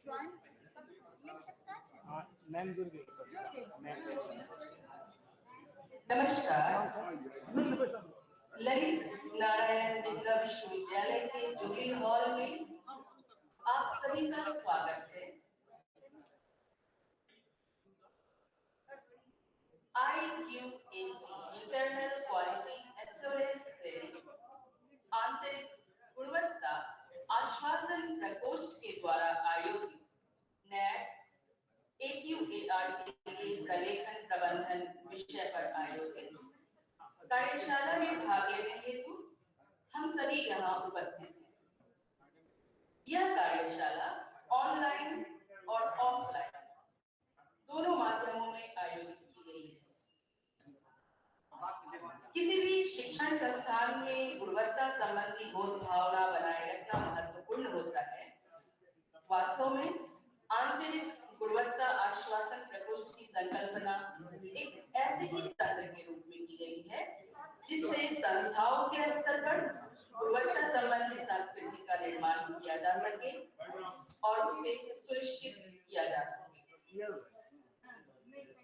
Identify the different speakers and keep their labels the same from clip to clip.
Speaker 1: Ma'am
Speaker 2: नमस्कार। ललित नारायण मिथिला विश्वविद्यालय के जुबली हॉल में आप सभी का स्वागत है। IQAC इंटरनल क्वालिटी एश्योरेंस से आंतरिक गुणवत्ता आश्वासन प्रकोष्ठ के द्वारा आयोजित NAAC AQAR के लिए प्रलेखन प्रबंधन विषय पर आयोजित कार्यशाला में भाग लेने हेतु हम सभी यहाँ उपस्थित हैं। यह कार्यशाला ऑनलाइन और ऑफलाइन दोनों माध्यमों में आयोजित की गई है। किसी भी शिक्षण संस्थान में गुणवत्ता संबंधी बोध भावना बनाए रखना महत्वपूर्ण होता है। वास्तव में आंतरिक गुणवत्ता आश्वासन प्रकोष्ठ की संकल्पना एक ऐसे ही तंत्र के रूप में की गई है जिससे संस्थाओं के स्तर पर गुणवत्ता संबंधी संस्कृति का निर्माण किया जा सके और उसे सुनिश्चित किया जा सके।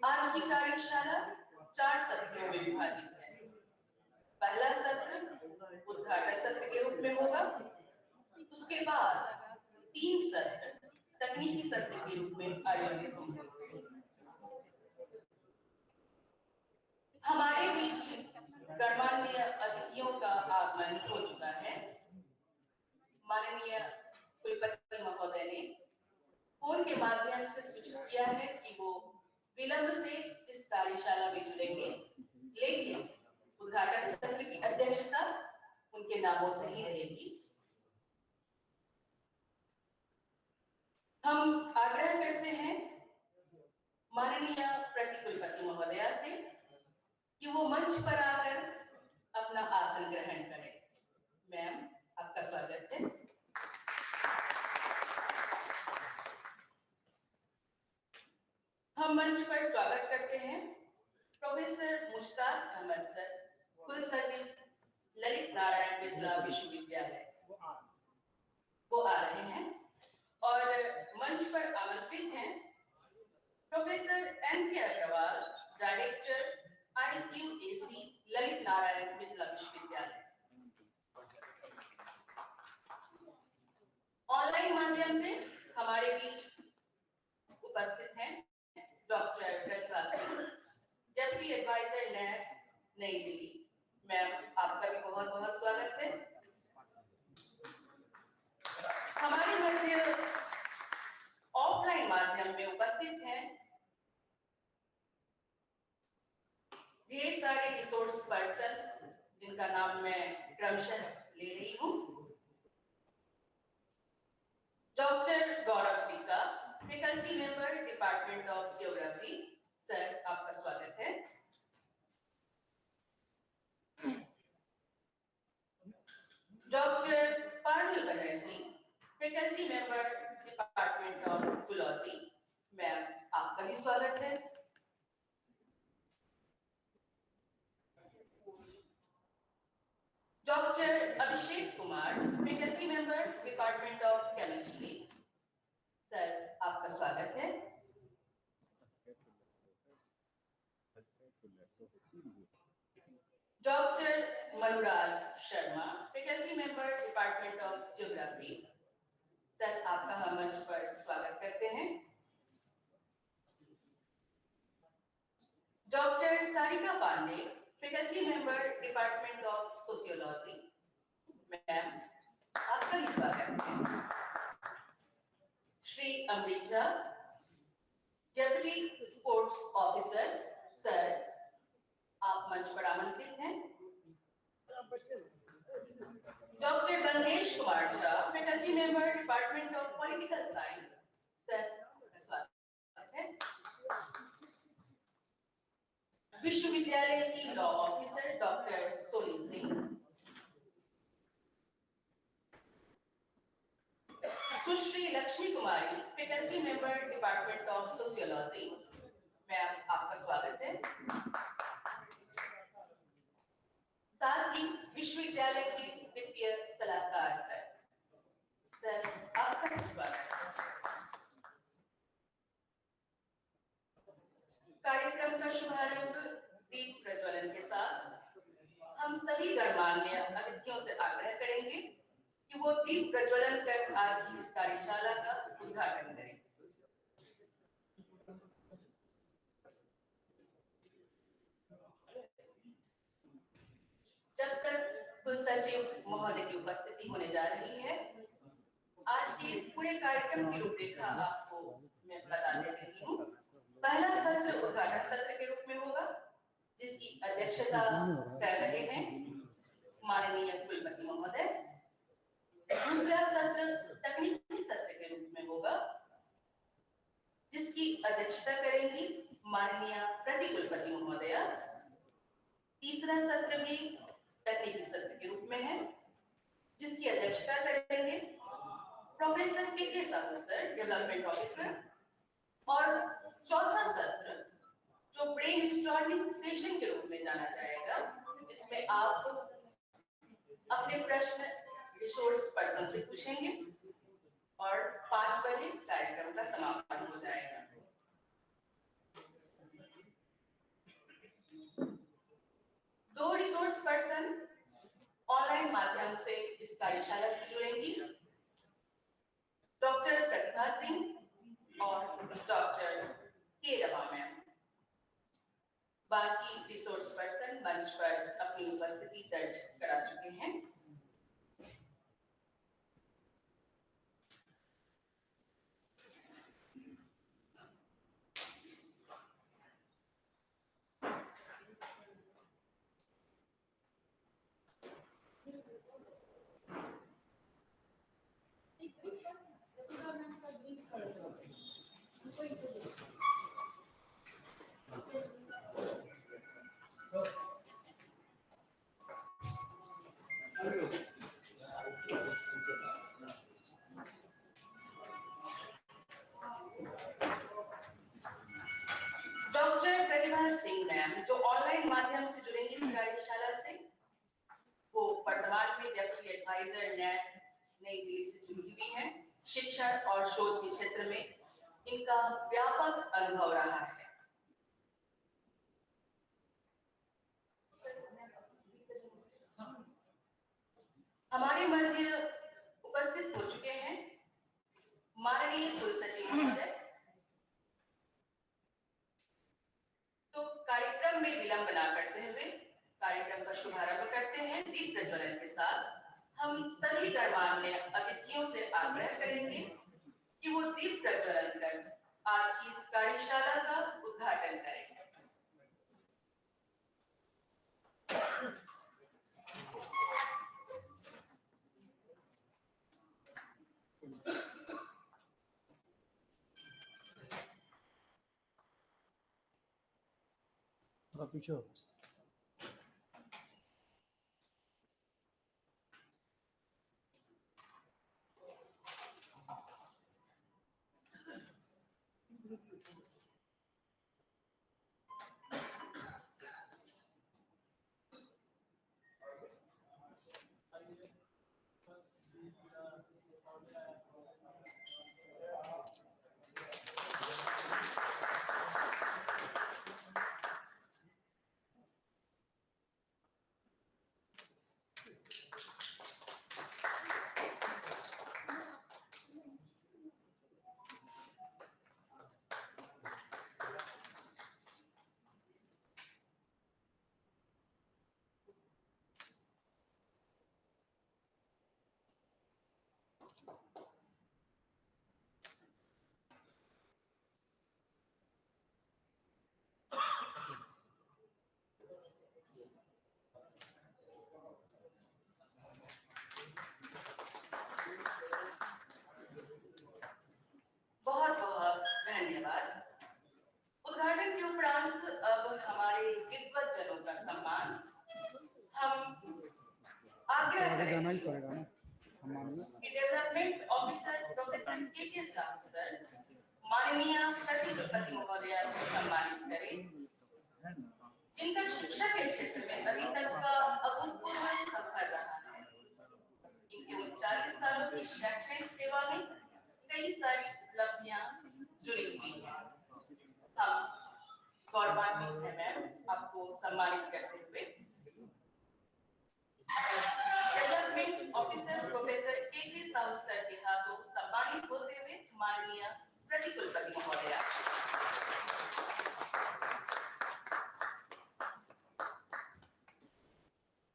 Speaker 2: आज की कार्यशाला 4 सत्रों में विभाजित है। पहला सत्र उद्घाटन सत्र के रूप में होगा। उसके बाद 3 सत्र तकनीकी सत्र के रूप में आयोजित होंगे। हमारे बीच गणमान्य अतिथियों का आगमन हो चुका है। माननीय कुलपति महोदय ने फोन के माध्यम से सूचित किया है कि वो विलंब से इस कार्यशाला में जुड़ेंगे, लेकिन उद्घाटन सत्र की अध्यक्षता उनके नामों से ही रहेगी। हम आग्रह करते हैं माननीय प्रतिकुलपति महोदया से कि वो मंच पर आकर अपना आसन ग्रहण करें। मैम, आपका स्वागत है। हम मंच पर स्वागत करते हैं प्रोफेसर मुश्ताक अहमद सर, कुल सचिव ललित नारायण मिथिला विश्वविद्यालय। वो आ रहे हैं और मंच पर आमंत्रित हैं professor NK Agarwal, director IQAC Lalit Narayan Mithila विश्वविद्यालय। ऑनलाइन माध्यम से हमारे बीच उपस्थित हैं doctor Pratibha Singh, deputy advisor NAAC Nai Delhi. Ma'am, आपका भी बहुत बहुत स्वागत है। हमारे मध्य ऑफलाइन माध्यम में उपस्थित हैं ढेर सारे रिसोर्स पर्संस जिनका नाम मैं क्रमशः ले रही हूं। Doctor Gaurav Sikka, faculty member department of geography. Sir, आपका स्वागत है। Doctor Parul Banerjee, faculty member department of zoology. Ma'am, आपका भी स्वागत है। Doctor Abhishek Kumar, faculty members department of chemistry. Sir, आपका स्वागत है। Doctor Manuraj Sharma, faculty member department of geography. Sir, आपका हम मंच पर स्वागत करते हैं। Doctor Sarika Pandey, faculty member department of sociology. Ma'am, आपका भी स्वागत है। Shri Amrita, deputy sports officer. Sir, आप मंच पर आमंत्रित हैं। Doctor Gangesh Kumar Jha, faculty member department of political science. Sir, आपका स्वागत है। विश्वविद्यालय की law officer doctor Soni Singh, Sushri Lakshmi Kumari, faculty member department of sociology. Ma'am, आपका स्वागत है। साथ ही विश्वविद्यालय की वित्तीय सलाहकार सर, आपका भी स्वागत है। कार्यक्रम का शुभारंभ दीप प्रज्वलन के साथ हम सभी गणमान्य अतिथियों से आग्रह करेंगे कि वो दीप प्रज्वलन कर आज की इस कार्यशाला का उद्घाटन करें। जब तक कुल सचिव महोदय की उपस्थिति होने जा रही है, आज की इस पूरे कार्यक्रम की रूपरेखा आपको मैं बता दे रही हूँ। पहला सत्र उद्घाटन सत्र के रूप में होगा, जिसकी अध्यक्षता कर रहे हैं माननीय कुलपति महोदय। दूसरा सत्र तकनीकी सत्र के रूप में होगा, जिसकी अध्यक्षता करेंगी माननीय प्रति कुलपति महोदय। तीसरा सत्र भी तकनीकी सत्र के रूप में है, जिसकी अध्यक्षता करेंगे प्रोफेसर के साहू सर, डेवलपमेंट ऑफिसर। और चौथा सत्र जो ब्रेन स्टॉर्मिंग सेशन के रूप में जाना जाएगा, जिसमें आप अपने प्रश्न रिसोर्स पर्सन से पूछेंगे और 5 बजे कार्यक्रम का समापन हो जाएगा। दो रिसोर्स पर्सन ऑनलाइन माध्यम से इस कार्यशाला से जुड़ेंगी, डॉक्टर प्रतिभा सिंह और डॉक्टर के रमा मैम। बाकी रिसोर्स पर्सन मंच पर अपनी उपस्थिति दर्ज करा चुके हैं। डॉक्टर प्रतिभा सिंह मैम जो ऑनलाइन माध्यम से जुड़ेंगी इस कार्यशाला से, वो वर्तमान में डेप्यूटी एडवाइजर नैट नई दिल्ली से जुड़ी हुई है। शिक्षण और शोध के क्षेत्र में इनका व्यापक अनुभव रहा है। हमारे मध्य उपस्थित हो चुके हैं माननीय कुल सचिव महोदय। तो कार्यक्रम में विलंब न करते हुए कार्यक्रम का शुभारंभ करते हैं दीप प्रज्वलन के साथ। हम सभी गणमान्य अतिथियों से आग्रह करेंगे कि वो दीप प्रज्वलन कर आज की इस कार्यशाला का उद्घाटन करें।
Speaker 3: पीछे
Speaker 2: बहुत बहुत धन्यवाद। उद्घाटन के उपरांत अब हमारे विद्वत जनों का सम्मान हम आग्रह करेंगे कि डेवलपमेंट ऑफिसर प्रोफेसर के साहू सर माननीय प्रति महोदय को सम्मानित करें, जिनका शिक्षा के क्षेत्र में अभी तक का अभूतपूर्व सफर रहा है। इनके 39 सालों की शैक्षणिक सेवा में कई सारी उपलब्धियां जुड़ी हुई हैं। हम गौरवान्वित है मैम आपको सम्मानित करते हुए। डेवलपमेंट ऑफिसर प्रोफेसर के साहू सर के हाथों सम्मानित होते हुए माननीय प्रतिकुलपति महोदय।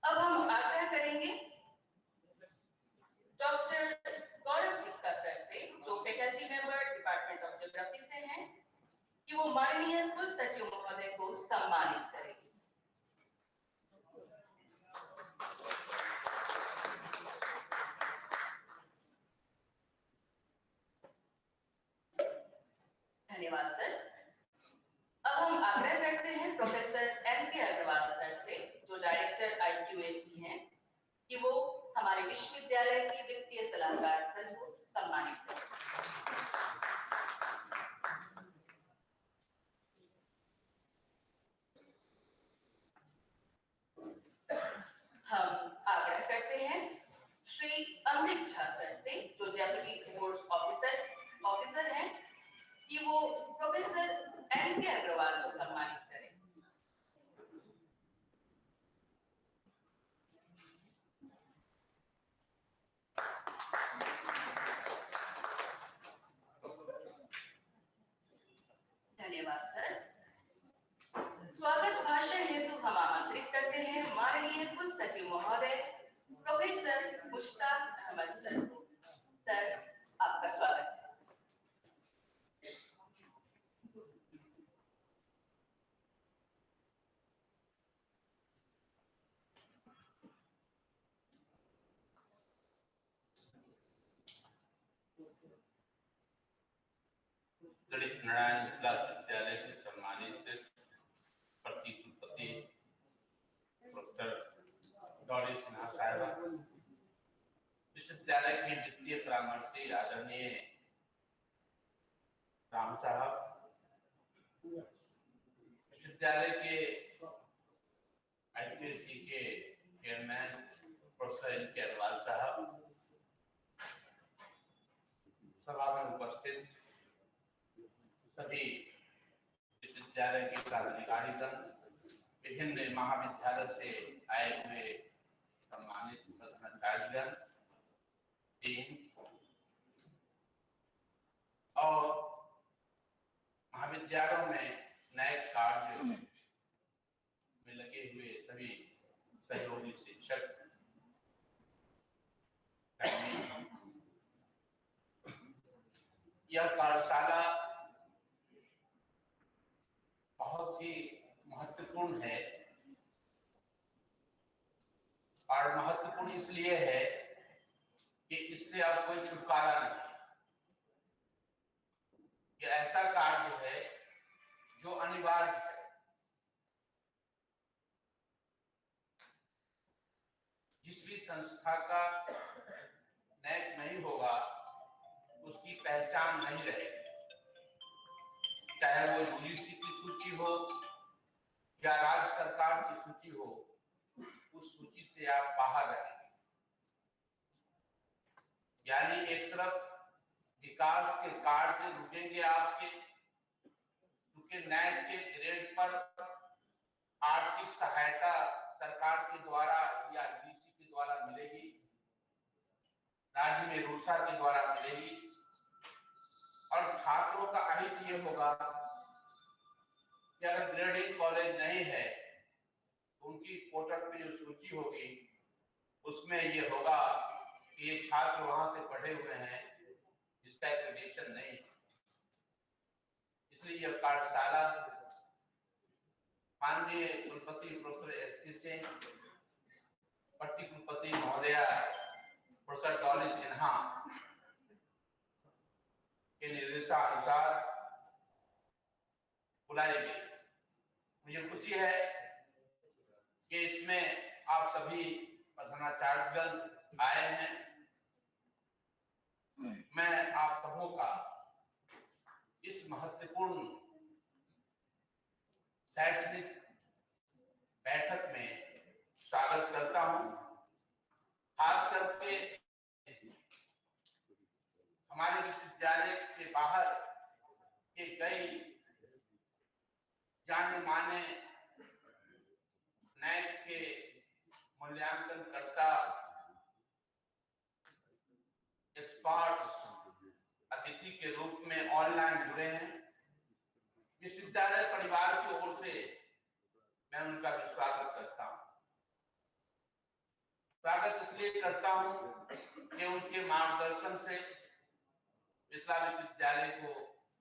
Speaker 2: अब हम आग्रह करेंगे डॉक्टर गौरव सिक्का सर से, जो faculty member department of geography से हैं, कि वो माननीय कुल सचिव महोदय को सम्मानित करें। धन्यवाद सर। अब हम आग्रह करते हैं प्रोफेसर एम.के. अग्रवाल सर से, जो डायरेक्टर IQAC हैं, कि वो हमारे विश्वविद्यालय के वित्तीय सलाहकार सर को सम्मानित करें। हम आग्रह करते हैं श्री अमृत झा सर से, जो डेप्यूटी स्पोर्ट्स ऑफिसर हैं, कि वो प्रोफेसर एम.के. अग्रवाल को सम्मानित करें। धन्यवाद सर। स्वागत भाषण हेतु हम आमंत्रित करते हैं माननीय कुल सचिव महोदय प्रोफेसर मुश्ताक अहमद सर को। सर, आपका स्वागत है।
Speaker 3: ललित नारायण मिथिला विश्वविद्यालय के सम्मानित प्रतिकुलपति प्रोफेसर डॉली सिन्हा साहिबा, विश्वविद्यालय के वित्तीय परामर्शी आदरणीय राम साहब, विश्वविद्यालय के IQAC के चेयरमैन प्रोफेसर एम.के. अग्रवाल साहब, सभा में उपस्थित सभी विश्वविद्यालय के पदाधिकारीगण, विभिन्न महाविद्यालय से आए हुए सम्मानित प्रधानाचार्यगण, डीन्स और महाविद्यालयों में नए कार्य में लगे हुए सभी सहयोगी शिक्षक, यह कार्यशाला बहुत ही महत्वपूर्ण है, और महत्वपूर्ण इसलिए है कि इससे अब कोई छुटकारा नहीं है। यह ऐसा कार्य है जो अनिवार्य है। जिस भी संस्था का नैक नहीं होगा उसकी पहचान नहीं रहेगी, चाहे वो UGC की सूची हो या राज्य सरकार की सूची हो, उस सूची से आप बाहर रहेंगे। यानी एक तरफ विकास के कार्य रुकेंगे आपके, क्योंकि नैक के ग्रेड पर आर्थिक सहायता सरकार के द्वारा या UGC के द्वारा मिलेगी, राज्य में रूसा के द्वारा मिलेगी, और छात्रों का अहित ये होगा कि अगर ग्रेडिंग कॉलेज नहीं है तो उनकी पोर्टल पे जो सूची होगी उसमें ये होगा कि ये छात्र वहां से पढ़े हुए हैं जिसका एक्रेडिटेशन नहीं है। इसलिए यह कार्यशाला माननीय कुलपति प्रोफेसर S.K. सिंह, प्रतिकुलपति महोदया प्रोफेसर डॉली सिन्हा के निर्देशानुसार बुलाई गई। मुझे खुशी है कि इसमें आप सभी प्रधानाचार्यगण आए हैं। मैं आप सबों का इस महत्वपूर्ण शैक्षणिक बैठक में स्वागत करता हूं। खास करके हमारे विश्वविद्यालय से बाहर के कई जाने माने नैक के मूल्यांकन करता एक्सपर्ट्स अतिथि के रूप में ऑनलाइन जुड़े हैं। विश्वविद्यालय परिवार की ओर से मैं उनका भी स्वागत करता हूं। स्वागत इसलिए करता हूं कि उनके मार्गदर्शन से मिथिला विश्वविद्यालय को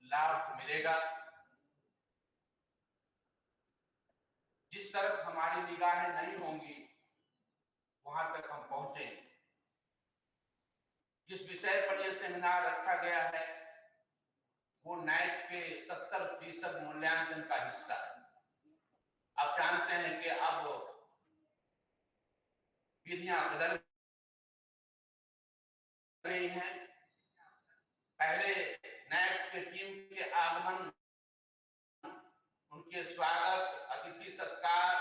Speaker 3: लाभ मिलेगा। जिस तरफ हमारी निगाहें नहीं होंगी वहां तक हम पहुंचेंगे। जिस विषय पर यह सेमिनार रखा गया है वो नैक के 70% मूल्यांकन का हिस्सा है। आप जानते हैं कि अब विधियां बदल रही हैं। पहले नैक के टीम के आगमन, उनके स्वागत, अतिथि सत्कार,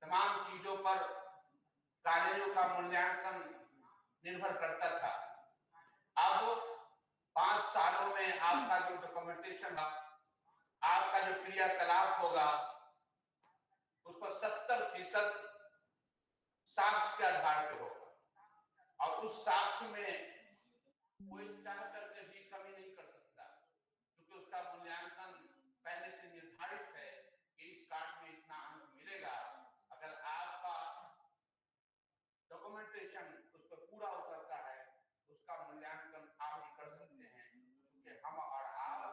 Speaker 3: तमाम चीजों पर कॉलेजों का मूल्यांकन निर्भर करता था। अब 5 सालों में आपका जो डॉक्यूमेंटेशन, आपका जो क्रियाकलाप होगा, उस पर 70% साक्ष्य के आधार पर होगा और उस साक्ष्य में कोई चाह करके भी कमी नहीं कर सकता, क्योंकि उसका मूल्यांकन पहले से निर्धारित है कि इस कार्ड में इतना अंक मिलेगा। अगर आपका डॉक्यूमेंटेशन उस पर पूरा उतरता है तो उसका मूल्यांकन आप भी कर सकते हैं, क्योंकि हम और आप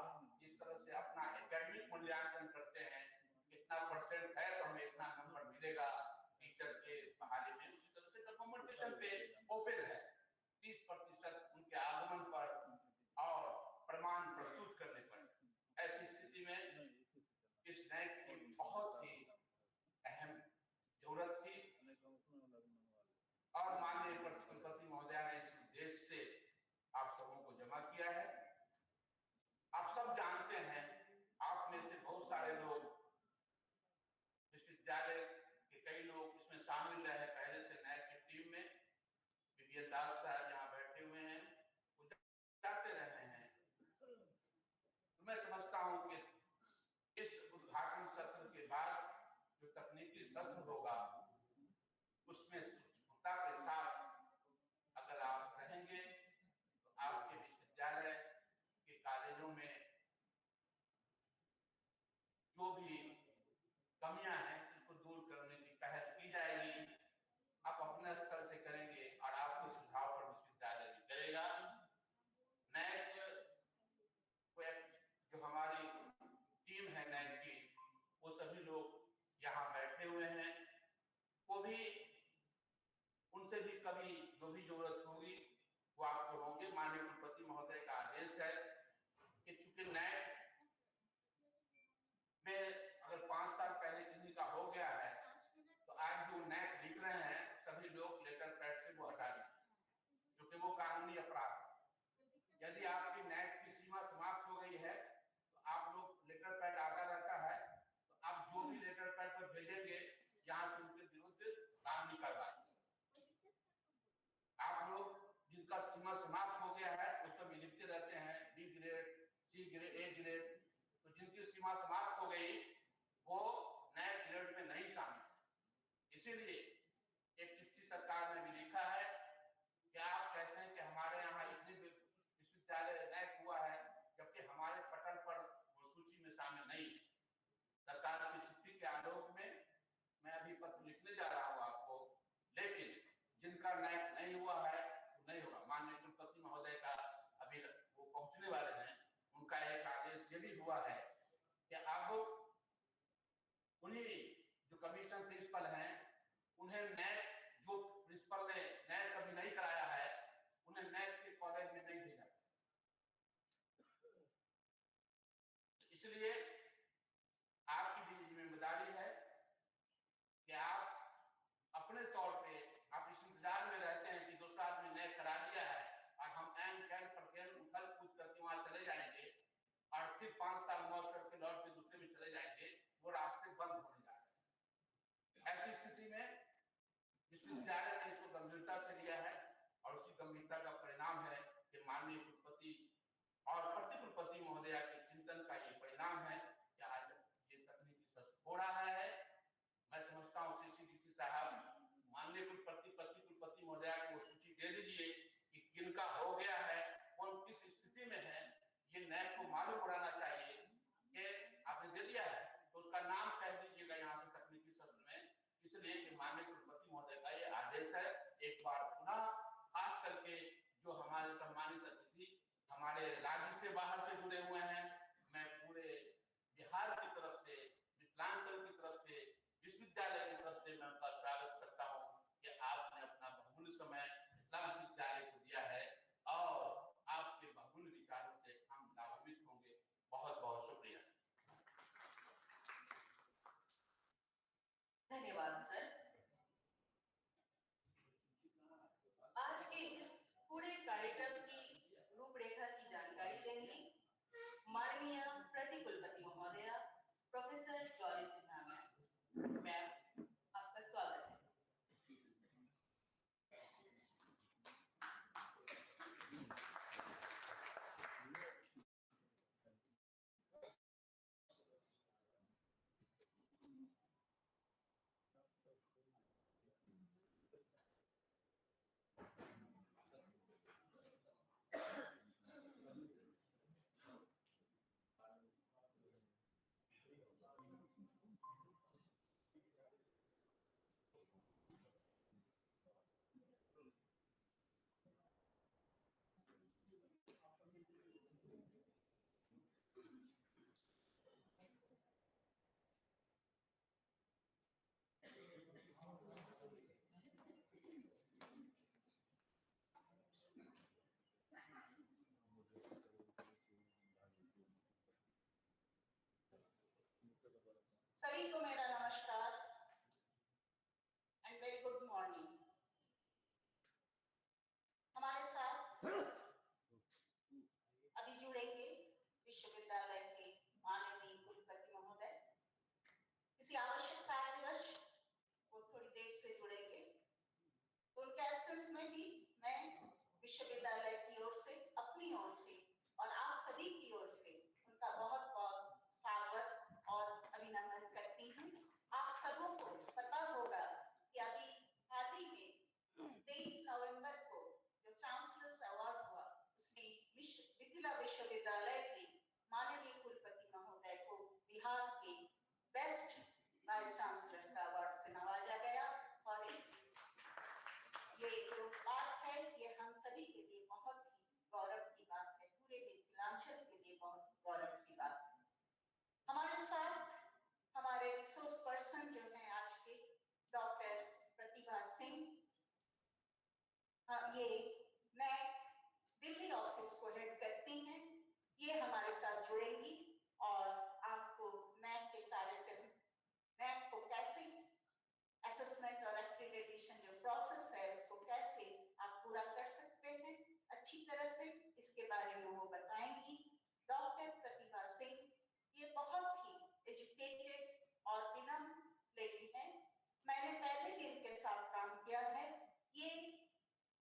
Speaker 3: जिस तरह से अपना एकेडमिक मूल्यांकन करते हैं, कितना परसेंट है तो हमें इतना नंबर मिलेगा टीचर के बहाली में, उसी तरह से डॉक्यूमेंटेशन पे ओपन है 30% उनके आगमन पर और प्रमाण प्रस्तुत करने पर। ऐसी स्थिति में इस नैक की बहुत ही अहम जरूरत थी और माननीय कुलपति महोदया ने इस उद्देश्य से आप सबों को जमा किया है। आप सब जानते हैं, आप में से बहुत सारे लोग विश्वविद्यालय के कई लोग इसमें शामिल रहे पहले से नैक की टीम में। विजय दास साहब यहाँ बैठे हुए हैं, वो जाते रहे हैं। तो मैं समझता हूं कि इस उद्घाटन सत्र के बाद जो तकनीकी सत्र होगा उसमें सूक्ष्मता के साथ अगर आप रहेंगे तो आपके विश्वविद्यालय के कॉलेजों में जो भी कमियां हैं उसको दूर करने की पहल की जाएगी। आप अपने स्तर से करेंगे और आपके सुझाव पर विश्वविद्यालय भी करेगा। नैक जो हमारी टीम है नैक की, वो सभी लोग यहाँ बैठे हुए हैं। वो भी उनसे भी कभी जो भी जरूरत होगी वो आपको होंगे। माननीय कुलपति महोदय का आदेश है कि चूंकि नैक में अगर 5 साल पहले किसी का हो गया है तो आज जो नैक लिख रहे हैं सभी लोग लेटर पैड से वो हटा दें, क्योंकि वो कानूनी अपराध है। यदि आपकी नैक की सीमा समाप्त हो गई है तो आप लोग लेटर पैड आता रहता है, तो आप जो भी लेटर पैड पर भेजेंगे यहाँ से उनके विरुद्ध कानूनी कार्रवाई। आप लोग जिनका सीमा समाप्त हो गया है उस पर भी लिखते रहते हैं B grade, C grade, A grade, तो जिनकी सीमा समाप्त हो गई वो नए ग्रेड में नहीं शामिल। इसीलिए एक चिट्ठी सरकार ने भी लिखा है कि आप कहते हैं कि हमारे यहाँ इतने विश्वविद्यालय नैक हुआ है जबकि हमारे पटल पर वो सूची में शामिल नहीं है। सरकार की चिट्ठी के आलोक में मैं अभी पत्र लिखने जा रहा हूँ आपको, लेकिन जिनका नैक नहीं हुआ है वो नहीं होगा। माननीय कुलपति महोदय का अभी वो पहुंचने वाले हैं, उनका एक आदेश ये भी हुआ है कि अब उन्हीं जो कमीशन प्रिंसिपल हैं उन्हें नैक, जो प्रिंसिपल ने नैक कभी नहीं कराया है उन्हें नैक के कॉलेज में नहीं भेजा। इसलिए आपकी भी जिम्मेदारी है कि आप अपने तौर पे आप इस इंतजार में रहते हैं कि दूसरा आदमी नैक करा दिया है और हम एन कैन पर कैन उछल कूद करके वहां चले जाएंगे और फिर 5 साल मौज करके लौट के दूसरे में चले जाएंगे, वो रास्ते बंद होने जा रहे हैं। ऐसी से बाहर से जुड़े हुए हैं, मैं पूरे बिहार की तरफ से, मिथिलांचल की तरफ से, विश्वविद्यालय की तरफ से मैं उनका स्वागत करता हूँ कि आपने अपना बहुमूल्य समय मिथिला विश्वविद्यालय को दिया है और आपके बहुमूल्य विचारों से हम लाभान्वित होंगे। बहुत बहुत शुक्रिया।
Speaker 2: धन्यवाद सर। आज के इस पूरे कार्यक्रम की रूपरेखा की जानकारी देंगे माननीय प्रतिकुलपति महोदया प्रोफेसर जॉली सिन्हा मैम, आपका स्वागत है। सभी को मेरा नमस्कार एंड वेरी गुड मॉर्निंग। हमारे साथ अभी जुड़ेंगे विश्वविद्यालय के माननीय कुलपति महोदय। किसी आवश्यक कार्यवश वो थोड़ी देर से जुड़ेंगे, तो उनके एब्सेंस में भी मैं विश्वविद्यालय की ओर से, अपनी ओर से और आप सभी की ओर से उनका बहुत बहुत स्वागत और अभिनंदन करती हूँ। आप सबों को पता होगा कि अभी हाल ही में 23 नवंबर को जो चांसलर्स अवार्ड हुआ, उसमें मिथिला विश्वविद्यालय के माननीय कुलपति महोदय को बिहार के बेस्ट वाइस चांसलर का अवार्ड से नवाजा गया। और ये जो बात है, ये हम सभी के लिए बहुत ही गौरव की बात है, पूरे मिथिलांचल के लिए बहुत गौरव की बात है। हमारे साथ हमारे रिसोर्स पर्सन जो हैं आज के डॉक्टर प्रतिभा सिंह, ये नैक दिल्ली ऑफिस को हेड करती हैं, ये हमारे साथ जुड़ेंगी और आपको नैक के कार्यक्रम, नैक को कैसे असेसमेंट और एक्रेडिटेशन जो प्रोसेस है उसको कैसे आप पूरा कर सकते हैं अच्छी तरह से, इसके बारे में वो बताएंगी। डॉक्टर प्रतिभा सिंह ये बहुत ही एजुकेटेड और विनम्र लेडी है। मैंने पहले भी इनके साथ काम किया है। ये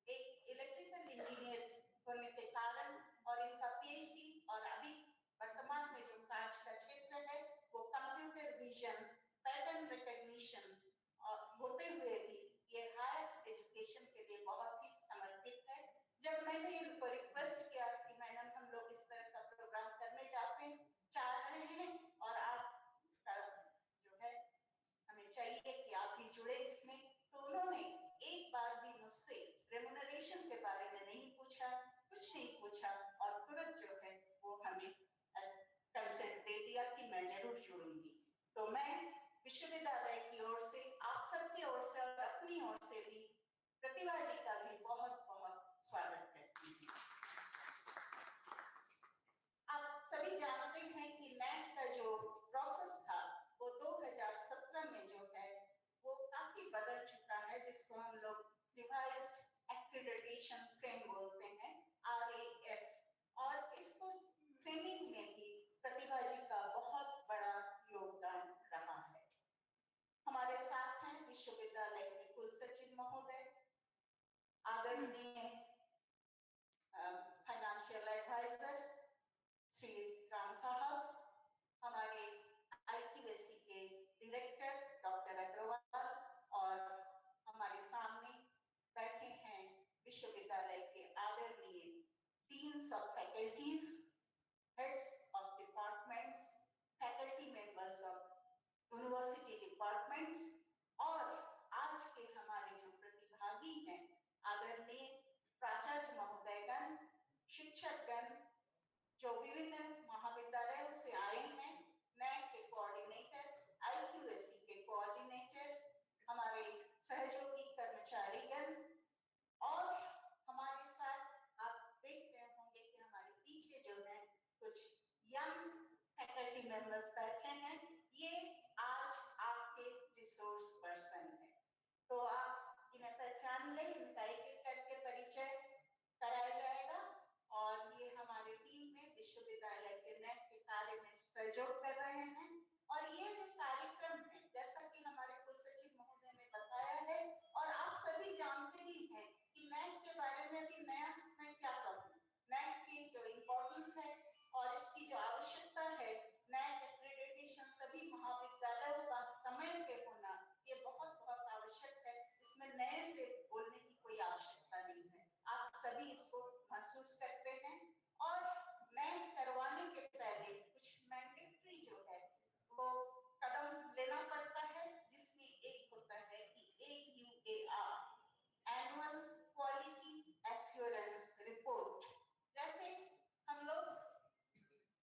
Speaker 2: एक इलेक्ट्रिकल इंजीनियर होने के कारण और इनका पीएचडी और अभी वर्तमान में जो कार्य का क्षेत्र है वो कंप्यूटर विजन, पैटर्न रिकॉग्निशन और होते हुए भी ये हायर एजुकेशन के लिए बहुत ही समर्पित है। जब मैंने इनको रिक्वेस्ट किया कि मैडम हम लोग इस तरह का प्रोग्राम करने चाह रहे हैं और आप जो है हमें चाहिए कि आप भी जुड़े इसमें, तो उन्होंने एक बार भी मुझसे रेम्युनरेशन के बारे में नहीं पूछा, कुछ नहीं पूछा और तुरंत जो है वो हमें कंसेंट दे दिया कि मैं जरूर जुड़ूंगी। तो मैं विश्वविद्यालय की ओर से, आप सबकी ओर से और अपनी ओर से भी प्रतिभा जी का भी बहुत बहुत स्वागत करती हूँ। आप सभी जानते हैं कि नैक का जो प्रोसेस था वो 2017 में जो है वो काफी बदल चुका है, जिसको हम लोग रिवाइज्ड एक्रेडिटेशन फ्रेम बोलते हैं, RAF, और इसको ट्रेनिंग में भी प्रतिभा जी का बहुत बड़ा योगदान रहा है। हमारे साथ हैं विश्वविद्यालय के कुलसचिव महोदय, आदरणीय फाइनेंशियल एडवाइजर श्री राम साहब, हमारे IQAC के डायरेक्टर डॉक्टर अग्रवाल, और हमारे सामने बैठे हैं विश्वविद्यालय के आदरणीय deans of faculties, heads of departments, faculty members of university departments, और आज के हमारे जो प्रतिभागी हैं आदरणीय प्राचार्य महोदयगण, शिक्षकगण, जो
Speaker 4: विभिन्न महाविद्यालयों से आए हैं, नैक के कोऑर्डिनेटर, IQAC के कोऑर्डिनेटर, हमारे सहयोगी कर्मचारीगण, और हमारे साथ आप देख रहे होंगे कि हमारे पीछे जो है कुछ यंग फैकल्टी मेंबर्स बैठे हैं। ये आज आपके रिसोर्स पर्सन है, तो आप इन्हें पहचान लें, इनका एक एक करके परिचय कराया जाएगा। और ये हमारे टीम में विश्वविद्यालय के नैक के कार्य में सहयोग कर रहे हैं। और ये जो कार्यक्रम है, जैसा कि हमारे कुलसचिव महोदय ने बताया है और आप सभी जानते भी हैं कि नैक के बारे में भी नया मैं क्या कहूँ, नैक की जो इम्पोर्टेंस है और इसकी जो आवश्यकता है, नैक एक्रेडिटेशन सभी महाविद्यालयों का समय पे होना ये बहुत बहुत आवश्यक है। इसमें नए से बोलने की कोई आवश्यकता नहीं है, आप सभी इसको महसूस करते हैं। और नैक करवाने के पहले कुछ मैंडेटरी जो है वो कदम लेना पड़ता है, जिसमें एक होता है कि AQAR annual quality assurance report. जैसे हम लोग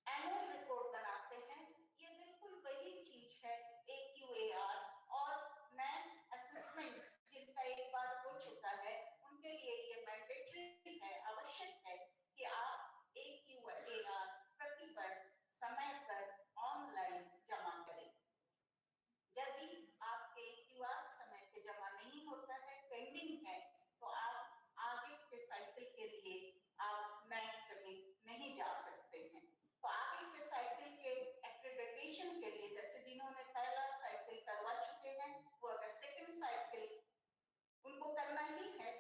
Speaker 4: एनुअल रिपोर्ट बनाते हैं, ये बिल्कुल वही चीज है AQAR। और नैक असेसमेंट जिनका एक बार हो चुका है उनके लिए ये मैंडेटरी है, आवश्यक है कि आप AQAR प्रति वर्ष समय पर ऑनलाइन जमा करें। यदि आपके AQAR समय पे जमा नहीं होता है, पेंडिंग है, तो आप आगे के साइकिल के लिए आप नैक में नहीं जा सकते हैं। तो आगे के साइकिल के एक्रेडिटेशन के लिए, जैसे जिन्होंने पहला साइकिल करवा चुके हैं, वो अगर सेकंड साइकिल उनको करना ही है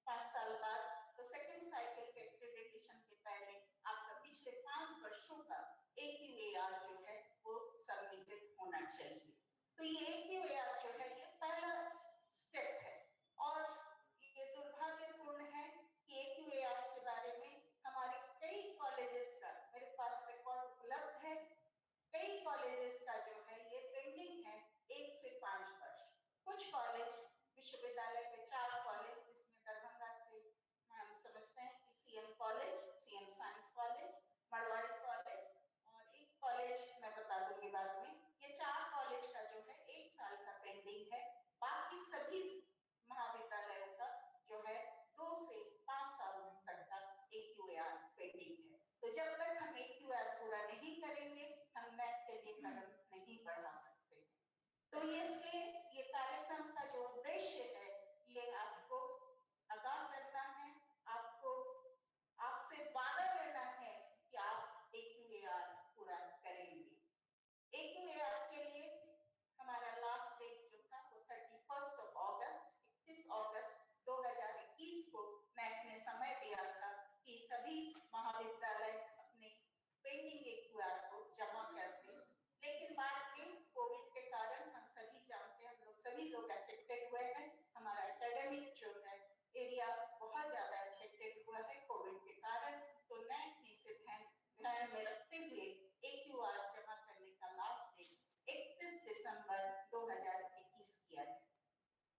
Speaker 4: 5 साल बाद, तो सेकंड साइकिल के एक्रेडिटेशन के पहले आपका पिछले 5 वर्षों का AQAR जो है वो सबमिटेड होना चाहिए। तो ये AQAR जो है ये पहला स्टेप है। और ये दुर्भाग्यपूर्ण है कि AQAR के बारे में हमारे कई कॉलेजेस का मेरे पास रिकॉर्ड उपलब्ध है, कई कॉलेजेस का जो है ये पेंडिंग है 1 से 5 वर्ष। कुछ कॉलेज विश्वविद्यालय के 4 कॉलेज, जिसमें दरभंगा से हम समझते हैं कि CM college, CM science college, Marwari college और एक कॉलेज मैं बता दूंगी बाद में, ये 4 कॉलेज का जो है 1 साल का पेंडिंग है। बाकी सभी महाविद्यालयों का जो है 2 से 5 साल तक का AQAR पेंडिंग है। तो जब तक हम AQAR पूरा नहीं करेंगे, हम नैक के लिए कदम नहीं बढ़ा सकते। तो ये कार्यक्रम का जो उद्देश्य है, ये आपको आगाह करना है, आपको आपसे वादा लेना है कि आप AQAR पूरा करेंगे। AQAR के लिए हमारा लास्ट डेट जो था वो 31 अगस्त 2021 को नैक ने समय दिया था कि सभी महाविद्यालय अपने पेंडिंग AQAR को जमा कर दें। लेकिन बाद में कोविड के कारण हम सभी जानते हैं, हम लोग सभी लोग अफेक्टेड हुए हैं, हमारा एकेडमिक जो है एरिया बहुत ज्यादा अफेक्टेड हुआ है कोविड के कारण। तो नैक ने इसे ध्यान में रखते हुए AQAR जमा करने का लास्ट डेट 31 दिसंबर 2021 किया है।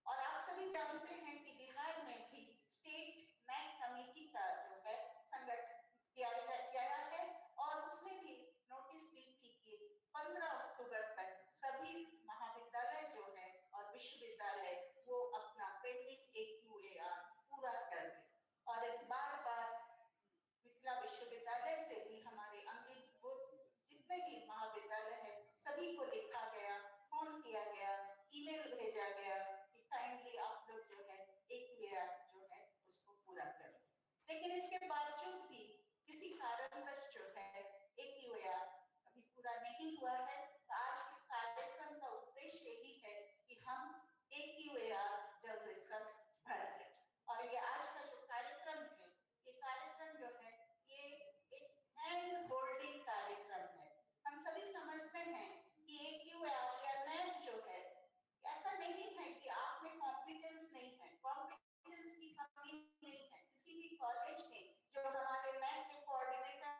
Speaker 4: और आप सभी जानते हैं कि बिहार में भी स्टेट नैक कमेटी का जो है संगठन किया गया है और उसमें भी नोटिस दी थी कि 15 अक्टूबर तक सभी महाविद्यालय जो है और विश्वविद्यालय वो अपना पेंडिंग AQAR पूरा कर दें। और बार मिथिला विश्वविद्यालय से भी हमारे अंगीभूत जितने भी महाविद्यालय है सभी को लिखा गया, फोन किया गया, ईमेल भेजा गया कि काइंडली आप लोग जो है AQAR जो है उसको पूरा करें। लेकिन इसके बावजूद भी किसी कारणवश जो है AQAR अभी पूरा नहीं हुआ है। तो आज के कार्यक्रम का उद्देश्य यही है कि हम AQAR जल्द से जल्द भर दें। और ये आज का जो कार्यक्रम है, ये कार्यक्रम जो है ये एक हैंड होल्डिंग कार्यक्रम है। हम सभी समझते हैं कि AQAR या नैक जो है, ऐसा नहीं है कि आप में कॉम्पिटेंस नहीं है, कॉम्पिटेंस की कमी नहीं है। किसी भी कॉलेज में जो हमारे नैक के coordinator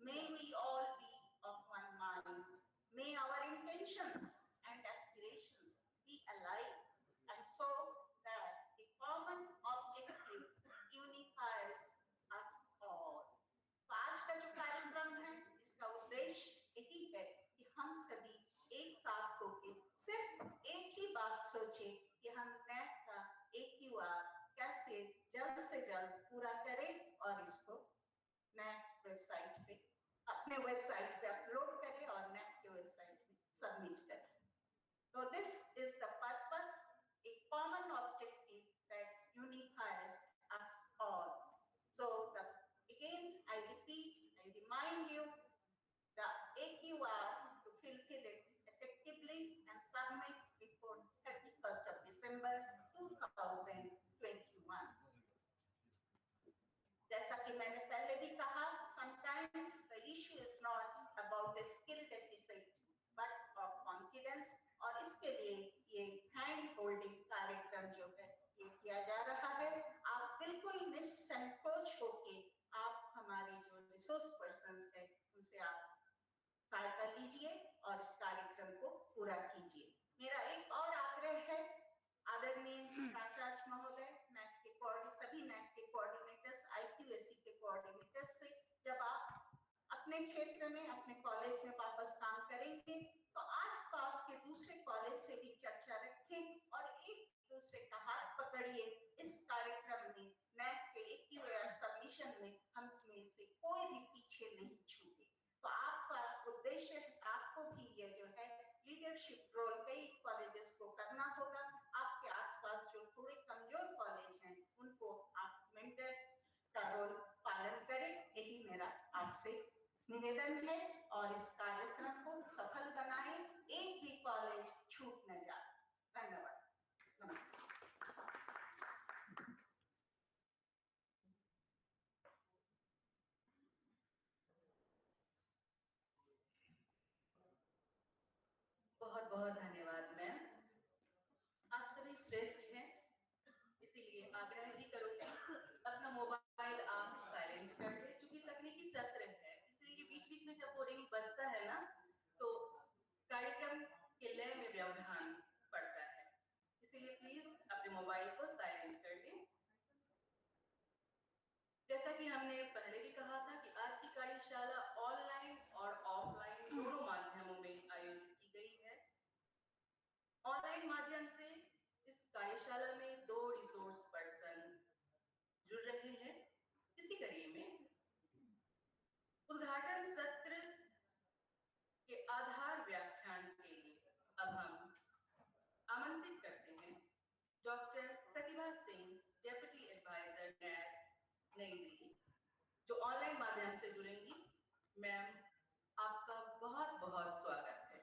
Speaker 4: May we all be of one mind. May our intentions and aspirations be alike, and so that a common objective unifies us all. तो आज का जो कार्यक्रम है इसका उद्देश्य यही है कि हम सभी एक साथ होकर सिर्फ एक ही बात सोचें कि हम NAC का AQR कैसे जल्द से जल्द पूरा करें और इसको NAC वेबसाइट पे अपने वेबसाइट पे अपलोड करें और NAC के वेबसाइट में सबमिट करें. So this is the purpose, a common objective that unifies us all. So again, I repeat, I remind you, the AQR to fulfill it effectively and submit before 31st of December 2021. जैसा कि मैंने पहले भी कहा, sometimes the issue is not about the skill deficit but of confidence, और इसके लिए ये हैंड होल्डिंग कार्यक्रम जो है ये किया जा रहा है. आप बिल्कुल निसंकोच होके आप हमारे जो रिसोर्स पर्सन्स हैं उनसे आप सहायता लीजिए और इस कार्यक्रम को पूरा कीजिए. मेरा एक और आग्रह है, आदरणीय प्राचार्य महोदय, NAC के सभी NAC के कोऑर्डिनेटर्स, IQAC के कोऑर्डिनेटर्स से जब आप अपने क्षेत्र में अपने कॉलेज में वापस काम करेंगे तो आसपास के दूसरे कॉलेज से भी चर्चा रखें और एक दूसरे का हाथ पकड़िए. इस कार्यक्रम में NAC के AQAR सबमिशन में हम में से कोई भी पीछे नहीं छूटे. तो आपका उद्देश्य, आपको भी ये जो है लीडरशिप रोल कई कॉलेजेस को करना होगा. आपके आसपास जो थोड़े कमजोर कॉलेज हैं उनको आप मेंटर का रोल पालन करें, यही मेरा आपसे निवेदन है. और इस कार्यक्रम को सफल बनाएं, एक भी कॉलेज छूट न जाए. धन्यवाद.
Speaker 2: बहुत बहुत धन्यवाद मैम. आप सभी श्रेष्ठ हैं, इसीलिए आग्रह ही करूंगी अपना मोबाइल आप साइलेंट कर दें. क्योंकि तकनीकी सत्र है, इसलिए बीच बीच में जब रिंग बजता है ना तो कार्यक्रम के लय में व्यवधान पड़ता है. इसीलिए प्लीज अपने मोबाइल को साइलेंट कर दें. जैसा कि हमने पहले भी कहा था कि आज की कार्यशाला ऑनलाइन और ऑफलाइन दोनों माध्यमों में आयोजित की गई है. ऑनलाइन माध्यम से इस कार्यशाला में 2 रिसोर्स पर्सन जुड़ रहे हैं. इसी कड़ी में उद्घाटन सत्र के आधार व्याख्यान के लिए अब हम आमंत्रित करते हैं doctor Pratibha Singh, deputy adviser NAC नई दिल्ली, जो ऑनलाइन माध्यम से जुड़ेंगी. मैम, आपका बहुत बहुत स्वागत है.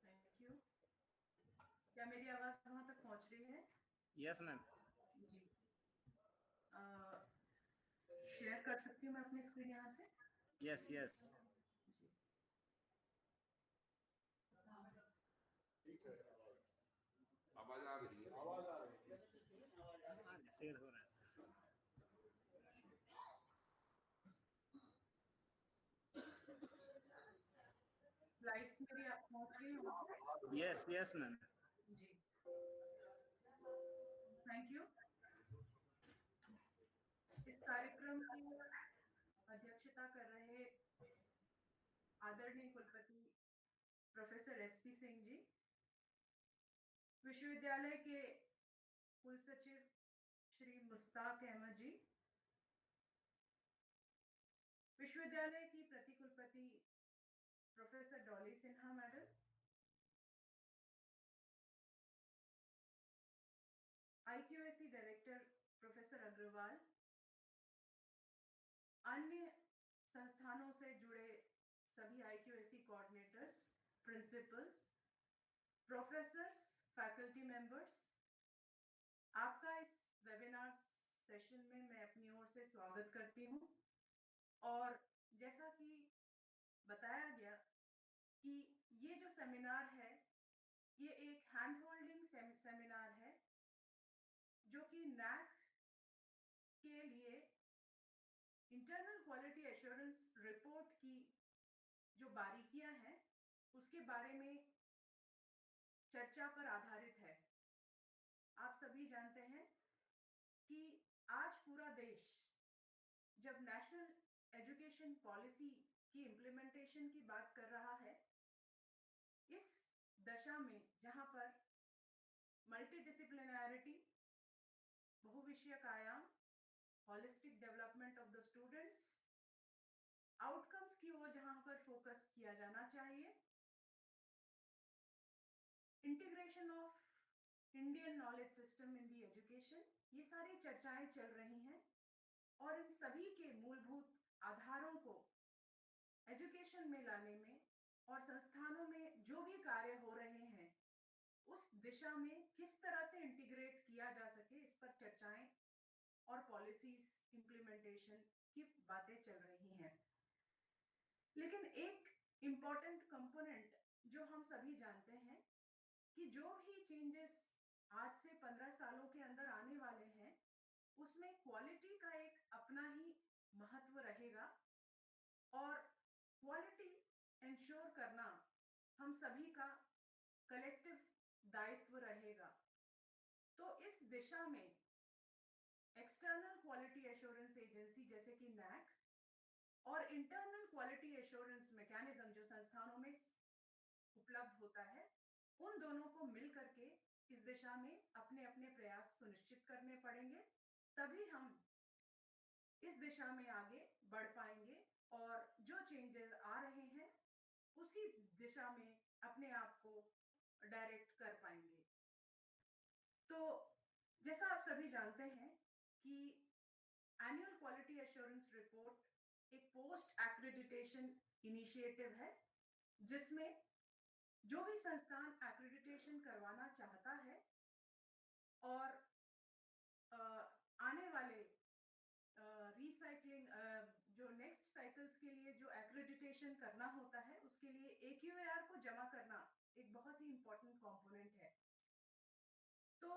Speaker 5: Thank you. क्या मेरी आवाज वहां तक पहुंच रही है?
Speaker 1: Yes ma'am.
Speaker 5: जी. शेयर कर सकती हूँ मैं अपनी स्क्रीन यहाँ से?
Speaker 1: Yes yes.
Speaker 6: आवाज आ रही है? आवाज आ रही है.
Speaker 1: शेयर हो रहा है.
Speaker 5: स्लाइड्स मेरी आप पहुंच रही हैं?
Speaker 1: Yes yes ma'am.
Speaker 5: जी. Thank you. इस कार्यक्रम की अध्यक्षता कर रहे आदरणीय कुलपति प्रोफेसर SP सिंह जी, विश्वविद्यालय के कुल सचिव श्री मुस्ताक अहमद जी, विश्वविद्यालय की प्रतिकुलपति professor Dolly Sinha madam, IQAC director professor Agrawal, अन्य संस्थानों से जुड़े सभी IQAC coordinators, principals, professors, faculty members, आपका इस वेबिनार सेशन में मैं अपनी ओर से स्वागत करती हूं. और जैसा कि बताया गया कि ये जो सेमिनार है ये एक हैंड होल्डिंग सेमिनार है जो कि NAC के जो बारीकियां हैं उसके बारे में चर्चा पर आधारित है। आप सभी जानते हैं कि आज पूरा देश जब नेशनल एजुकेशन पॉलिसी की इम्प्लीमेंटेशन की बात कर रहा है, इस दशा में जहां पर मल्टीडिसिप्लिनैरिटी, बहुविषयक आयाम, holistic development of the students, outcomes की ओर जहां पर फोकस किया जाना चाहिए, integration of Indian knowledge system in the education, ये सारी चर्चाएं चल रही हैं और इन सभी के मूलभूत आधारों को एजुकेशन में लाने में और संस्थानों में जो भी कार्य हो रहे हैं उस दिशा में किस तरह से इंटीग्रेट किया जा सके, इस पर चर्चाएं और पॉलिसीज इम्प्लीमेंटेशन की बातें चल रही हैं। लेकिन एक इम्पॉर्टेंट कंपोनेंट जो हम सभी जानते हैं कि जो भी चेंजेस आज से 15 सालों के अंदर आने वाले हैं उसमें क्वालिटी का एक अपना ही महत्व रहेगा और क्वालिटी इंश्योर करना हम सभी का कलेक्टिव दायित्व रहेगा। तो इस दिशा में एक्सटर्नल क्वालिटी एश्योरेंस एजेंसी जैसे कि नैक और इंटरनल क्वालिटी एश्योरेंस मैकेनिज्म जो संस्थानों में उपलब्ध होता है, उन दोनों को मिल करके इस दिशा में अपने अपने प्रयास सुनिश्चित करने पड़ेंगे, तभी हम इस दिशा में आगे बढ़ पाएंगे और जो चेंजेस आ रहे हैं उसी दिशा में अपने आप को डायरेक्ट कर पाएंगे। तो जैसा आप सभी जानते हैं कि एनुअल क्वालिटी एश्योरेंस रिपोर्ट एक पोस्ट एक्रेडिटेशन इनिशिएटिव है जिसमें जो भी संस्थान एक्रेडिटेशन करवाना चाहता है और आने वाले रिसाइकलिंग जो नेक्स्ट साइकिल्स के लिए जो एक्रेडिटेशन करना होता है उसके लिए AQAR को जमा करना एक बहुत ही इंपॉर्टेंट कंपोनेंट है। तो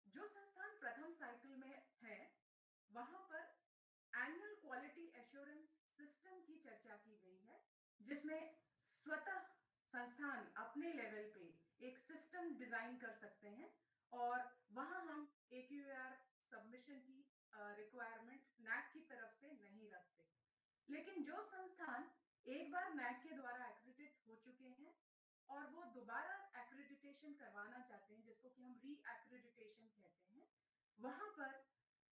Speaker 5: जो संस्थान प्रथम साइकिल में है वहां पर एनुअल क्वालिटी एश्योरेंस सिस्टम की चर्चा की गई है जिसमें स्वतः संस्थान अपने लेवल पे एक सिस्टम डिजाइन कर सकते हैं और वहां हम AQAR सबमिशन की रिक्वायरमेंट नैक की तरफ से नहीं रखते। लेकिन जो संस्थान एक बार नैक के द्वारा एक्रेडिटेट हो चुके हैं और वो दोबारा एक्रेडिटेशन करवाना चाहते हैं जिसको कि हम री एक्रेडिटेशन कहते हैं, वहां पर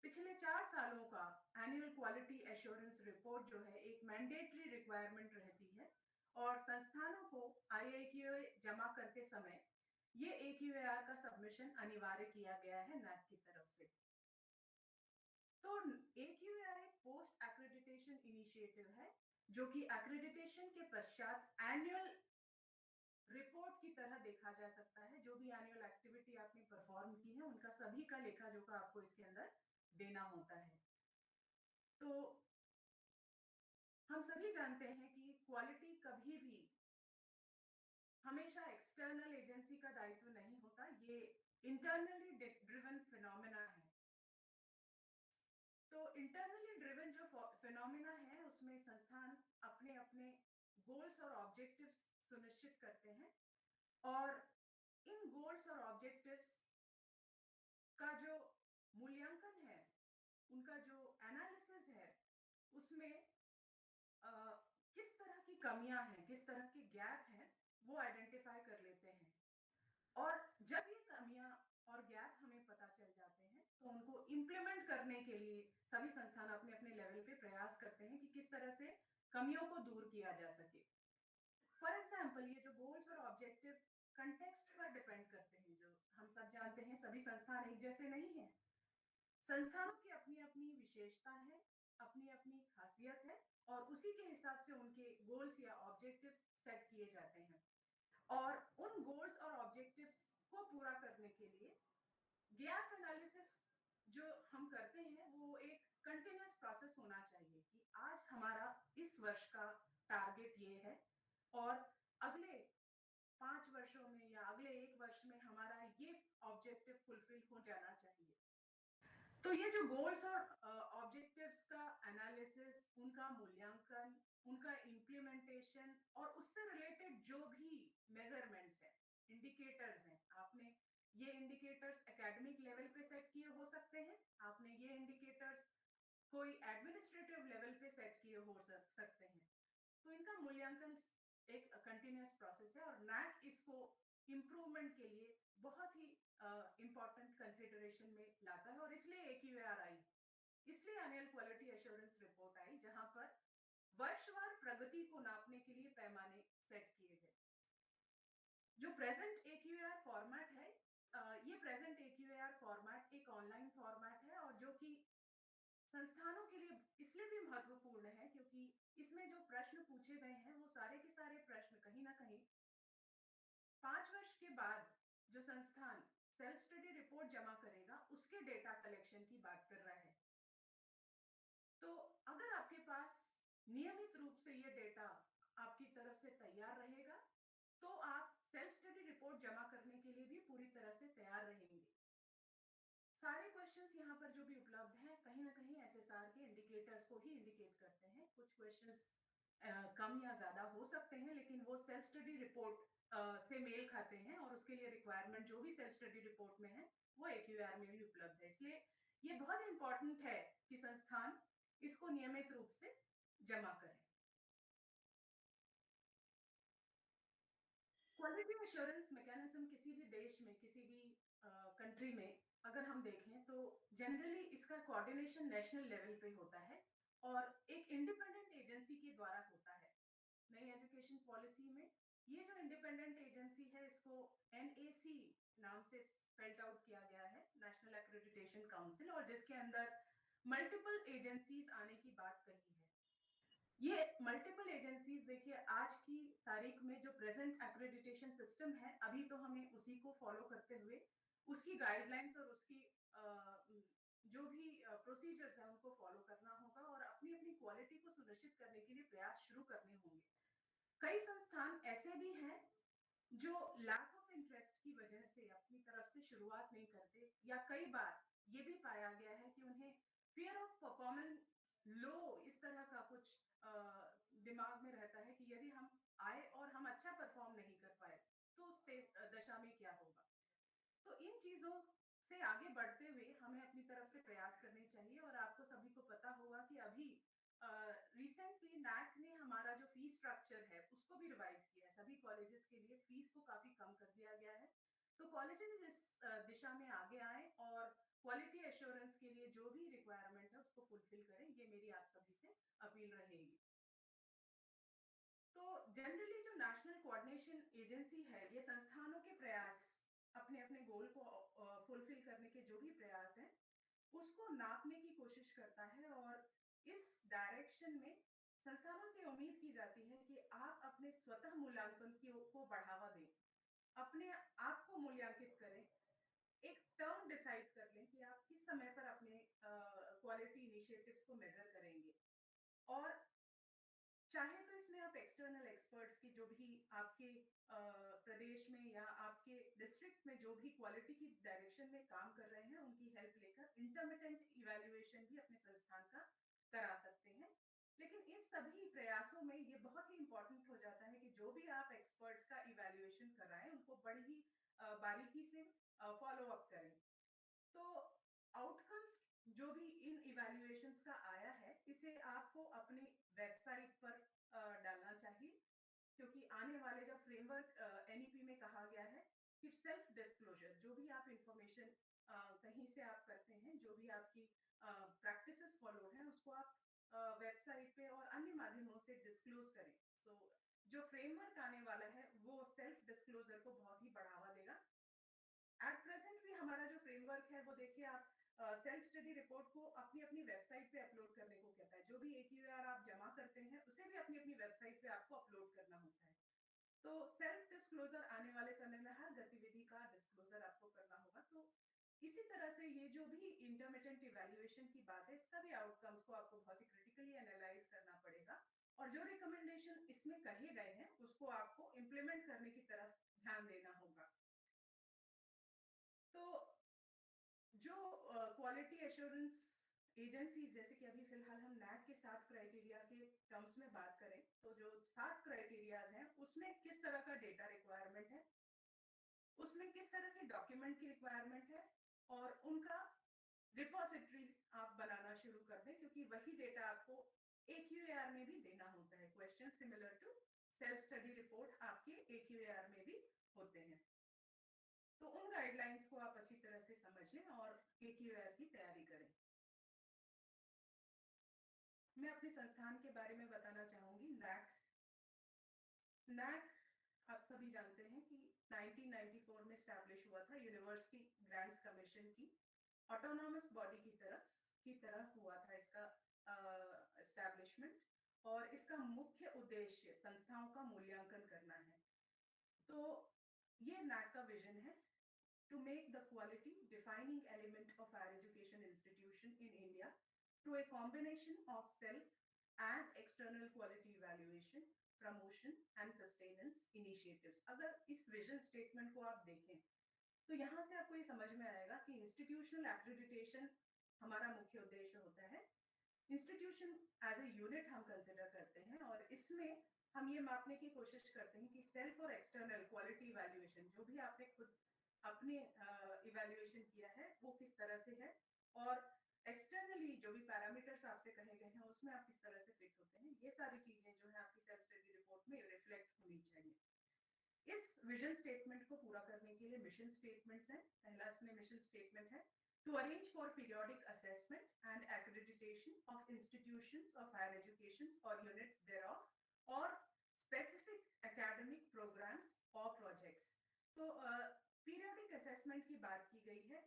Speaker 5: पिछले 4 सालों का एनुअल क्वालिटी एश्योरेंस रिपोर्ट जो है एक मैंडेटरी रिक्वायरमेंट रहती है और संस्थानों को IIQA जमा करते समय ये AQAR का सबमिशन अनिवार्य किया गया है नैक की तरफ से। तो AQAR एक पोस्ट एक्रेडिटेशन इनिशिएटिव है जो कि एक्रेडिटेशन के पश्चात एनुअल रिपोर्ट की तरह देखा जा सकता है। जो भी एनुअल एक्टिविटी आपने परफॉर्म की है उनका सभी का लेखा जोखा आपको इसके अंदर देना होता है। तो हम सभी जानते हैं कि क्वालिटी कभी भी हमेशा एक्सटर्नल एजेंसी का दायित्व नहीं होता, ये इंटरनली ड्रिवन फिनोमेना है। तो इंटरनली ड्रिवन जो फिनोमेना है उसमें संस्थान अपने अपने गोल्स और ऑब्जेक्टिव्स सुनिश्चित करते हैं और इन गोल्स और ऑब्जेक्टिव्स का जो मूल्यांकन है, उनका जो एनालिसिस है, उसमें किस तरह की कमियां हैं, किस तरह के गैप हैं, वो आइडेंटिफाई कर लेते हैं और जब ये कमियां और गैप हमें पता चल जाते हैं तो उनको इम्प्लीमेंट करने के लिए सभी संस्थान अपने अपने लेवल पे प्रयास करते हैं कि किस तरह से कमियों को दूर किया जा सके। फॉर एग्जाम्पल, ये जो गोल्स और ऑब्जेक्टिव कंटेक्स्ट पर डिपेंड करते हैं, जो हम सब जानते हैं सभी संस्थान एक जैसे नहीं है, संस्थानों की अपनी अपनी विशेषता है, अपनी अपनी खासियत है और उसी के हिसाब से उनके गोल्स या ऑब्जेक्टिव्स सेट किए जाते हैं और उन गोल्स और ऑब्जेक्टिव्स को पूरा करने के लिए गैप एनालिसिस जो हम करते हैं वो एक कंटिन्यूअस प्रोसेस होना चाहिए कि आज हमारा इस वर्ष का टारगेट ये है और अगले 5 वर्षों में या अगले 1 वर्ष में हमारा ये ऑब्जेक्टिव फुलफिल हो जाना चाहिए। तो ये जो गोल्स और ऑब्जेक्टिव्स का एनालिसिस, उनका मूल्यांकन उनका इम्प्लीमेंटेशन और उससे रिलेटेड जो भी मेजरमेंट्स हैं, इंडिकेटर्स हैं, आपने ये इंडिकेटर्स एकेडमिक लेवल पे सेट किए हो सकते हैं, आपने ये इंडिकेटर्स कोई एडमिनिस्ट्रेटिव लेवल पे सेट किए हो सकते हैं। तो इनका मूल्यांकन एक कंटिन्यूअस प्रोसेस है और नैक इसको इम्प्रूवमेंट के लिए बहुत ही इंपॉर्टेंट कंसिडरेशन में लाता है और इसलिए AQAR आई, इसलिए एनुअल क्वालिटी एश्योरेंस रिपोर्ट आई, जहां पर वर्षवार प्रगति को नापने के लिए पैमाने सेट किए गए। जो प्रेजेंट AQAR फॉर्मेट है, ये प्रेजेंट AQAR फॉर्मेट एक ऑनलाइन फॉर्मेट है और जो कि संस्थानों के लिए इसलिए भी महत्वपूर्ण है क्योंकि इसमें जो प्रश्न पूछे गए हैं वो सारे के सारे प्रश्न कहीं ना कहीं 5 वर्ष के बाद जो संस्थान सेल्फ स्टडी रिपोर्ट जमा करेगा उसके डेटा कलेक्शन की बात कर रहा है। तो अगर आपके पास नियमित रूप से ये डेटा आपकी तरफ से तैयार रहेगा तो आप सेल्फ स्टडी रिपोर्ट जमा करने के लिए भी पूरी तरह से तैयार रहेंगे। सारे क्वेश्चंस यहाँ पर जो भी उपलब्ध हैं कहीं ना कहीं SSR के इंडिकेटर्स को ही इंडिकेट करते हैं। कुछ क्वेश्चंस कम या ज्यादा हो सकते हैं लेकिन वो सेल्फ स्टडी रिपोर्ट से मेल खाते हैं और उसके लिए रिक्वायरमेंट जो भी सेल्फ स्टडी रिपोर्ट में है वो AQAR में भी उपलब्ध है। इसलिए ये बहुत इंपॉर्टेंट है कि संस्थान इसको नियमित रूप से जमा करें। क्वालिटी एश्योरेंस मैकेनिज्म किसी भी देश में, किसी भी कंट्री में अगर हम देखें तो जनरली इसका कोऑर्डिनेशन नेशनल लेवल पे होता है और एक इंडिपेंडेंट एजेंसी के द्वारा होता है। नई एजुकेशन पॉलिसी में ये जो इंडिपेंडेंट एजेंसी है इसको NAC नाम से स्पेल्ड आउट किया गया है, नेशनल एक्रेडिटेशन काउंसिल, और जिसके अंदर मल्टीपल एजेंसीज आने की बात कही है। ये मल्टीपल एजेंसीज देखिए आज की तारीख में जो प्रेजेंट एक्रेडिटेशन सिस्टम है अभी तो हमें उसी को फॉलो करते हुए उसकी गाइडलाइंस और उसकी जो भी प्रोसीजर्स हैं उनको फॉलो करना होगा और अपनी अपनी क्वालिटी को सुनिश्चित करने के लिए प्रयास शुरू करने होंगे। कई संस्थान ऐसे भी हैं जो लैक ऑफ इंटरेस्ट की वजह से अपनी तरफ से शुरुआत नहीं करते या कई बार ये भी पाया गया है कि उन्हें फियर ऑफ परफॉर्मेंस लो इस तरह का कुछ दिमाग में रहता है कि यदि हम आए और हम अच्छा परफॉर्म नहीं कर पाए तो उस दशा में क्या होगा। तो इन चीजों से आगे बढ़ते हुए हमें अपनी तरफ से प्रयास करने चाहिए और आपको सभी को पता होगा कि अभी रिसेंटली नैक ने हमारा जो फीस स्ट्रक्चर है उसको भी रिवाइज किया है। सभी कॉलेजेस के लिए फीस को काफी कम कर दिया गया है। तो कॉलेजेस इस दिशा में आगे आए और क्वालिटी एश्योरेंस के लिए जो भी रिक्वायरमेंट है उसको फुलफिल करें, ये मेरी आप सभी से अपील रहेगी। तो जनरली जो नेशनल कोऑर्डिनेशन एजेंसी है ये संस्थानों के प्रयास, अपने अपने गोल को फुलफिल करने के जो भी प्रयास हैं उसको नापने की कोशिश करता है और इस डायरेक्शन में संस्थानों से उम्मीद की जाती है कि आप अपने स्वतः मूल्यांकन को बढ़ावा दें, अपने आप को मूल्यांकित करें, एक टर्म डिसाइड कर लें कि आप किस समय पर अपने क्वालिटी इनिशिएटिव्स को मेजर करेंगे और चाहे तो इसमें आप एक्सटर्नल एक्सपर्ट्स की जो भी आपके प्रदेश में या आपके डिस्ट्रिक्ट में जो भी क्वालिटी की डायरेक्शन में काम कर रहे हैं उनकी हेल्प लेकर इंटरमिटेंट इवैल्यूएशन भी अपने संस्थान का करा सकते हैं। लेकिन इन सभी प्रयासों में ये बहुत ही इंपॉर्टेंट हो जाता है कि जो भी आप एक्सपर्ट्स का इवैल्यूएशन कर रहे हैं उनको बड़ी ही बारीकी से फॉलो अप करें। तो आउटकम्स जो भी इन इवैल्यूएशंस का आया है इसे आपको अपने वेबसाइट पर डालना चाहिए क्योंकि आने वाले जो फ्रेमवर्क NEP में कहा गया है कि सेल्फ डिस्क्लोजर, जो भी आप इंफॉर्मेशन कहीं से आप करते हैं, जो भी आपकी प्रैक्टिसेस फॉलोड हैं उसको आप वेबसाइट पे और अन्य माध्यमों से डिस्क्लोज करें। सो जो फ्रेमवर्क आने वाला है वो सेल्फ डिस्क्लोजर को बहुत ही बढ़ावा देगा। एट प्रेजेंट भी हमारा जो फ्रेमवर्क है वो देखिए आप सेल्फ स्टडी रिपोर्ट को अपनी अपनी वेबसाइट पे अपलोड करने को कहता है। जो भी AQAR आप जमा करते हैं उसे भी अपनी अपनी वेबसाइट पे आपको अपलोड करना होता है। तो सेल्फ डिस्क्लोजर आने वाले समय में हर गतिविधि का डिस्क्लोजर आपको करना होगा। तो इसी तरह से ये जो भी इंटरमिटेंट इवैल्यूएशन की बात है इसका भी आउटकम्स को आपको बहुत ही क्रिटिकली एनालाइज करना पड़ेगा और जो रिकमेंडेशन इसमें कहे गए हैं उसको आपको इम्प्लीमेंट करने की तरफ ध्यान देना होगा। तो जो क्वालिटी एश्योरेंस एजेंसीज, जैसे कि अभी फिलहाल हम नैक के 7 क्राइटेरिया के टर्म्स में बात करें, तो जो 7 क्राइटेरियाज हैं उसमें किस तरह का डेटा रिक्वायरमेंट है, उसमें किस तरह के डॉक्यूमेंट की रिक्वायरमेंट है, और उनका रिपोजिटरी आप बनाना शुरू कर दें, क्योंकि वही डेटा आपको AQAR में भी देना होता है। Question similar to self study report आपके AQAR में भी होते हैं। तो उन गाइडलाइंस को आप अच्छी तरह से समझ लें और AQAR की तैयारी करें। मैं अपने संस्थान के बारे में बताना चाहूंगी। नैक आप सभी जानते हैं कि 1994 में स्टैब्लिश हुआ था, यूनिवर्सिटी ग्रांट्स कमीशन की ऑटोनॉमस बॉडी की तरह हुआ था इसका एस्टैब्लिशमेंट, और इसका मुख्य उद्देश्य संस्थाओं का मूल्यांकन करना है। तो ये नैक का विजन है, to make the quality defining element of higher education institution in India to a combination of self and external quality evaluation, promotion and sustenance initiatives। अगर इस विजन स्टेटमेंट को आप देखें तो यहाँ से आपको ये समझ में आएगा कि इंस्टीट्यूशनल एक्रेडिटेशन हमारा मुख्य उद्देश्य होता है। इंस्टीट्यूशन एज ए यूनिट हम कंसिडर करते हैं, और इसमें हम ये मापने की कोशिश करते हैं कि सेल्फ और एक्सटर्नल क्वालिटी इवैल्यूएशन, जो भी आपने खुद अपने इवैल्यूएशन किया है वो किस तरह से है, और एक्सटर्नली जो भी पैरामीटर्स आपसे कहे गए हैं उसमें आप किस तरह से फिट होते हैं, ये सारी चीजें जो है आपकी सेल्फ स्टडी रिपोर्ट में रिफ्लेक्ट होनी चाहिए। इस विजन स्टेटमेंट को पूरा करने के लिए मिशन स्टेटमेंट्स हैं। पहला इसमें मिशन स्टेटमेंट है to arrange for periodic assessment and accreditation of institutions of higher education और यूनिट्स देयरऑफ और स्पेसिफिक एकेडमिक प्रोग्राम्स और प्रोजेक्ट्स। तो पीरियोडिक असेसमेंट की बात की गई है।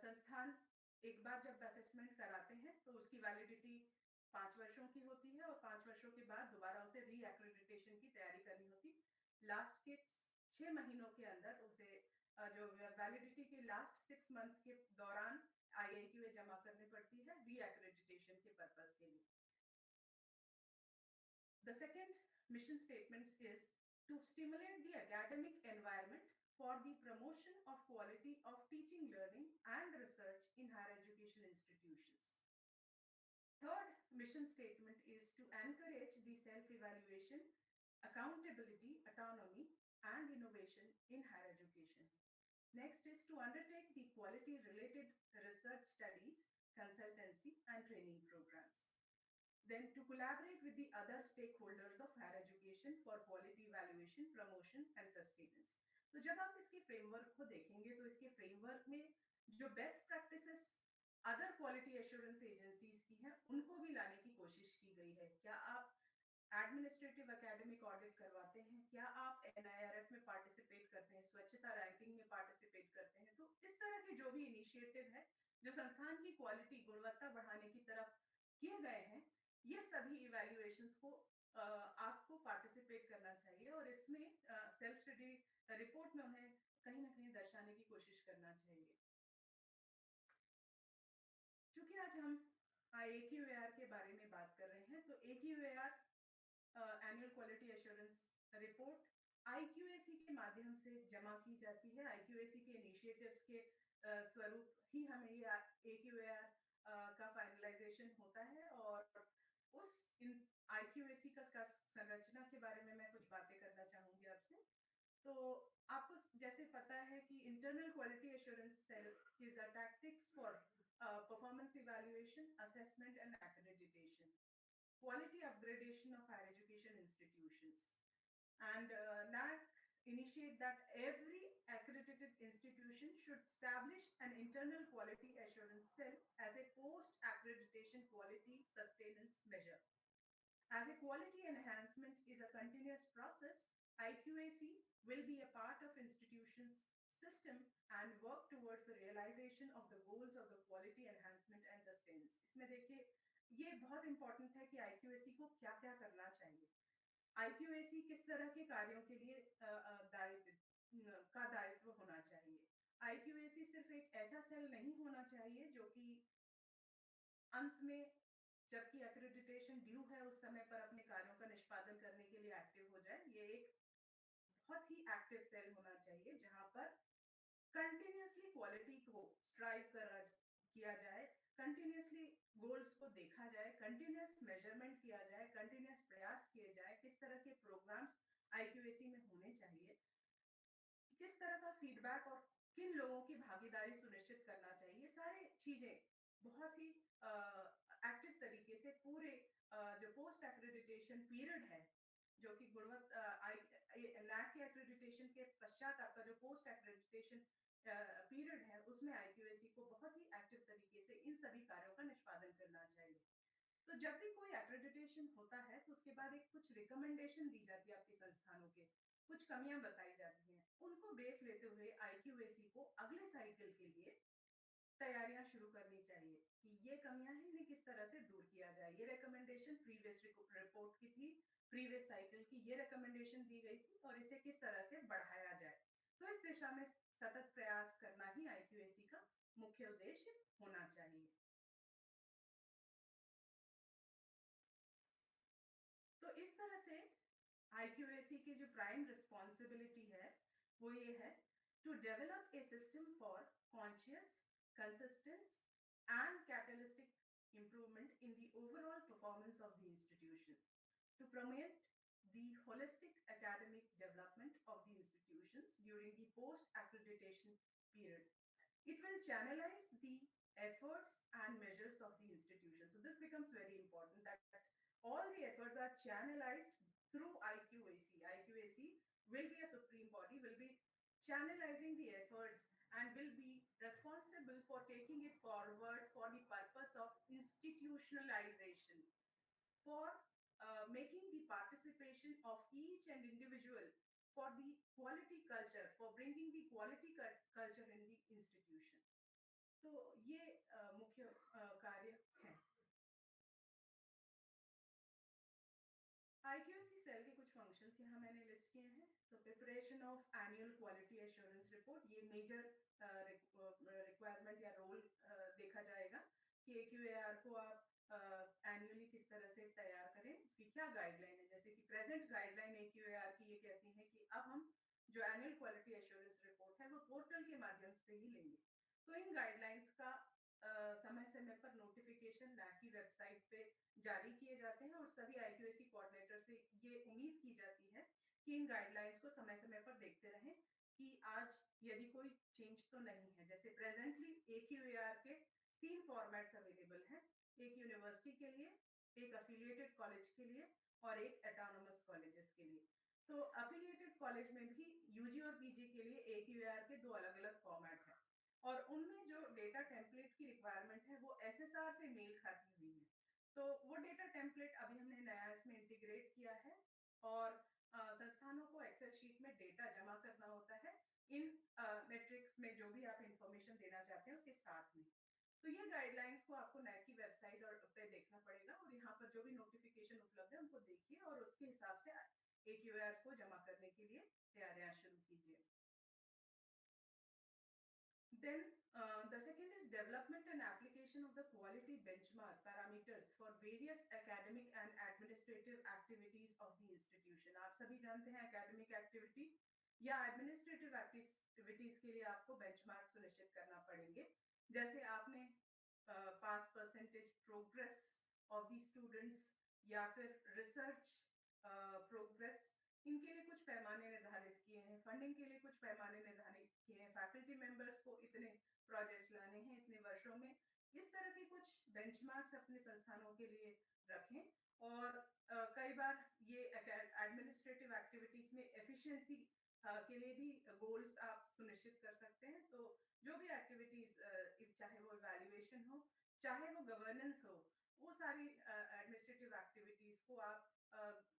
Speaker 5: संस्थान एक बार जब असेसमेंट कराते हैं तो उसकी वैलिडिटी 5 वर्षों की होती है, और 5 वर्षों के बाद दोबारा उसे री एक्रेडिटेशन की तैयारी करनी होती। लास्ट के 6 महीनों के अंदर उसे जो वैलिडिटी के लास्ट 6 मंथ्स के दौरान IIQA जमा करनी पड़ती है री एक्रेडिटेशन के पर्पस के लिए। The second mission statement is to stimulate the academic environment for the promotion of quality of teaching, learning and research in higher education institutions. Third mission statement is to encourage the self-evaluation, accountability, autonomy and innovation in higher education. Next is to undertake the quality-related research studies, consultancy and training programs. Then to collaborate with the other stakeholders of higher education for quality evaluation, promotion and sustenance. तो जब आप इसके framework को देखेंगे तो इसके framework में जो best practices other quality assurance agencies की हैं उनको भी लाने की कोशिश की गई है। क्या आप एडमिनिस्ट्रेटिव एकेडमिक ऑडिट करवाते हैं, क्या आप NIRF में पार्टिसिपेट करते हैं, स्वच्छता रैंकिंग में पार्टिसिपेट करते हैं, तो इस तरह के जो भी इनिशिएटिव है जो संस्थान की क्वालिटी गुणवत्ता बढ़ाने की तरफ किए गए हैं, ये सभी इवैल्यूएशंस को आपको पार्टिसिपेट करना चाहिए, और इसमें सेल्फ स्टडी रिपोर्ट में उन्हें कहीं ना कहीं दर्शाने की कोशिश करना चाहिए। क्योंकि आज हम AQAR के बारे में बात कर रहे हैं, तो AQAR annual quality assurance report IQAC के माध्यम से जमा की जाती है। IQAC के इनिशिएटिव्स के स्वरूप ही हमें ये AQAR का फाइनलाइजेशन होता है, और उस IQAC का संरचना के बारे में मैं कुछ बातें करना चाहूंगी आपसे। तो आपको जैसे पता है कि internal quality assurance cell is a tactics for performance evaluation, assessment and accreditation, quality upgradation of higher education institutions, and NAAC initiate that every accredited institution should establish an internal quality assurance cell as a post-accreditation quality sustenance measure. As a quality enhancement is a continuous process, IQAC will be a part of institution's system and work towards the realization of the goals of the quality enhancement and sustenance. इसमें देखिए ये बहुत important है कि IQAC को क्या क्या करना चाहिए, IQAC किस तरह के कार्यों के लिए दायित्व होना चाहिए। IQAC सिर्फ एक ऐसा सेल नहीं होना चाहिए जो कि अंत में जबकि एक्रेडिटेशन ड्यू है उस समय पर अपने कार्यों का निष्पादन करने के लिए एक्टिव हो जाए। ये एक बहुत ही एक्टिव सेल होना चाहिए जहां पर कंटिन्यूअसली क्वालिटी को स्ट्राइव किया जाए, कंटिन्यूसली गोल्स को देखा जाए, कंटिन्यूस मेजरमेंट किया जाए, कंटिन्यूस प्रयास किए जाए, किस तरह के प्रोग्राम्स IQAC में होने चाहिए, किस तरह का फीडबैक और किन लोगों की भागीदारी सुनिश्चित करना चाहिए, ये सारी चीजें बहुत ही एक्टिव तरीके से पूरे जो पोस्ट एक्रेडिटेशन पीरियड है, जो कि गुणवत्ता NAAC के एक्रेडिटेशन के पश्चात आपका जो पोस्ट एक्रेडिटेशन पीरियड है, उसमें IQAC को बहुत ही एक्टिव तरीके से इन सभी कार्यों का निष्पादन करना चाहिए। तो जब भी कोई एक्रेडिटेशन होता है तो उसके बाद एक कुछ रिकमेंडेशन दी जाती है आपके संस्थानों के, कुछ कमियां बताई जाती हैं, उनको बेस लेते हुए IQAC को अगले साइकिल के लिए तैयारियां शुरू करनी चाहिए कि ये कमियां हैं, इन्हें किस तरह से दूर किया जाए। ये रिकमेंडेशन प्रीवियस रिपोर्ट की थी, प्रीवियस साइकिल की ये रिकमेंडेशन दी गई थी और इसे किस तरह से बढ़ाया जाए। तो इस दिशा में सतत प्रयास करना ही IQAC का मुख्य उद्देश्य होना चाहिए। तो इस तरह से IQAC की जो प्राइम रिस्पॉन्सिबिलिटी है वो ये है to develop a system for conscious, consistent and catalytic improvement in the overall performance of the institution, to promote the holistic academic development of the institutions during the post-accreditation period. It will channelize the efforts and measures of the institution. So this becomes very important that all the efforts are channelized through IQAC. IQAC will be a supreme body, will be channelizing the efforts and will be responsible for taking it forward for the purpose of institutionalization, for making the participation of each and individual for the quality culture, for bringing the quality culture in the institution. तो ये मुख्य कार्य है। IQAC cell के कुछ functions यहाँ मैंने list किए हैं। तो preparation of annual quality assurance report, ये मेजर रिक्वायरमेंट या रोल देखा जाएगा कि AQAR को आप एनुअली किस तरह से तैयार करें, उसकी क्या गाइडलाइन है। जैसे कि प्रेजेंट गाइडलाइन AQAR की ये कहती है कि अब हम जो एनुअल क्वालिटी एश्योरेंस रिपोर्ट है वो पोर्टल के माध्यम से ही लेंगे। तो इन गाइडलाइंस का समय समय पर नोटिफिकेशन NAAC की वेबसाइट पे जारी किए जाते हैं और सभी IQAC कोऑर्डिनेटर से ये उम्मीद की जाती है कि इन गाइडलाइंस को समय समय पर देखते रहें कि आज यदि कोई चेंज तो नहीं है। जैसे प्रेजेंटली AQAR के 3 फॉर्मेट्स अवेलेबल हैं, एक यूनिवर्सिटी के लिए, एक अफिलिएटेड कॉलेज के लिए और एक एटोनोमस कॉलेजेस के लिए। तो अफिलिएटेड कॉलेज में भी UG और PG के लिए AQAR के 2 अलग अलग फॉर्मेट हैं और उनमें जो डेटा टेम्पलेट की रिक्वायरमेंट है वो SSR से मेल खाती हुई है। तो वो डेटा टेम्पलेट अभी हमने नया इसमें इंटीग्रेट किया है और संस्थानों को एक्सेल शीट में डेटा जमा करना होता है इन मैट्रिक्स में जो भी आप इंफॉर्मेशन देना चाहते हैं उसके साथ में। तो ये गाइडलाइंस को आपको NAAC की वेबसाइट और पे देखना पड़ेगा और यहाँ पर जो भी नोटिफिकेशन उपलब्ध है उनको देखिए और उसके हिसाब से AQAR को जमा करने के लिए तैयारियां शुरू कीजिए। Then the second is development and application of the quality benchmark parameters for various academic and administrative activities of the institution. आप सभी जानते हैं academic activity या administrative activities के लिए आपको benchmark सुनिश्चित करना पड़ेंगे। जैसे आपने pass percentage, progress of the students या फिर research progress, इनके लिए कुछ पैमाने निर्धारित किए हैं, फंडिंग के लिए कुछ पैमाने निर्धारित किए हैं, फैकल्टी मेंबर्स को इतने प्रोजेक्ट्स लाने हैं इतने वर्षों में, इस तरह के कुछ बेंचमार्क्स अपने संस्थानों के लिए रखें। और कई बार ये एडमिनिस्ट्रेटिव एक्टिविटीज में एफिशिएंसी के लिए भी गोल्स आप सुनिश्चित कर सकते हैं। तो जो भी एक्टिविटीज चाहे वो इवैल्यूएशन हो चाहे वो गवर्नेंस हो, वो सारी एडमिनिस्ट्रेटिव एक्टिविटीज को आप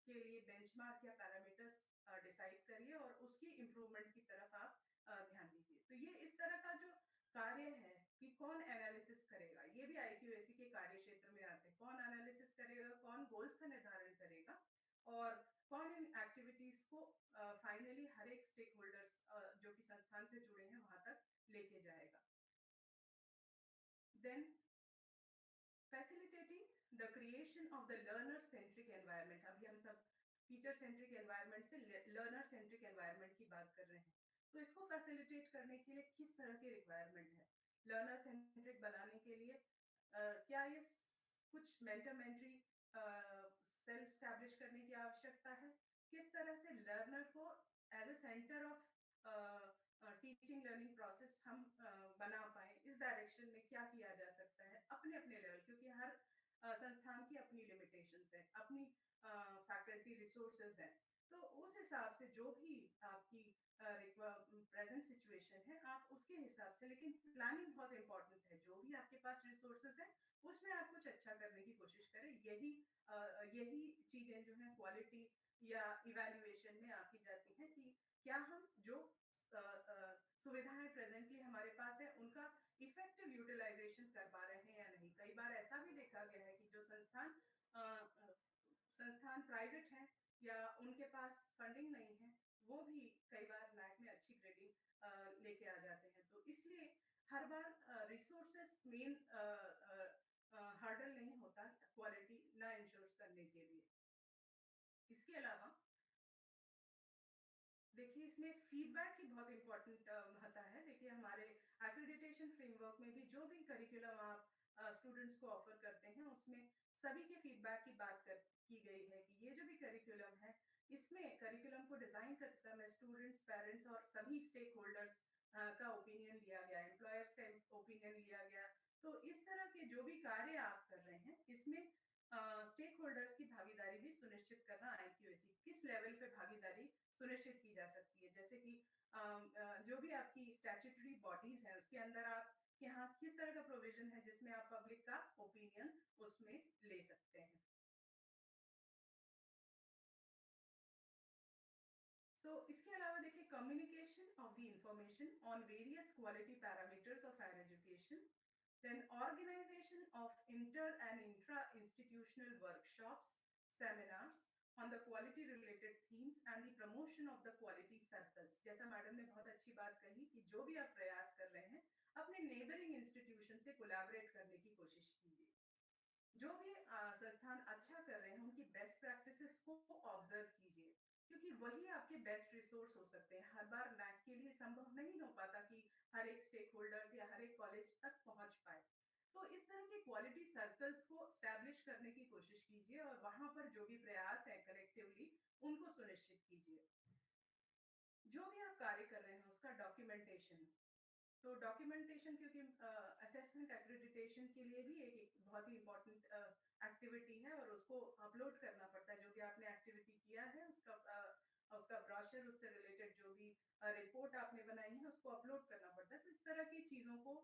Speaker 5: के लिए बेंचमार्क या पैरामीटर्स डिसाइड करिए और उसकी इम्प्रूवमेंट की तरफ आप ध्यान दीजिए। तो ये इस तरह का जो कार्य है कि कौन एनालिसिस करेगा, ये भी IQAC के कार्य क्षेत्र में आते हैं। कौन एनालिसिस करेगा, कौन गोल्स का निर्धारण करेगा और कौन इन एक्टिविटीज को फाइनली हर एक स्टेक होल्डर्स जो कि संस्थान से जुड़े हैं वहां तक लेके जाएगा। Then facilitating the creation of the learner centric environment. अभी हम सब टीचर सेंट्रिक एनवायरनमेंट से लर्नर सेंट्रिक एनवायरनमेंट की बात कर रहे हैं। तो इसको फैसिलिटेट करने के लिए किस तरह की रिक्वायरमेंट है, लर्नर सेंट्रिक बनाने के लिए क्या ये कुछ मेंटरी सेल स्टैब्लिश करने की आवश्यकता है? किस तरह से लर्नर को as a centre of teaching learning process हम बना पाए, इस डायरेक्शन में क्या किया जा सकता है अपने अपने लेवल, क्योंकि हर संस्थान की अपनी लिमिटेशंस है, अपनी फैकल्टी रिसोर्सेज है। तो उस हिसाब से जो भी आपकी प्रेजेंट सिचुएशन है आप उसके हिसाब से, लेकिन प्लानिंग बहुत इंपॉर्टेंट है। जो भी आपके पास रिसोर्सेज है उसमें आप कुछ अच्छा करने की कोशिश करें। यही चीजें जो है क्वालिटी या इवैल्यूएशन में आती जाती हैं कि क्या हम जो सुविधाएं प्रेजेंटली हमारे पास है उनका इफेक्टिव यूटिलाइजेशन कर पा रहे हैं या नहीं। कई बार ऐसा भी देखा गया है कि जो संस्थान प्राइवेट हैं या उनके पास फंडिंग नहीं है, वो भी कई बार नैक में अच्छी ग्रेडिंग लेके आ जाते हैं। तो इसलिए हर बार रिसोर्सेस मेन हर्डल नहीं होता क्वालिटी ना इंश्योर करने के लिए। इसके अलावा देखिए इसमें फीडबैक की बहुत इंपॉर्टेंट महत्ता है। देखिए हमारे एक्रेडिटेशन फ्रेमवर्क में भी जो भी करिकुलम आप स्टूडेंट्स को ऑफर करते हैं उसमें सभी के फीडबैक की की गई है कि ये जो भी करिकुलम है इसमें करिकुलम को डिजाइन करते समय स्टूडेंट्स, पेरेंट्स और सभी स्टेक होल्डर्स का ओपिनियन लिया गया, एम्प्लॉयर्स का ओपिनियन लिया गया। तो इस तरह के जो भी कार्य आप कर रहे हैं इसमें स्टेक होल्डर्स की भागीदारी भी सुनिश्चित करना IQAC किस लेवल पे भागीदारी सुनिश्चित की जा सकती है। जैसे कि जो भी आपकी स्टैट्यूटरी बॉडीज है उसके अंदर आप यहाँ किस तरह का प्रोविजन है जिसमें आप पब्लिक का ओपिनियन उसमें ले सकते हैं। इसके अलावा देखिए communication of the information on various quality parameters of higher education, then organization of inter and intra institutional workshops, seminars on the quality related themes and the promotion of the quality circles। जैसा madam ने बहुत अच्छी बात कही कि जो भी आप प्रयास कर रहे हैं अपने नेबरिंग इंस्टीट्यूशन से कोलैबोरेट करने की कोशिश कीजिए। जो भी संस्थान अच्छा कर रहे हैं उनकी बेस्ट प्रैक्टिसेस को ऑब्जर्व कीजिए, क्योंकि वही आपके बेस्ट रिसोर्स हो सकते हैं। हर बार नैक के लिए संभव नहीं हो पाता कि हर एक स्टेक होल्डर्स या हर एक कॉलेज तक पहुंच पाए। तो इस तरह के क्वालिटी सर्कल्स को स्टैब्लिश करने की कोशिश कीजिए और वहां पर जो भी प्रयास है कलेक्टिवली उनको सुनिश्चित कीजिए। जो भी आप कार्य कर रहे हैं उसका डॉक्यूमेंटेशन, तो डॉक्यूमेंटेशन क्योंकि असेसमेंट एक्रेडिटेशन के लिए भी एक बहुत ही इम्पोर्टेंट एक्टिविटी है और उसको अपलोड करना पड़ता है। जो भी आपने एक्टिविटी किया है उसका ब्रोशर, उससे रिलेटेड जो भी रिपोर्ट आपने बनाई है उसको अपलोड करना पड़ता है। तो इस तरह की चीजों को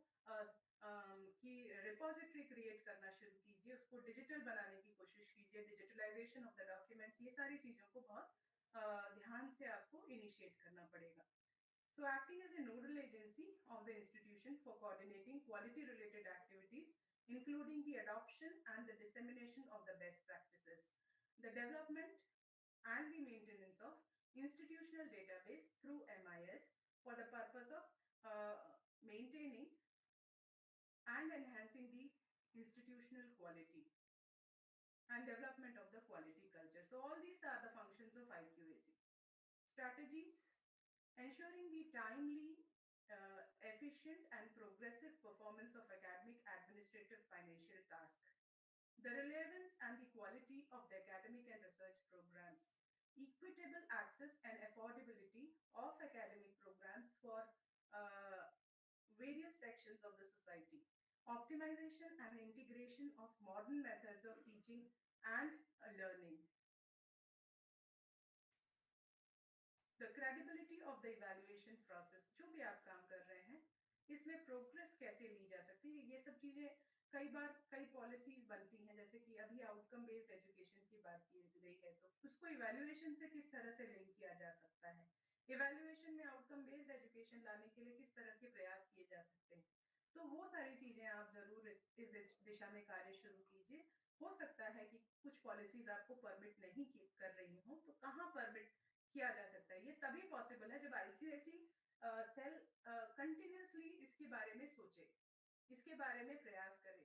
Speaker 5: की रिपोजिटरी क्रिएट करना शुरू कीजिए, उसको डिजिटल बनाने की कोशिश कीजिए, डिजिटलाइजेशन ऑफ द डॉक्यूमेंट्स, ये सारी चीजों को बहुत ध्यान से आपको इनिशिएट करना पड़ेगा। So acting as a nodal agency of the institution for coordinating quality related activities, including the adoption and the dissemination of the best practices, the development and the maintenance of institutional database through MIS for the purpose of maintaining and enhancing the institutional quality and development of the quality culture. So all these are the functions of IQAC. Strategies: ensuring the timely, efficient and progressive performance of academic, administrative, financial tasks, the relevance and the quality of the academic and research programs, equitable access and affordability of academic programs for various sections of the society, optimization and integration of modern methods of teaching and learning, the credibility of the evaluation process। जो भी आप काम कर रहे हैं इसमें progress कैसे ली जा सकती है, ये सब चीजें कई बार कई पॉलिसीज बनती हैं। जैसे कि अभी आउटकम बेस्ड एजुकेशन की बात की गई है तो उसको इवैल्यूएशन से किस तरह से लिंक किया जा सकता है, इवैल्यूएशन में आउटकम बेस्ड एजुकेशन लाने के लिए किस तरह के प्रयास किए जा सकते हैं। तो वो सारी चीजें आप जरूर इस दिशा में कार्य शुरू कीजिए। हो सकता है कि कुछ पॉलिसीज आपको परमिट नहीं कर रही हो, तो कहाँ परमिट किया जा सकता है, ये तभी पॉसिबल है जब IQAC सेल कंटिन्यूअसली इसके बारे में सोचे, इसके बारे में प्रयास करें,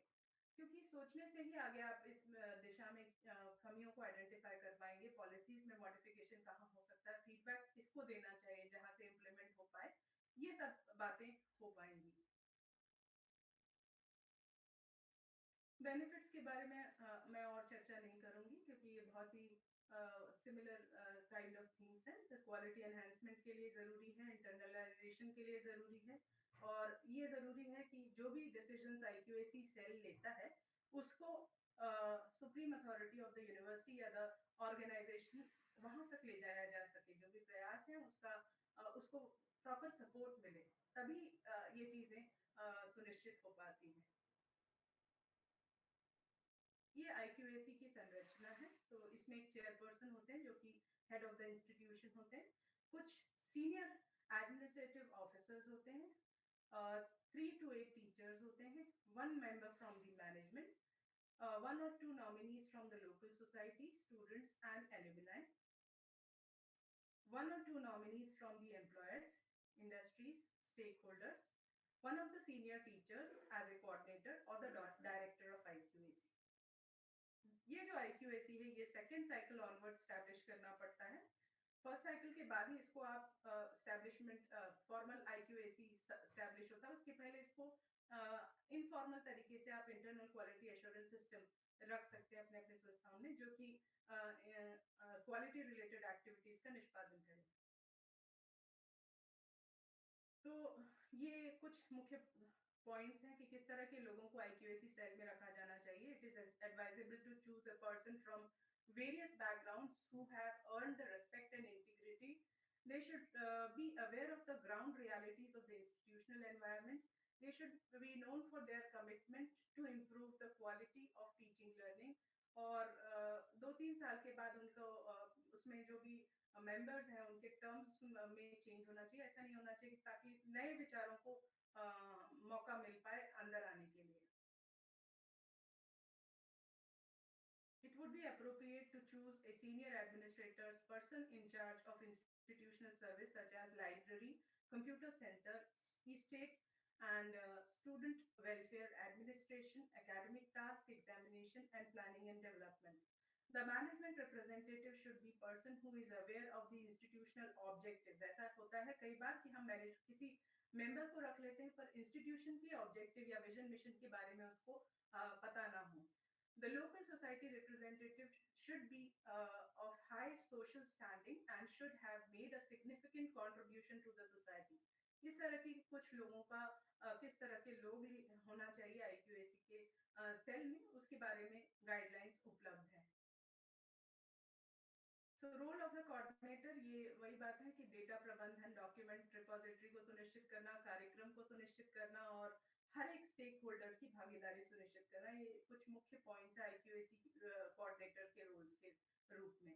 Speaker 5: क्योंकि सोचने से ही आगे आप इस दिशा में कमियों को आइडेंटिफाई कर पाएंगे। पॉलिसीज में मॉडिफिकेशन कहाँ हो सकता है, फीडबैक किसको देना चाहिए जहां से इम्प्लीमेंट हो पाए, ये सब बातें हो पाएंगी। बेनिफिट्स के बारे में मैं और चर्चा नहीं करूंगी क्योंकि ये बहुत ही सिमिलर काइंड ऑफ थिंग्स हैं। तो क्वालिटी एनहांसमेंट के लिए ज़रूरी है, इंटरनलाइजेशन के लिए ज़रूरी है, और ये ज़रूरी है कि जो भी डिसीजंस IQAC सेल लेता है उसको supreme authority of the university या द ऑर्गेनाइजेशन वहां तक ले जाया जा सके। जो भी प्रयास है उसका उसको प्रॉपर सपोर्ट मिले, तभी ये चीजें सुनिश्चित हो पाती हैं। ये IQAC की संरचना है। तो इसमें एक चेयरपर्सन होते हैं जो कि हेड ऑफ द इंस्टीट्यूशन होते हैं, कुछ सीनियर एडमिनिस्ट्रेटिव ऑफिसर्स होते हैं, 3 to 8 टीचर्स होते हैं, 1 member from the management, 1 or 2 nominees from the local society, students and alumni, 1 or 2 nominees from the employers, industries, stakeholders, 1 of the senior teachers as a coordinator or the director of IQAC। ये जो IQAC है ये second cycle onward establish करना पड़ता है। First cycle के बाद ही इसको आप स्टैब्लिशमेंट फॉर्मल IQAC स्टैब्लिश होता है। उसके पहले इसको इनफॉर्मल तरीके से आप इंटरनल क्वालिटी एश्योरेंस सिस्टम रख सकते हैं अपने अपने संस्थाओं में, जो कि क्वालिटी रिलेटेड एक्टिविटीज का निष्पादन करें। तो ये कुछ मुख्य पॉइंट्स हैं कि किस तरह के लोगों को IQAC सेल में रखा जाना चाहिए। It is advisable to choose a person from various backgrounds who have earned the respect and integrity. They should be aware of the ground realities of the institutional environment. They should be known for their commitment to improve the quality of teaching learning. और 2-3 साल के बाद उनको उसमें जो भी members हैं उनके टर्म्स में चेंज होना चाहिए। ऐसा नहीं होना चाहिए ताकि नए विचारों को मौका मिल पाए अंदर आने के लिए। It would be appropriate to choose a senior administrator's person in charge of institutional service such as library, computer center, estate, and student welfare administration, academic task, examination, and planning and development. The management representative should be person who is aware of the institutional objectives. ऐसा होता है कई बार कि हम किसी member को रख लेते हैं पर इंस्टीट्यूशन की ऑब्जेक्टिव या विजन मिशन के बारे में उसको पता ना हो। The local society representative should be of high social standing and should have made a significant contribution to the society. इस तरह की कुछ लोगों का किस तरह के लोग होना चाहिए IQAC के सेल में, उसके बारे में गाइडलाइंस उपलब्ध है। So role of the coordinator, ये वही बात है कि डेटा प्रबंधन, डॉक्यूमेंट रिपोजिटरी को सुनिश्चित करना, कार्यक्रम को सुनिश्चित करना और हर एक स्टेक होल्डर की भागीदारी सुनिश्चित करना। ये कुछ मुख्य पॉइंट्स है IQAC कोऑर्डिनेटर के रोल्स के रूप में।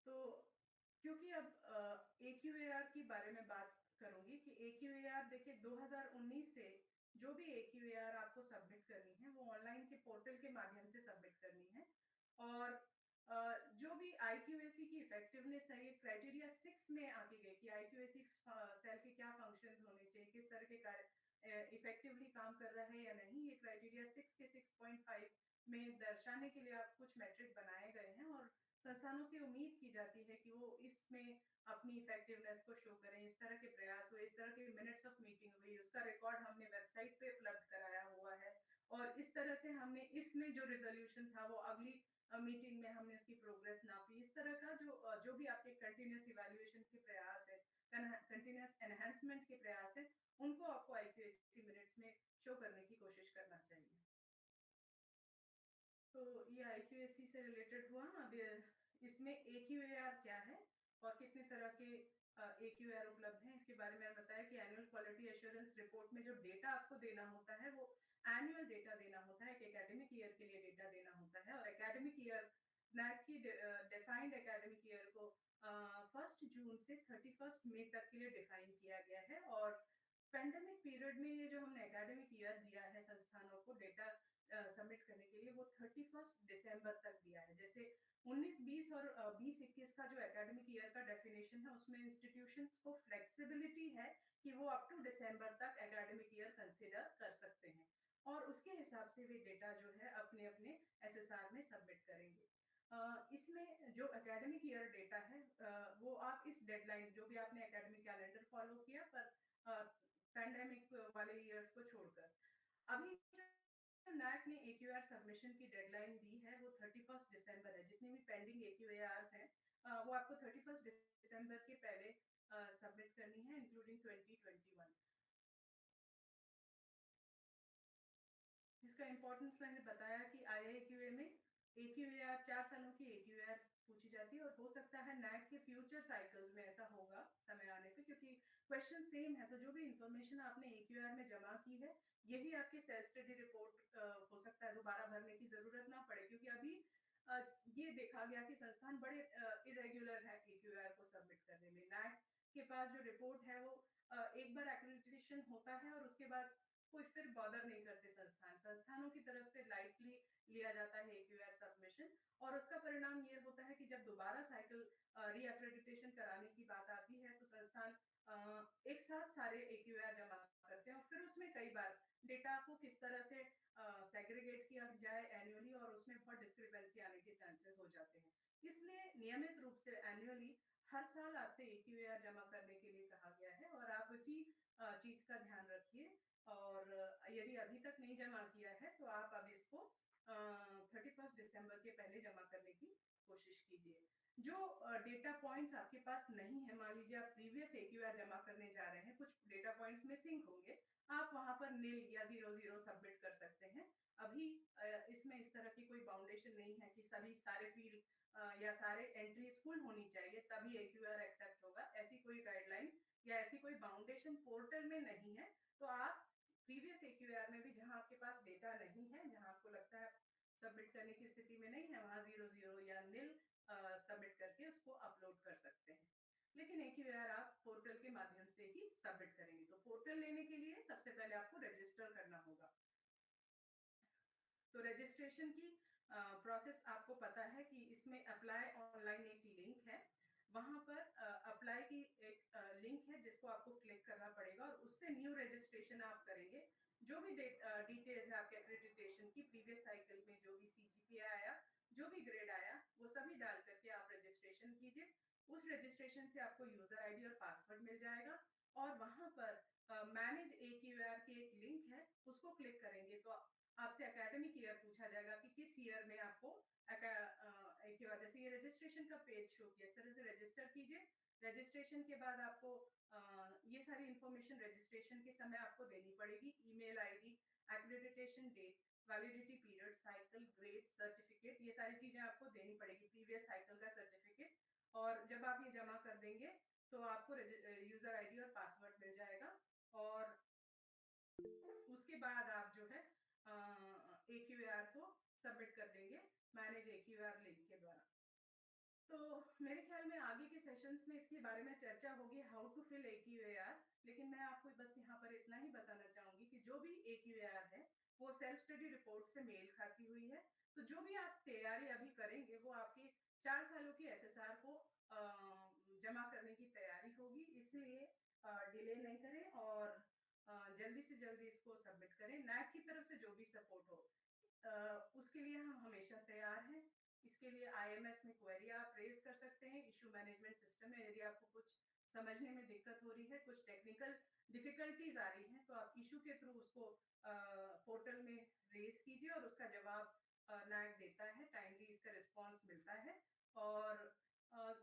Speaker 5: तो क्योंकि अब AQAR के बारे में बात करूंगी कि AQAR देखिए 2019 से जो भी AQAR आपको सबमिट करनी है वो ऑनलाइन के पोर्टल के माध्यम से सबमिट करनी है। और जो भी IQAC की इफेक्टिवनेस है ये क्राइटेरिया 6 में आके गई कि IQAC सेल के क्या फंक्शंस होने चाहिए, किस तरह के इफेक्टिवली काम कर रहा है या नहीं। ये क्राइटेरिया 6 के 6.5 में दर्शाने के लिए आप कुछ मैट्रिक बनाए गए हैं और संस्थानों से उम्मीद की जाती है कि वो इसमें अपनी इफेक्टिवनेस को शो करें। इस तरह के प्रयास हुए, इस तरह के मिनट्स ऑफ मीटिंग हुई, उसका रिकॉर्ड हमने वेबसाइट पे उपलब्ध कराया हुआ है। और इस तरह से हमने इसमें जो रिजोल्यूशन था वो अगली मीटिंग में हमने उसकी प्रोग्रेस नापी। इस तरह का जो भी आपके कंटिन्यूस इवैल्यूएशन के प्रयास है, कंटिन्यूस एनहांसमेंट के प्रयास है, उनको आपको IQAC मिनट्स में शो करने की कोशिश करना चाहिए। तो ये IQAC से रिलेटेड हुआ। अब इसमें AQAR क्या है और कितने तरह के AQAR उपलब्ध हैं, इसके बारे में बताया कि एनुअल क्वालिटी एश्योरेंस रिपोर्ट में जो डेटा आपको देना होता है वो एनुअल डेटा देना होता है, एक एकेडमिक ईयर के लिए डेटा देना होता है। और एकेडमिक ईयर NAAC की डिफाइंड एकेडमिक ईयर को 1 जून से 31 मई तक के लिए डिफाइन किया गया है। और पेंडेमिक पीरियड में ये जो हमने एकेडमिक ईयर दिया है संस्थानों को डेटा सबमिट करने के लिए वो 31 दिसंबर तक दिया है। जैसे 19-20 और 20-21 का जो एकेडमिक ईयर का डेफिनेशन है उसमें इंस्टीट्यूशंस को फ्लेक्सिबिलिटी है कि वो अप टू दिसंबर तक एकेडमिक ईयर कंसीडर कर सकते हैं और उसके हिसाब से वे डेटा जो है अपने अपने SSR में सबमिट करेंगे। इसमें जो एकेडमिक ईयर डेटा है वो आप इस डेडलाइन जो भी आपने एकेडमिक कैलेंडर फॉलो किया पर पैंडेमिक वाले ईयर्स को छोड़कर। अभी नैक ने AQAR सबमिशन की डेडलाइन दी है वो 31 दिसंबर है। जितने भी पेंडिंग AQARs हैं वो आपको 31 दिसंबर के पहले सबमिट करनी है, इंक्लूडिंग 2021। इसका इम्पोर्टेंस मैंने बताया कि IIQA में AQAR 4 सालों की AQAR पूछी जाती है और हो सकता है नैक के फ्यूचर साइकिल्स में ऐसा होगा समय आने पे, क्योंकि क्वेश्चन सेम है। तो जो भी इंफॉर्मेशन आपने AQAR में जमा की है यही आपकी सेल्फ स्टडी रिपोर्ट हो सकता है दोबारा भरने की जरूरत ना पड़े, क्योंकि अभी ये देखा गया कि संस्थान बड़े इरेगुलर है AQAR को सबमिट करने में। नैक के पास जो रिपोर्ट है वो एक बार एक्रेडिटेशन होता है और उसके बाद कोई फिर बॉदर नहीं करते संस्थानों की तरफ से लाइटली लिया जाता है AQAR सबमिशन, और उसका परिणाम ये होता है कि जब दोबारा साइकिल रीअक्रेडिटेशन कराने की बात आती है तो संस्थान एक साथ सारे AQAR जमा करते हैं और फिर उसमें कई बार डेटा को किस तरह से सेग्रीगेट किया जाए एनुअली, और उसमें बहुत डिस्क्रिपेंसी आने के चांसेस हो जाते हैं। इसलिए नियमित रूप से एनुअली हर साल आपसे AQAR जमा करने के लिए कहा गया है और आप इसी चीज का ध्यान रखिए। और यदि अभी तक नहीं जमा किया है तो आप अब इसको 31 दिसंबर के पहले जमा करने की कोशिश कीजिए। जो डेटा पॉइंट्स आपके पास नहीं है, मान लीजिए आप प्रीवियस AQAR जमा करने जा रहे हैं, कुछ डेटा पॉइंट्स मिसिंग होंगे, आप वहां पर नील या 00 सबमिट कर सकते हैं। अभी इसमें इस तरह की कोई बाउंडेशन नहीं है कि सभी सारे फील्ड या सारे एंट्रीज फुल होनी चाहिए तभी AQAR एक्सेप्ट होगा। ऐसी कोई गाइडलाइन या ऐसी कोई बाउंडेशन पोर्टल में नहीं है। तो आप प्रीवियस AQAR में भी जहां आपके पास डेटा नहीं है, जहां आपको लगता है सबमिट करने की स्थिति में नहीं है, वहां 00 या नील सबमिट करके उसको अपलोड कर सकते हैं। लेकिन AQAR आप पोर्टल के माध्यम से ही सबमिट करेंगे। तो पोर्टल लेने के लिए सबसे पहले आपको रजिस्टर करना होगा। तो रजिस्ट्रेशन की प्रोसेस आपको पता है कि इसमें अप्लाई ऑनलाइन एक लिंक है, वहां पर अप्लाई की एक लिंक है जिसको आपको क्लिक करना पड़ेगा और उससे न्यू रजिस्ट्रेशन आप करेंगे। जो भी डिटेल्स है आपके एक्रेडिटेशन की, प्रीवियस साइकिल में जो भी CGPA आया, जो भी ग्रेड आया, वो सभी डाल करके आप रजिस्ट्रेशन कीजिए। उस रजिस्ट्रेशन से आपको यूजर ID और पासवर्ड मिल जाएगा और वहां पर मैनेज AQAR की एक लिंक है, उसको क्लिक करेंगे तो आपसे एकेडमिक ईयर पूछा जाएगा कि किस ईयर में आपको AQAR, जैसे ये रजिस्ट्रेशन का पेज शो किया, इस तरह से रजिस्टर कीजिए। रजिस्ट्रेशन के बाद आपको ये सारी इंफॉर्मेशन रजिस्ट्रेशन के समय आपको देनी पड़ेगी। Email ID, accreditation date, validity period, cycle, grade, certificate, ये सारी चीजें आपको देनी पड़ेगी, प्रीवियस साइकिल का सर्टिफिकेट। और जब आप ये जमा कर देंगे तो आपको यूजर ID और पासवर्ड मिल जाएगा और उसके बाद आप जो है AQAR को सबमिट कर देंगे मैनेज AQAR लिंक के द्वारा। तो मेरे ख्याल में आगे के सेशंस में इसके बारे में चर्चा होगी, हाउ टू फिल AQAR। लेकिन मैं आपको बस यहाँ पर इतना ही बताना चाहूंगी कि जो भी AQAR है वो सेल्फ स्टडी रिपोर्ट से मेल खाती हुई है। तो जो भी आप तैयारी अभी करेंगे वो आपकी 4 सालों की SSR को जमा करने की तैयारी होगी। इसलिए डिले नहीं करें और जल्दी से जल्दी इसको सबमिट करें। नैक की तरफ से जो भी सपोर्ट हो उसके लिए हम हमेशा तैयार हैं। इसके लिए IMS में क्वेरी आप रेज कर सकते हैं। इशू मैनेजमेंट सिस्टम में यदि आपको कुछ समझने में दिक्कत हो रही है, कुछ टेक्निकल डिफिकल्टीज आ रही हैं, तो आप इशू के थ्रू उसको पोर्टल में रेज कीजिए और उसका जवाब नैक देता है, टाइमली इसका रिस्पॉन्स मिलता है। और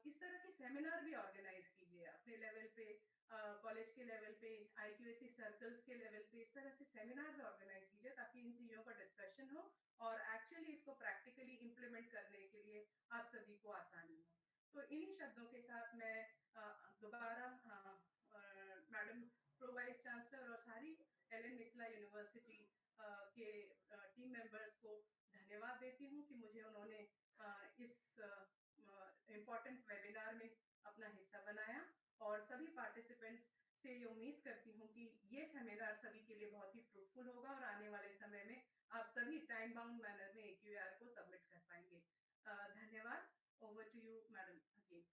Speaker 5: इस तरह के सेमिनार भी ऑर्गेनाइज कीजिए अपने लेवल पे, कॉलेज के लेवल पे, IQAC सर्कल्स के लेवल पे, इस तरह से सेमिनार्स ऑर्गेनाइज कीजिए ताकि इन चीजों का डिस्कशन हो और एक्चुअली इसको प्रैक्टिकली इंप्लीमेंट करने के लिए आप सभी को आसानी हो। तो इन्हीं शब्दों के साथ मैं दोबारा मैडम प्रो वाइस चांसलर और सारी एलन मिथिला यूनिवर्सिटी के टीम मेंबर्स को धन्यवाद देती हूँ कि मुझे उन्होंने इस इम्पोर्टेंट वेबिनार में अपना हिस्सा बनाया और सभी पार्टिसिपेंट्स से ये उम्मीद करती हूँ कि ये सेमिनार सभी के लिए बहुत ही फ्रूटफुल होगा और आने वाले समय में आप सभी टाइम बाउंड मैनर में AQAR को सबमिट कर पाएंगे। धन्यवाद। Over to you madam again.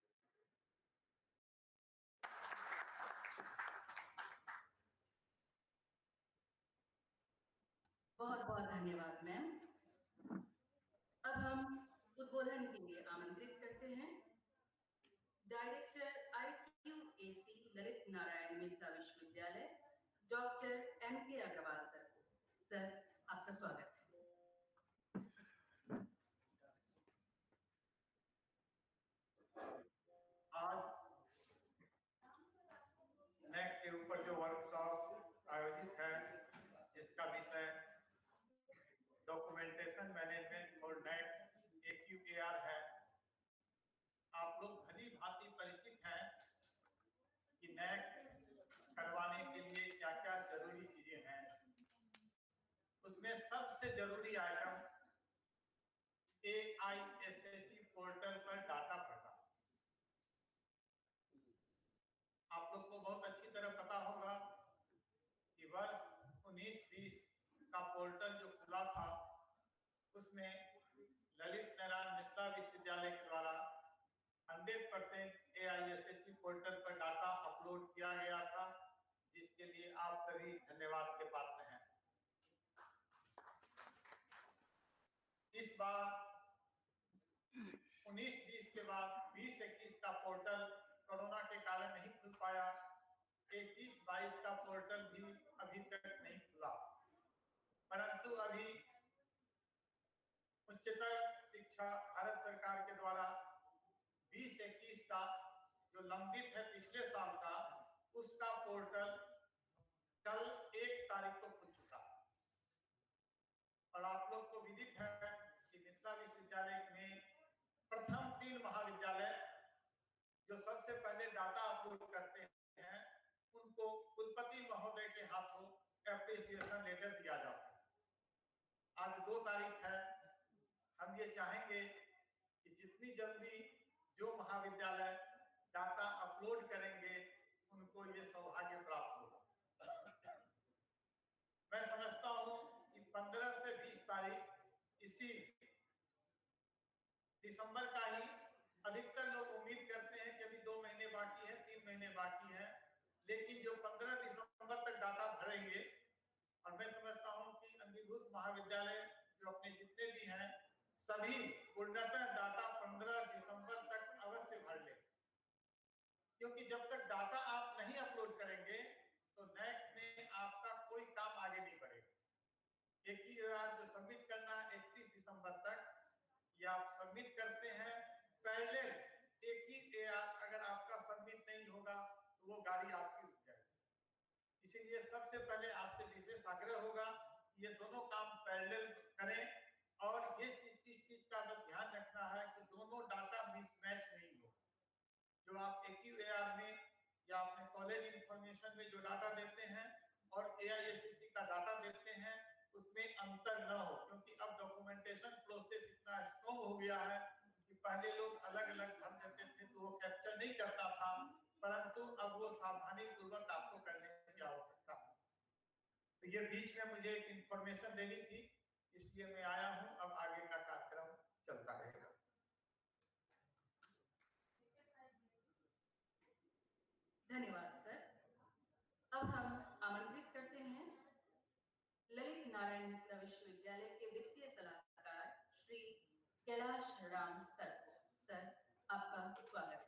Speaker 2: बहुत बहुत धन्यवाद मैम। अब हम उद्बोधन के लिए आमंत्रित करते हैं डायरेक्टर IQAC ललित नारायण मिथिला विश्वविद्यालय स्वागत है।
Speaker 7: आज नेक के ऊपर जो वर्कशॉप आयोजित है जिसका विषय documentation management for neck AQAR है। आप लोग भली भांति परिचित हैं कि नेक करवाने के लिए क्या क्या जरूरी चीजें हैं। उसमें सबसे जरूरी आइटम AISHE पोर्टल पर डाटा भरना। आप लोग को बहुत अच्छी तरह पता होगा कि वर्ष 1920 का पोर्टल जो खुला था उसमें ललित नारायण मिथिला विश्वविद्यालय के द्वारा 100% AISHE पोर्टल पर डाटा अपलोड किया गया था, जिसके लिए आप सभी धन्यवाद के पात्र हैं। इस बार 19-20 के बाद 20-21 का पोर्टल कोरोना के कारण नहीं खुल पाया। 21-22 का पोर्टल भी अभी तक नहीं खुला, परंतु अभी उच्चतर शिक्षा भारत सरकार के द्वारा 20-21 का जो लंबित है पिछले साल का, उसका पोर्टल कल 1 तारीख को खुल चुका। और आप लोग को विदित है कि मिथिला विश्वविद्यालय में प्रथम 3 महाविद्यालय जो सबसे पहले डाटा अपलोड करते हैं उनको कुलपति महोदय के हाथों एप्रिसिएशन लेटर दिया जाता है। आज 2 तारीख है। हम ये चाहेंगे कि जितनी जल्दी जो महाविद्यालय डाटा अपलोड करेंगे उनको ये सौभाग्य प्राप्त होगा। मैं समझता हूँ कि 15 से 20 तारीख इसी दिसंबर का ही अधिकतर लोग उम्मीद करते हैं कि अभी 2 महीने बाकी है, 3 महीने बाकी है, लेकिन जो 15 दिसंबर तक डाटा भरेंगे, और मैं समझता हूं कि अंगीभूत महाविद्यालय जो अपने जितने भी हैं सभी पूर्णतः डाटा 15 दिसंबर तक अवश्य भर ले, क्योंकि जब तक डाटा आप नहीं अपलोड करेंगे तो नेक में आपका कोई काम आगे नहीं बढ़ेगा। AQAR जो सबमिट करना 31 दिसंबर तक, या आप सबमिट करते हैं पहले AQAR अगर आपका सबमिट नहीं होगा तो वो गाड़ी आपकी रुक जाएगी। इसीलिए सबसे पहले आपसे विशेष आग्रह होगा ये दोनों काम पैरेलल करें, और ये इस चीज का बस ध्यान रखना है कि दोनों डाटा मिसमैच नहीं हो। जो आप AQAR में या अपने कॉलेज इंफॉर्मेशन में जो डाटा देते हैं और AISHE का डाटा देते हैं उसमें अंतर न हो, क्योंकि अब डॉक्यूमेंटेशन प्रोसेस इतना स्ट्रॉन्ग हो गया है कि पहले लोग अलग अलग भर देते थे तो वो कैप्चर नहीं करता था, परंतु अब वो सावधानी पूर्वक आपको करने की आवश्यकता है। तो ये बीच में मुझे एक इंफॉर्मेशन देनी थी, इसलिए मैं आया हूँ। अब आगे का कार्यक्रम चलता रहेगा।
Speaker 2: धन्यवाद सर। अब हम आमंत्रित करते हैं ललित नारायण मिथिला विश्वविद्यालय के वित्तीय सलाहकार श्री कैलाश राम सर को। सर, आपका स्वागत है।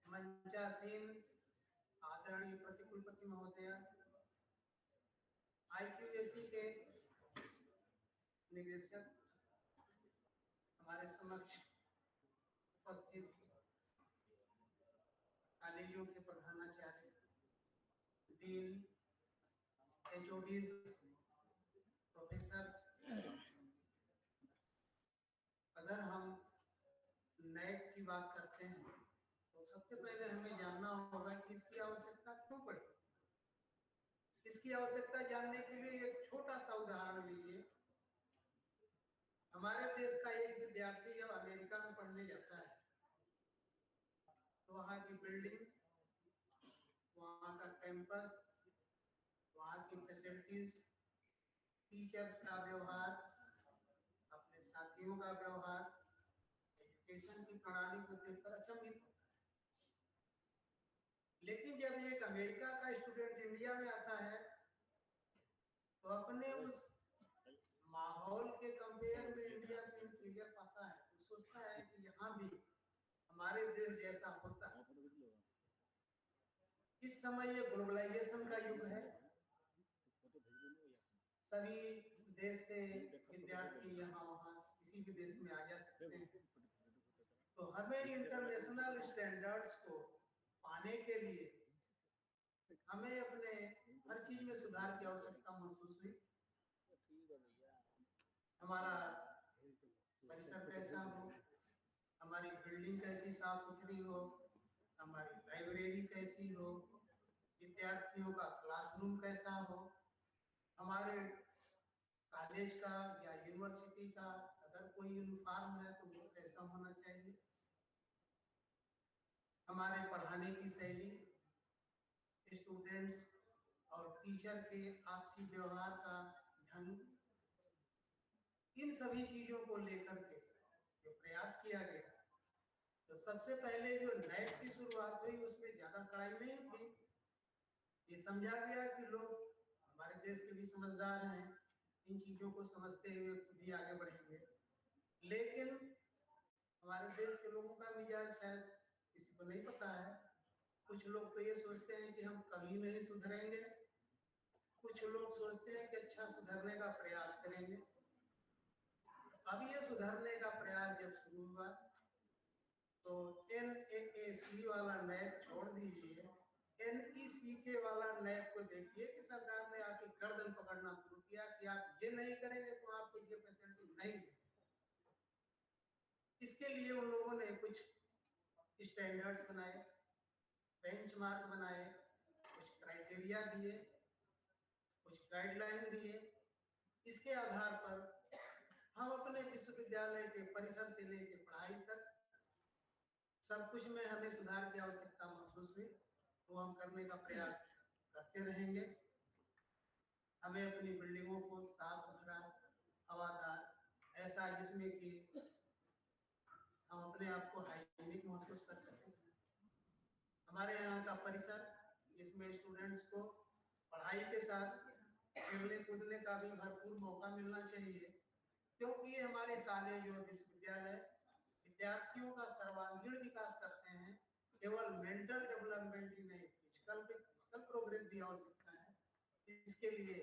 Speaker 8: मंचासीन आदरणीय प्रतिकुलपति महोदय, IQAC के निदेशक, हमारे समक्ष उपस्थित कॉलेजों के प्रधानाचार्य, डीन, HODs, प्रोफेसर, अगर हम नेक की बात करते हैं तो सबसे पहले हमें जानना होगा कि इसकी आवश्यकता क्यों पड़ी। इसकी आवश्यकता जानने के लिए एक छोटा सा उदाहरण लीजिए। हमारे देश का एक विद्यार्थी जब अमेरिका में पढ़ने जाता है तो वहाँ की बिल्डिंग, वहाँ का कैंपस, वहाँ की फैसिलिटीज, टीचर्स का व्यवहार, अपने साथियों का व्यवहार, एजुकेशन की प्रणाली को देखकर अचंभित होता है। लेकिन जब एक अमेरिका का स्टूडेंट इंडिया में आता है तो अपने उस माहौल के कंपेयर में इंडिया में इंटीरियर पाता है, तो सोचता है कि यहाँ भी हमारे सारे देश जैसा होता है। इस समय ये ग्लोबलाइजेशन का युग है, सभी देश से विद्यार्थी यहाँ वहाँ किसी भी देश में आ जा सकते हैं। तो हमें इंटरनेशनल स्टैंडर्ड्स को पाने के लिए हमें अपने हर चीज में सुधार की आवश्यकता महसूस हुई। हमारा परिसर कैसा हो, हमारी बिल्डिंग कैसी साफ सुथरी हो, हमारी लाइब्रेरी कैसी हो, विद्यार्थियों का क्लासरूम कैसा हो, हमारे कॉलेज का या यूनिवर्सिटी का अगर कोई यूनिफॉर्म है तो वो कैसा होना चाहिए, हमारे पढ़ाने की शैली, स्टूडेंट्स और टीचर के आपसी व्यवहार का ढंग, इन सभी चीजों को लेकर के जो प्रयास किया गया, तो सबसे पहले जो नैक की शुरुआत हुई उसमें ज्यादा कड़ाई नहीं थी। ये समझा गया कि लोग हमारे देश के भी समझदार हैं, इन चीजों को समझते हुए खुद ही आगे बढ़ेंगे। लेकिन हमारे देश के लोगों का मिजाज शायद किसी को नहीं पता है। कुछ लोग तो ये सोचते हैं कि हम कभी नहीं सुधरेंगे, कुछ लोग सोचते हैं कि अच्छा सुधरने का प्रयास करेंगे। अब ये सुधरने का प्रयास जब शुरू हुआ तो NAAC वाला नैक छोड़ दीजिए, NECK वाला नैक को देखिए कि सरकार ने आपकी गर्दन पकड़ना शुरू किया कि आप ये नहीं करेंगे तो आपको ये फैसिलिटी नहीं देंगे। इसके लिए उन लोगों ने कुछ स्टैंडर्ड्स बनाए, बेंचमार्क बनाए, कुछ क्राइटेरिया दिए, कुछ गाइडलाइन दिए। इसके आधार पर हम अपने विश्वविद्यालय के परिसर से लेकर पढ़ाई तक सब कुछ में हमें सुधार की आवश्यकता महसूस हुई, तो हम करने का प्रयास करते रहेंगे। हमें अपनी बिल्डिंगों को साफ सुथरा, हवादार, ऐसा जिसमें कि हम अपने आप को हाइजीनिक महसूस कर सकें। हमारे यहाँ का परिसर जिसमें स्टूडेंट्स को पढ़ाई के साथ खेलने कूदने का भी भरपूर मौका मिलना चाहिए, क्योंकि ये हमारे कॉलेज और विश्वविद्यालय विद्यार्थियों का सर्वांगीण विकास करते हैं। केवल मेंटल डेवलपमेंट ही नहीं, फिजिकल प्रोग्रेस भी आवश्यकता है। इसके लिए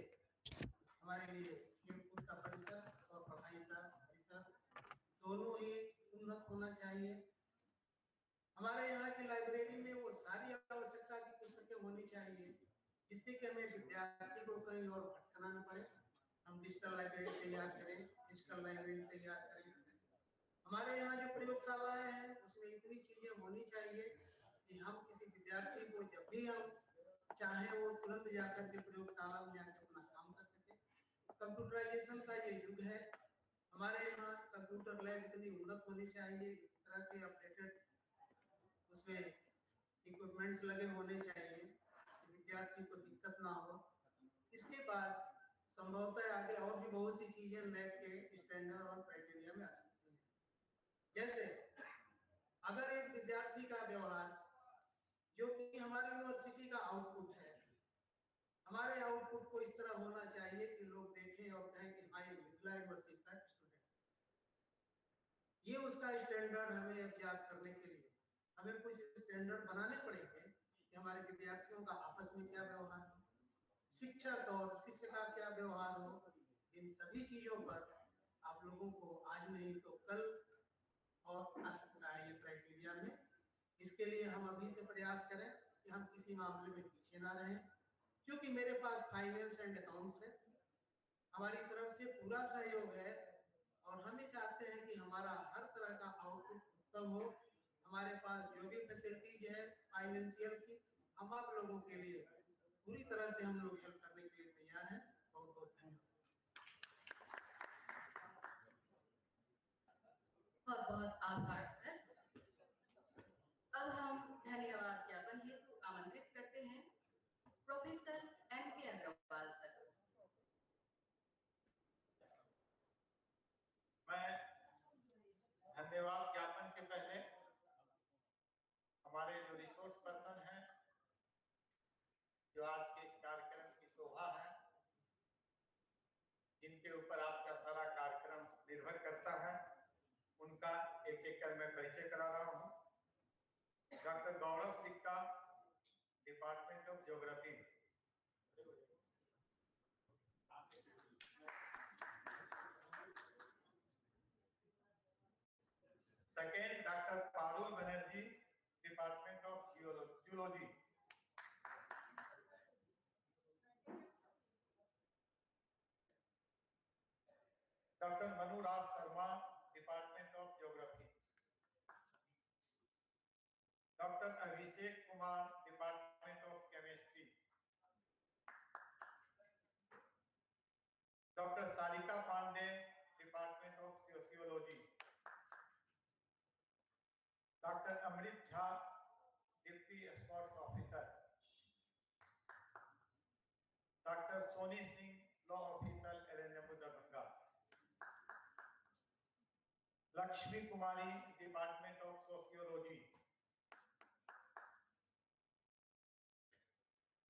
Speaker 8: हमारे लिए खेलकूद का परिसर और पढ़ाई का परिसर दोनों ही उन्नत होना चाहिए। हमारे यहाँ की लाइब्रेरी में वो सारी आवश्यकता की पुस्तकें होनी चाहिए जिससे कि हमें विद्यार्थी को कहीं और भटकना न पड़े। हम डिजिटल लाइब्रेरी तैयार करें, फिजिकल लाइब्रेरी तैयार करें। हमारे यहाँ जो प्रयोगशालाएं हैं उसमें इतनी चीजें होनी चाहिए कि हम किसी विद्यार्थी को जब भी हम चाहें वो तुरंत जाकर के प्रयोगशाला में जाकर अपना काम कर सके। कंप्यूटराइजेशन का ये युग है, हमारे यहाँ कंप्यूटर लैब इतनी उन्नत होनी चाहिए, इस तरह के अपडेटेड उसमें इक्विपमेंट्स लगे होने चाहिए कि विद्यार्थी को दिक्कत ना हो। इसके बाद संभवतः आगे और भी बहुत सी चीजें नैक के स्टैंडर्ड और क्राइटेरिया में आ सकती हैं। जैसे अगर एक विद्यार्थी का व्यवहार जो कि हमारी यूनिवर्सिटी का आउटपुट है, हमारे आउटपुट को इस तरह होना चाहिए कि लोग देखें और कहें कि हाँ ये मिथिला यूनिवर्सिटी का स्टूडेंट, ये उसका स्टैंडर्ड हमें अभ्यास करने के लिए हमें कुछ स्टैंडर्ड बनाने पड़ेंगे कि हमारे विद्यार्थियों का आपस में क्या व्यवहार हो, शिक्षक और शिष्य का क्या व्यवहार हो। इन सभी चीजों पर आप लोगों को आज नहीं तो कल और आ सकता है ये क्राइटेरिया में। इसके लिए हम अभी से प्रयास करें कि हम किसी मामले में पीछे ना रहें, क्योंकि मेरे पास फाइनेंस एंड अकाउंट्स है, हमारी तरफ से पूरा सहयोग है और हम चाहते हैं कि हमारा हर तरह का आउटपुट उत्तम हो। हमारे पास जो भी फैसिलिटीज है फाइनेंशियल की, हम आप लोगों के लिए पूरी तरह से हम लोग हेल्प करने के लिए तैयार हैं। बहुत बहुत धन्यवाद।
Speaker 2: बहुत बहुत आभार सर। अब हम धन्यवाद ज्ञापन हेतु आमंत्रित करते हैं प्रोफेसर NK अग्रवाल सर।
Speaker 7: मैं धन्यवाद ज्ञापन के पहले हमारे जो रिसोर्स पर्सन हैं जो आज के इस कार्यक्रम की शोभा है, जिनके ऊपर आज का सारा कार्यक्रम निर्भर करता है, उनका एक एक कर मैं परिचय करा रहा हूँ। Doctor Gaurav Sikka, department of geography. Second, doctor Parul Banerjee, department of zoology. Doctor Manuraj Sharma, department of geography. Doctor Abhishek Kumar, department of chemistry. Doctor Sarika Pandey, department of sociology. Doctor Amrit Jha, deputy sports officer. Doctor Soni Singh, law officer, एरेंजमू Darbhanga. Lakshmi Kumari, department of sociology.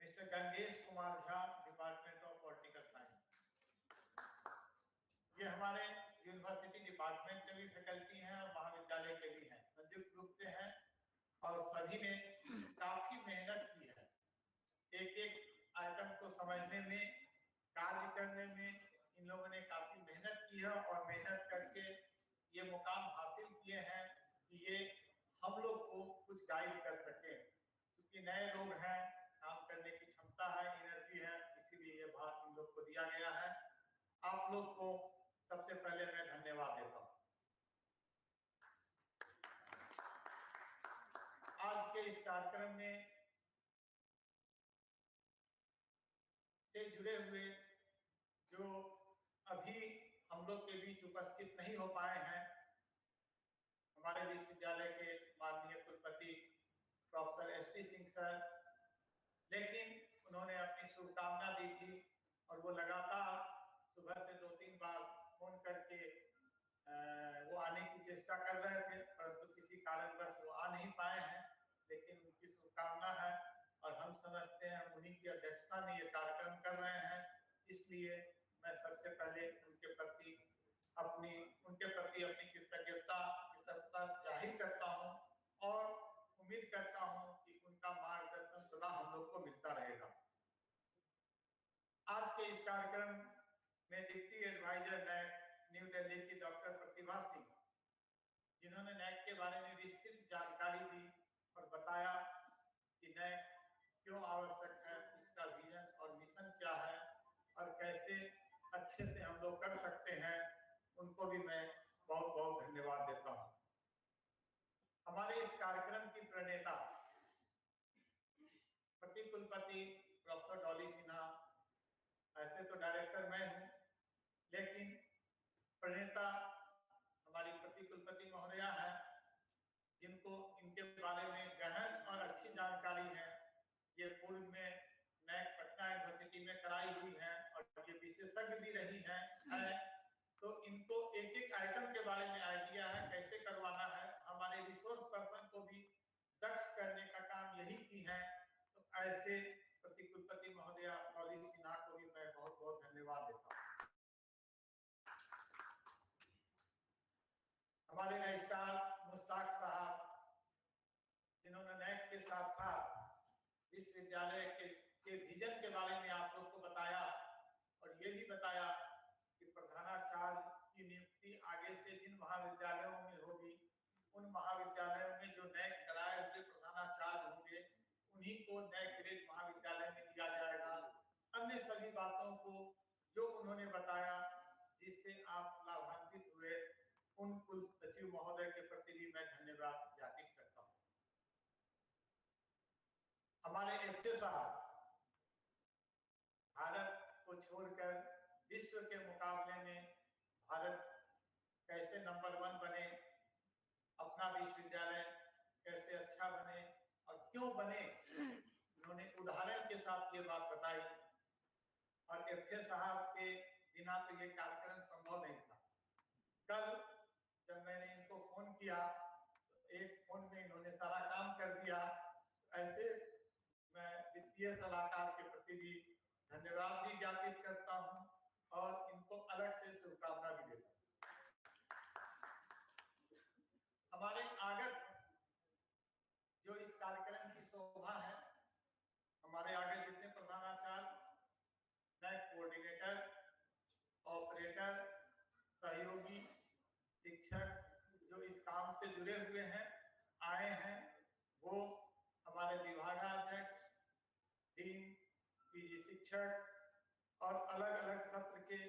Speaker 7: Mister Gangesh Kumar Jha, department of political science. ये हमारे university department के भी faculty हैं और महाविद्यालय के भी हैं, संयुक्त रूप से हैं और सभी ने काफी मेहनत की है एक एक आइटम को समझने में, कार्य करने में। इन लोगों ने काफी मेहनत की है और मेहनत करके ये मुकाम हासिल किए हैं कि ये हम लोग को कुछ गाइड कर सके, क्योंकि नए लोग हैं, काम करने की क्षमता है, एनर्जी है, इसीलिए ये भाग इन लोग को दिया गया है। आप लोग को सबसे पहले मैं धन्यवाद देता हूँ। आज के इस कार्यक्रम में से जुड़े हुए जो अभी हम लोग के बीच उपस्थित नहीं हो पाए हैं, हमारे विश्वविद्यालय के माननीय कुलपति प्रोफेसर एसपी सिंह सर, लेकिन उन्होंने अपनी शुभकामना दी थी और वो लगातार सुबह से 2-3 बार फोन करके वो आने की चेष्टा कर रहे थे, परंतु किसी कारणवश वो आ नहीं पाए हैं। लेकिन उनकी शुभकामना है और हम समझते हैं उन्हीं की अध्यक्षता में ये कार्यक्रम कर रहे हैं, इसलिए मैं सबसे पहले उनके प्रति अपनी कृतज्ञता जाहिर करता हूं और उम्मीद करता हूं कि उनका मार्गदर्शन सदा हम लोग को मिलता रहेगा। आज के इस कार्यक्रम में deputy adviser NAAC New Delhi की डॉक्टर प्रतिभा सिंह, जिन्होंने नैक के बारे में विस्तृत जानकारी दी और बताया कि नैक क्यों आवश्यक है, इसका विजन और मिशन क्या है और कैसे अच्छे से हम लोग कर सकते हैं, उनको भी मैं बहुत बहुत धन्यवाद देता हूं। हमारे इस कार्यक्रम की प्रणेता प्रति कुलपति प्रोफेसर डॉली सिन्हा, ऐसे तो डायरेक्टर मैं हूं, लेकिन प्रणेता हमारी प्रति कुलपति महोदया है, जिनको इनके बारे में गहन और अच्छी जानकारी है। ये पूर्व में नैक पटना यूनिवर्सिटी में कराई हुई है और ये विशेषज्ञ भी रही है, तो इनको एक एक आइटम के बारे में आइडिया है, कैसे करवाना है। हमारे रिसोर्स पर्सन को भी दक्ष करने का काम यही की है। तो ऐसे प्रति कुलपति महोदया डॉली सिन्हा को भी मैं बहुत बहुत धन्यवाद देता हूँ। हमारे रजिस्ट्रार मुश्ताक साहब, जिन्होंने नैक के साथ साथ विश्वविद्यालय के विजन के बारे में आप लोग को बताया और ये भी बताया कि प्रधानाचार्य की नियुक्ति आगे से जिन महाविद्यालयों में होगी, उन महाविद्यालयों में जो नैक कराए हुए प्रधानाचार्य होंगे, उन्हीं को नैक ग्रेड महाविद्यालय में दिया जाएगा। अन्य सभी बातों को जो उन्होंने बताया, जिससे आप लाभान्वित हुए, उन कुल सचिव महोदय के प्रति भी मैं धन्यवाद ज्ञापित करता हूँ। हमारे एफटे साहब भारत को छोड़कर विश्व के मुकाबले में भारत कैसे नंबर 1 बने, अपना विश्वविद्यालय कैसे अच्छा बने और क्यों बने, उन्होंने उदाहरण के साथ ये बात बताई और एफटे साहब के बिना तो ये कार्यक्रम संभव नहीं था। कल जब मैंने इनको फोन किया तो एक फोन में इन्होंने सारा काम कर दिया। ऐसे मैं वित्तीय सलाहकार के प्रति भी धन्यवाद भी ज्ञापित करता हूं और इनको अलग से शुभकामना भी देता हूं। हमारे आगत जो इस कोऑर्डिनेटर, ऑपरेटर, सहयोगी, शिक्षक जो इस काम से जुड़े हुए हैं, आए हैं, वो हमारे विभागाध्यक्ष, डीन, पीजी शिक्षक और अलग अलग सत्र के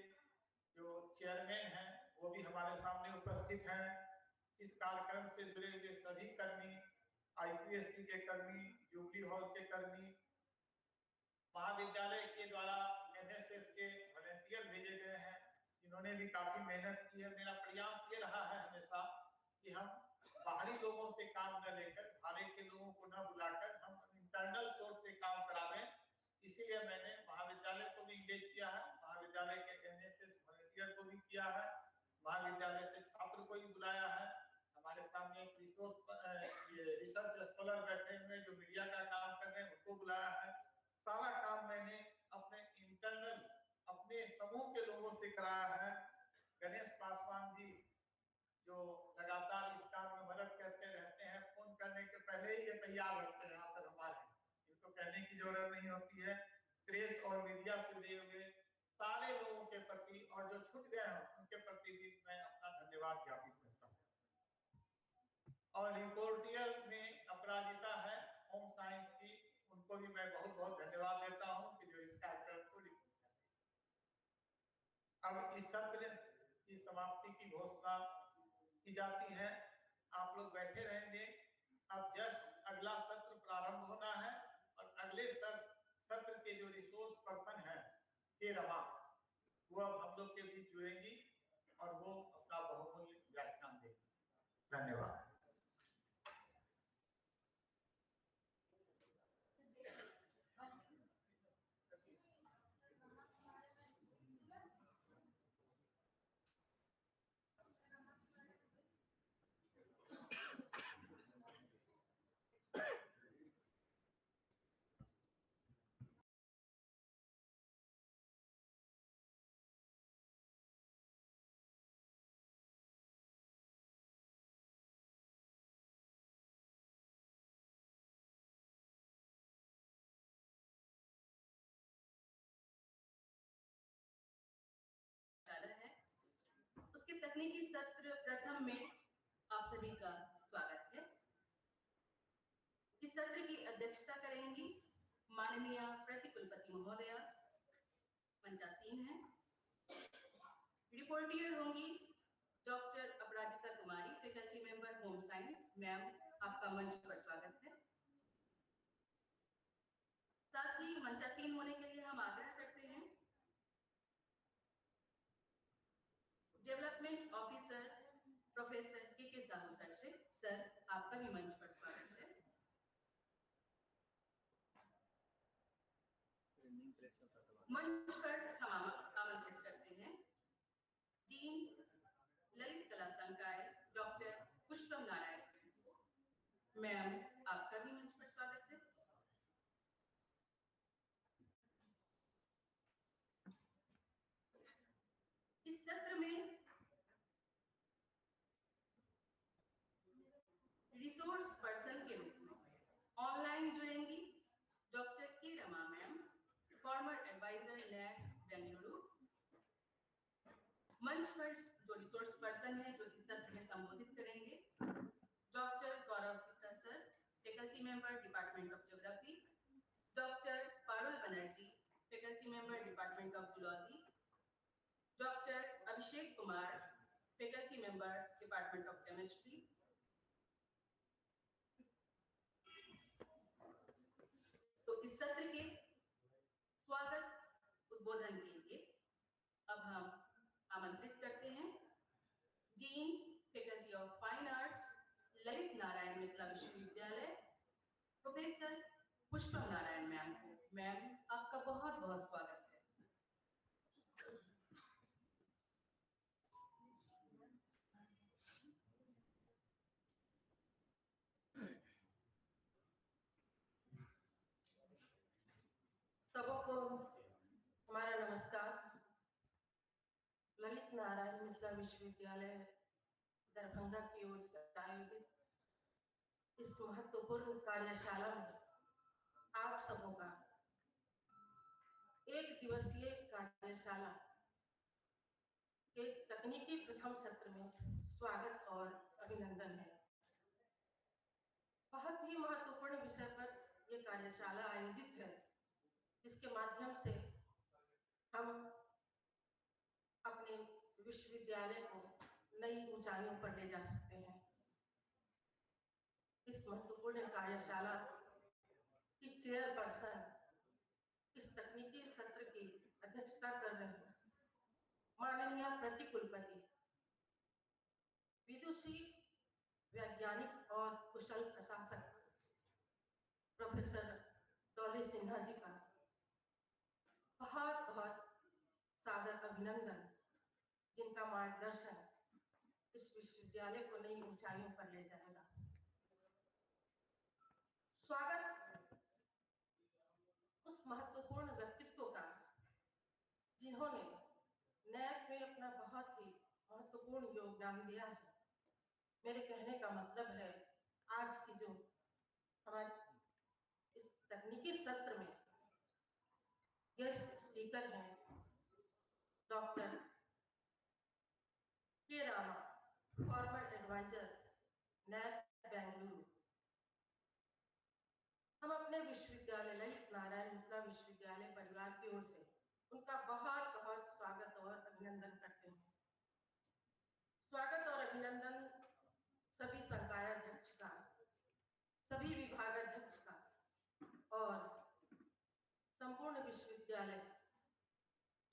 Speaker 7: जो चेयरमैन हैं वो भी हमारे सामने उपस्थित हैं। इस कार्यक्रम से जुड़े हुए सभी कर्मी, आईपीएससी के कर्मी, जुबली हॉल के कर्मी, महाविद्यालय के द्वारा एनएसएस के वॉलंटियर भेजे गए हैं, इन्होंने भी काफी मेहनत की है। मेरा प्रयास ये रहा है हमेशा कि हम बाहरी लोगों से काम न लेकर, बाहर के लोगों को न बुलाकर हम इंटरनल सोर्स से काम करावें। इसीलिए मैंने महाविद्यालय को भी इंगेज किया है, महाविद्यालय के एनएसएस वॉलंटियर को भी किया है, महाविद्यालय से छात्र को भी बुलाया है। हमारे सामने एक रिसर्च स्कॉलर बैठे हुए जो मीडिया का काम कर रहे हैं, उनको बुलाया है। सारा काम मैंने अपने इंटरनल, अपने समूह के लोगों से कराया है। गणेश पासवान जी जो लगातार इस काम में मदद करते रहते हैं, फोन करने के पहले ही ये तैयार रहते हैं यहाँ पर हमारे, इनको कहने की जरूरत नहीं होती है। प्रेस और मीडिया से जुड़े हुए सारे लोगों के प्रति और जो छूट गए हैं उनके प्रति भी मैं अपना धन्यवाद ज्ञापित करता हूँ। और रिपोर्टियर में अपराजिता है होम साइंस की, उनको भी मैं बहुत बहुत धन्यवाद देता हूँ कि जो इस कार्यक्रम को रिपोर्ट कर रही है। अब इस सत्र की समाप्ति की घोषणा की जाती है। आप लोग बैठे रहेंगे। अब जस्ट अगला सत्र प्रारंभ होना है और अगले सत्र के जो रिसोर्स पर्सन है के रमा, वो अब हम लोग के बीच जुड़ेंगी और वो अपना बहुमूल्य व्याख्यान देंगी। धन्यवाद।
Speaker 2: उसके तकनीकी सत्र प्रथम में आप सभी का स्वागत है। इस सत्र की अध्यक्षता करेंगी माननीय प्रतिकुलपति महोदया, मंचासीन है। रिपोर्टियर होंगी doctor Aparajita Kumari, faculty member home science. Ma'am, आपका मंच पर स्वागत है। साथ ही मंचासीन होने के लिए हम आग्रह करते हैं डेवलपमेंट ऑफिसर प्रोफेसर के साहू सर से। सर, आपका भी मंच पर स्वागत है। मंच पर हम आमंत्रित करते हैं डीन ललित कला संकाय डॉक्टर पुष्पम नारायण। मैम, आपका भी मंच पर स्वागत है। इस सत्र में रिसोर्स पर्सन के रूप में ऑनलाइन जुड़ेंगी doctor K Rama ma'am, former adviser NAAC Bengaluru. मंच पर जो रिसोर्स पर्सन है जो इस सत्र में संबोधित करेंगे डॉक्टर गौरव सिक्का sir, faculty member department of geography, doctor Parul Banerjee, faculty member department of zoology, doctor Abhishek Kumar, faculty member department of chemistry. तो इस सत्र के स्वागत उद्बोधन के लिए अब हम आमंत्रित करते हैं dean faculty of fine arts, Lalit Narayan Mithila विश्वविद्यालय, प्रोफेसर पुष्पम नारायण मैम को। मैम, आपका बहुत बहुत स्वागत है।
Speaker 9: सबको हमारा नमस्कार। ललित नारायण मिथिला विश्वविद्यालय दरभंगा की ओर से आयोजित इस महत्वपूर्ण कार्यशाला में आप सबों का एक दिवसीय कार्यशाला प्रथम सत्र में स्वागत और अभिनंदन है। बहुत ही महत्वपूर्ण विषय पर यह कार्यशाला आयोजित है, जिसके माध्यम से हम अपने विश्वविद्यालय को नई ऊंचाइयों पर ले जा सकते हैं। इस महत्वपूर्ण कार्यशाला की चेयरपर्सन इस तकनीकी सत्र की अध्यक्षता कर रहे हैं माननीय प्रतिकुलपति, विदुषी, वैज्ञानिक और कुशल प्रशासक प्रोफेसर डॉली सिन्हा जी का बहुत बहुत सादर अभिनंदन, जिनका मार्गदर्शन इस विश्वविद्यालय को नई ऊंचाइयों पर ले जाएगा। स्वागत उस महत्वपूर्ण व्यक्तित्व का जिन्होंने नैक में अपना बहुत ही महत्वपूर्ण योगदान दिया है। मेरे कहने का मतलब है, आज की जो हमारे इस तकनीकी सत्र में गेस्ट स्पीकर हैं doctor K Rama, former adviser NAAC Bengaluru. हम अपने विश्वविद्यालय ललित नारायण मिथिला विश्वविद्यालय परिवार की ओर से उनका बहुत बहुत स्वागत और अभिनंदन करते हैं। स्वागत और अभिनंदन सभी संकायाध्यक्ष का, सभी विभागाध्यक्ष का और संपूर्ण विश्वविद्यालय,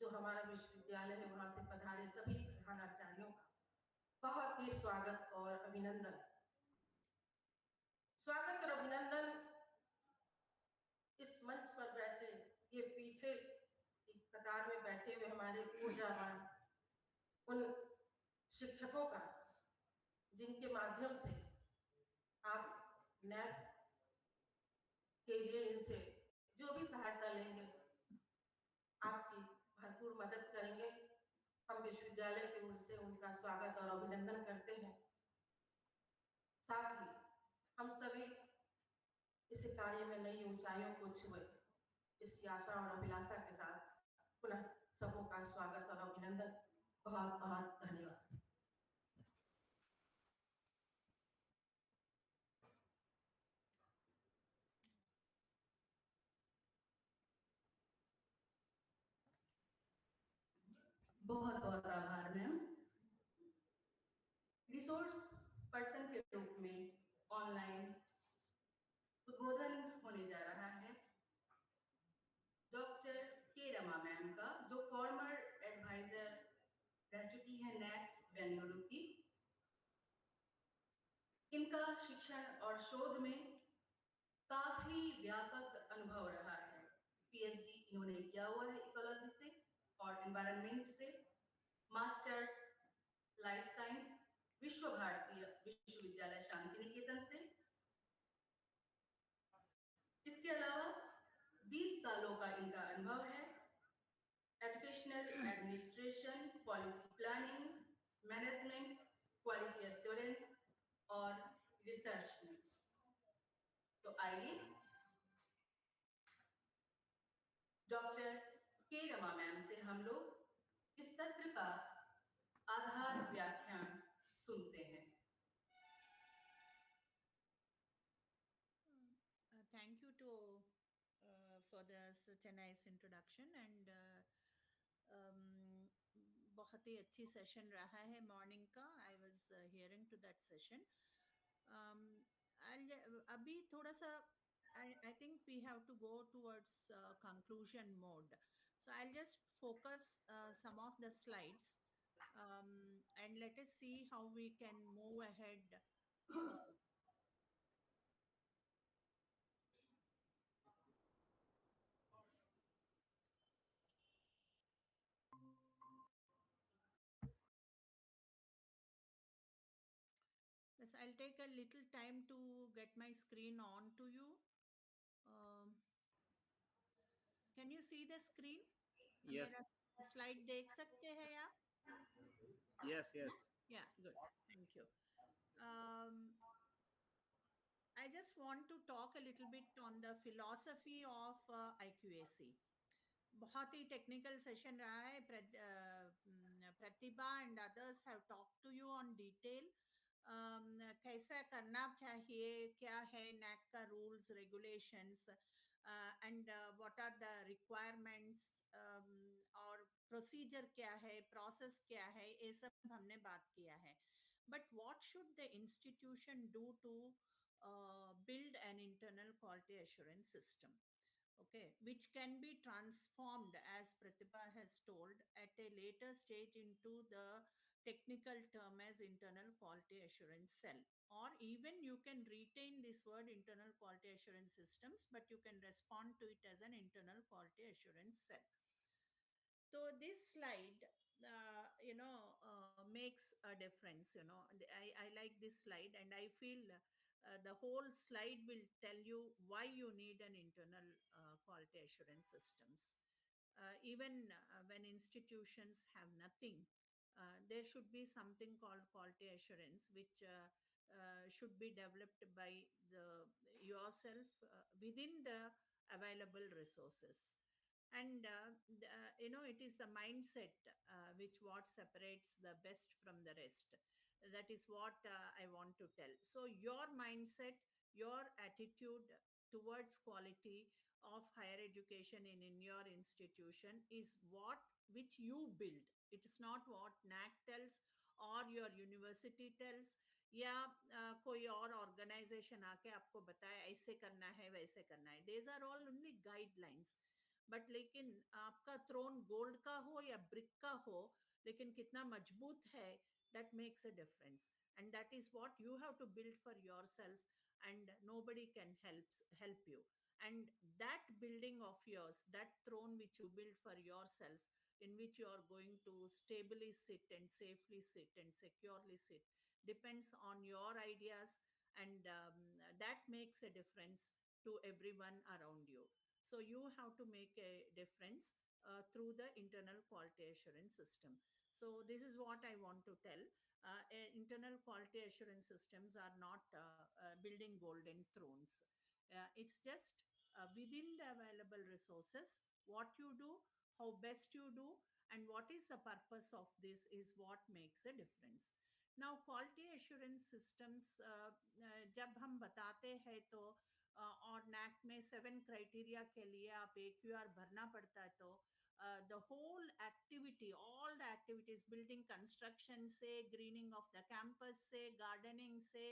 Speaker 9: जो हमारा विश्वविद्यालय है वहां से पधारे सभी प्रधानाचार्यों का बहुत ही स्वागत और अभिनंदन। स्वागत और अभिनंदन इस मंच पर बैठे, ये पीछे कतार में बैठे हुए हमारे ऊर्जावान उन शिक्षकों का, जिनके माध्यम से आप नैक के लिए इनसे जो भी सहायता लेंगे, आपकी भरपूर मदद करेंगे। हम विश्वविद्यालय की ओर से उनका स्वागत और अभिनंदन करते हैं। साथ ही हम सभी इस कार्य में नई ऊंचाइयों को छुए, इसकी आशा और अभिलाषा के साथ पुनः सबों का स्वागत और अभिनंदन। बहुत बहुत धन्यवाद।
Speaker 2: बहुत बहुत आभार मैम। रिसोर्स पर्सन के रूप में ऑनलाइन उद्बोधन होने जा रहा है डॉक्टर के रमा मैम का, जो फॉर्मर एडवाइजर रह चुकी है नैक बेंगलुरु की। इनका शिक्षण और शोध में काफी व्यापक अनुभव रहा है। पीएचडी इन्होंने किया हुआ है इकोलॉजी से और एनवायरनमेंट से, मास्टर्स लाइफ साइंस विश्व भारती विश्वविद्यालय शांति निकेतन से। इसके अलावा 20 सालों का इनका अनुभव है educational administration, policy planning, management, quality assurance और रिसर्च में। तो आइए डॉक्टर के रमा मैम से हम लोग इस सत्र का आधार व्याख्यान सुनते हैं।
Speaker 10: Thank you for such a nice introduction and बहुत ही अच्छी सेशन रहा है मॉर्निंग का। I was hearing to that session. अभी थोड़ा सा I think we have to go towards conclusion mode. So I'll just focus some of the slides and let us see how we can move ahead. Yes, I'll take a little time to get my screen on to you. Can you see the screen?
Speaker 1: Yes.
Speaker 10: मेरा slide देख सकते हैं आप?
Speaker 1: Yes, yes.
Speaker 10: Yeah, good. Thank you. I just want to talk a little bit on the philosophy of IQAC. बहुत ही technical session रहा है। Pratibha and others have talked to you on detail. कैसा करना चाहिए, क्या है NAC का rules, regulations, and what are the requirements, और procedure क्या है, process क्या है, ये सब हमने बात किया है. But what should the institution do to build an internal quality assurance system? Okay, which can be transformed, as Pratibha has told, at a later stage into the technical term as internal quality assurance cell. Or even you can retain this word internal quality assurance systems, but you can respond to it as an internal quality assurance cell. So this slide, makes a difference. I like this slide, and I feel the whole slide will tell you why you need an internal quality assurance systems. Even when institutions have nothing, there should be something called quality assurance, which should be developed by the yourself within the available resources. And it is the mindset which what separates the best from the rest. That is what I want to tell. So your mindset, your attitude towards quality of higher education in your institution is what which you build. It is not what NAC tells or your university tells, या कोई और organisation आके आपको बताए ऐसे करना है वैसे करना है. These are all only guidelines. But लेकिन आपका थ्रोन गोल्ड का हो या ब्रिक का हो, लेकिन कितना मजबूत है, that makes a difference. And that is what you have to build for yourself, and nobody can help you. And that building of yours, that throne which you build for yourself, in which you are going to stably sit and safely sit and securely sit, depends on your ideas. And that makes a difference to everyone around you. So you have to make a difference through the internal quality assurance system. So this is what I want to tell. Internal quality assurance systems are not building golden thrones. It's just within the available resources, what you do, how best you do, and what is the purpose of this is what makes a difference. Now quality assurance systems, जब हम बताते हैं तो और NAAC में 7 criteria के लिए आप AQR भरना पड़ता है. तो the whole activity, all the activities, building construction से, ग्रीनिंग ऑफ द कैंपस से, गार्डनिंग से,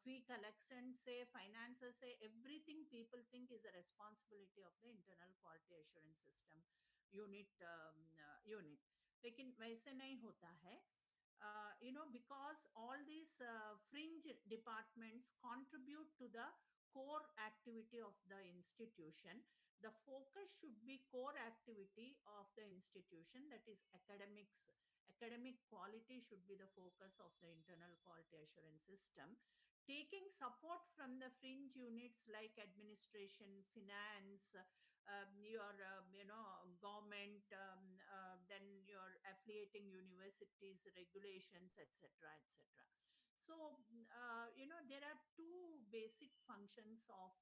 Speaker 10: फी कलेक्शन से, फाइनेंस से, everything people think is the responsibility of the internal quality assurance system unit. लेकिन वैसे नहीं होता है. Because all these fringe departments contribute to the core activity of the institution. The focus should be core activity of the institution, that is academics. Academic quality should be the focus of the internal quality assurance system, taking support from the fringe units like administration, finance, your government, then your affiliating universities, regulations, etc., etc. So there are two basic functions of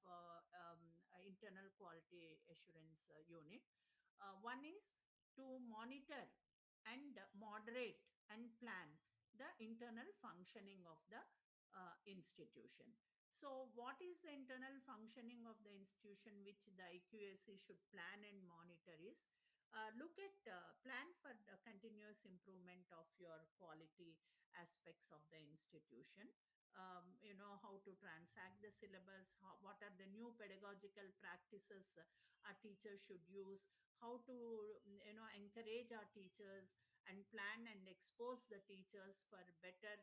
Speaker 10: internal quality assurance unit. One is to monitor and moderate and plan the internal functioning of the institution. So, what is the internal functioning of the institution which the IQAC should plan and monitor is look at plan for the continuous improvement of your quality aspects of the institution. How to transact the syllabus, what are the new pedagogical practices our teachers should use, how to encourage our teachers and plan and expose the teachers for better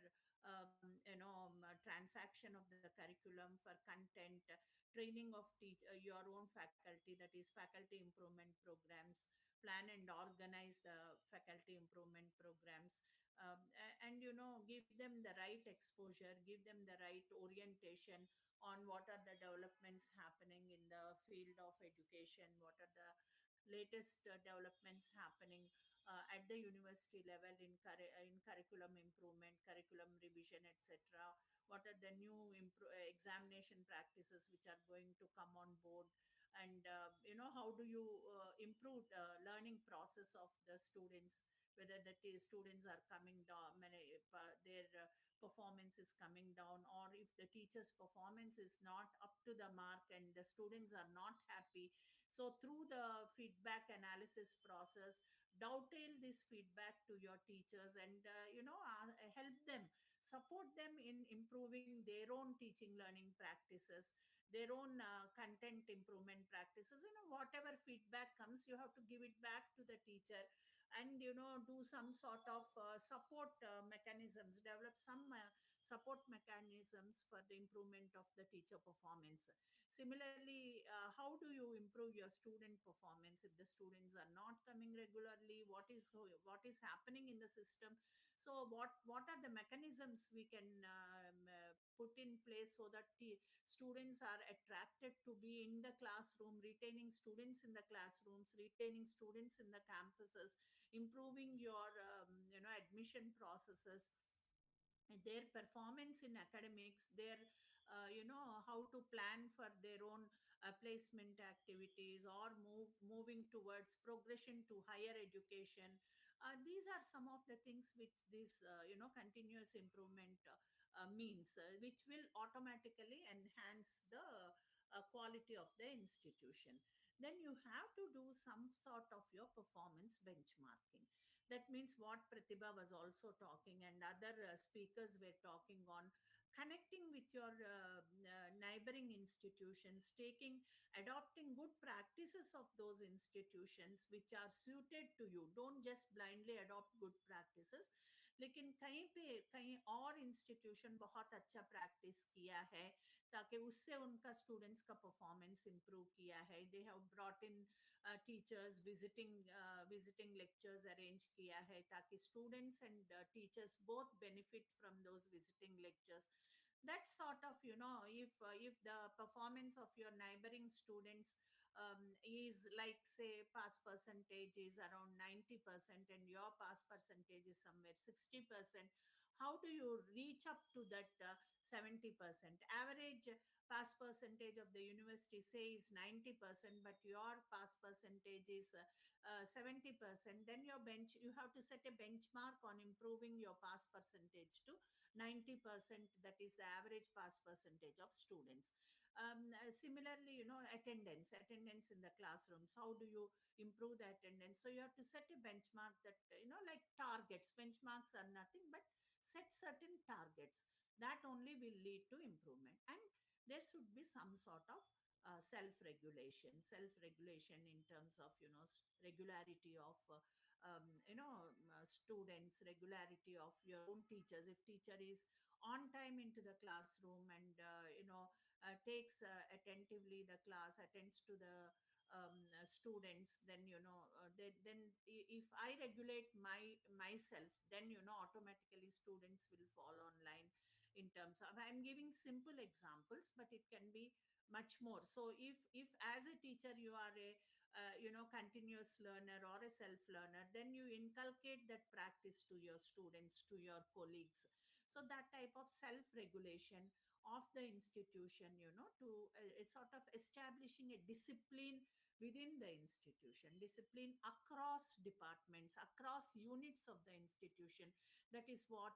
Speaker 10: transaction of the curriculum, for content, training of your own faculty, that is faculty improvement programs, plan and organize the faculty improvement programs, and give them the right exposure, give them the right orientation on what are the developments happening in the field of education, what are the latest developments happening at the university level in curriculum improvement, curriculum revision, etc. What are the new examination practices which are going to come on board, and how do you improve the learning process of the students, whether the students are coming down, their performance is coming down, or if the teacher's performance is not up to the mark and the students are not happy. So through the feedback analysis process, dovetail this feedback to your teachers and help them, support them in improving their own teaching learning practices, their own content improvement practices. Whatever feedback comes, you have to give it back to the teacher, and do some sort of support mechanisms, develop some support mechanisms for the improvement of the teacher performance. Similarly, how do you improve your student performance if the students are not coming regularly? What is happening in the system? So what are the mechanisms we can put in place so that the students are attracted to be in the classroom, retaining students in the classrooms, retaining students in the campuses, improving your admission processes, and their performance in academics, their how to plan for their own placement activities, or moving towards progression to higher education. These are some of the things which this continuous improvement means, which will automatically enhance the quality of the institution. Then you have to do some sort of your performance benchmarking. That means what Pratibha was also talking, and other speakers were talking on, connecting with your neighboring institutions, adopting good practices of those institutions which are suited to you. Don't just blindly adopt good practices. लेकिन कहीं पे कहीं और institution बहुत अच्छा practice किया है, ताकि उससे उनका स्टूडेंट्स का परफॉर्मेंस इंप्रूव किया है, they have brought in teachers, visiting lectures arrange किया है, ताकि students and teachers both benefit from those visiting lectures. That sort of, if the performance of your neighboring students is like, say, pass percentage is around 90% and your pass percentage is somewhere 60%, how do you reach up to that 70%? Average pass percentage of the university say is 90%, but your pass percentage is 70%. Then you have to set a benchmark on improving your pass percentage to 90%. That is the average pass percentage of students. Similarly, attendance in the classrooms, how do you improve the attendance? So you have to set a benchmark, that like targets. Benchmarks are nothing but set certain targets that only will lead to improvement. And there should be some sort of self regulation in terms of regularity of students, regularity of your own teachers. If teacher is on time into the classroom and takes attentively the class, attends to the students, then if I regulate myself, then automatically students will fall online. In terms of, I'm giving simple examples, but it can be much more. So if as a teacher you are a continuous learner or a self learner, then you inculcate that practice to your students, to your colleagues. So that type of self regulation of the institution, to sort of establishing a discipline within the institution, discipline across departments, across units of the institution. That is what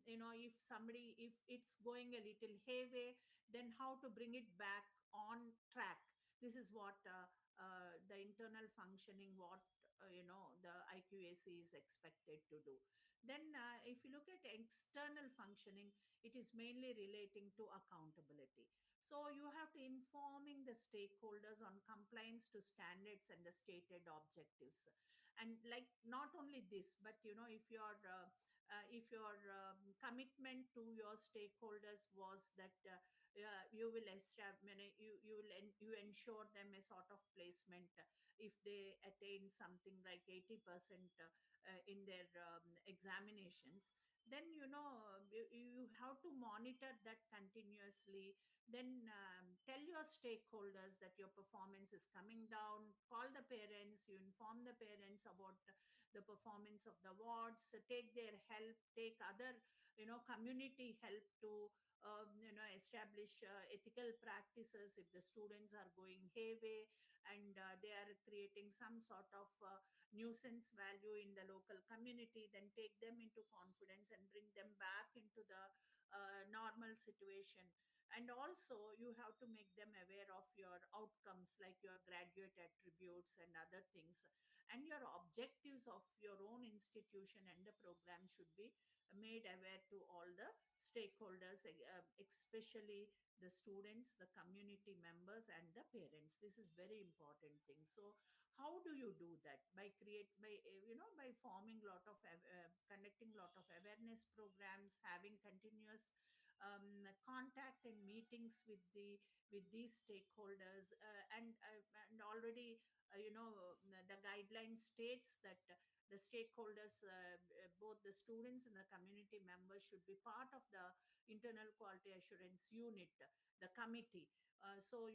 Speaker 10: if it's going a little hayway, then how to bring it back on track. This is what the internal functioning, what the IQAC is expected to do. Then if you look at external functioning, it is mainly relating to accountability. So you have to informing the stakeholders on compliance to standards and the stated objectives. And like, not only this, but if your commitment to your stakeholders was that you will establish, you ensure them a sort of placement if they attain something like 80% in their examinations, then you have to monitor that continuously. Then tell your stakeholders that your performance is coming down, call the parents, you inform the parents about the performance of the wards, take their help, take other community help to establish ethical practices if the students are going hayway and they are creating some sort of nuisance value in the local community, then take them into confidence and bring them back into the normal situation. And also you have to make them aware of your outcomes like your graduate attributes and other things, and your objectives of your own institution and the program should be made aware to all the stakeholders, especially the students, the community members, and the parents. This is very important thing. So how do you do that? By by forming lot of conducting lot of awareness programs, having continuous contact and meetings with these stakeholders, and already the guideline states that the stakeholders, both the students and the community members, should be part of the internal quality assurance unit, the committee. So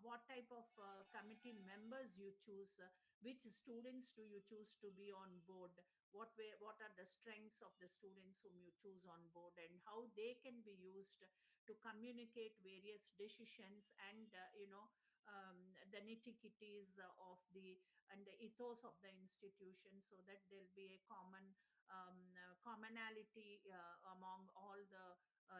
Speaker 10: what type of committee members you choose, which students do you choose to be on board, what are the strengths of the students whom you choose on board, and how they can be used to communicate various decisions and the nitty-gritties of the and the ethos of the institution, so that there'll be a commonality among all the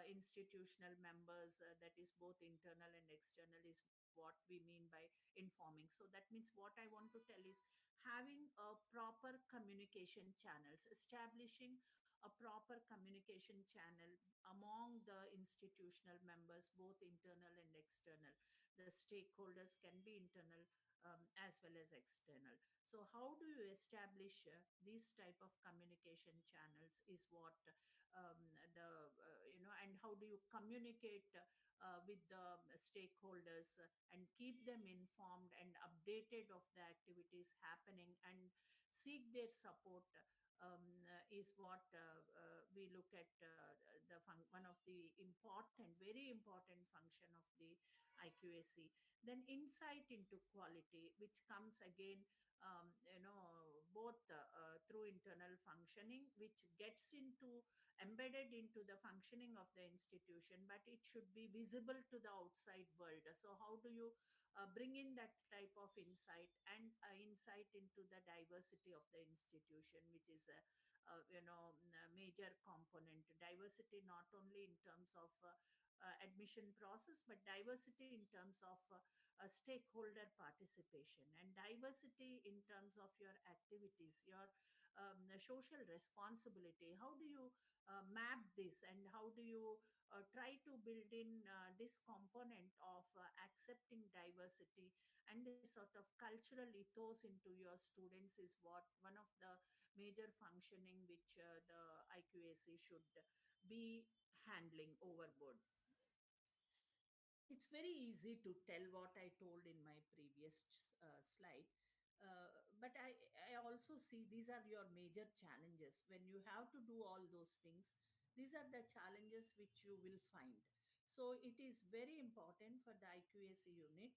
Speaker 10: institutional members, that is both internal and external, is what we mean by informing. So that means what I want to tell is having a proper communication channels, establishing a proper communication channel among the institutional members, both internal and external. The stakeholders can be internal as well as external. So how do you establish these type of communication channels is what the and how do you communicate with the stakeholders and keep them informed and updated of the activities happening and seek their support, is what we look at one of the important, very important function of the IQAC. Then insight into quality, which comes again, both through internal functioning, which gets into embedded into the functioning of the institution, but it should be visible to the outside world. So how do you bring in that type of insight, and insight into the diversity of the institution, which is a major component. Diversity not only in terms of admission process, but diversity in terms of stakeholder participation, and diversity in terms of your activities, your social responsibility. How do you map this, and how do you try to build in this component of accepting diversity and a sort of cultural ethos into your students, is what one of the major functioning which the IQAC should be handling overboard. It's very easy to tell what I told in my previous slide. But I also see these are your major challenges. When you have to do all those things, these are the challenges which you will find. So it is very important for the IQAC unit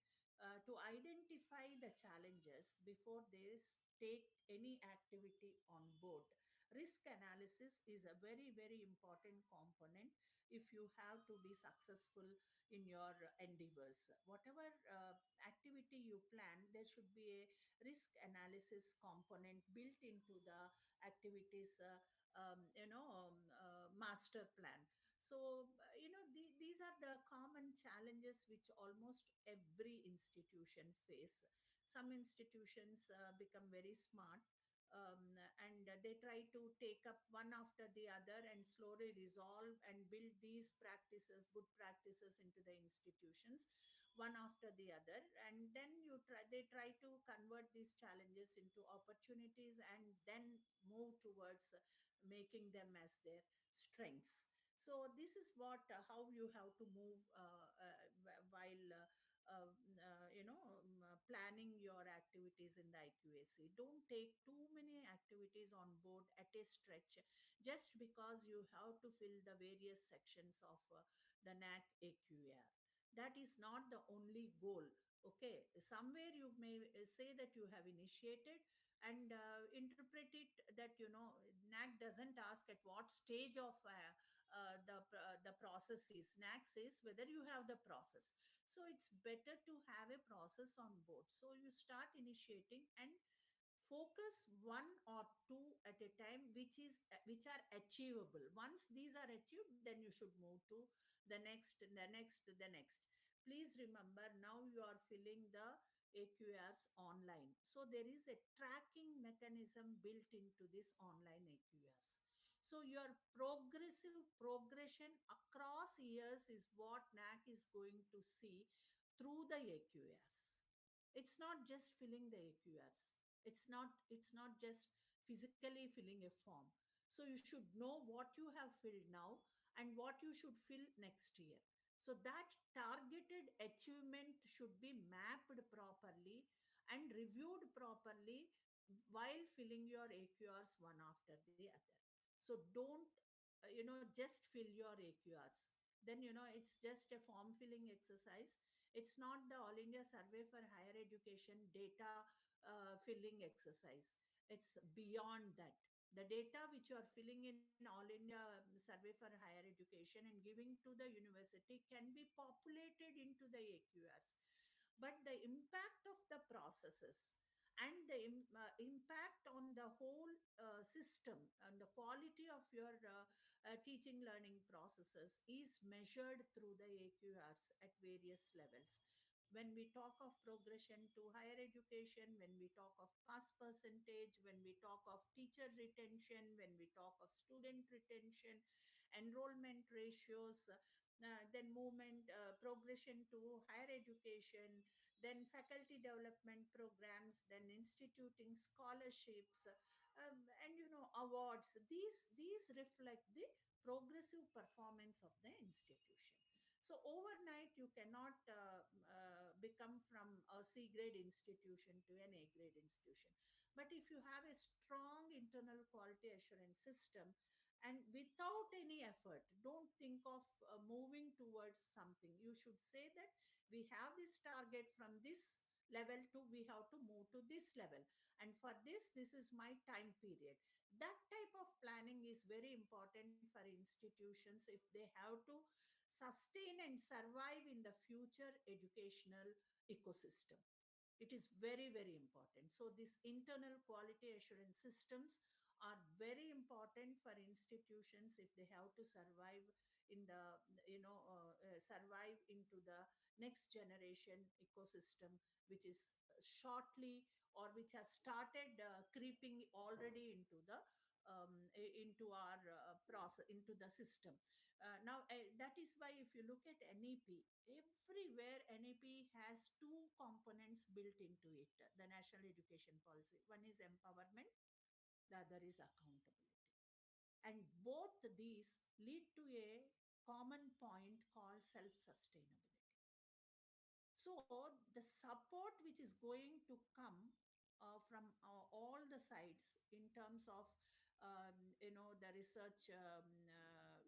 Speaker 10: to identify the challenges before they take any activity on board. Risk analysis is a very, very important component if you have to be successful in your endeavors. Whatever activity you plan, there should be a risk analysis component built into the activities master plan. So these are the common challenges which almost every institution face. Some institutions become very smart, and they try to take up one after the other and slowly resolve and build these practices, good practices, into the institutions one after the other. And then they try to convert these challenges into opportunities and then move towards making them as their strengths. So this is what how you have to move while planning your activities in the IQAC. Don't take too many activities on board at a stretch just because you have to fill the various sections of the NAC AQAR. That is not the only goal. Okay, somewhere you may say that you have initiated and interpret it that NAC doesn't ask at what stage of the process is. Next is whether you have the process. So it's better to have a process on board. So you start initiating and focus one or two at a time, which are achievable. Once these are achieved, then you should move to the next. Please remember, now you are filling the AQRs online, so there is a tracking mechanism built into this online AQRs. So your progressive progression across years is what NAC is going to see through the AQRs. It's not just filling the AQRs. It's not just physically filling a form. So you should know what you have filled now and what you should fill next year. So that targeted achievement should be mapped properly and reviewed properly while filling your AQRs one after the other. So don't just fill your AQRs. Then it's just a form filling exercise. It's not the All India Survey for Higher Education data filling exercise. It's beyond that. The data which you are filling in All India Survey for Higher Education and giving to the university can be populated into the AQRs. But the impact of the processes and the impact on the whole system and the quality of your teaching learning processes is measured through the AQRs at various levels. When we talk of progression to higher education, when we talk of pass percentage, when we talk of teacher retention, when we talk of student retention, enrollment ratios, then movement, progression to higher education, then faculty development programs, then instituting scholarships, and awards. These reflect the progressive performance of the institution. So overnight, you cannot become from a C grade institution to an A grade institution. But if you have a strong internal quality assurance system, and without any effort, don't think of moving towards something. You should say that we have this target from this level to we have to move to this level, and for this is my time period. That type of planning is very important for institutions if they have to sustain and survive in the future educational ecosystem. It is very, very important. So these internal quality assurance systems are very important for institutions if they have to survive in the survive into the next generation ecosystem, which is shortly or which has started creeping already into the into our process, into the system. Now that is why if you look at NEP, everywhere NEP has two components built into it: the national education policy. One is empowerment, the other is accountability. And both these lead to a common point called self sustainability. So the support which is going to come from all the sides in terms of the research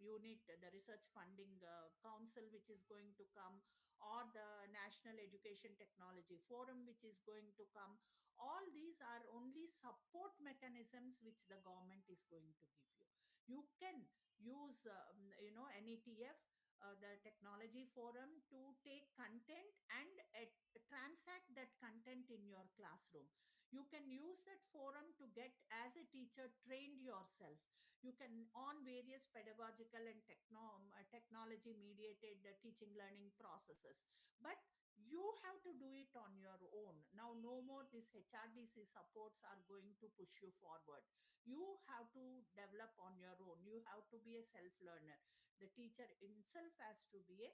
Speaker 10: unit, the research funding council which is going to come, or the National Education Technology Forum which is going to come, all these are only support mechanisms which the government is going to give you. You can use NETF, the technology forum, to take content and transact that content in your classroom. You can use that forum to get, as a teacher, trained yourself. You can on various pedagogical and technology mediated teaching learning processes. But you have to do it on your own. Now no more these HRDC supports are going to push you forward. You have to develop on your own. You have to be a self learner. The teacher himself has to be a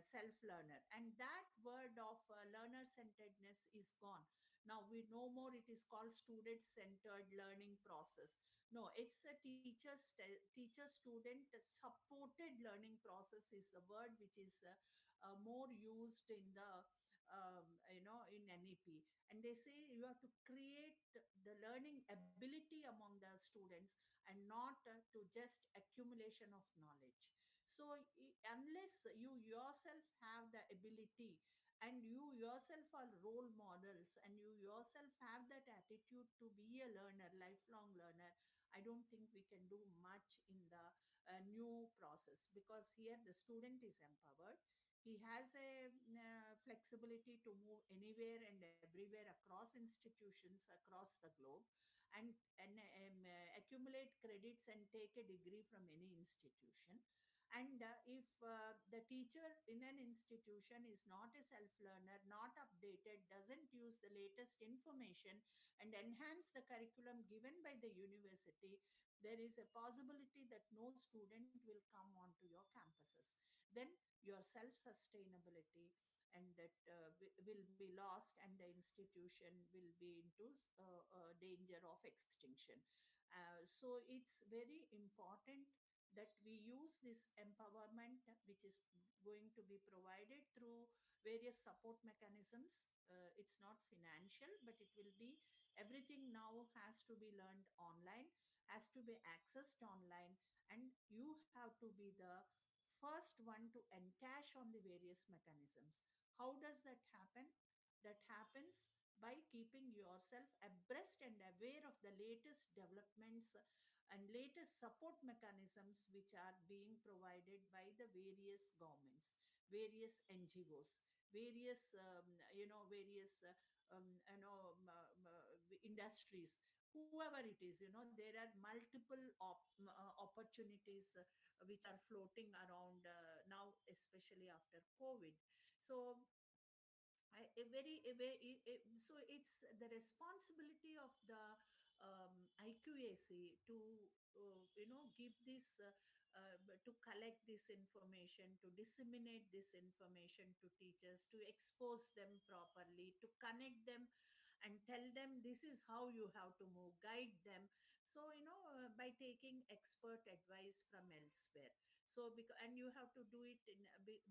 Speaker 10: self learner, and that word of learner centeredness is gone. Now we no more it is called student centered learning process. No, it's a teacher student supported learning process is the word which is more used in the in NEP. And they say you have to create the learning ability among the students, and not to just accumulation of knowledge. So unless you yourself have the ability, and you yourself are role models, and you yourself have that attitude to be a learner, lifelong learner, I don't think we can do much in the new process, because here the student is empowered. He has a flexibility to move anywhere and everywhere across institutions across the globe, and accumulate credits and take a degree from any institution. And if the teacher in an institution is not a self learner, not updated, doesn't use the latest information and enhance the curriculum given by the university, there is a possibility that no student will come onto your campuses. Then your self sustainability and that will be lost, and the institution will be into danger of extinction. So it's very important that we use this empowerment, which is going to be provided through various support mechanisms. It's not financial, but it will be, everything now has to be learned online, has to be accessed online, and you have to be the first one to encash on the various mechanisms. How does that happen? That happens by keeping yourself abreast and aware of the latest developments and latest support mechanisms which are being provided by the various governments, various NGOs, various various industries, whoever it is. There are multiple opportunities which are floating around now, especially after COVID. So so it's the responsibility of the IQAC to give this to collect this information, to disseminate this information to teachers, to expose them properly, to connect them and tell them this is how you have to move, guide them. So by taking expert advice from elsewhere. So because, and you have to do it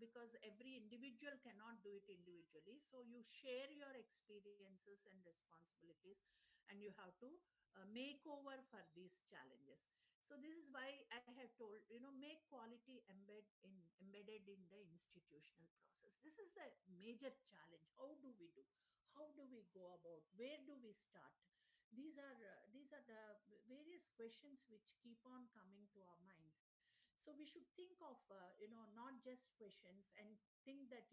Speaker 10: because every individual cannot do it individually, so you share your experiences and responsibilities, and you have to make over for these challenges. So this is why I have told, make quality embedded in the institutional process. This is the major challenge. How do we do? How do we go about? Where do we start? These are the various questions which keep on coming to our mind. So we should think of not just questions and think that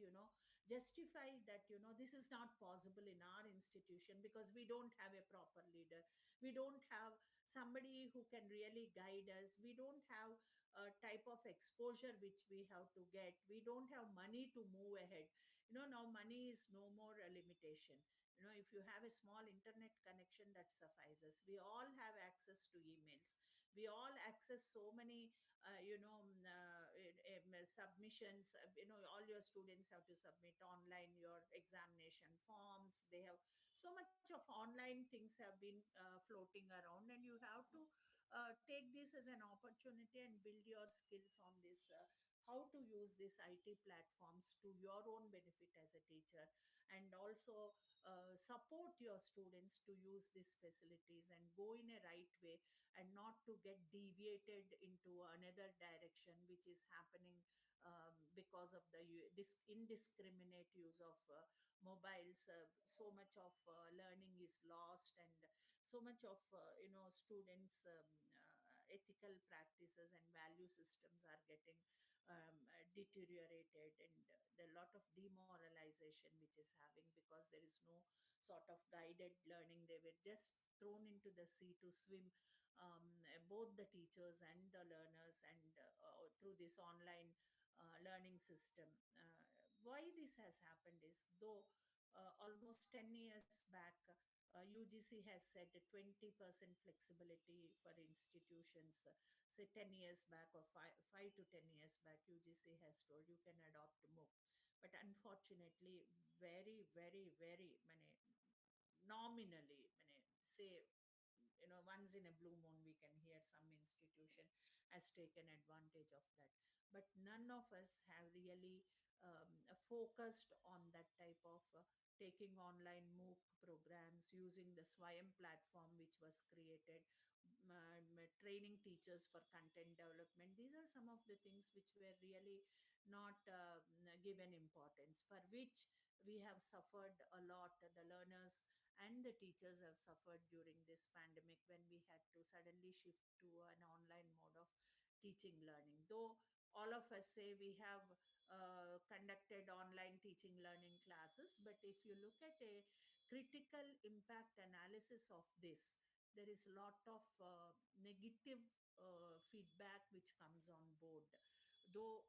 Speaker 10: justify that this is not possible in our institution because we don't have a proper leader, we don't have somebody who can really guide us, we don't have a type of exposure which we have to get, we don't have money to move ahead. Now money is no more a limitation. If you have a small internet connection, that suffices. We all have access to emails, we all access so many submissions. All your students have to submit online your examination forms. They have so much of online things have been floating around, and you have to take this as an opportunity and build your skills on this, how to use these IT platforms to your own benefit as a teacher, and also support your students to use these facilities and go in a right way, and not to get deviated into another direction which is happening because of the indiscriminate use of mobiles. So much of learning is lost, and so much of students ethical practices and value systems are getting deteriorated, and there are a lot of demoralization which is having because there is no sort of guided learning. They were just thrown into the sea to swim, both the teachers and the learners, and through this online learning system. Why this has happened is, though almost 10 years back, UGC has said a 20% flexibility for institutions. Say 10 years back, or 5 to 10 years back, UGC has told you can adopt MOOC. But unfortunately, very, very, very many, nominally, say, once in a blue moon we can hear some institution has taken advantage of that, but none of us have really focused on that type of taking online MOOC programs, using the Swayam platform which was created, training teachers for content development. These are some of the things which were really not given importance, for which we have suffered a lot. The learners and the teachers have suffered during this pandemic, when we had to suddenly shift to an online mode of teaching learning. Though all of us say we have conducted online teaching learning classes, but if you look at a critical impact analysis of this, there is a lot of negative feedback which comes on board. Though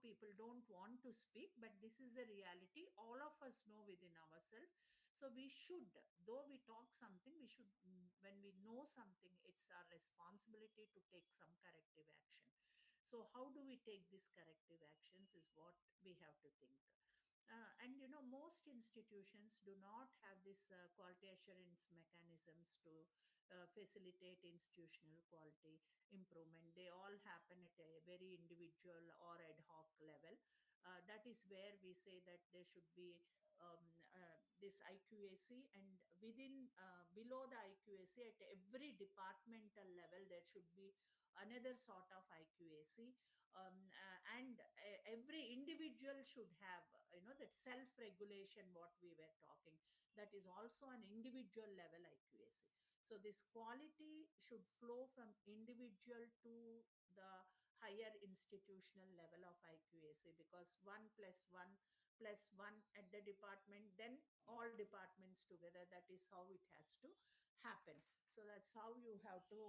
Speaker 10: people don't want to speak, but this is a reality all of us know within ourselves. So we should, though we talk something, we should, when we know something, it's our responsibility to take some corrective action. So how do we take these corrective actions is what we have to think. And most institutions do not have this quality assurance mechanisms to facilitate institutional quality improvement. They all happen at a very individual or ad hoc level. That is where we say that there should be this IQAC, and within below the IQAC, at every departmental level there should be another sort of IQAC. And every individual should have that self regulation what we were talking, that is also an individual level IQAC. So this quality should flow from individual to the higher institutional level of IQAC, because 1 plus 1 plus 1 at the department, then all departments together, that is how it has to happen. So that's how you have to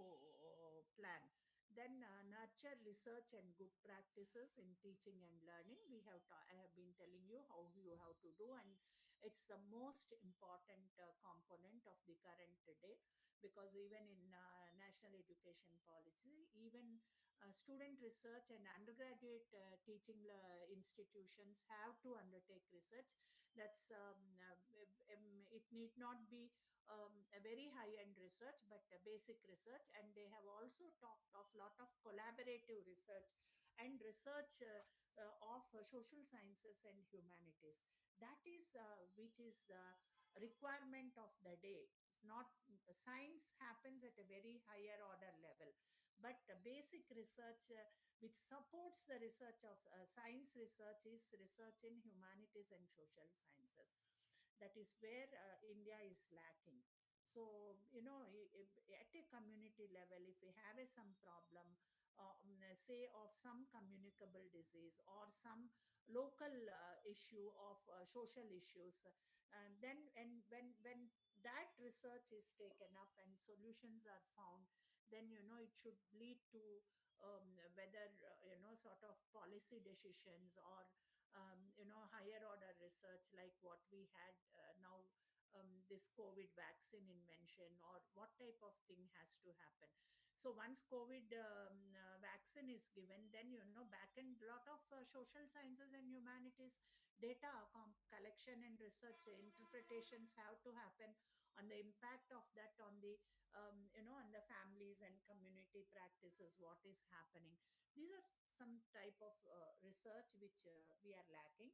Speaker 10: plan. Then nurture research and good practices in teaching and learning. I have been telling you how you have to do, and it's the most important component of the current day, because even in national education policy, even student research and undergraduate teaching institutions have to undertake research. That's it need not be a very high end research, but a basic research. And they have also talked of lot of collaborative research and research of social sciences and humanities. That is which is the requirement of the day. It's not, science happens at a very higher order level, but basic research which supports the research of science research is research in humanities and social sciences. That is where India is lacking. So at a community level, if we have some problem, say of some communicable disease or some local issue of social issues, then and when that research is taken up and solutions are found, then it should lead to whether sort of policy decisions or higher order research, like what we had now, this COVID vaccine invention, or what type of thing has to happen. So once COVID vaccine is given, then back end lot of social sciences and humanities data collection and research interpretations have to happen on the impact of that on the on the families and community practices, what is happening. These are some type of research which we are lacking.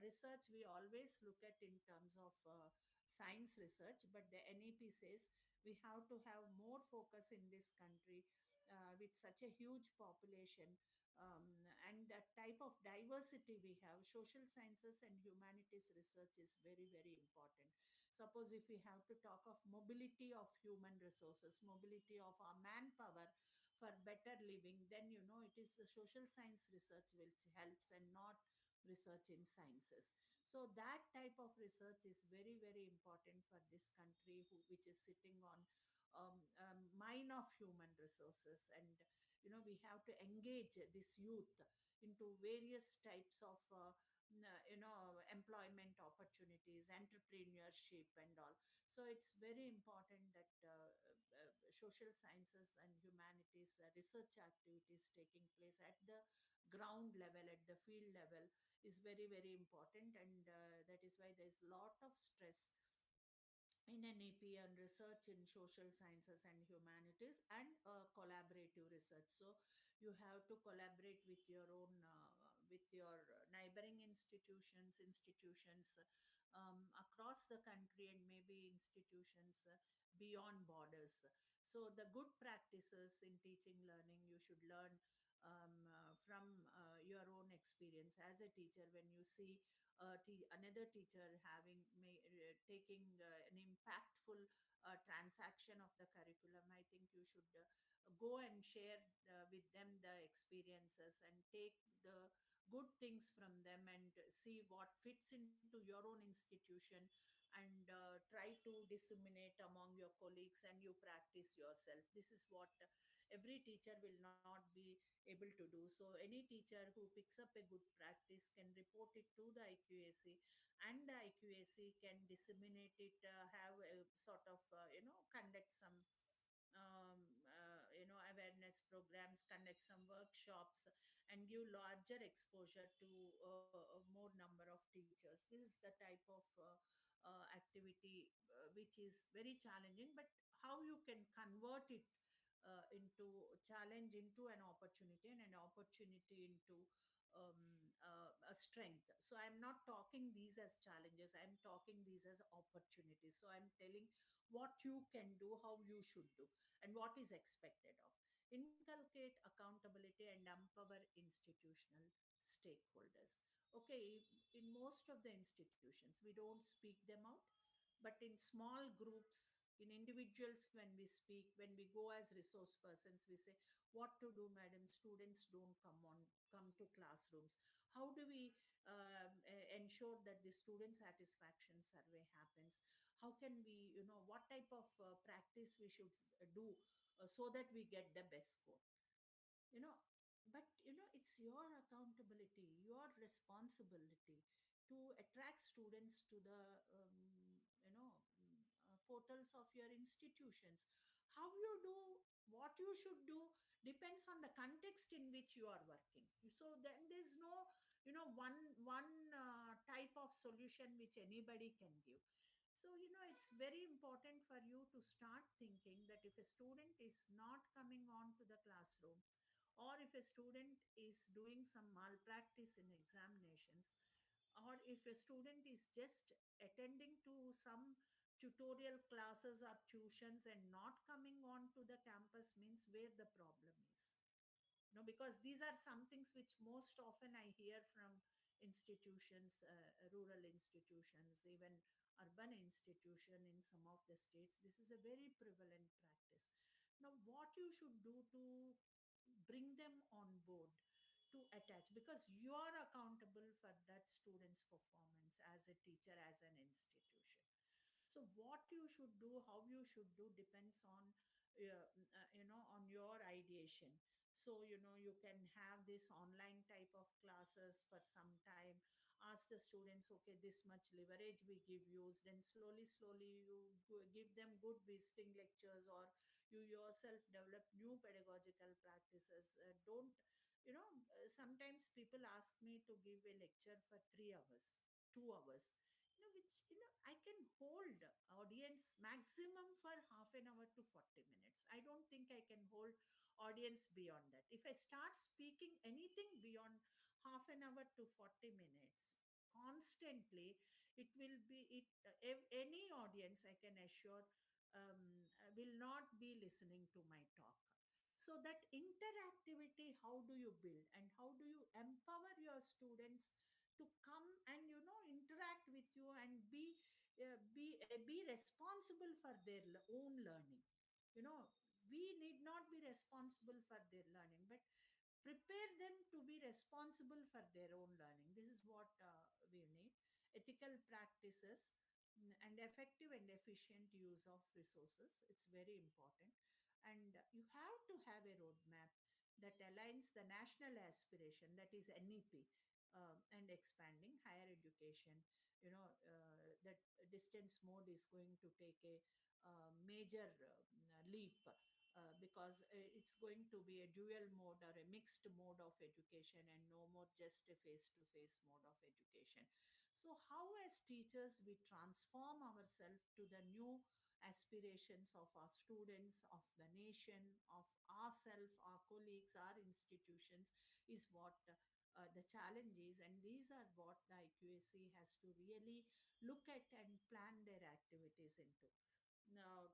Speaker 10: Research we always look at in terms of science research, but the NEP says we have to have more focus in this country with such a huge population, and that type of diversity we have. Social sciences and humanities research is very, very important. Suppose if we have to talk of mobility of human resources, mobility of our manpower for better living, then it is the social science research which helps, and not research in sciences. So that type of research is very, very important for this country, which is sitting on mine of human resources. And we have to engage this youth into various types of employment opportunities, entrepreneurship and all. So it's very important that social sciences and humanities research activities taking place at the ground level, at the field level, is very, very important. And that is why there's a lot of stress in NEP and research in social sciences and humanities, and collaborative research. So you have to collaborate with your own, with your neighboring institutions across the country, and maybe institutions beyond borders. So the good practices in teaching learning you should learn from your own experience as a teacher. When you see another teacher taking an impactful transaction of the curriculum, I think you should go and share with them the experiences and take the good things from them and see what fits into your own institution and try to disseminate among your colleagues and you practice yourself. This is what every teacher will not be able to do. So any teacher who picks up a good practice can report it to the IQAC, and the IQAC can disseminate it, have a sort of conduct some awareness programs, conduct some workshops, and give larger exposure to more number of teachers. This is the type of activity which is very challenging, but how you can convert it into challenge into an opportunity, and an opportunity into a strength. So I'm not talking these as challenges, I'm talking these as opportunities. So I'm telling what you can do, how you should do, and what is expected of. Inculcate accountability and empower institutional stakeholders. Okay, in most of the institutions, we don't speak them out, but in small groups, in individuals, when we speak, when we go as resource persons, we say, what to do, madam, students don't come to classrooms. How do we ensure that the student satisfaction survey happens? How can we, what type of practice we should do so that we get the best score, you know but it's your accountability, your responsibility to attract students to the portals of your institutions. How you do, what you should do, depends on the context in which you are working. So then there's no one type of solution which anybody can give. So it's very important for you to start thinking that if a student is not coming on to the classroom, or if a student is doing some malpractice in examinations, or if a student is just attending to some tutorial classes or tuitions and not coming on to the campus, means where the problem is. Because these are some things which most often I hear from institutions, rural institutions, even urban institution in some of the states. This is a very prevalent practice. Now what you should do to bring them on board, to attach, because you are accountable for that student's performance as a teacher, as an institution. So what you should do, how you should do, depends on on your ideation. So you can have this online type of classes for some time, ask the students, okay, this much leverage we give you, then slowly you give them good visiting lectures, or you yourself develop new pedagogical practices. Don't sometimes people ask me to give a lecture for 3 hours, 2 hours, which I can hold audience maximum for half an hour to 40 minutes. I don't think I can hold audience beyond that. If I start speaking anything beyond half an hour to 40 minutes constantly, it will be any audience, I can assure, will not be listening to my talk. So that interactivity, how do you build, and how do you empower your students to come and interact with you and be responsible for their own learning. you know we need not be responsible for their learning, but prepare them to be responsible for their own learning. This is what we need. Ethical practices, and effective and efficient use of resources, it's very important. And you have to have a roadmap that aligns the national aspiration, that is NEP, and expanding higher education. That distance mode is going to take a major leap, because it's going to be a dual mode or a mixed mode of education, and no more just a face to face mode of education. So how as teachers we transform ourselves to the new aspirations of our students, of the nation, of ourselves, our colleagues, our institutions, is what the challenge is. And these are what the IQAC has to really look at and plan their activities into. Now,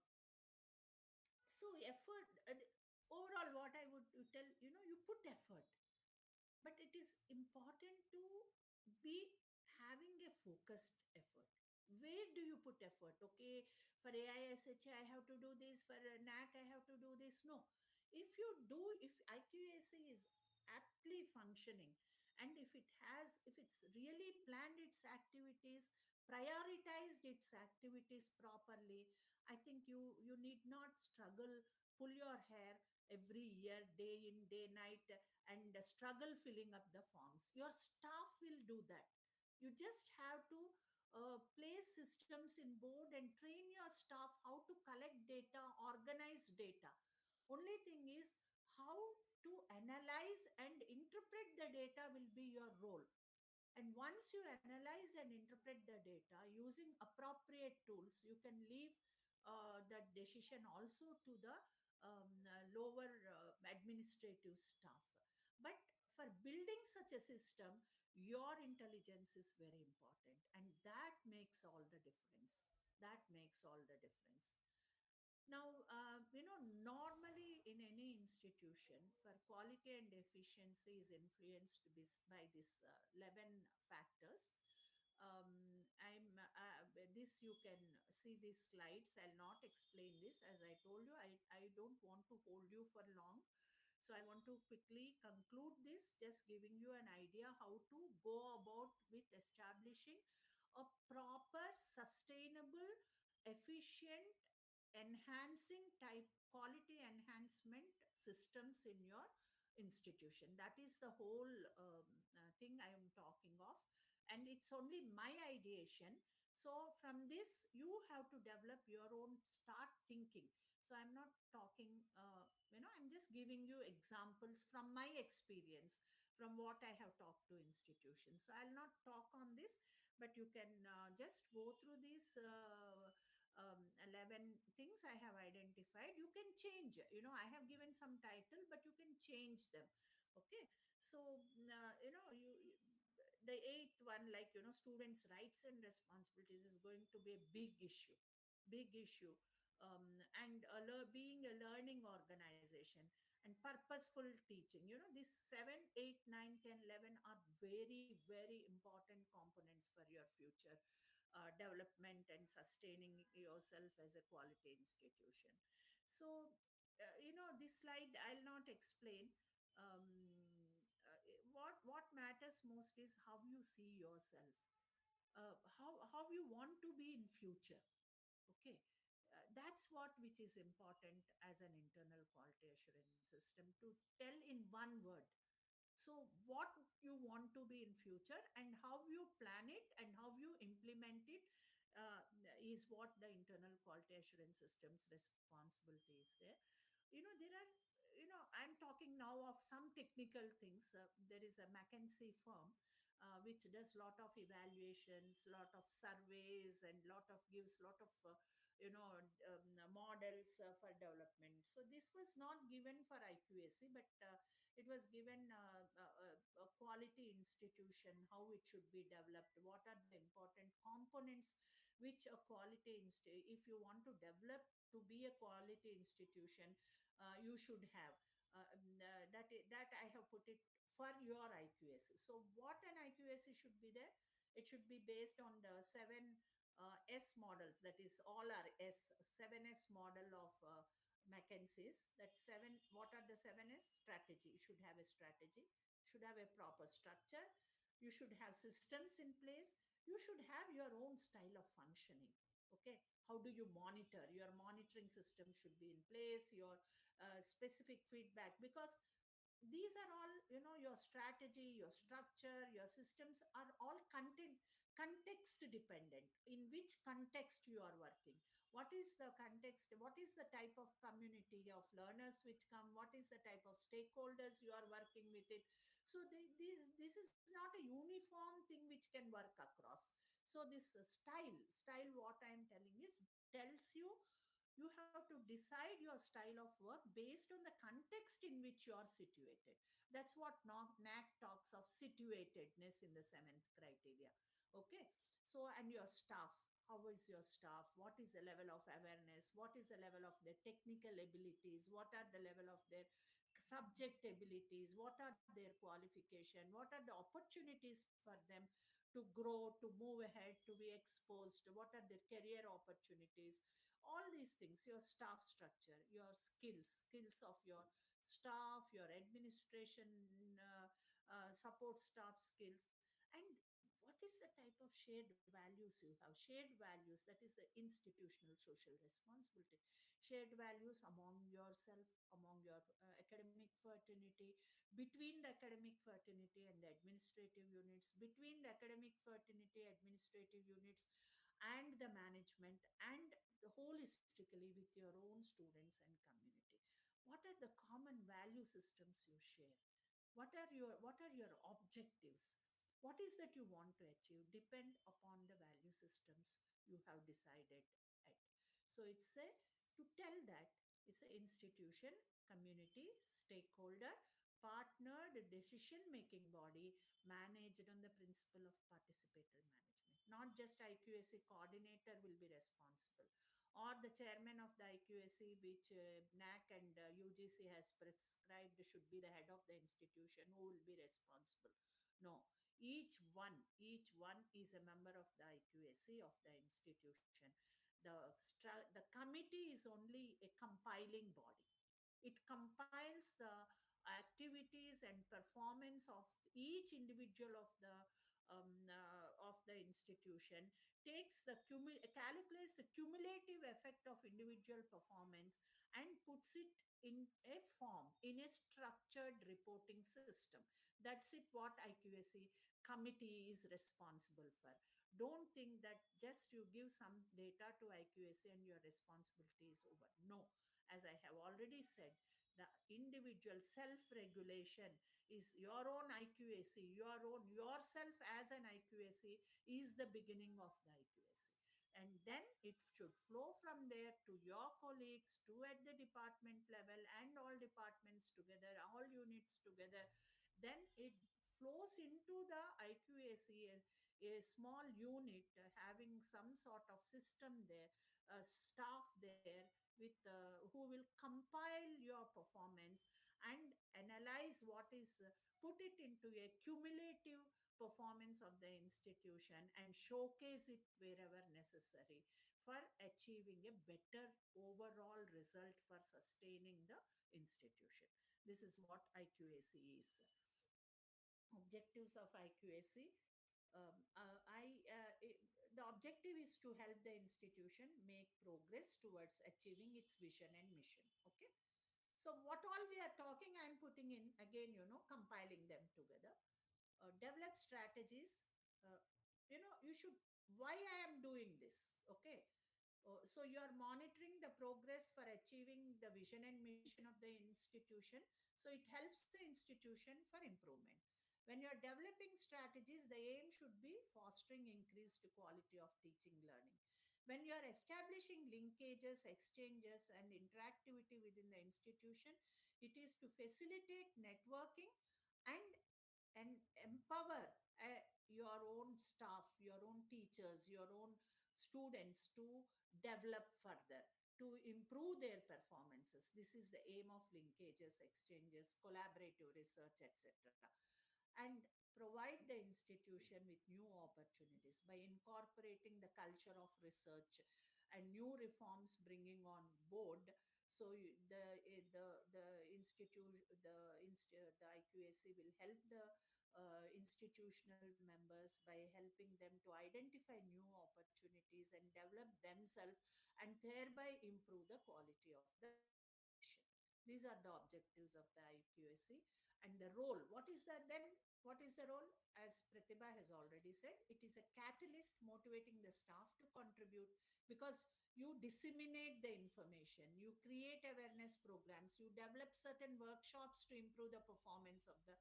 Speaker 10: so effort, overall what I would tell, you put effort, but it is important to be having a focused effort. Where do you put effort? Okay, for AISHA I have to do this, for NAC I have to do this. No, If IQAC is aptly functioning, and if it's really planned its activities, prioritized its activities properly, I think you need not struggle, pull your hair every year, day in, day night, and struggle filling up the forms. Your staff will do that. You just have to place systems in board and train your staff how to collect data, organize data. Only thing is how to analyze and interpret the data will be your role. And once you analyze and interpret the data using appropriate tools, you can leave that decision also to the lower administrative staff. But for building such a system, your intelligence is very important, and that makes all the difference. That makes all the difference. Now, normally in any institution, for quality and efficiency is influenced by this 11 factors. This you can see these slides. I'll not explain this. As I told you, I don't want to hold you for long. So I want to quickly conclude this, just giving you an idea how to go about with establishing a proper, sustainable, efficient, enhancing type quality enhancement systems in your institution. That is the whole thing I am talking of, and it's only my ideation. So from this you have to develop your own, start thinking. So I'm not talking, I'm just giving you examples from my experience, from what I have talked to institutions. So I'll not talk on this, but you can just go through these 11 things I have identified. You can change, I have given some title, but you can change them. Okay. So the eighth one, like, students rights and responsibilities, is going to be a big issue. Big issue. And being a learning organization and purposeful teaching, these 7, 8, 9, 10, 11 are very, very important components for your future development and sustaining yourself as a quality institution. So, this slide I'll not explain. Um, what matters most is how you see yourself, how you want to be in future. Okay. That's what which is important as an internal quality assurance system, to tell in one word. So what you want to be in future, and how you plan it and how you implement it, uh, is what the internal quality assurance systems responsibility is there. There are, I'm talking now of some technical things. There is a McKinsey firm which does lot of evaluations, lot of surveys, and lot of gives lot of models for development. So this was not given for IQAC, but it was given a quality institution, how it should be developed, what are the important components which a if you want to develop to be a quality institution, you should have. That I have put it for your IQAC. So what an IQAC should be there? It should be based on the 7 S models. That is all our 7S model of McKinsey's. That seven. What are the 7S? Strategy. You should have a strategy. Should have a proper structure. You should have systems in place. You should have your own style of functioning. Okay. How do you monitor? Your monitoring system should be in place. Your specific feedback, because these are all, your strategy, your structure, your systems are all context dependent. In which context you are working, what is the context, what is the type of community of learners which come, what is the type of stakeholders you are working with it. So this is not a uniform thing which can work across. So this style, what I am telling is, tells you have to decide your style of work based on the context in which you are situated. That's what NAC talks of situatedness in the seventh criteria. Okay. So, and your staff, how is your staff? What is the level of awareness? What is the level of their technical abilities? What are the level of their subject abilities? What are their qualification? What are the opportunities for them to grow, to move ahead, to be exposed? What are their career opportunities? all these things, your staff structure, your skills of your staff, your administration, support staff skills, and what is the type of shared values you have. Shared values, that is the institutional social responsibility. Shared values among yourself, among your academic fraternity, between the academic fraternity and the administrative units, between the academic fraternity, administrative units, and the management, and holistically with your own students and community. What are the common value systems you share? What are your objectives? What is that you want to achieve depend upon the value systems you have decided at. So it's a, to tell that, it's an institution, community, stakeholder, partnered decision making body, managed on the principle of participatory management. Not just IQAC coordinator will be responsible, or the chairman of the IQAC, which NAC and UGC has prescribed should be the head of the institution who will be responsible. No, each one is a member of the IQAC of the institution. The committee is only a compiling body. It compiles the activities and performance of each individual of the institution, calculates the cumulative effect of individual performance, and puts it in a form, in a structured reporting system. That's it, what IQAC committee is responsible for. Don't think that just you give some data to IQAC and your responsibility is over. No, as I have already said, the individual self regulation is your own IQAC, your own yourself as an IQAC is the beginning of the IQAC. And then it should flow from there to your colleagues, to at the department level, and all departments together, all units together. Then it flows into the IQAC, a small unit having some sort of system there, staff there with who will compile your performance and analyze what is put it into a cumulative performance of the institution and showcase it wherever necessary for achieving a better overall result for sustaining the institution. This is what IQAC is. Objectives of IQAC. The objective is to help the institution make progress towards achieving its vision and mission. Okay. So what all we are talking, I'm putting in again, compiling them together. Develop strategies. Uh, you should, why I am doing this. Okay. So you are monitoring the progress for achieving the vision and mission of the institution. So it helps the institution for improvement. When you are developing strategies, the aim should be fostering increased quality of teaching learning. When you are establishing linkages, exchanges, and interactivity within the institution, it is to facilitate networking and empower your own staff, your own teachers, your own students to develop further, to improve their performances. This is the aim of linkages, exchanges, collaborative research, etc. And provide the institution with new opportunities by incorporating the culture of research and new reforms bringing on board. So the institute the IQAC will help the institutional members by helping them to identify new opportunities and develop themselves, and thereby improve the quality of the education. These are the objectives of the IQAC. And the role, what is that then? What is the role? As Pratibha has already said, it is a catalyst motivating the staff to contribute, because you disseminate the information, you create awareness programs, you develop certain workshops to improve the performance of the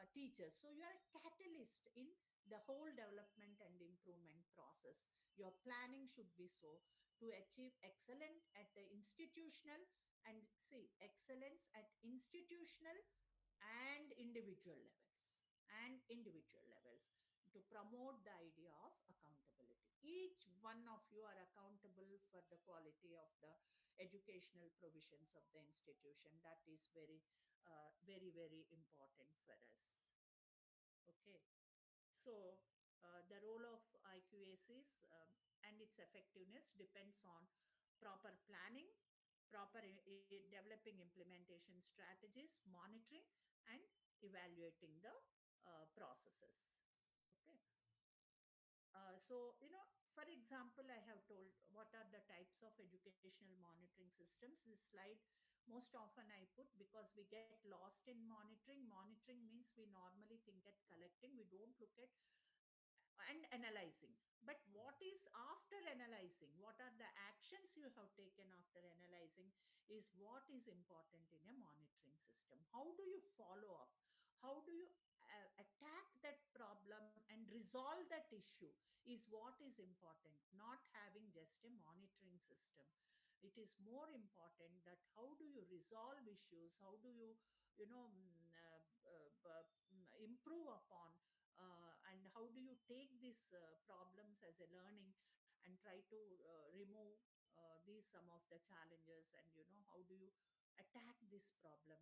Speaker 10: teachers. So you are a catalyst in the whole development and improvement process. Your planning should be so to achieve excellence at the institutional, and see excellence at institutional and individual levels to promote the idea of accountability. Each one of you are accountable for the quality of the educational provisions of the institution. That is very very important for us. Okay. So the role of IQACs and its effectiveness depends on proper planning, proper developing implementation strategies, monitoring, and evaluating the processes. Okay. So, for example, I have told what are the types of educational monitoring systems. This slide most often I put because we get lost in monitoring. Monitoring means we normally think at collecting, we don't look at and analyzing. But what is after analyzing? What are the actions you have taken after analyzing is what is important in a monitoring system. How do you follow up? How do you attack that problem and resolve that issue is what is important, not having just a monitoring system. It is more important that how do you resolve issues, how do you improve upon, and how do you take these problems as a learning and try to remove these some of the challenges, and how do you attack this problem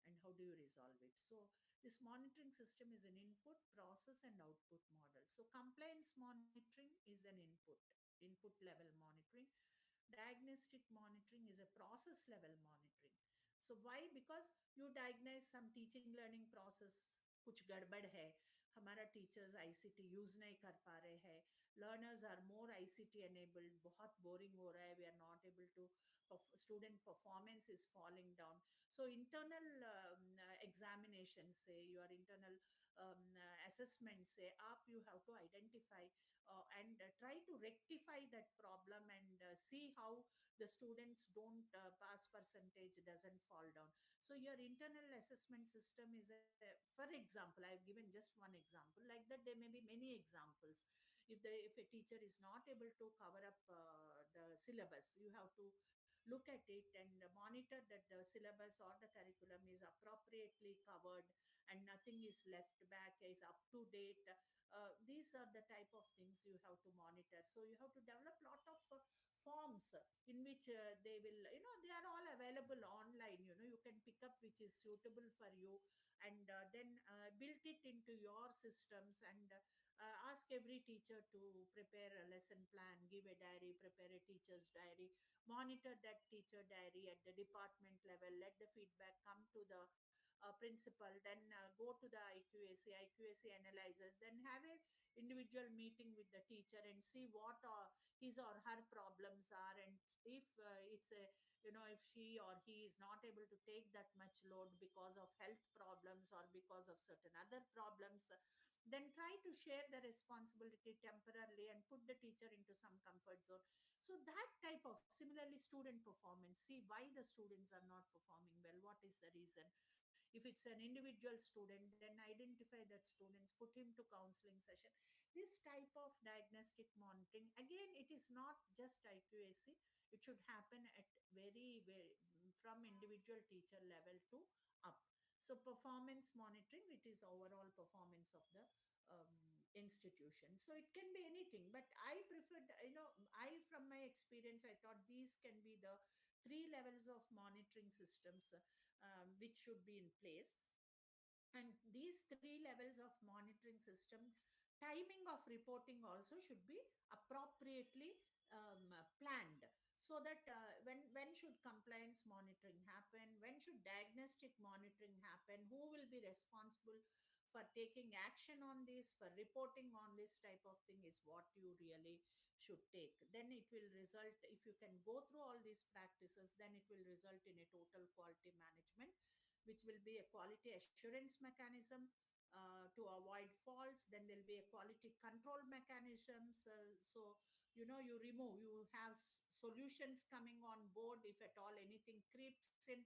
Speaker 10: and how do you resolve it. So this monitoring system is an input, process, and output model. So compliance monitoring is an input level monitoring. Diagnostic monitoring is a process level monitoring. So why? Because you diagnose some teaching learning process कुछ गड़बड़ है, हमारा teachers ICT use नहीं कर पा रहे हैं, learners are more ICT enabled, बहुत बोरिंग हो रहा है, we are not able to, student performance is falling down. So internal examination say, your internal assessment say up, you have to identify and try to rectify that problem and see how the students don't pass percentage doesn't fall down. So your internal assessment system is a, for example, I've given just one example, like that there may be many examples. If a teacher is not able to cover up the syllabus, you have to look at it and monitor that the syllabus or the curriculum is appropriately covered and nothing is left back, is up to date. These are the type of things you have to monitor. So you have to develop lot of forms in which they will, they are all available online. You can pick up which is suitable for you, and then build it into your systems, and ask every teacher to prepare a lesson plan, give a diary, prepare a teacher's diary, monitor that teacher diary at the department level, let the feedback come to the principal, then go to the IQAC analyzes, then have a individual meeting with the teacher and see what his or her problems are, and if it's a, if she or he is not able to take that much load because of health problems or because of certain other problems, then try to share the responsibility temporarily and put the teacher into some comfort zone. So that type of, similarly, student performance, see why the students are not performing well, what is the reason. If it's an individual student, then identify that students, put him to counseling session. This type of diagnostic monitoring, again, it is not just IQAC, it should happen at very from individual teacher level to up. So performance monitoring, it is overall performance of the institution. So it can be anything, but I preferred, I, from my experience, I thought these can be the three levels of monitoring systems which should be in place. And these three levels of monitoring system, timing of reporting also should be appropriately planned, so that when should compliance monitoring happen, when should diagnostic monitoring happen, who will be responsible for taking action on this, for reporting on this type of thing, is what you really should take. Then it will result, if you can go through all these practices, then it will result in a total quality management, which will be a quality assurance mechanism to avoid faults. Then there'll be a quality control mechanisms. So, you remove, you have solutions coming on board if at all anything creeps in.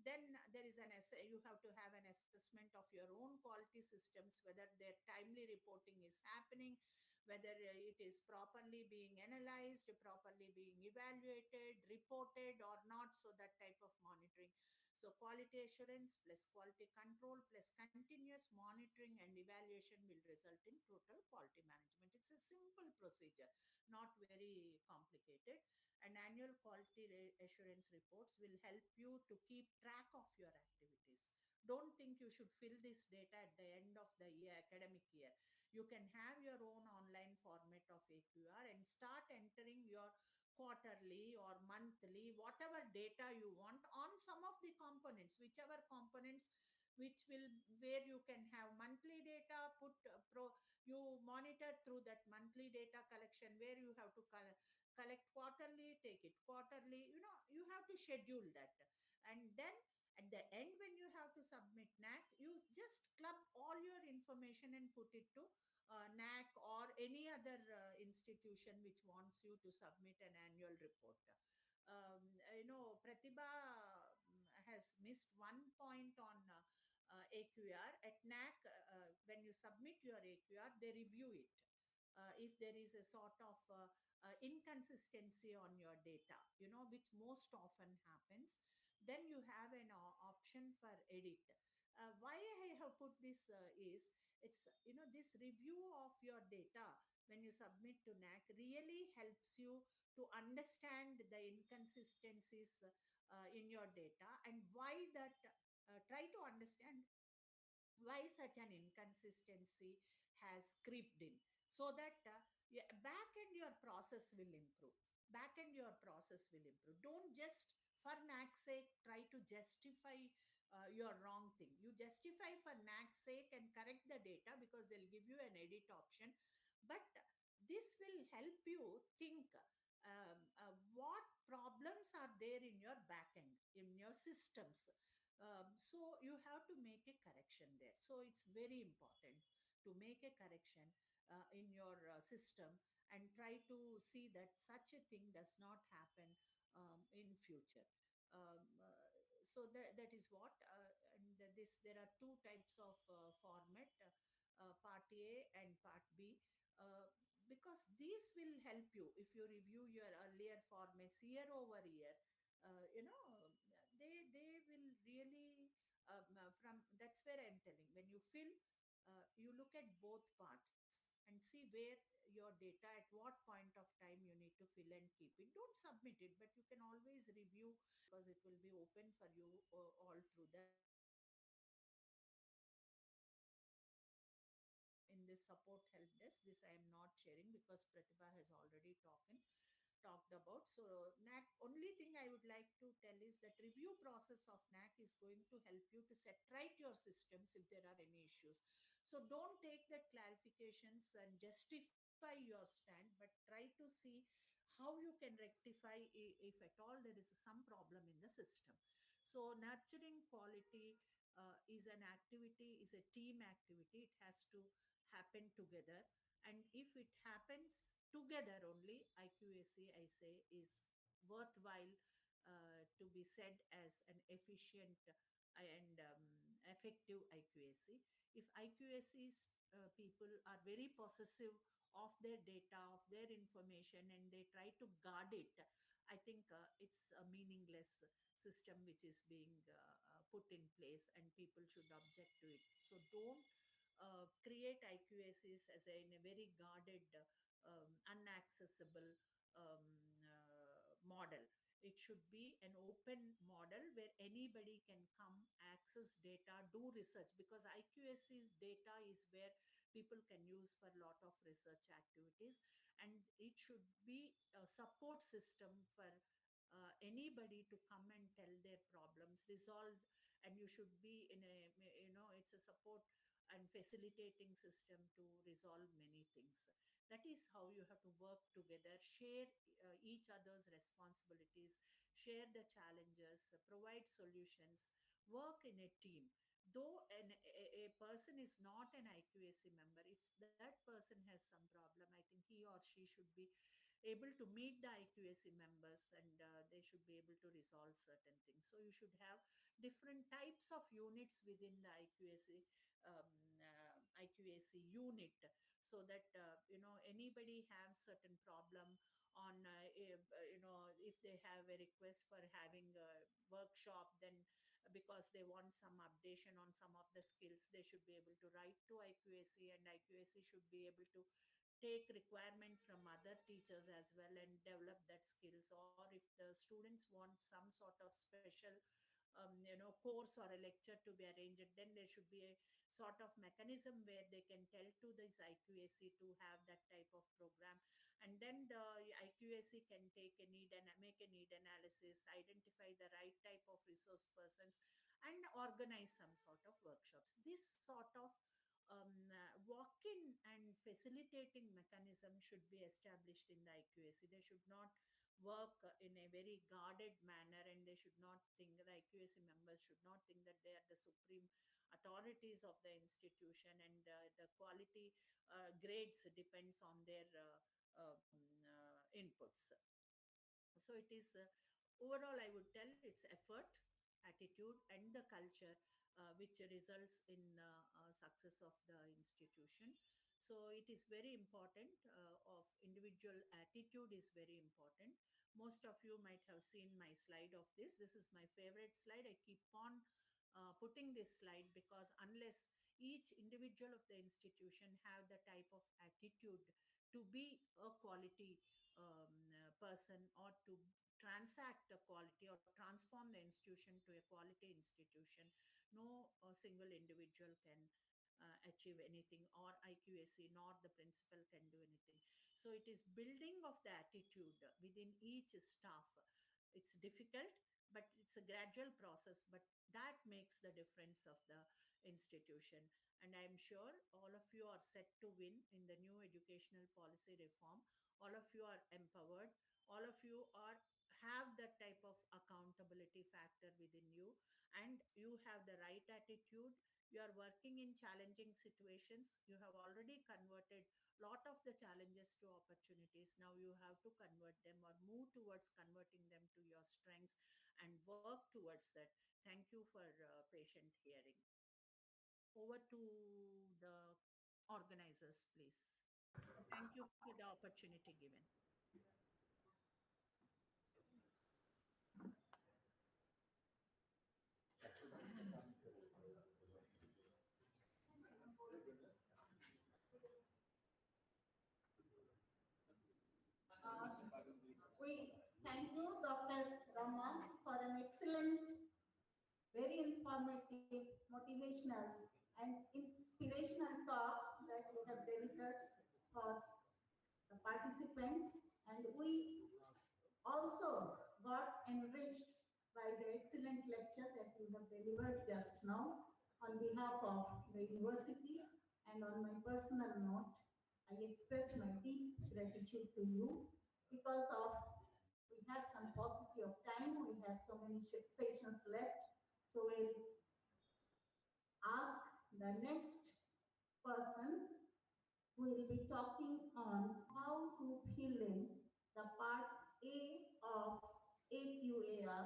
Speaker 10: Then there is you have to have an assessment of your own quality systems, whether their timely reporting is happening, whether it is properly being analyzed, properly being evaluated, reported or not. So that type of monitoring. So quality assurance plus quality control plus continuous monitoring and evaluation will result in total quality management. It's a simple procedure, not very complicated. And annual quality assurance reports will help you to keep track of your activities. Don't think you should fill this data at the end of the year, academic year. You can have your own online format of AQR and start entering your quarterly or monthly, whatever data you want on some of the components, whichever components which will, where you can have monthly data, put you monitor through that monthly data collection, where you have to collect quarterly, take it quarterly, you have to schedule that. And then at the end, when you have to submit NAC, you just club all your information and put it to NAC or any other institution which wants you to submit an annual report. Pratibha has missed one point on AQR. At NAC, when you submit your AQR, they review it. If there is a sort of inconsistency on your data, which most often happens, then you have an option for edit. Why I have put this is, it's, this review of your data when you submit to NAC really helps you to understand the inconsistencies in your data, and why that, try to understand why such an inconsistency has creeped in, so that back end your process will improve. Back end your process will improve. Don't just for knack's sake try to justify your wrong thing. You justify for knack's sake and correct the data because they'll give you an edit option, but this will help you think what problems are there in your back end, in your systems. So you have to make a correction there. So it's very important to make a correction in your system, and try to see that such a thing does not happen in future. So that is what, and this, there are two types of format, part A and part B. Because these will help you if you review your earlier formats year over year. They will really, from that's where I'm telling, when you fill, you look at both parts and see where your data, at what point of time you need to fill and keep it. Don't submit it, but you can always review, because it will be open for you all through the in this support help desk. This I am not sharing because Pratibha has already talked about. So NAC, only thing I would like to tell is that review process of NAC is going to help you to set right your systems if there are any issues. So don't take that clarifications and justify your stand, but try to see how you can rectify, if at all there is some problem in the system. So nurturing quality is an activity, is a team activity. It has to happen together, and if it happens together only, IQAC, I say, is worthwhile to be said as an efficient and effective IQAC. If IQAC's people are very possessive of their data, of their information, and they try to guard it, I think it's a meaningless system which is being put in place, and people should object to it. So don't create IQACs as in a very guarded, unaccessible model. It should be an open model where anybody can come, access data, do research, because IQAC's data is where people can use for a lot of research activities, and it should be a support system for anybody to come and tell their problems resolved. And you should be in a, it's a support and facilitating system to resolve many things. That is how you have to work together, share each other's responsibilities, share the challenges, provide solutions, work in a team. Though a person is not an IQAC member, if that person has some problem, I think he or she should be able to meet the IQAC members, and they should be able to resolve certain things. So you should have different types of units within the IQAC unit, so that anybody have certain problem on if they have a request for having a workshop, then because they want some updation on some of the skills, they should be able to write to IQAC, and IQAC should be able to take requirement from other teachers as well and develop that skills. Or if the students want some sort of special course or a lecture to be arranged, then there should be a sort of mechanism where they can tell to this IQAC to have that type of program. and then the IQAC can take a need and make a need analysis, identify the right type of resource persons, and organize some sort of workshops. This sort of walk-in and facilitating mechanism should be established in the IQAC. They should not work in a very guarded manner, and they should not think, the IQAC members should not think that they are the supreme authorities of the institution, and the quality grades depends on their inputs. So it is overall, I would tell, it's effort, attitude, and the culture which results in success of the institution. So it is very important. Of individual attitude is very important. Most of you might have seen my slide of this is my favorite slide. I keep on putting this slide because unless each individual of the institution have the type of attitude to be a quality person, or to transact a quality or transform the institution to a quality institution, no single individual can achieve anything, or IQAC nor the principal can do anything. So it is building of the attitude within each staff. It's difficult, but it's a gradual process, but that makes the difference of the institution. And I'm sure all of you are set to win in the new educational policy reform. All of you are empowered. All of you are have that type of accountability factor within you, and you have the right attitude. You are working in challenging situations. You have already converted lot of the challenges to opportunities. Now you have to convert them, or move towards converting them to your strengths, and work towards that. Thank you for patient hearing. Over to the organizers, please. Thank you for the opportunity given.
Speaker 4: We thank you, Dr. Rama, for an excellent, very informative, motivational, and inspirational talk that you have delivered for the participants. And we also got enriched by the excellent lecture that you have delivered just now. On behalf of the university and on my personal note, I express my deep gratitude to you because of we have some paucity of time. We have so many sessions left. So we'll ask the next person who will be talking on how to fill in the part A of AQAR.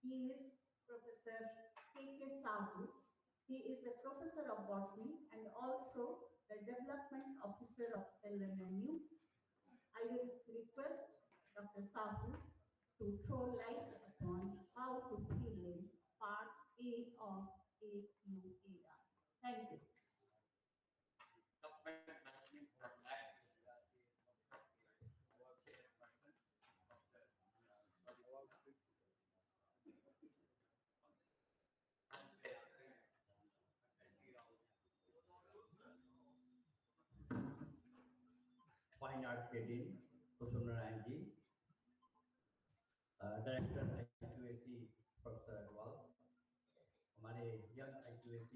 Speaker 4: He is Professor K.K. Sahu. He is a professor of botany and also the development officer of LMNU. I will request Dr. Sahu to throw light upon how to fill in part A of AQAR. Thank you.
Speaker 11: Fine Arts के दिन कुसुम Narayan ji, director IQAC professor Agarwal, हमारे young IQAC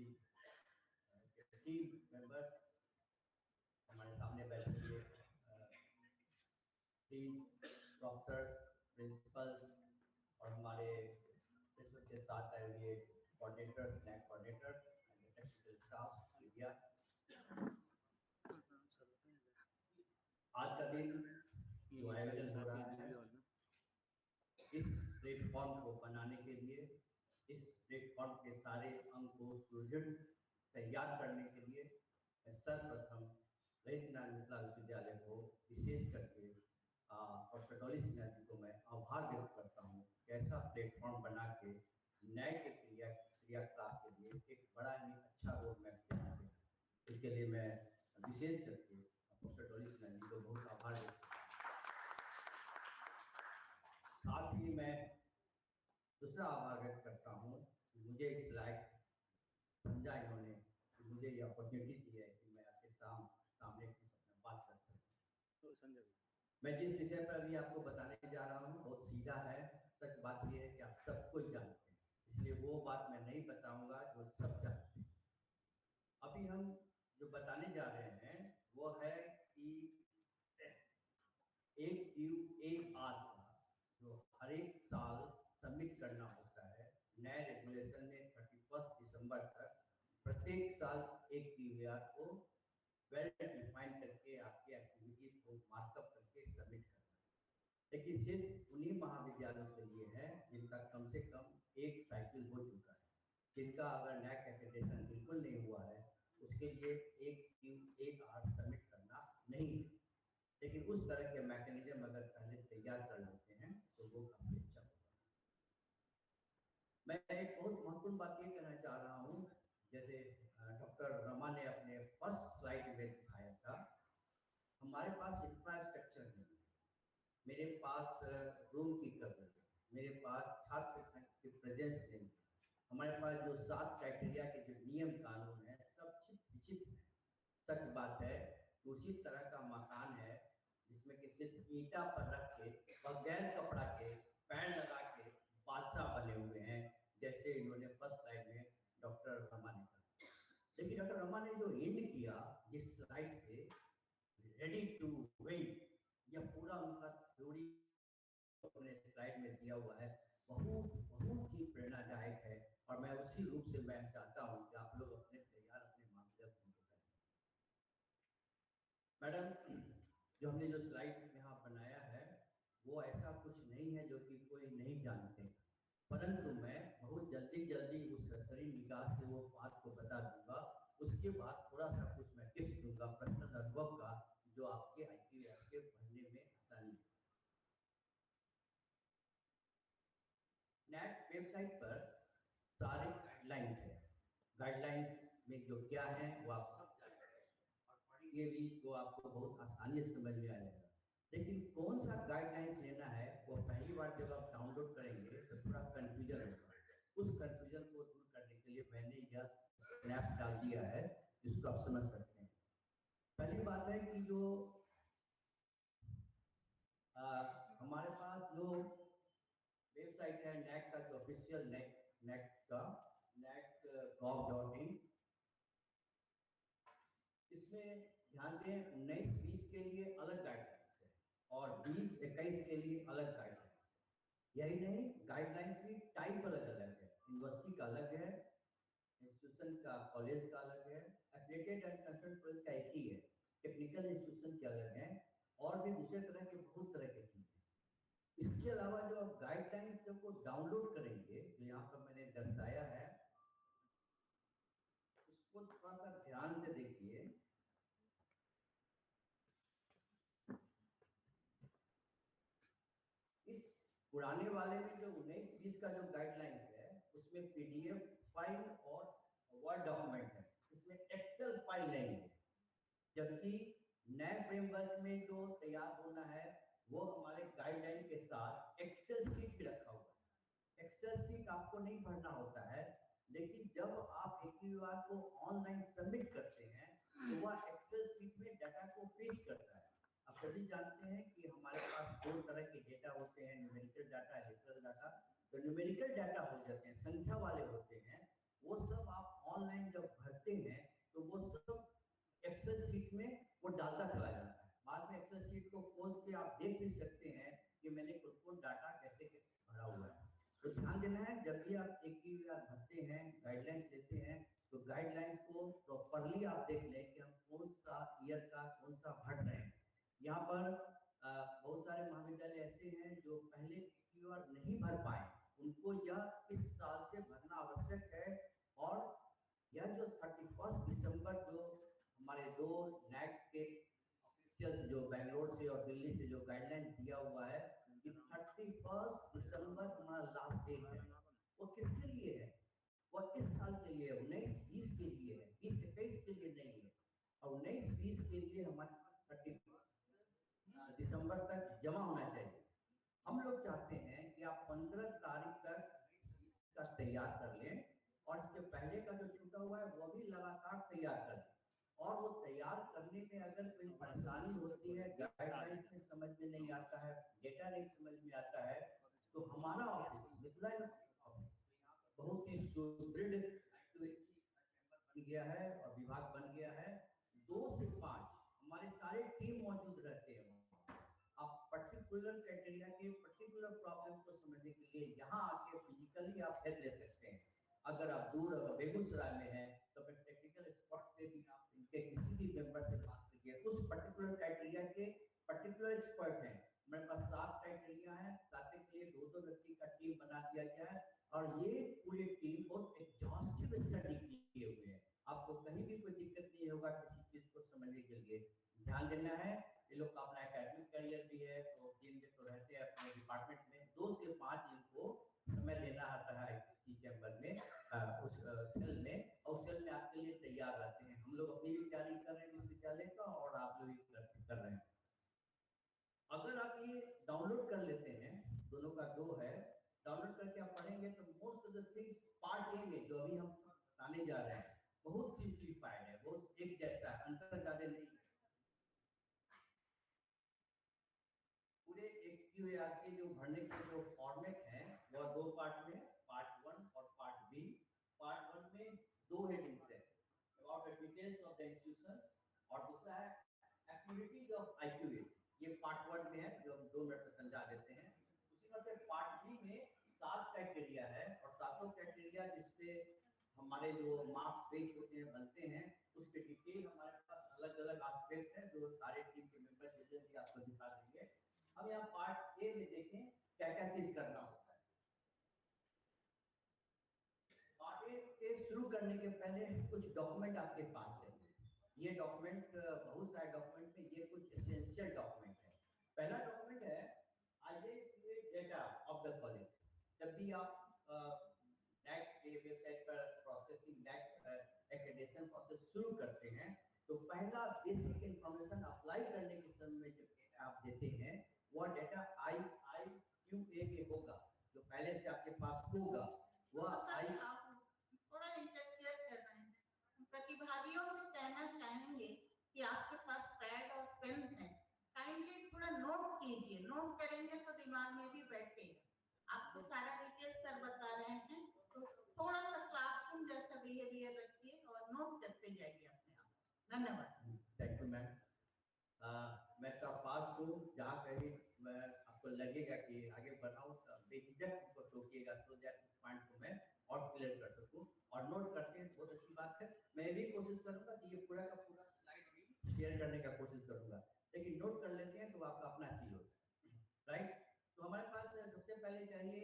Speaker 11: team members, हमारे सामने बैठे हुए dean, professors, principles और हमारे principal के साथ आए हुए coordinators, NAAC coordinators and technical staff, media. आज का दिन जो आयोजन हो रहा है, इस प्लेटफॉर्म को बनाने के लिए, इस प्लेटफॉर्म के सारे अंग को सुदृढ़ तैयार करने के लिए मैं सर्वप्रथम ललित नारायण मिथिला विश्वविद्यालय को विशेष करके प्रोफेसर डॉली सिन्हा जी को मैं आभार व्यक्त करता हूँ। ऐसा प्लेटफॉर्म बना के न्याय के क्रियाकलाप के लिए एक बड़ा ही अच्छा रोड मैप किया गया। इसके लिए मैं विशेष करके प्रोफेसर डॉली सिन्हा जी को बहुत आभार व्यक्त करता हूँ। साथ ही मैं दूसरा आभार व्यक्त करता हूँ कि मुझे इस लायक समझा इन्होंने, कि मुझे ये अपॉर्चुनिटी दी है कि मैं आपके सामने कुछ अपना बात कर सकूँ। मैं जिस विषय पर अभी आपको बताने जा रहा हूँ बहुत सीधा है। सच बात यह है कि आप सब कुछ जानते हैं, इसलिए वो बात मैं नहीं बताऊंगा जो सब जानते हैं। अभी हम जो बताने जा रहे हैं वो है कि एक QAR का जो हर एक साल सबमिट करना होता है नए रेगुलेशन में 31 दिसंबर तक। प्रत्येक साल एक QAR को वेल डिफाइन करके आपकी एक्टिविटीज को मार्कअप करके सबमिट करना है। लेकिन सिर्फ उन्हीं महाविद्यालयों के लिए है जिनका कम से कम एक साइकिल हो चुका है। जिनका अगर नैक एक्रेडिटेशन बिल्कुल नहीं हुआ है उसके लिए एक QAR सबमिट करना नहीं है। लेकिन उस तरह के मैकेनिज्म अगर पहले तैयार कर लेते हैं तो वो काफी अच्छा होगा। मैं एक बहुत महत्वपूर्ण बात ये कहना चाह रहा हूँ, जैसे डॉक्टर रमा ने अपने फर्स्ट स्लाइड में दिखाया था, हमारे पास इंफ्रास्ट्रक्चर नहीं है, मेरे पास रूम की कमी है, मेरे पास छात्र की प्रेजेंस नहीं है, हमारे पास जो 7 क्राइटेरिया के जो नियम कानून है सब विचित्र है। सच बात है उसी तरह का मकान है जिसमें कि सिर्फ ईंटा पर रख के बगैर कपड़ा के पैर लगा के बादशाह बने हुए हैं, जैसे इन्होंने फर्स्ट स्लाइड में डॉक्टर रमा ने कहा। लेकिन डॉक्टर रमा ने जो एंड किया जिस स्लाइड से रेडी टू विन, यह पूरा उनका थ्योरी अपने स्लाइड में दिया हुआ है, बहुत ही प्रेरणादायक है। और मैं उसी रूप से मैं चाहता हूँ कि आप लोग अपने तैयार अपने मामले अपने करें। मैडम, जो हमने जो स्लाइड यहाँ बनाया है वो ऐसा कुछ नहीं है जो कि कोई नहीं जानते, परंतु मैं बहुत जल्दी उस सरसरी निगाह से वो बात को बता दूंगा। उसके बाद थोड़ा सा कुछ मैं टिप्स दूंगा पर्सनल अनुभव का जो आपके IQAR के पढ़ने में आसानी है। नेट वेबसाइट पर सारे गाइडलाइंस है। गाइडलाइंस में जो क्या है वो आप सब जानते हैं और पढ़ेंगे भी तो आपको बहुत आसानी से समझ में आ जाएगा। लेकिन कौन सा गाइडलाइंस लेना है वो पहली बार जब आप डाउनलोड करेंगे तो थोड़ा कंफ्यूजन होगा। उस कंफ्यूजन को दूर करने के लिए मैंने यह स्नैप डाल दिया है जिसको आप समझ सकते हैं। पहली बात है कि जो हमारे पास जो वेबसाइट है नैक का, जो ऑफिशियल नैक का NAC.gov.in, इसमें ध्यान दें 19-20 के लिए अलग गाइडलाइंस है और 20-21 के लिए अलग गाइडलाइंस है। यही नहीं, गाइडलाइंस की टाइप अलग अलग है, यूनिवर्सिटी का अलग है, इंस्टीट्यूशन का कॉलेज का अलग है, एफिलिएटेड एंड कंसर्न कॉलेज का एक ही है, टेक्निकल इंस्टीट्यूशन के अलग है और भी दूसरे तरह के बहुत तरह के चीज़ हैं। इसके अलावा जो आप गाइडलाइंस जब वो डाउनलोड करेंगे जो यहाँ पर मैंने दर्शाया है उसको थोड़ा सा ध्यान से देखिए। इस पुराने वाले में जो 19-20 का जो गाइडलाइंस है उसमें PDF फाइल और वर्ड डॉक्यूमेंट है, इसमें एक्सेल फाइल नहीं है। जबकि नए फ्रेमवर्क में जो तैयार होना है वो हमारे गाइडलाइन के साथ एक्सेल शीट भी रखा हुआ है। एक्सेल शीट आपको नहीं भरना होता है, लेकिन जब आप AQAR को ऑनलाइन सबमिट करते हैं तो वह एक्सेल शीट में डाटा को पेश करता है। आप सभी जानते हैं कि हमारे पास 2 तरह के डेटा होते हैं, न्यूमेरिकल डाटा, इलेक्ट्रिकल डाटा। तो न्यूमेरिकल डाटा हो जाते हैं, संख्या वाले होते हैं, वो सब आप ऑनलाइन जब भरते हैं तो वो सब एक्सेल शीट में वो डालता चला जाता है। बाद में एक्सेल शीट को खोज के आप देख भी सकते हैं कि मैंने कौन डाटा कैसे भरा हुआ है। तो ध्यान देना है जब भी आप AQAR भरते हैं, गाइडलाइंस देते हैं तो गाइडलाइंस को प्रॉपरली आप देख लें कि हम कौन सा ईयर का कौन सा भर रहे हैं। यहाँ पर बहुत सारे महाविद्यालय ऐसे हैं जो पहले AQAR नहीं भर पाए, उनको यह इस साल से भरना आवश्यक है। और यह जो 31 दिसंबर जो हमारे 2 NAC के ऑफिशियल्स जो बेंगलोर से और दिल्ली से जो गाइडलाइन दिया हुआ है कि 31 दिसंबर हमारा लास्ट डेट है, वो किसके लिए है? वो इस साल के लिए 19-20 के लिए है, 20-21 के लिए नहीं है। और 19-20 के लिए हमारे 31 दिसंबर तक जमा होना चाहिए। हम लोग चाहते हैं कि आप 15 तारीख तक तैयार कर लें और इसके पहले का जो छूटा हुआ है वो भी लगातार तैयार कर लें। और वो तैयार करने में अगर कोई परेशानी होती है, गाइडलाइंस में समझ में नहीं आता है, डेटा नहीं समझ में आता है, तो हमारा ऑफिस मिथिला ऑफिस बहुत ही सुदृढ़ बन गया है और विभाग बन गया है। 2 से 5 हमारे सारे टीम मौजूद रहते हैं। आप पर्टिकुलर क्राइटेरिया के पर्टिकुलर प्रॉब्लम को समझने के लिए यहाँ आके फिजिकली आप हेल्प ले सकते हैं। अगर आप दूर बेगूसराय में हैं तो फिर टेक्निकल स्पॉट पे भी आप इनके किसी भी मेंबर से बात करिए, उस पर्टिकुलर क्राइटेरिया के पर्टिकुलर एक्सपर्ट हैं। मेरे पास 7 क्राइटेरिया है, 7 के लिए 2-2 व्यक्ति का टीम बना दिया गया है और ये पूरी टीम बहुत एग्जॉस्टिव स्टडी किए हुए हैं। आपको कहीं भी कोई दिक्कत नहीं होगा किसी चीज को समझने के लिए। ध्यान देना है, ये लोग का अपना एकेडमिक करियर भी है, तो दिन में तो रहते हैं अपने डिपार्टमेंट में। 2 से 5 इनको समय देना आता है किसी चैम्बर में, उस सेल में, और सेल में आपके लिए तैयार रहते हैं। हम लोग अपनी भी तैयारी कर रहे हैं विश्वविद्यालय का और आप लोग भी कर रहे हैं। अगर आप ये डाउनलोड कर लेते हैं, दोनों का 2 है, डाउनलोड करके आप पढ़ेंगे तो most of the things part A में जो अभी हम बताने जा रहे हैं बहुत सिंप्लीफाइड है, बहुत एक जैसा है, अंतर ज्यादा नहीं है। पूरे XQAR के जो भरने के जो फॉर्मेट है वह 2 पार्ट में, पार्ट 1 और पार्ट बी। पार्ट 1 में 2 हेडिंग्स है, about the details of the institutions, और दूसरा है एक्टिविटीज ऑफ IQAC। ये पार्ट 1 में है जो हम 2 मिनट में समझा देते हैं। उसी तरह से पार्ट बी में 7 क्राइटेरिया है और 7 क्राइटेरिया जिसपे हमारे जो मार्क्स पेज होते हैं बनते हैं, उसके डिटेल हमारे पास अलग अलग एस्पेक्ट है जो सारे टीम के मेंबर जल्दी आपको दिखा देंगे। हम यहाँ पार्ट ए में देखें क्या क्या चीज करना होता है। पार्ट ए के शुरू करने के पहले कुछ डॉक्यूमेंट आपके पास है। ये डॉक्यूमेंट बहुत सारे डॉक्यूमेंट में ये कुछ एसेंशियल डॉक्यूमेंट है। पहला डॉक्यूमेंट है IQA data of the college. जब भी आप NAAC के वेबसाइट पर प्रोसेसिंग NAAC एक्रेडिटेशन प्रोसेस शुरू करते हैं तो पहला बेसिक इंफॉर्मेशन अप्लाई करने के समय में जो आप देते हैं वह डेटा IQA में होगा, जो पहले से आपके पास होगा वह
Speaker 4: थोड़ा इंटरफेयर कर रहे हैं। प्रतिभागियों से कहना चाहेंगे कि आपके पास पैड और पेन है, काइंडली थोड़ा नोट कीजिए। नोट करेंगे तो दिमाग में भी बैठेगा। आपको सारा डिटेल सर बता रहे हैं तो थोड़ा सा क्लासरूम जैसा बिहेवियर रखिए और नोट करते जाइए अपने आप। धन्यवाद।
Speaker 11: Thank you ma'am. मैं तो पास हूँ, जहाँ कहीं मैं आपको लगेगा कि आगे बढ़ाऊँ तो बेझिझक को टोकिएगा तो दैट पॉइंट को मैं और क्लियर कर सकूँ। और नोट करते हैं बहुत अच्छी बात है। मैं भी कोशिश करूँगा कि ये पूरा का पूरा स्लाइड भी शेयर करने का कोशिश करूँगा, लेकिन नोट कर लेते हैं तो आपका अपना चीज होता है, राइट। तो हमारे पास सबसे पहले चाहिए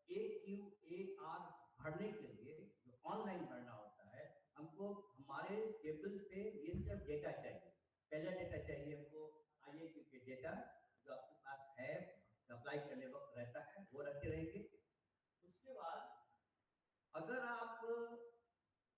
Speaker 11: AQAR भरने के लिए जो ऑनलाइन भरना होता है, हमको हमारे टेबल पे ये सब डेटा चाहिए। पहला डेटा चाहिए हमको IAQ के डेटा जो आपके पास है, अप्लाई करने वक्त रहता है, वो रखे रहेंगे। उसके बाद अगर आप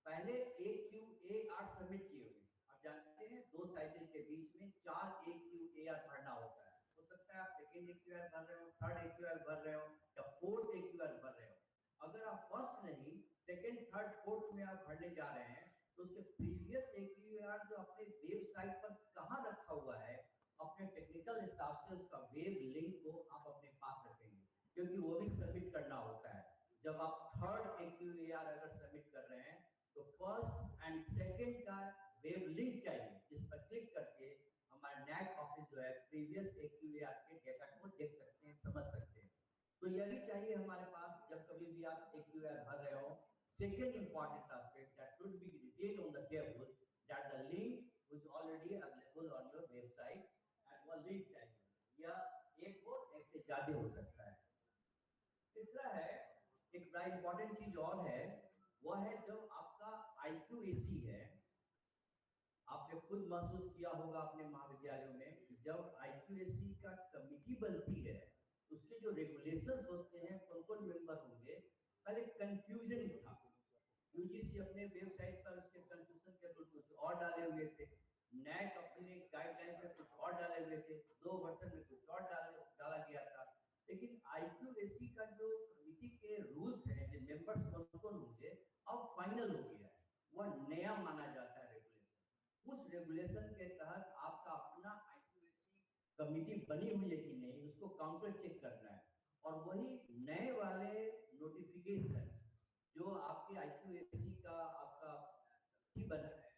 Speaker 11: पहले AQAR सबमिट किए हुए, आप जानते हैं 2 साइकिल के बीच में 4 AQAR भरना होता है। हो सकता है आप सेकेंड AQAR भर रहे हो, थर्ड AQAR भर रहे हो या फोर्थ AQAR भर रहे हो। अगर आप फर्स्ट नहीं सेकेंड थर्ड फोर्थ में आप भरने जा रहे हैं तो उसके प्रीवियस AQAR जो अपने वेबसाइट पर कहाँ रखा हुआ है, अपने टेक्निकल स्टाफ से उसका वेब लिंक को आप अपने पास रखेंगे, क्योंकि वो भी सबमिट करना होता है। जब आप थर्ड AQAR अगर सबमिट कर रहे हैं तो फर्स्ट एंड सेकेंड का वेब लिंक चाहिए, जिस पर क्लिक करके हमारा NAAC ऑफिस जो है प्रीवियस AQAR के डेटा को देख सकते हैं, समझ सकते हैं। तो यह भी चाहिए हमारे पास जब कभी भी आप AQAR भर रहे हो। Second important aspect that should be detailed on the table that the link is already available on your website and वो link चाहिए, या एक हो एक से ज्यादा हो सकता है। तीसरा है एक बड़ा इंपॉर्टेंट चीज और है, वह है जब आपका IQAC है। आपने खुद महसूस किया होगा अपने महाविद्यालयों में कि जब IQAC का कमिटी बनती है उसके जो रेगुलेशंस होते हैं कौन कौन मेंबर होंगे, पहले कंफ्यूजन था। UGC अपने वेबसाइट पर उसके कंफ्यूजन के रूल कुछ और डाले हुए थे, NAAC अपने गाइडलाइन में कुछ और डाले हुए थे, 2 वर्जन में कुछ और डाला गया था। लेकिन IQAC का जो कमिटी के रूल्स हैं, जो मेंबर्स कौन कौन होंगे, अब फाइनल हो गया है, वह नया माना जाता है रेगुलेशन। उस रेगुलेशन के तहत आपका अपना IQAC कमिटी बनी हुई है कि नहीं, उसको काउंटर चेक करना है। और वही नए वाले नोटिफिकेशन जो आपके IQAC का आपका ही बना है,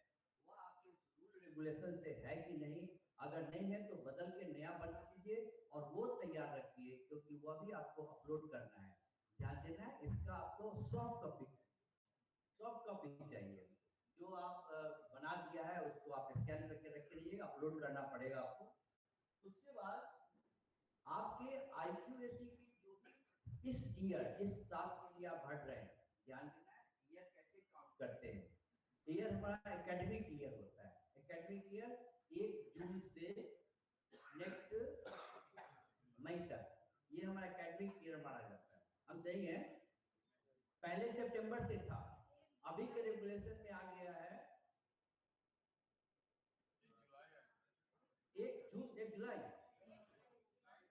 Speaker 11: वो आपके रूल रेगुलेशन से है कि नहीं, अगर नहीं है तो बदल के नया बना दीजिए और वो तैयार रखिए, क्योंकि वह भी आपको अपलोड करना है। ध्यान देना है, इसका आपको सॉफ्ट कॉपी चाहिए। जो आप बना दिया है उसको आप स्कैन करके रख लीजिए, अपलोड करना पड़ेगा आपको। उसके बाद आपके IQAC की जो भी इस ईयर, जिस साल के लिए आप भर रहे हैं, ध्यान देना है ईयर कैसे काउंट करते हैं। ईयर हमारा एकेडमिक ईयर होता है। एकेडमिक ईयर 1 जून से नेक्स्ट मई तक, ये हमारा एकेडमिक ईयर माना जाता है। हम सही हैं? पहले सितंबर से था, अभी के रेगुलेशन में आ गया है 1 जून 1 जुलाई।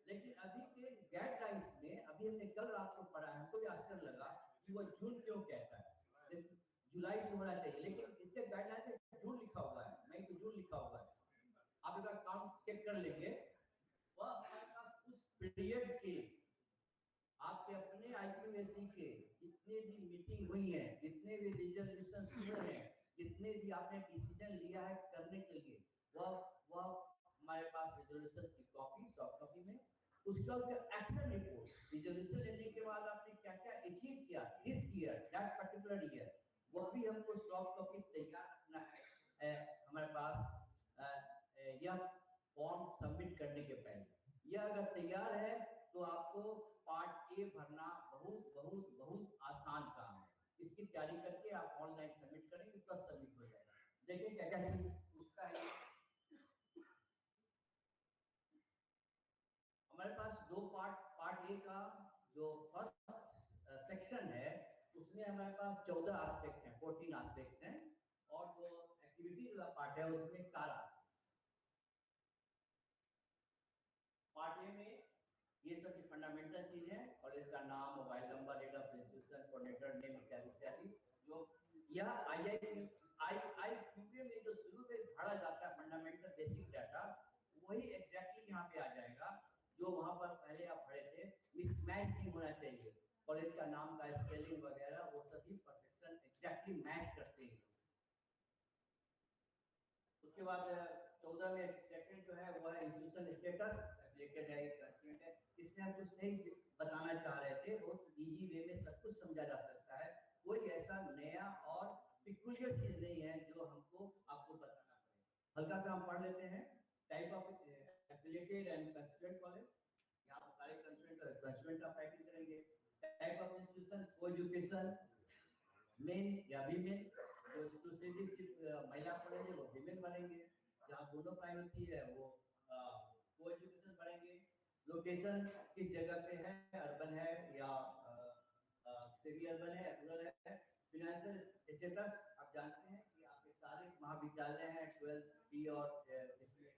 Speaker 11: लेकिन अभी के गाइडलाइंस में, अभी हमने कल रात को पढ़ा है, हमको भी आश्चर्य लगा कि वो जून क्यों कहता है, जुलाई से होना चाहिए, लेकिन इसके गाइडलाइन में जून लिखा हुआ है, मई तो जून लिखा हुआ है। आप एक बार काउंट चेक कर लेंगे, वह हमारे पास उस पीरियड के आपके अपने IQAC के जितने भी मीटिंग हुई है, जितने भी रिजोल्यूशन हुए हैं, जितने भी आपने डिसीजन लिया है करने के लिए, वह हमारे पास रिजोल्यूशन की कॉपी, सॉफ्ट कॉपी में। उसके बाद एक्शन रिपोर्ट, रिजोल्यूशन लेने के बाद आपने क्या क्या अचीव किया this year, that particular year, वह भी हमको सॉफ्ट कॉपी तैयार रखना है हमारे पास। यह फॉर्म सबमिट करने के पहले यह अगर तैयार है तो आपको पार्ट ए भरना बहुत बहुत बहुत आसान काम है। इसकी तैयारी करके आप ऑनलाइन सबमिट करेंगे तो सबमिट हो जाएगा। देखिए क्या क्या चीज पूछता है। हमारे पास दो पार्ट ए का जो फर्स्ट सेक्शन है उसमें हमारे पास 14 एस्पेक्ट हैं, 14 एस्पेक्ट हैं, और जो एक्टिविटी वाला पार्ट है उसमें 4 एस्पेक्ट। पार्ट ए में ये सब फंडामेंटल चीज है, और इसका नाम, mobile number, date of institution, coordinator name इत्यादि इत्यादि। जो यह IIQA में जो शुरू में भरा जाता है फंडामेंटल बेसिक डाटा, वही एग्जैक्टली यहाँ पे आ जाएगा जो वहाँ पर पहले आप भरे थे। मिसमैच नहीं होना चाहिए, कॉलेज का नाम का स्पेलिंग वगैरह वो सभी परफेक्शन एग्जैक्टली मैच करते हैं। उसके बाद 14 में सेकंड जो है वो है इंस्टीट्यूशन स्टेटस, एप्लीकेट है, कंस्ट्रेंट है। इसमें हम कुछ नहीं बताना चाह रहे थे, बहुत इजी वे में सब कुछ समझा जा सकता है। कोई ऐसा नया और पिकुलियर चीज नहीं है जो हमको आपको बताना पड़े। हल्का सा हम पढ़ लेते हैं। Type of affiliated and constraint college, यहाँ पर सारे कंस्ट्रेंट आप टाइपिंग करेंगे। Type of institution, coeducation, main या वीमेन, जो एक्सक्लूसिवली सिर्फ महिला कॉलेज है वो वीमेन बनेंगे। जहाँ दोनों पढ़ाई होती है वो कोएजुकेशन पढ़ेंगे। लोकेशन किस जगह पे है, अर्बन है या सेमी अर्बन है, रूरल है। फाइनेंशियल स्टेटस आप जानते हैं कि आपके सारे महाविद्यालय हैं 12th B और इसमें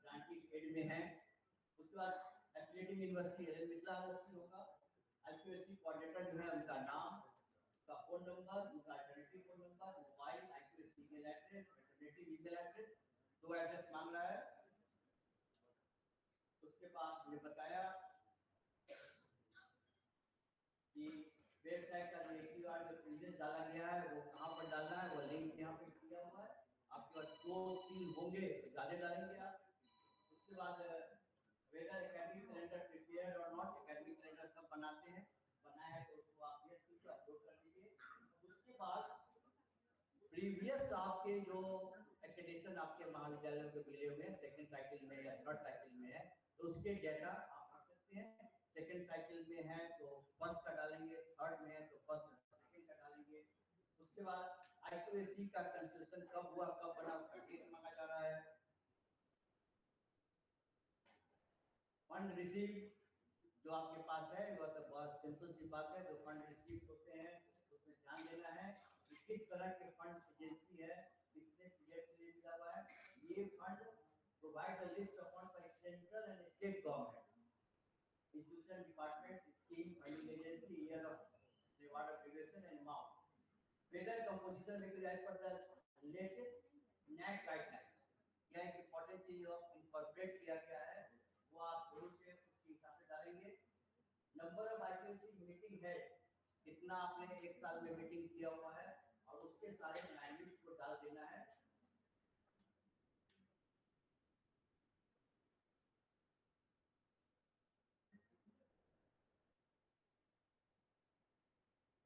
Speaker 11: ग्रांटेड एड में हैं। उसके बाद एफिलिएटिंग यूनिवर्सिटी मिथिला यूनिवर्सिटी होगा। IQAC कोऑर्डिनेटर जो है उनका नाम, का फोन नंबर, उनका alternative phone number, mobile, IQAC email address, alternative email address, 2 address मांग रहा है। उसके बाद हमने बताया कि वेबसाइट का जो जो प्रीवियस डाला गया है वो कहाँ पर डालना है, वो लिंक यहाँ पे दिया हुआ है। आपके पास 2-3 होंगे तो ज़्यादा डालेंगे आप। उसके बाद वेदर एकेडमिक कैलेंडर प्रिपेयर्ड और नॉट, एकेडमिक कैलेंडर सब बनाते हैं, बनाया है तो उसको आप यस कीजिए, अपलोड कर दीजिए। उसके बाद प्रीवियस आपके जो एक्रेडिटेशन आपके महाविद्यालयों के मिले हुए हैं, सेकंड साइकिल में या थर्ड साइकिल में है, तो उसके डाटा आप रख सकते हैं। सेकंड साइकिल में है तो फर्स्ट का डालेंगे, थर्ड में है तो फर्स्ट सेकंड का डालेंगे। उसके बाद IQAC का कंस्ट्रक्शन कब हुआ, कब बना, उसका डेट मांगा जा रहा है। फंड रिसीव जो आपके पास है वो तो बहुत सिंपल सी बात है। जो फंड रिसीव होते हैं उसमें ध्यान देना है कि किस तरह के फंड एजेंसी है, कितने पीरियड के लिए मिला हुआ है। ये fund provide the list of fund for central and state government institution, department, scheme, funding agency, year of reward of duration and amount. Whether composition because as per the latest net guidelines, यह एक important चीज जो incorporate किया गया है वो आप जरूर से उसके हिसाब से डालेंगे। नंबर ऑफ IQAC मीटिंग है, कितना आपने एक साल में मीटिंग किया हुआ है और उसके सारे मैन्यूल्स को डाल देना है।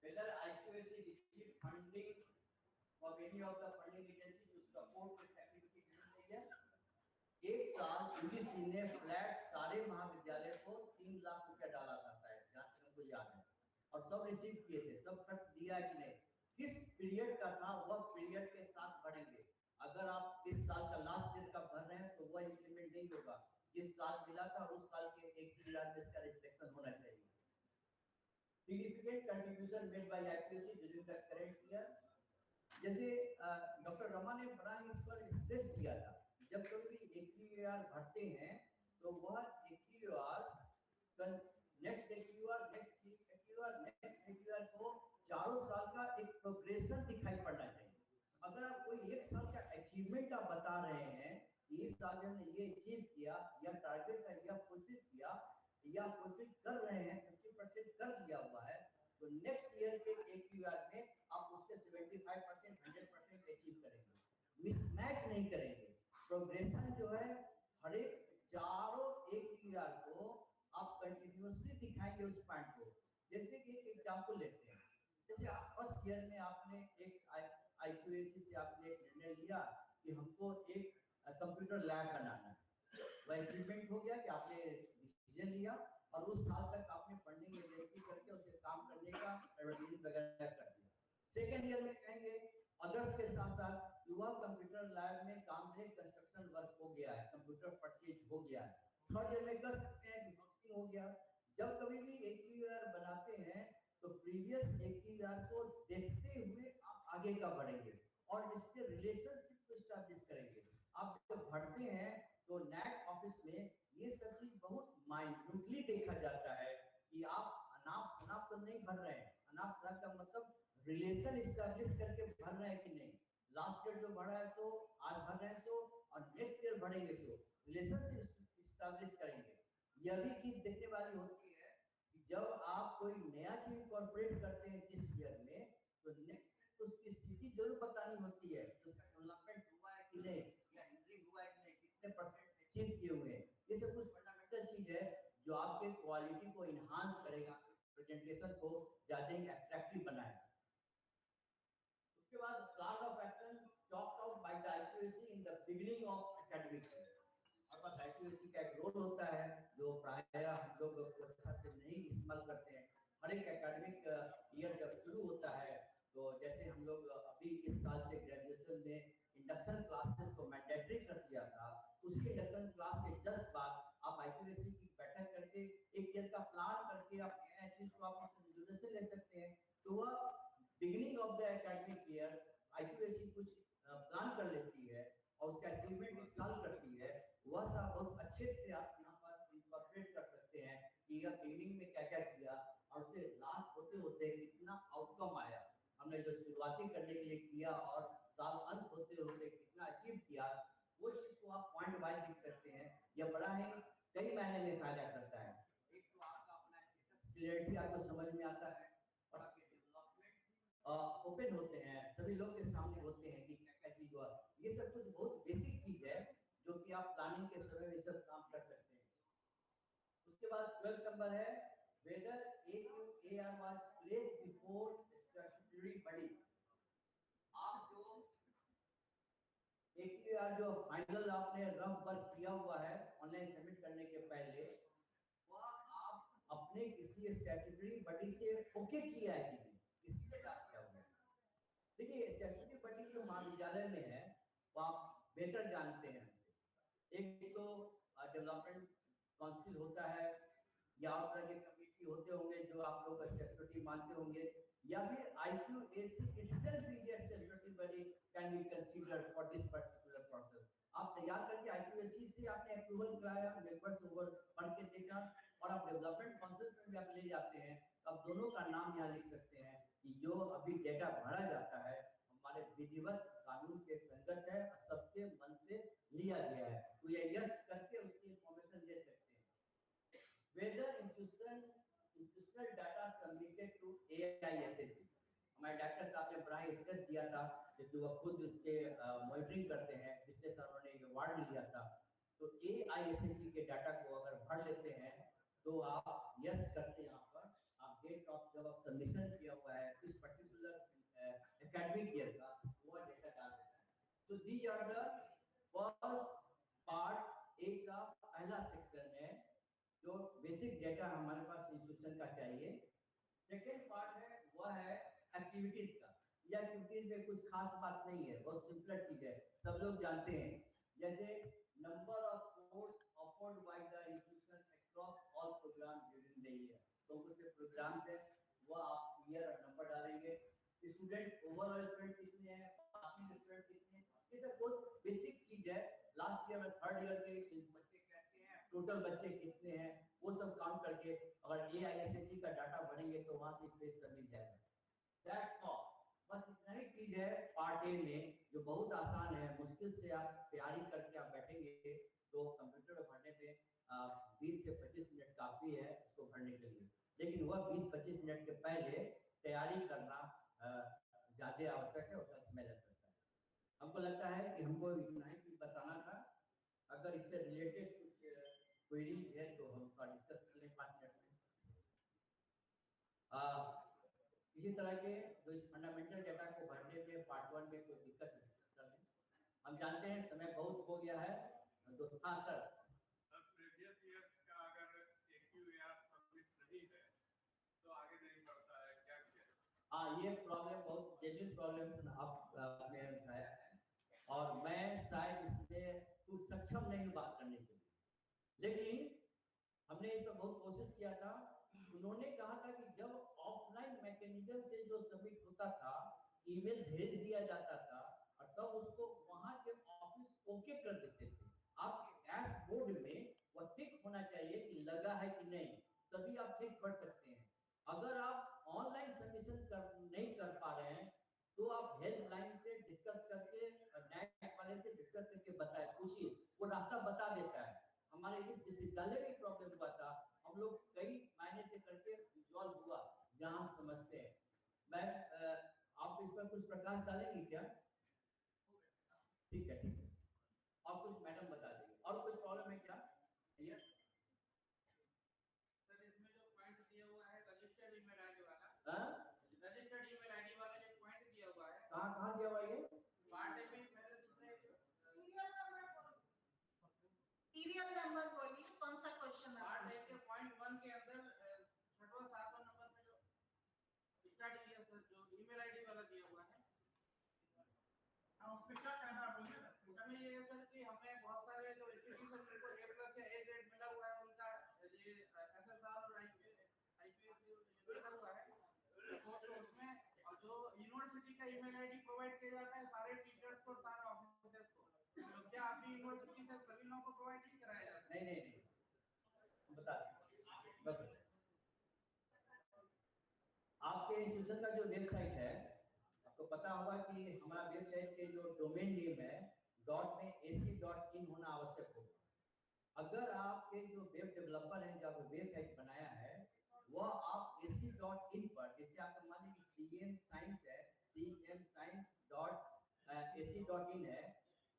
Speaker 11: Whether IQAC received funding from any of the funding agency to support this activity during the year? एक साल UGC ने फ्लैट सारे महाविद्यालय को 3 लाख रुपया डाला था, जहाँ तक हमको याद है, और सब रिसीव किए थे, सब खर्च दिया कि नहीं, किस पीरियड का था वह पीरियड के साथ बढ़ेंगे। अगर आप इस साल का लास्ट ईयर का भर रहे हैं तो वह इंप्लीमेंट नहीं होगा, जिस साल मिला था उस साल के एक ही लाख में इसका रिफ्लेक्शन होना चाहिए। Significant contribution made by IQAC during the current year, जैसे डॉक्टर रमा ने बड़ा ही इस पर स्ट्रेस दिया था, जब कभी AQAR भरते हैं तो वह AQAR नेक्स्ट AQAR को चारों साल का एक प्रोग्रेशन दिखाई पड़ना चाहिए। अगर आप कोई एक साल का अचीवमेंट आप बता रहे हैं कि इस साल हमने ये अचीव किया या टारगेट का यह फुलफिल किया या फुलफिल कर रहे हैं, 50% कर लिया हुआ है, तो नेक्स्ट ईयर के AQAR में आप उसके 75% 100% अचीव करेंगे, मिसमैच नहीं करेंगे। प्रोग्रेशन जो है हर एक चारों AQAR को आप कंटिन्यूअसली दिखाएंगे उस पॉइंट को। जैसे कि एक एग्जांपल लेते हैं, जैसे फर्स्ट ईयर में आपने एक IQAC से आपने एक निर्णय लिया कि हमको एक कंप्यूटर लैब बनाना है, वह अचीवमेंट हो गया कि आपने डिसीजन लिया और उस साल तक आपने फंडिंग एजेंसी करके उसे काम करने का एडवर्टाइजमेंट वगैरह कर दिया। सेकेंड ईयर में कहेंगे अदर्स के साथ साथ युवा कंप्यूटर लैब में काम में कंस्ट्रक्शन वर्क हो गया है, कंप्यूटर परचेज हो गया है। थर्ड ईयर में कर सकते हैं कि फंक्शनिंग हो गया। जब कभी भी AQAR बनाते हैं तो प्रीवियस AQAR को देखते हुए आप आगे का बढ़ेंगे और इसके रिलेशनशिप को एस्टैब्लिश करेंगे। आप जब बढ़ते हैं तो NAC ऑफिस में ये सब चीज बहुत माइन्यूटली देखा जाता है कि आप अनाप शनाप तो नहीं भर रहे हैं। अनाप शनाप का मतलब रिलेशन एस्टैब्लिश करके भर रहे हैं कि नहीं। लास्ट ईयर जो बढ़ा है तो आज भर रहे हैं तो और नेक्स्ट ईयर बढ़ेंगे तो रिलेशनशिप एस्टैब्लिश करेंगे। यह भी चीज देखने वाली होती है कि जब आप कोई नया चीज इनकॉर्पोरेट करते हैं जिस ईयर में, तो नेक्स्ट ईयर उसकी स्थिति जरूर बतानी होती है, उसका डेवलपमेंट हुआ है कि नहीं या इंक्रीज हुआ है कि नहीं, कितने परसेंट अचीव किए हुए हैं। ये सब कुछ फंडामेंटल चीज है जो आपके क्वालिटी को इनहांस करेगा, प्रेजेंटेशन को ज्यादा अट्रैक्टिव बनाएगा। उसके बाद plan of action chalked out by the IQAC in the beginning of academic year। और बस IQAC का एक रोल होता है जो प्रायः हम लोग अच्छा से नहीं इस्तेमाल करते हैं। हर एक एकेडमिक ईयर जब शुरू होता है तो जैसे हम लोग अभी इस साल से ग्रेजुएशन में इंडक्शन क्लासेस को मैंडेटरी कर दिया था, उसी इंडक्शन क्लास के जस्ट बाद आप IQAC की बैठक करके एक ईयर का प्लान करके आप नया चीज को आप रिजोल्यूशन ले सकते हैं। तो वह beginning of the academic year IQAC कुछ प्लान कर लेती है और उसका अचीवमेंट एक साल करती है, वह सब बहुत अच्छे से आप यहाँ पर इनकॉर्पोरेट कर सकते हैं कि यह बिगिनिंग में क्या क्या किया और उसके लास्ट होते होते कितना आउटकम आया, हमने जो शुरुआती करने के लिए किया और साल अंत होते होते कितना अचीव किया, वो चीज को आप पॉइंट वाइज लिख सकते हैं। यह बड़ा ही कई मायने में फायदा करता है। एक तो आपका अपना स्टेटस क्लियरिटी आपको समझ में आता है और आपके डेवलपमेंट ओपन होते हैं, सभी लोग के सामने होते हैं कि क्या क्या चीज हुआ। ये सब कुछ बहुत बेसिक चीज है जो कि आप प्लानिंग के समय में सब काम कर सकते हैं। उसके बाद 12 नंबर है whether AQAR was placed before statutory body। आप जो AQAR जो फाइनल आपने रफ वर्क किया हुआ है ऑनलाइन सबमिट करने के पहले, वह आप अपने किसी स्टैट्यूटरी बॉडी से ओके किया है कि नहीं, इसलिए डाल दिया हुआ है। देखिए स्टैट्यूटरी बॉडी जो महाविद्यालय में है वो आप बेहतर जानते हैं। एक तो डेवलपमेंट काउंसिल होता है या और तरह के कमेटी होते होंगे जो आप लोग स्टैट्यूटरी मानते होंगे, या फिर IQAC itself is a statutory body can be considered for this particular process। आप तैयार करके IQAC से आपने अप्रूवल कराया, मेंबर्स ओवर पढ़ के देखा और आप डेवलपमेंट काउंसिल में भी आप ले जाते हैं, अब दोनों का नाम यहाँ लिख सकते हैं कि जो अभी डेटा भरा जाता है हमारे विधिवत कानून के संगत है, सबके मन से लिया गया है, तो ये यस करके उसकी इंफॉर्मेशन दे सकते हैं। Whether institutional data submitted to AISHE, हमारे डॉक्टर साहब ने बड़ा स्ट्रेस दिया था क्योंकि वो खुद उसके मॉनिटरिंग करते हैं, पिछले साल उन्होंने ये अवार्ड लिया था। तो AISHE के डाटा को अगर भर लेते हैं तो आप यस करते हैं, यहाँ पर आप डेट ऑफ जब आप सबमिशन किया हुआ है इस पर्टिकुलर एकेडमिक ईयर का, वो डेटा डाल देता है। तो these are the first part A का पहला सेक्शन है जो बेसिक डेटा हमारे पास इंस्टीट्यूशन का चाहिए। सेकेंड पार्ट है वह है एक्टिविटीज का। ये एक्टिविटीज में कुछ खास बात नहीं है, बहुत सिंपल चीज है, सब लोग जानते हैं। जैसे number of course offered by the institution across all programme during the year, तो कुछ प्रोग्राम्स है वो आप ईयर और नंबर डालेंगे। स्टूडेंट ओवरऑल स्टूडेंट कितने हैं, पासिंग स्टूडेंट कितने हैं, ये सब बहुत बेसिक चीज है। लास्ट ईयर में थर्ड ईयर के बच्चे कहते हैं टोटल बच्चे कितने हैं, वो सब काउंट करके अगर AISHE का डाटा भरेंगे तो वहां से पेज कर मिल जाएगा। दैट्स ऑल, बस इतना ही चीज है पार्ट ए में जो बहुत आसान है। मुश्किल से आप तैयारी करके आप बैठेंगे तो कंप्यूटर में भरने में 20 से 25 मिनट काफी है इसको भरने के लिए, लेकिन वह 20-25 मिनट के पहले तैयारी करना ज्यादा आवश्यक है, उसका समय लग सकता है। हमको लगता है कि हमको इतना ही बताना था। अगर इससे रिलेटेड कुछ क्वेरीज है तो हम उसका डिस्कस कर लें 5 मिनट में। इसी तरह के जो इस फंडामेंटल डेटा को भरने में पार्ट 1 में कोई दिक्कत डिस्कस कर लें। हम जानते हैं समय बहुत हो गया है तो हाँ सर।
Speaker 6: प्रीवियस ईयर्स का अगर AQAR सबमिट नहीं है तो आगे नहीं बढ़ता है, क्या किया?
Speaker 11: हाँ, ये प्रॉब्लम बहुत जेन्युइन प्रॉब्लम आपने उठाया है और मैं शायद इसमें कुछ सक्षम नहीं हूँ बात करने के लिए, लेकिन हमने इस पर बहुत कोशिश किया था। उन्होंने कहा था कि जब ऑफलाइन मैकेनिज्म से जो सबमिट होता था, ईमेल भेज दिया जाता था और तब उसको वहां के ऑफिस ओके कर देते थे। आपके डैशबोर्ड में वो टिक होना चाहिए कि लगा है कि नहीं, तभी आप टिक कर सकते हैं। अगर आप ऑनलाइन सबमिशन नहीं कर पा रहे हैं तो आप हेल्पलाइन से डिस्कस करके नैक वाले से डिस्कस करके बताए, पूछिए, वो रास्ता बता देता है। हमारे इस विश्वविद्यालय में प्रॉब्लम हुआ था, हम लोग कई महीने से करके रिजॉल्व हुआ जहां हम समझते हैं। मैं आप इस पर कुछ प्रकाश डालेंगे क्या? ठीक है ठीक है, और कुछ मैडम बता देंगे। और कोई प्रॉब्लम है क्या? यस
Speaker 1: सर, इसमें जो पॉइंट दिया हुआ है रजिस्टर्ड ईमेल आईडी वाला,
Speaker 11: हां
Speaker 1: रजिस्टर्ड ईमेल आईडी वाला जो पॉइंट दिया हुआ है,
Speaker 11: कहां दिया हुआ है ये?
Speaker 1: पार्ट ए में पहले दूसरे
Speaker 4: सीरियल नंबर बोलिए, कौन सा क्वेश्चन है?
Speaker 1: पार्ट ए के पॉइंट 1 के अंदर 6वां 7वां नंबर में जो स्टार्ट किया सर, जो ईमेल आईडी वाला दिया हुआ है,
Speaker 7: उसमें क्या कहना है बोलिए ना।
Speaker 1: उसमें ये है सर कि हमें बहुत सारे जो इंस्टीट्यूशन जिनको A+ या A ग्रेड मिला हुआ है उनका ये SSR और IPS मिला हुआ है, तो उसमें और जो यूनिवर्सिटी का ईमेल आईडी प्रोवाइड किया जाता है सारे टीचर्स को, सारे ऑफिसर्स को, तो क्या आपकी यूनिवर्सिटी से सभी लोगों को प्रोवाइड नहीं कराया जाता?
Speaker 11: नहीं, बता आपके इंस्टीट्यूशन का जो वेबसाइट है, आपको पता होगा कि हमारा वेबसाइट के जो डोमेन नेम है .ac.in होना आवश्यक होगा। अगर आपके जो वेब डेवलपर हैं जो आपने वेबसाइट बनाया है वह आप ac.in पर, जैसे आप मान लीजिए कि CM साइंस है, cmscience.ac.in है,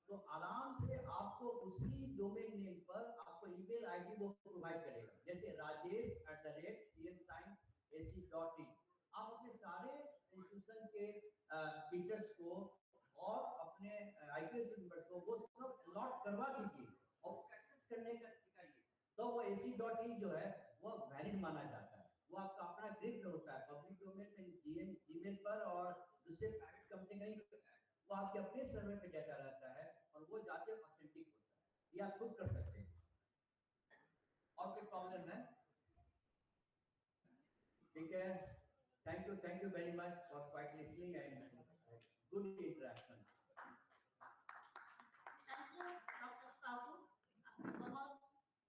Speaker 11: तो आराम से आपको उसी डोमेन नेम पर आपको ईमेल आईडी वो प्रोवाइड करेगा। जैसे rajesh@cmscience.ac.in, आप अपने सारे इंस्टीट्यूशन के टीचर्स को और अपने IPS मेंबर्स को वो सब अलॉट करवा दीजिए और एक्सेस करने का सिखाइए, तो वो ac.in जो है वो वैलिड माना जाता है। वो आपका अपना ग्रिप में होता है, पब्लिक डोमेन में जीमेल पर और दूसरे प्राइवेट कंपनी का नहीं करता है, वो आपके अपने सर्वर पे डाटा रहता है और वो जाके ऑथेंटिक होता है। ये आप खुद कर सकते हैं। और कोई प्रॉब्लम है? ठीक है, thank you very much for quite listening and good interaction.
Speaker 4: Thank you doctor Sahu, आपने बहुत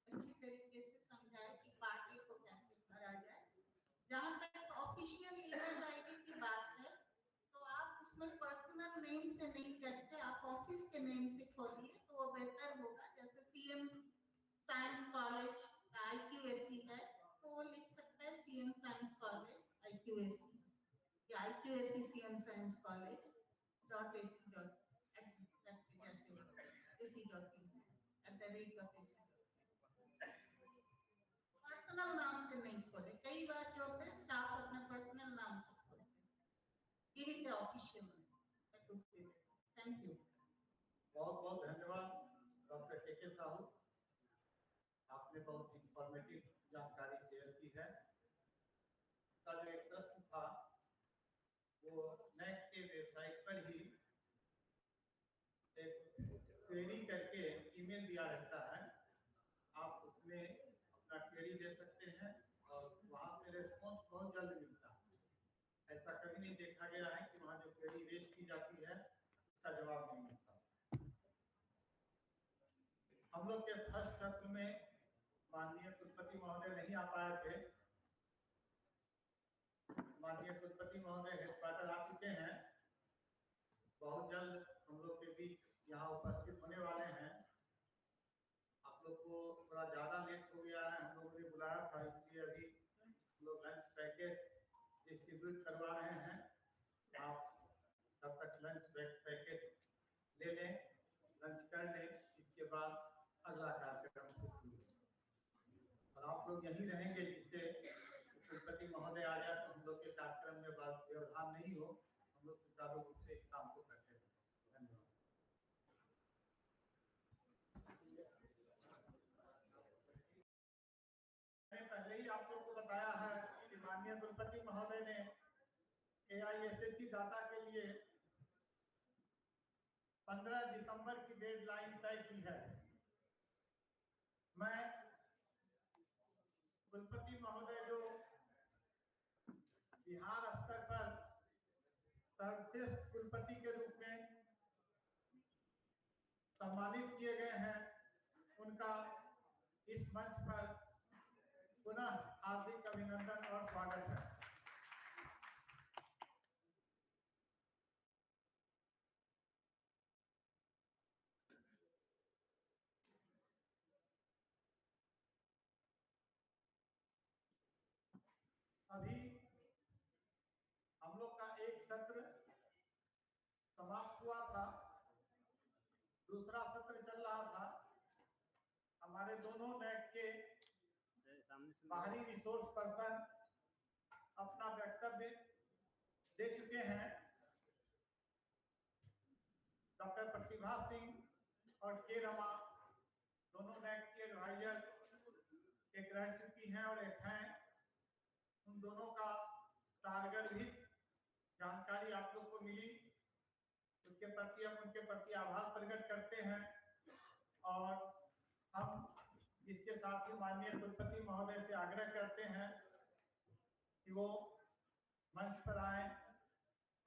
Speaker 4: अच्छी तरीके से समझाया कि पार्टी को कैसे भरा जाए। जहाँ तक ऑफिशियल ईमेल आईडी की बात है तो आप उसमें पर्सनल पर्सनल नेम से नहीं करके आप ऑफिस के नेम से खोलिए तो वो बेहतर होगा। जैसे सीएम साइंस कॉलेज IQAC है तो वो लिख सकता है सीएम साइंस कॉलेज IQAC या IQAC CM science college .ac.in personal नाम से नहीं खोले। कई बार जो होता है स्टाफ अपने पर्सनल नाम से खोलते हैं। Give it official name. Thank you.
Speaker 7: बहुत बहुत धन्यवाद डॉक्टर के साहू, आपने बहुत इंफॉर्मेटिव जानकारी शेयर की है। का जो एक प्रश्न था वो नेट के वेबसाइट पर ही एक क्वेरी करके ईमेल दिया रहता है, आप उसमें अपना क्वेरी दे सकते हैं और वहाँ से रेस्पॉन्स बहुत जल्द मिलता है। ऐसा कभी नहीं देखा गया है कि वहाँ जो क्वेरी रेज की जाती है उसका जवाब नहीं मिलता। हम लोग के फर्स्ट सत्र में माननीय कुलपति महोदय नहीं आ पाए थे। माननीय कुलपति महोदय हेडक्वार्टर आ चुके हैं, बहुत जल्द हम लोग के बीच यहाँ उपस्थित होने वाले हैं। आप लोग को थोड़ा ज़्यादा लेट हो गया है, हम लोगों ने बुलाया था इसलिए अभी हम लोग लंच पैकेट डिस्ट्रीब्यूट करवा रहे हैं। आप तब तक लंच पैकेट ले लें, लंच कर लें, इसके बाद अगला कार्यक्रम शुरू होगा। और आप लोग यहीं रहेंगे जिससे कुलपति महोदय आ जाए तो हम लोग के कार्यक्रम में व्यवधान नहीं हो, हम लोग सुचारू रूप से इस काम को करते हैं। धन्यवाद। मैंने पहले ही आप लोग को बताया है कि माननीय कुलपति महोदय ने AISHE डाटा के लिए 15 दिसंबर की डेडलाइन तय की है। मैं कुलपति महोदय जो बिहार स्तर पर सर्वश्रेष्ठ कुलपति के रूप में सम्मानित किए गए हैं, उनका इस मंच पर पुनः हार्दिक अभिनंदन और स्वागत है। अभी हम लोग का एक सत्र समाप्त हुआ था, दूसरा सत्र चल रहा था। हमारे दोनों NAC के बाहरी रिसोर्स पर्सन अपना वक्तव्य दे चुके हैं। डॉक्टर प्रतिभा सिंह और के रमा दोनों NAC के एडवाइजर एक रह चुकी हैं और एक हैं। उन दोनों का सारगर्भित जानकारी आप लोग को मिली, उसके प्रति हम उनके प्रति आभार प्रकट करते हैं। और हम इसके साथ ही माननीय कुलपति महोदय से आग्रह करते हैं कि वो मंच पर आए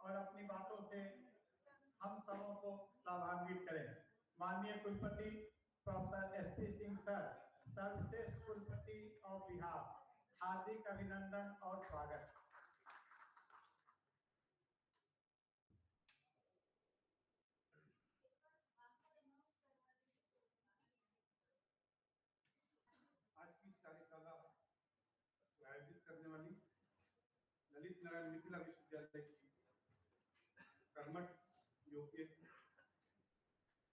Speaker 7: और अपनी बातों से हम सबों को लाभान्वित करें। माननीय कुलपति प्रोफेसर SP सिंह सर, सर्वश्रेष्ठ कुलपति ऑफ बिहार, हार्दिक अभिनंदन और स्वागत।
Speaker 6: आज की इस कार्यशाला को आयोजित करने वाली ललित नारायण मिथिला विश्वविद्यालय की कर्मठ योग्य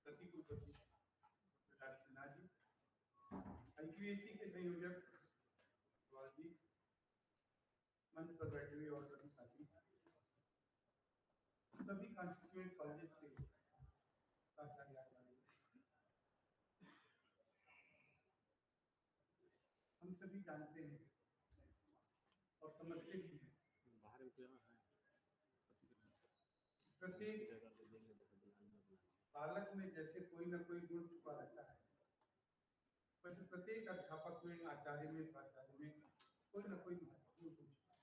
Speaker 6: प्रति कुलपति सिन्हा जी, IQAC के संयोजक जी, मंच पर बैठे हुए और सभी साथी, सभी कॉन्स्टिट्यूएंट कॉलेज के प्राचार्य आचार्य, हम सभी जानते हैं और समझते भी हैं प्रत्येक बालक में जैसे कोई न कोई गुण छुपा रहता है, वैसे प्रत्येक अध्यापक में, आचार्य में, प्राचार्य में कोई न कोई महत्वपूर्ण गुण छुपा है।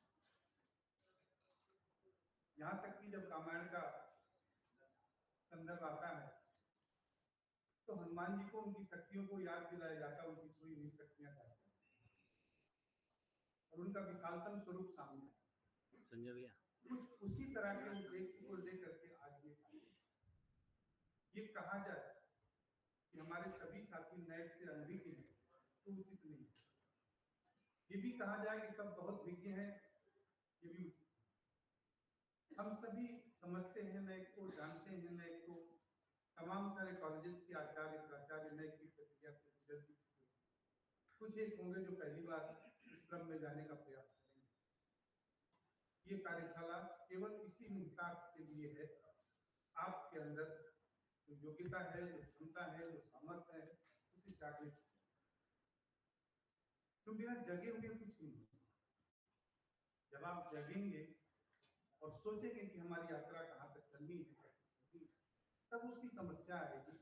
Speaker 6: यहाँ तक कि जब रामायण का संदर्भ आता है तो हनुमान जी को उनकी शक्तियों को याद दिलाया जाता है, उनकी छुई हुई शक्तियां कहते हैं और उनका विशालतम स्वरूप सामने है। कुछ उसी तरह के उद्देश्य को लेकर के आज ये ये कहा जाए कि हमारे सभी साथी नैक से अनभिज्ञ हैं तो उचित नहीं है। ये भी कहा जाए कि सब बहुत विज्ञ हैं, ये भी उचित नहीं। हम सभी समझते हैं नैक को, जानते हैं नैक को, तमाम सारे कॉलेजेस के आचार्य प्राचार्य नैक की प्रक्रिया से गुजर चुके हैं। कुछ एक होंगे जो पहली बार इस क्रम में जाने का प्रयास करेंगे। ये कार्यशाला केवल इसी निहितार्थ के लिए है, आपके अंदर जो योग्यता है, जो क्षमता है, जो सामर्थ्य है, उसे जागृत करें। तो बिना जगे हुए कुछ नहीं होता। जब आप जगेंगे और सोचेंगे कि हमारी यात्रा कहाँ तक चलनी है, कैसे चलनी है, तब उसकी समस्या आएगी।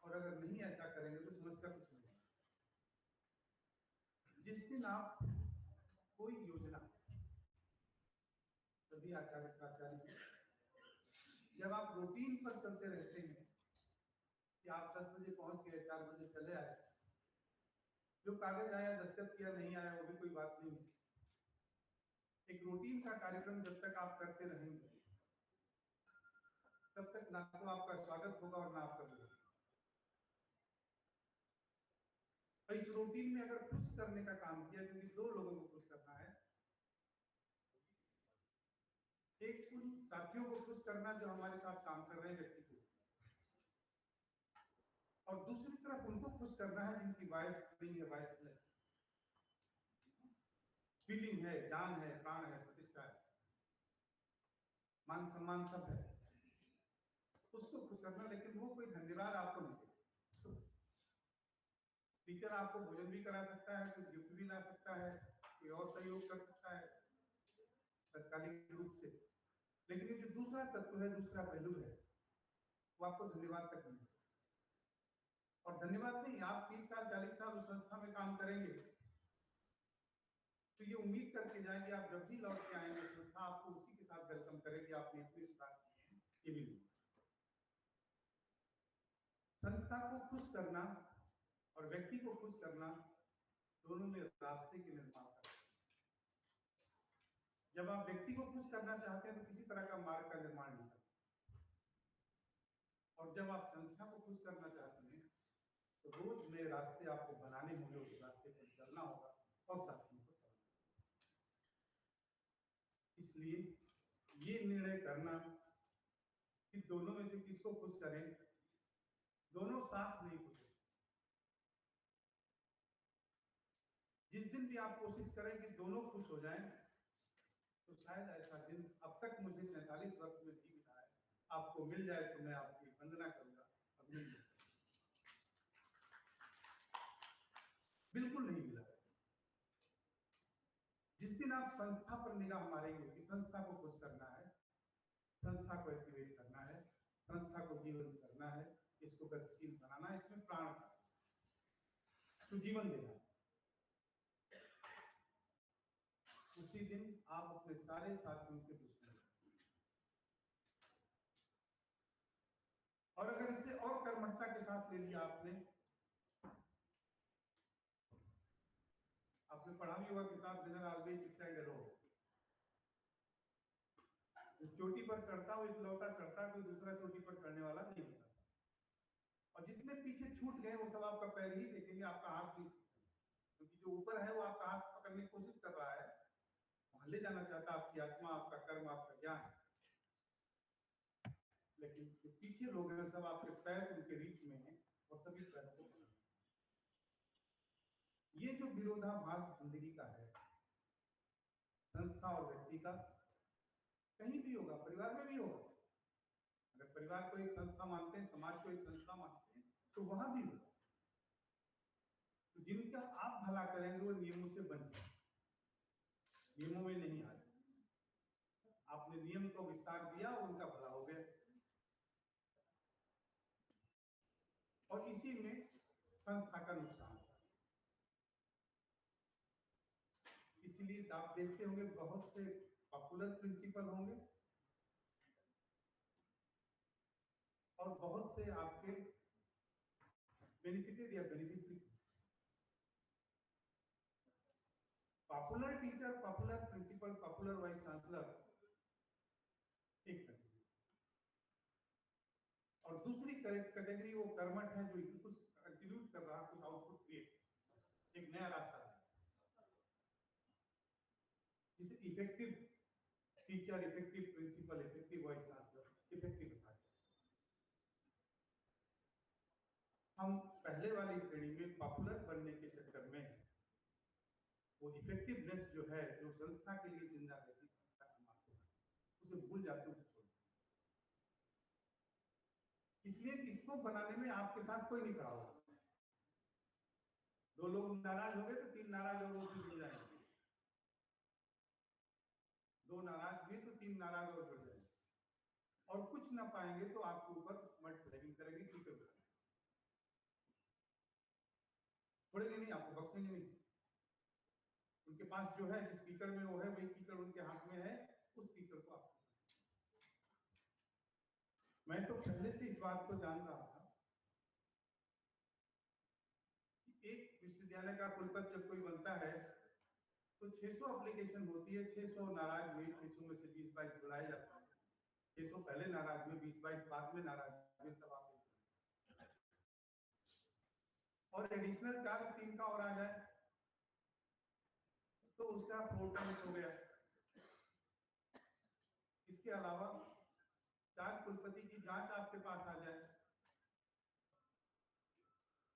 Speaker 6: और अगर नहीं ऐसा करेंगे तो समस्या कुछ नहीं है। जिस दिन आप कोई योजना, सभी आचार्य प्राचार्य, जब आप रूटीन पर चलते रहते हैं कि आप 10 बजे पहुंच गए, 4 बजे चले आए, जो कागज आया, दस्तखत किया, नहीं आया वो भी कोई बात नहीं है। एक रूटीन का कार्यक्रम जब तक आप करते रहेंगे तब तक ना तो आपका स्वागत होगा और ना आपका विरोध। और इस रूटीन में अगर खुश करने का काम किया, क्योंकि 2 लोगों को खुश करना है, एक उन साथियों को खुश करना जो हमारे साथ काम कर रहे हैं व्यक्ति को, और दूसरी तरफ उनको खुश करना है जिनकी वॉइस नहीं है, वॉइसलेस फीलिंग है, जान है, प्राण है, प्रतिष्ठा है, मान सम्मान सब है, उसको खुश करना। लेकिन वो कोई धन्यवाद आपको नहीं देगा। टीचर आपको भोजन भी करा सकता है, कुछ गिफ्ट भी ला सकता है, कोई और सहयोग कर सकता है तत्कालिक रूप से, लेकिन ये जो दूसरा तत्व है, दूसरा पहलू है, वो आपको धन्यवाद तक नहीं। और धन्यवाद नहीं, आप 30 साल 40 साल उस संस्था में काम करेंगे तो ये उम्मीद करके जाएंगे आप जब भी लौट के आएंगे संस्था आपको उसी के साथ वेलकम करेगी, आपने इतने सुधार किए। ये भी संस्था को खुश करना और व्यक्ति को खुश करना, दोनों में रास्ते के निर्माण करना। जब आप व्यक्ति को खुश करना चाहते हैं तो किसी तरह का मार्ग का निर्माण नहीं करते, और जब आप संस्था को खुश करना चाहते हैं तो रोज नए रास्ते आपको बनाने होंगे, उस रास्ते पर चलना होगा और साथियों को चलना। इसलिए ये निर्णय करना कि दोनों में से किसको खुश करें, दोनों साथ नहीं खुश। जिस दिन भी आप कोशिश करें कि दोनों खुश हो जाएं, तो शायद ऐसा दिन अब तक मुझे 47 वर्ष में भी मिला है, आपको मिल जाए तो मैं आपकी वंदना करूंगा। बिल्कुल नहीं मिला। जिस दिन आप संस्था पर निगाह मारेंगे कि संस्था को खुश करना है, संस्था को एक्टिवेट करना है, संस्था को जीवन करना है, इसको गतिशील बनाना है, इसमें प्राण तो जीवन देना, उसी दिन आप अपने सारे साथियों के दुश्मन। और अगर इसे और कर्मठता के साथ ले लिया आपने पढ़ा भी हुआ किताब विनर ऑलवेज स्टैंड अलोन। चोटी पर चढ़ता वो इकलौता चढ़ता, कोई दूसरा चोटी पर चढ़ने वाला नहीं होता। और जितने पीछे छूट गए वो सब आपका पैर ही देखेंगे, आपका हाथ नहीं, क्योंकि जो ऊपर है वो आपका हाथ पकड़ने की कोशिश कर रहा है, वहां ले जाना चाहता आपकी आत्मा, आपका कर्म, आपका ज्ञान। लेकिन जो पीछे लोग हैं सब आपके पैर उनके रीच में हैं और सभी पैरों को पकड़। ये जो विरोधाभास जिंदगी का है, संस्था और व्यक्ति का, कहीं भी होगा, परिवार में भी होगा। अगर परिवार को एक संस्था मानते हैं, समाज को एक संस्था मानते हैं, तो वहां भी होगा। तो जिनका आप भला करेंगे वो नियमों से बन जाए, नियमों में नहीं आ जाए। आपने नियम को विस्तार दिया, उनका भला हो गया। और इसी में संस्था का नुकसान। इसलिए आप देखते होंगे बहुत से पॉपुलर प्रिंसिपल होंगे और बहुत से आपके बेनिफिटेड या beneficiary. Popular teacher, popular principal, popular vice chancellor एक, और दूसरी कैटेगरी वो कर्मठ है जो कुछ कंट्रीब्यूट कर रहा, कुछ आउटपुट क्रिएट, एक नया रास्ता है जिसे effective teacher, effective principal, effective vice chancellor, effective authority. हम पहले वाली श्रेणी में पॉपुलर बनने के चक्कर में वो इफेक्टिवनेस जो है, जो संस्था के लिए जिंदा रहती, संस्था का महत्व, उसे भूल जाते, उसे छोड़ देते। इसलिए इसको बनाने में आपके साथ कोई नहीं खड़ा होगा। 2 लोग नाराज हो गए तो 3 नाराज और उसे जुड़ जाएंगे, 2 नाराज हुए तो 3 नाराज और जुड़ जाएंगे, और कुछ ना पाएंगे तो आपके ऊपर मट स्लैगिंग करेंगे, टीचर छोड़ेंगे नहीं, आपको बख्शेंगे नहीं। उनके पास जो है, जिस कीचड़ में वो है, वही कीचड़ उनके हाथ में है, उस कीचड़ को आप। मैं तो पहले से इस बात को जान रहा था कि एक विश्वविद्यालय का कुलपति जब कोई बनता है तो 600 एप्लीकेशन होती है, 600 नाराज हुए, 600 में से 20-22 बुलाए जाते हैं, 600 पहले नाराज हुए, 20-22 बाद में नाराज हुए, तब आप। और एडिशनल चार्ज 3 का और आ जाए तो उसका 4 टाइम्स हो गया। इसके अलावा 4 कुलपति की जांच आपके पास आ जाए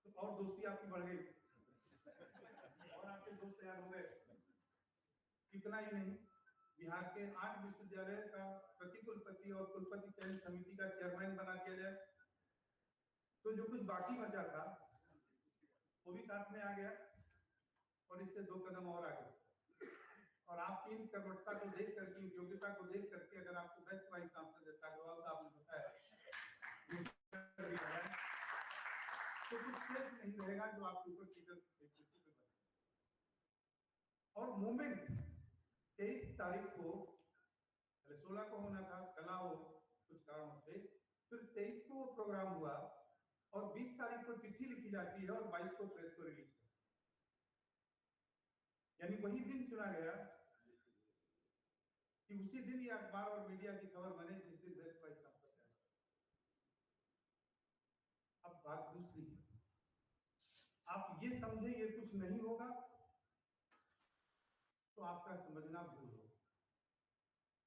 Speaker 6: तो और दोस्ती आपकी बढ़ गई और आपके दोस्त तैयार हो गए। इतना ही नहीं, बिहार के 8 विश्वविद्यालय का प्रति कुलपति और कुलपति चयन समिति का चेयरमैन बना दिया जाए तो जो कुछ बाकी बचा था वो भी साथ में आ गया, और इससे 2 कदम और आगे। और आपकी इन कर्मठता को देख करके, योग्यता को देख करके, अगर आपको बेस्ट वाइस चांसलर जैसा अग्रवाल साहब ने बताया तो कुछ शेष नहीं रहेगा जो आपके ऊपर टीचर पे। और मोमेंट 23 तारीख को, पहले 16 को होना था, कला हो कुछ कारणों से, फिर 23 को वो प्रोग्राम हुआ और 20 तारीख को चिट्ठी लिखी जाती है और 22 को प्रेस को रिलीज कर, यानी वही दिन चुना गया कि उसी दिन ये अखबार और मीडिया की खबर बने जिस दिन बेस्ट वाइस चांसलर है। अब बात दूसरी है, आप ये समझे ये कुछ नहीं होगा तो आपका समझना भूल हो,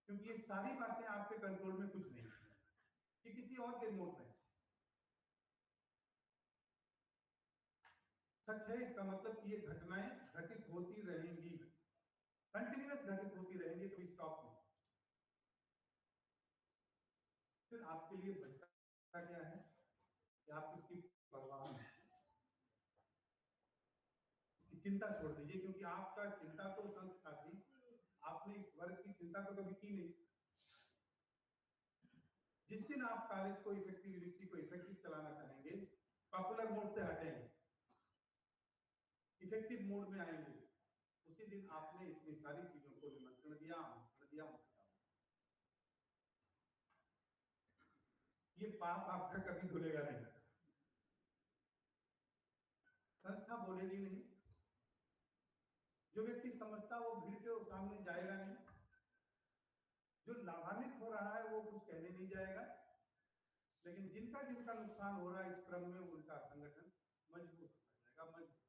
Speaker 6: क्योंकि ये सारी बातें आपके कंट्रोल में कुछ नहीं, ये किसी और के रिमोट में। सच है, इसका मतलब कि ये घटनाएं घटित होती रहेंगी, कंटिन्यूअस घटित होती रहेंगी, कोई स्टॉप नहीं। फिर आपके लिए बचता क्या है कि आप इसकी परवाह नहीं, इसकी चिंता छोड़ दीजिए, क्योंकि आपका चिंता तो संस्था थी, आपने इस वर्ग की चिंता तो कभी की नहीं। जिस दिन आप कॉलेज को इफेक्टिव, यूनिवर्सिटी को इफेक्टिव चलाना चाहेंगे, पॉपुलर मोड से हटेंगे, इफेक्टिव मोड में आएंगे, उसी दिन आपने इतनी सारी चीजों को निमंत्रण दिया, आमंत्रण दिया। ये पाप आपका कभी धुलेगा नहीं, संस्था बोलेगी नहीं, जो व्यक्ति समझता वो भीड़ के सामने जाएगा नहीं, जो लाभान्वित हो रहा है वो कुछ कहने नहीं जाएगा, लेकिन जिनका जिनका नुकसान हो रहा है इस क्रम में, उनका संगठन मजबूत हो जाएगा, मजबूत।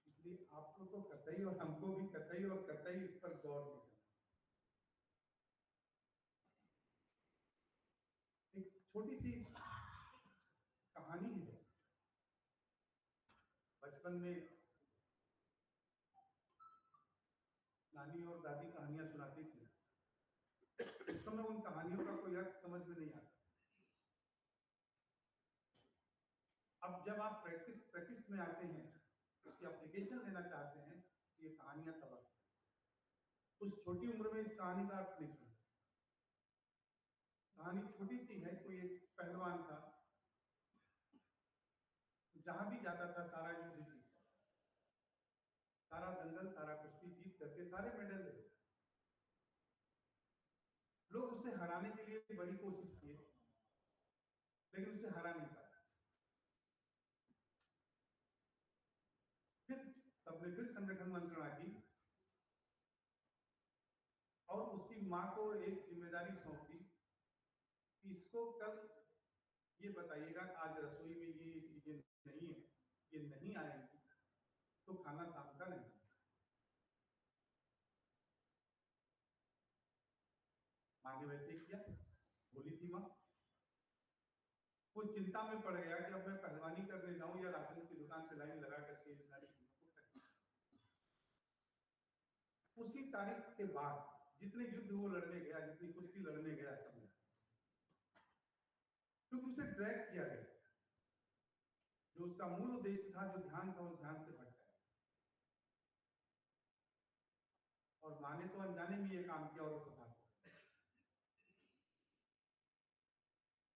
Speaker 6: इसलिए आपको तो कतई और हमको भी कतई और कतई इस पर गौर नहीं करना। एक छोटी सी कहानी है, बचपन में नानी और दादी कहानियां सुनाती थी, उस समय उन कहानियों का कोई अर्थ समझ में नहीं आता। अब जब आप प्रैक्टिस में आते हैं, उसकी एप्लीकेशन लेना चाहते हैं, तो ये कहानियां तब आती हैं। उस छोटी उम्र में इस कहानी का अर्थ नहीं समझा। कहानी छोटी सी है, कोई एक पहलवान था, जहां भी जाता था सारा युद्ध जीतता, सारा दंगल, सारा कुश्ती जीत करके सारे मेडल ले। लोग उसे हराने के लिए बड़ी कोशिश किए, लेकिन उसे हरा नहीं पाया। फिर सबने फिर संगठन मंत्रणा की और उसकी मां को एक जिम्मेदारी सौंप दी कि इसको कल ये बताइएगा आज रसोई में ये चीजें नहीं है, ये नहीं आएंगी तो खाना शाम का नहीं। माँ ने वैसे ही किया, बोली थी माँ। वो चिंता में पड़ गया कि अब मैं पहलवानी करने जाऊं या राशन की दुकान पे लाइन लगा करके ये सारी चीजों को करूं। उसी तारीख के बाद जितने युद्ध वो लड़ने गया, जितनी कुश्ती लड़ने गया, सब लड़ा, क्योंकि उसे ट्रैक किया गया। जो उसका मूल उद्देश्य था, जो ध्यान था, उस ध्यान से भटका। और माँ ने तो अनजाने में ये काम किया और वो सफल।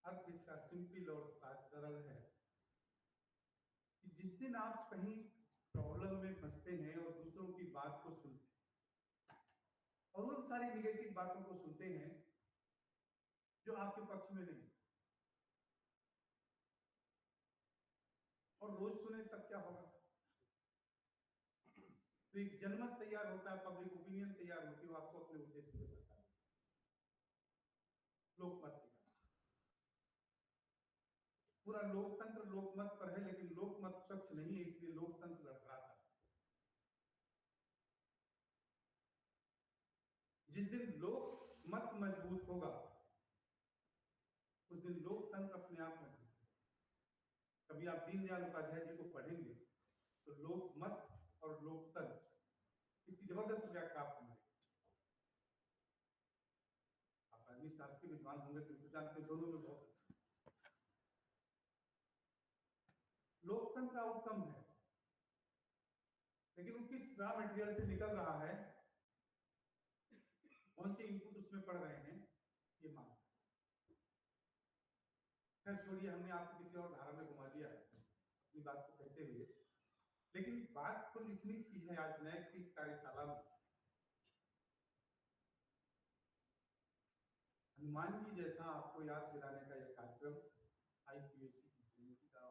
Speaker 6: अर्थ इसका सिंपल और सरल है कि जिस दिन आप कहीं प्रॉब्लम में फंसते हैं और दूसरों की बात को सुनते हैं और उन सारी निगेटिव बातों को सुनते हैं जो आपके पक्ष में नहीं, और रोज सुने तब क्या होगा? तो एक जनमत तैयार होता है, पब्लिक ओपिनियन तैयार होती है, वो आपको अपने उद्देश्य से बताता है। लोकमत पूरा लोकतंत्र लोकमत पर है, लेकिन लोकमत स्वच्छ नहीं है, इसलिए लोकतंत्र लड़ रहा था। जिस दिन लोकमत मजबूत होगा उस दिन लोकतंत्र अपने आप मजबूत होगा। कभी आप दीनदयाल उपाध्याय जी को पढ़ेंगे तो लोकमत और लोकतंत्र इसकी जबरदस्त व्याख्या आपको मिलेगी। आप राजनीति शास्त्र के विद्वान होंगे तो जानते हैं दोनों में बहुत लोकतंत्र उत्तम है, लेकिन वो किस रॉ मटेरियल से निकल रहा है, कौन से इनपुट उसमें पड़ रहे हैं, ये मान। खैर छोड़िए, हमने आपको किसी और धारा में घुमा दिया है अपनी बात को कहते हुए, लेकिन बात कुल इतनी सी है आज नैक की इस कार्यशाला में। हनुमान जी जैसा आपको याद दिलाने का यह कार्यक्रम IQAC की समिति का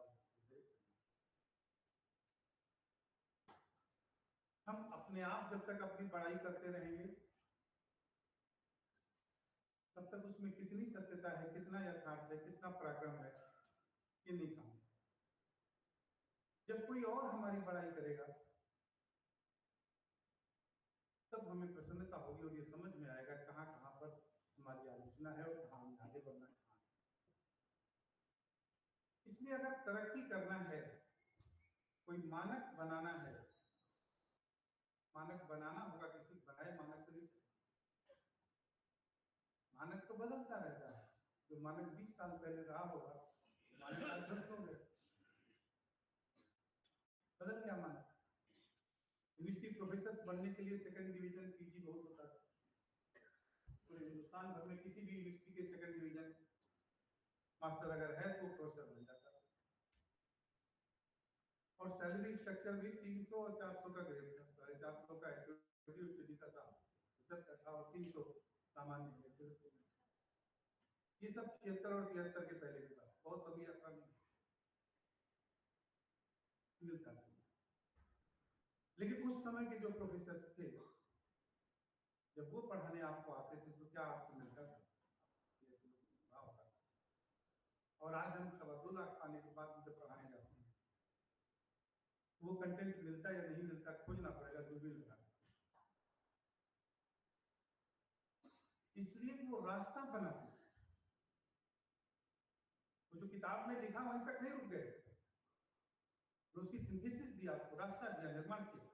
Speaker 6: हम अपने आप जब तक अपनी पढ़ाई करते रहेंगे तब तक उसमें कितनी सत्यता है, कितना यथार्थ है, कितना पराक्रम है, ये नहीं समझ। जब कोई और हमारी पढ़ाई करेगा तब हमें प्रसन्नता होगी और ये समझ में आएगा कहाँ कहाँ पर हमारी आलोचना है और कहाँ हमें आगे बढ़ना है। इसलिए अगर तरक्की करना है, कोई मानक बनाना है, मानक बनाना होगा, किसी बनाए मानक तो नहीं चलेगा। मानक तो बदलता रहता है। जो मानक 20 साल पहले रहा होगा, मानक आज 10 हो गए, बदल गया मानक। यूनिवर्सिटी प्रोफेसर बनने के लिए सेकंड डिवीजन PG बहुत होता है। पूरे हिंदुस्तान भर में किसी भी यूनिवर्सिटी के सेकंड डिवीजन मास्टर अगर है तो प्रोफेसर बन जाता है। और सैलरी स्ट्रक्चर भी 300 और 400 का ग्रेड था। 450 का एक्टिविटी का था, 70 का था और 300 सामान्य है। ये सब 76 और 73 के पहले की बात, बहुत सभी यात्रा नहीं मिलता था। लेकिन उस समय के जो प्रोफेसर थे, जब वो पढ़ाने आपको आते थे तो क्या आपको मिलता था? और आज हम 2.25 लाख पाने के बाद जब पढ़ाने जाते हैं, वो कंटेंट मिलता या नहीं मिलता खोजना पड़ेगा, दूरबीन लगा। इसलिए वो रास्ता बनाते, वो जो किताब में लिखा वहीं तक नहीं रुक गए, तो उसकी सिंथेसिस दिया, आपको रास्ता दिया, निर्माण किया।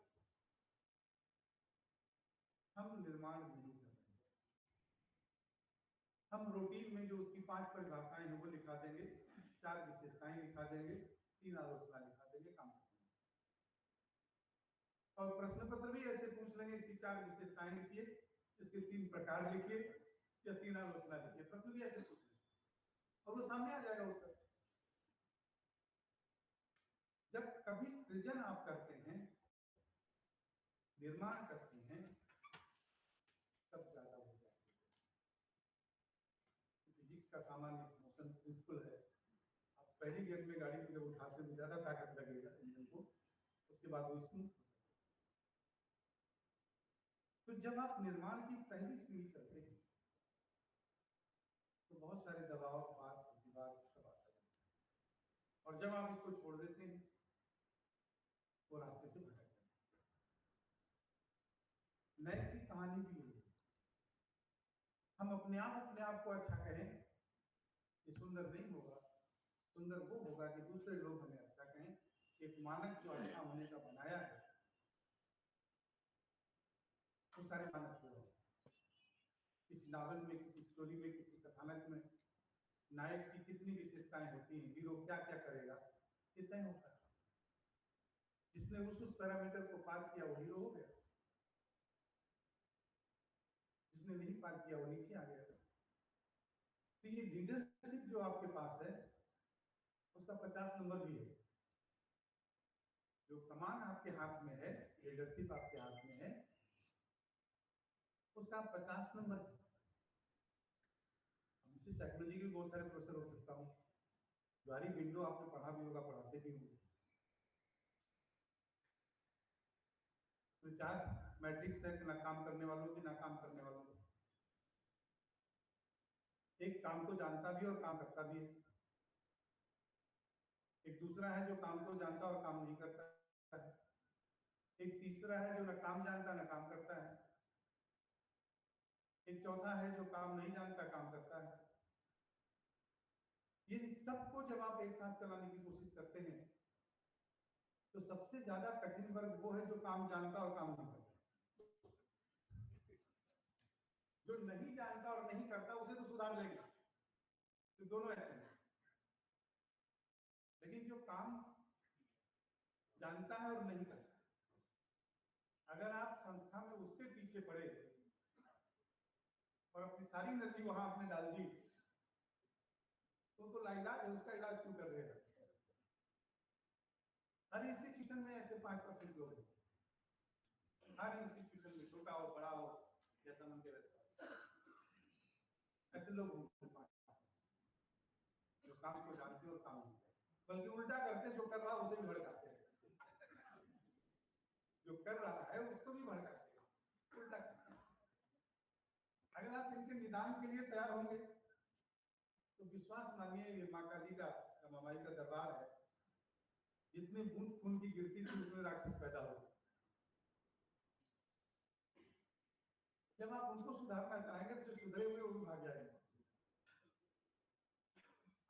Speaker 6: हम निर्माण नहीं कर रहे, हम रूटीन में जो उसकी 5 परिभाषाएं हैं वो लिखा देंगे, 4 विशेषताएं लिखा देंगे, 3 आलोचना लिखा देंगे, काम खत्म। और प्रश्न पत्र भी ऐसे पूछ लेंगे, इसकी 4 विशेषताएं लिखिए, इसके 3 प्रकार लिखिए या 3 आलोचना लिखिए। प्रश्न भी ऐसे पूछ लेंगे और वो सामने आ जाएगा उत्तर। जब कभी सृजन आप करते हैं, निर्माण करते हैं, तब ज्यादा हो जाता है। फिजिक्स का सामान्य मोशन प्रिंसिपल है, आप पहली गियर में गाड़ी को जब उठाते हैं ज्यादा ताकत लगेगा इंजन को, उसके बाद वो स्मूथ। तो जब आप निर्माण की पहली सीढ़ी चलते हैं तो बहुत सारे दबाव, बात, प्रतिवाद सब आता है। और जब आप इसको छोड़ देते हैं वो रास्ते से भटक जाते हैं। नैक की कहानी भी यही है। हम अपने आप को अच्छा कहें, ये सुंदर नहीं होगा। सुंदर वो होगा कि दूसरे लोग हमें अच्छा कहें। एक मानक जो अच्छा होने का बनाया है, वो सारे मानक पूरा हो। किसी नावल में, किसी स्टोरी में, किसी कथानक में नायक की कितनी विशेषताएं होती हैं, हीरो क्या क्या करेगा, ये तय होता है। जिसने उस पैरामीटर को पार किया वो हीरो हो गया, जिसने नहीं पार किया वो नीचे आ गया। तो ये लीडरशिप जो आपके पास है उसका 50 नंबर भी है। जो कमान आपके हाथ में है, लीडरशिप आपके हाथ में है, उसका 50 नंबर है। हमसे साइकोलॉजी के बहुत सारे प्रोफेसर हो सकता हूँ, द्वारी विंडो आपने पढ़ा भी होगा, पढ़ाते भी होंगे। तो 4 मैट्रिक्स है, नाकाम करने वालों की, नाकाम करने वालों की। एक काम को जानता भी और काम करता भी है, एक दूसरा है जो काम को जानता और काम नहीं करता है, एक तीसरा है जो न काम जानता न काम करता है, एक चौथा है जो काम नहीं जानता काम करता है। ये सबको जब आप एक साथ चलाने की कोशिश करते हैं तो सबसे ज्यादा कठिन वर्ग वो है जो काम जानता और काम नहीं करता। जो नहीं जानता और नहीं करता उसे तो सुधार लेंगे, तो दोनों एक्शन है। लेकिन जो काम जानता है और नहीं करता, अगर आप संस्था में उसके पीछे पड़े और अपनी सारी एनर्जी वहां आपने डाल दी तो लाइलाज है, उसका इलाज क्यों कर रहे हैं। हर इंस्टीट्यूशन में ऐसे 5% लोग हैं, हर इंस्टीट्यूशन में, छोटा हो बड़ा हो जैसा मन के वैसा, ऐसे लोग होंगे जो काम को जानते और काम नहीं करते, बल्कि उल्टा करते, जो कर रहा उसे भी भड़काते हैं, जो कर रहा है उसको भी भड़काते हैं, उल्टा करते हैं। अगर आप इनके निदान के लिए तैयार होंगे तो विश्वास मानिए, ये माँ काली का मामाई का दरबार है, जितने बूंद खून की गिरती थी उसमें राक्षस पैदा हो। जब आप उनको सुधारना चाहेंगे तो जो सुधरे हुए वो भी भाग जाएंगे।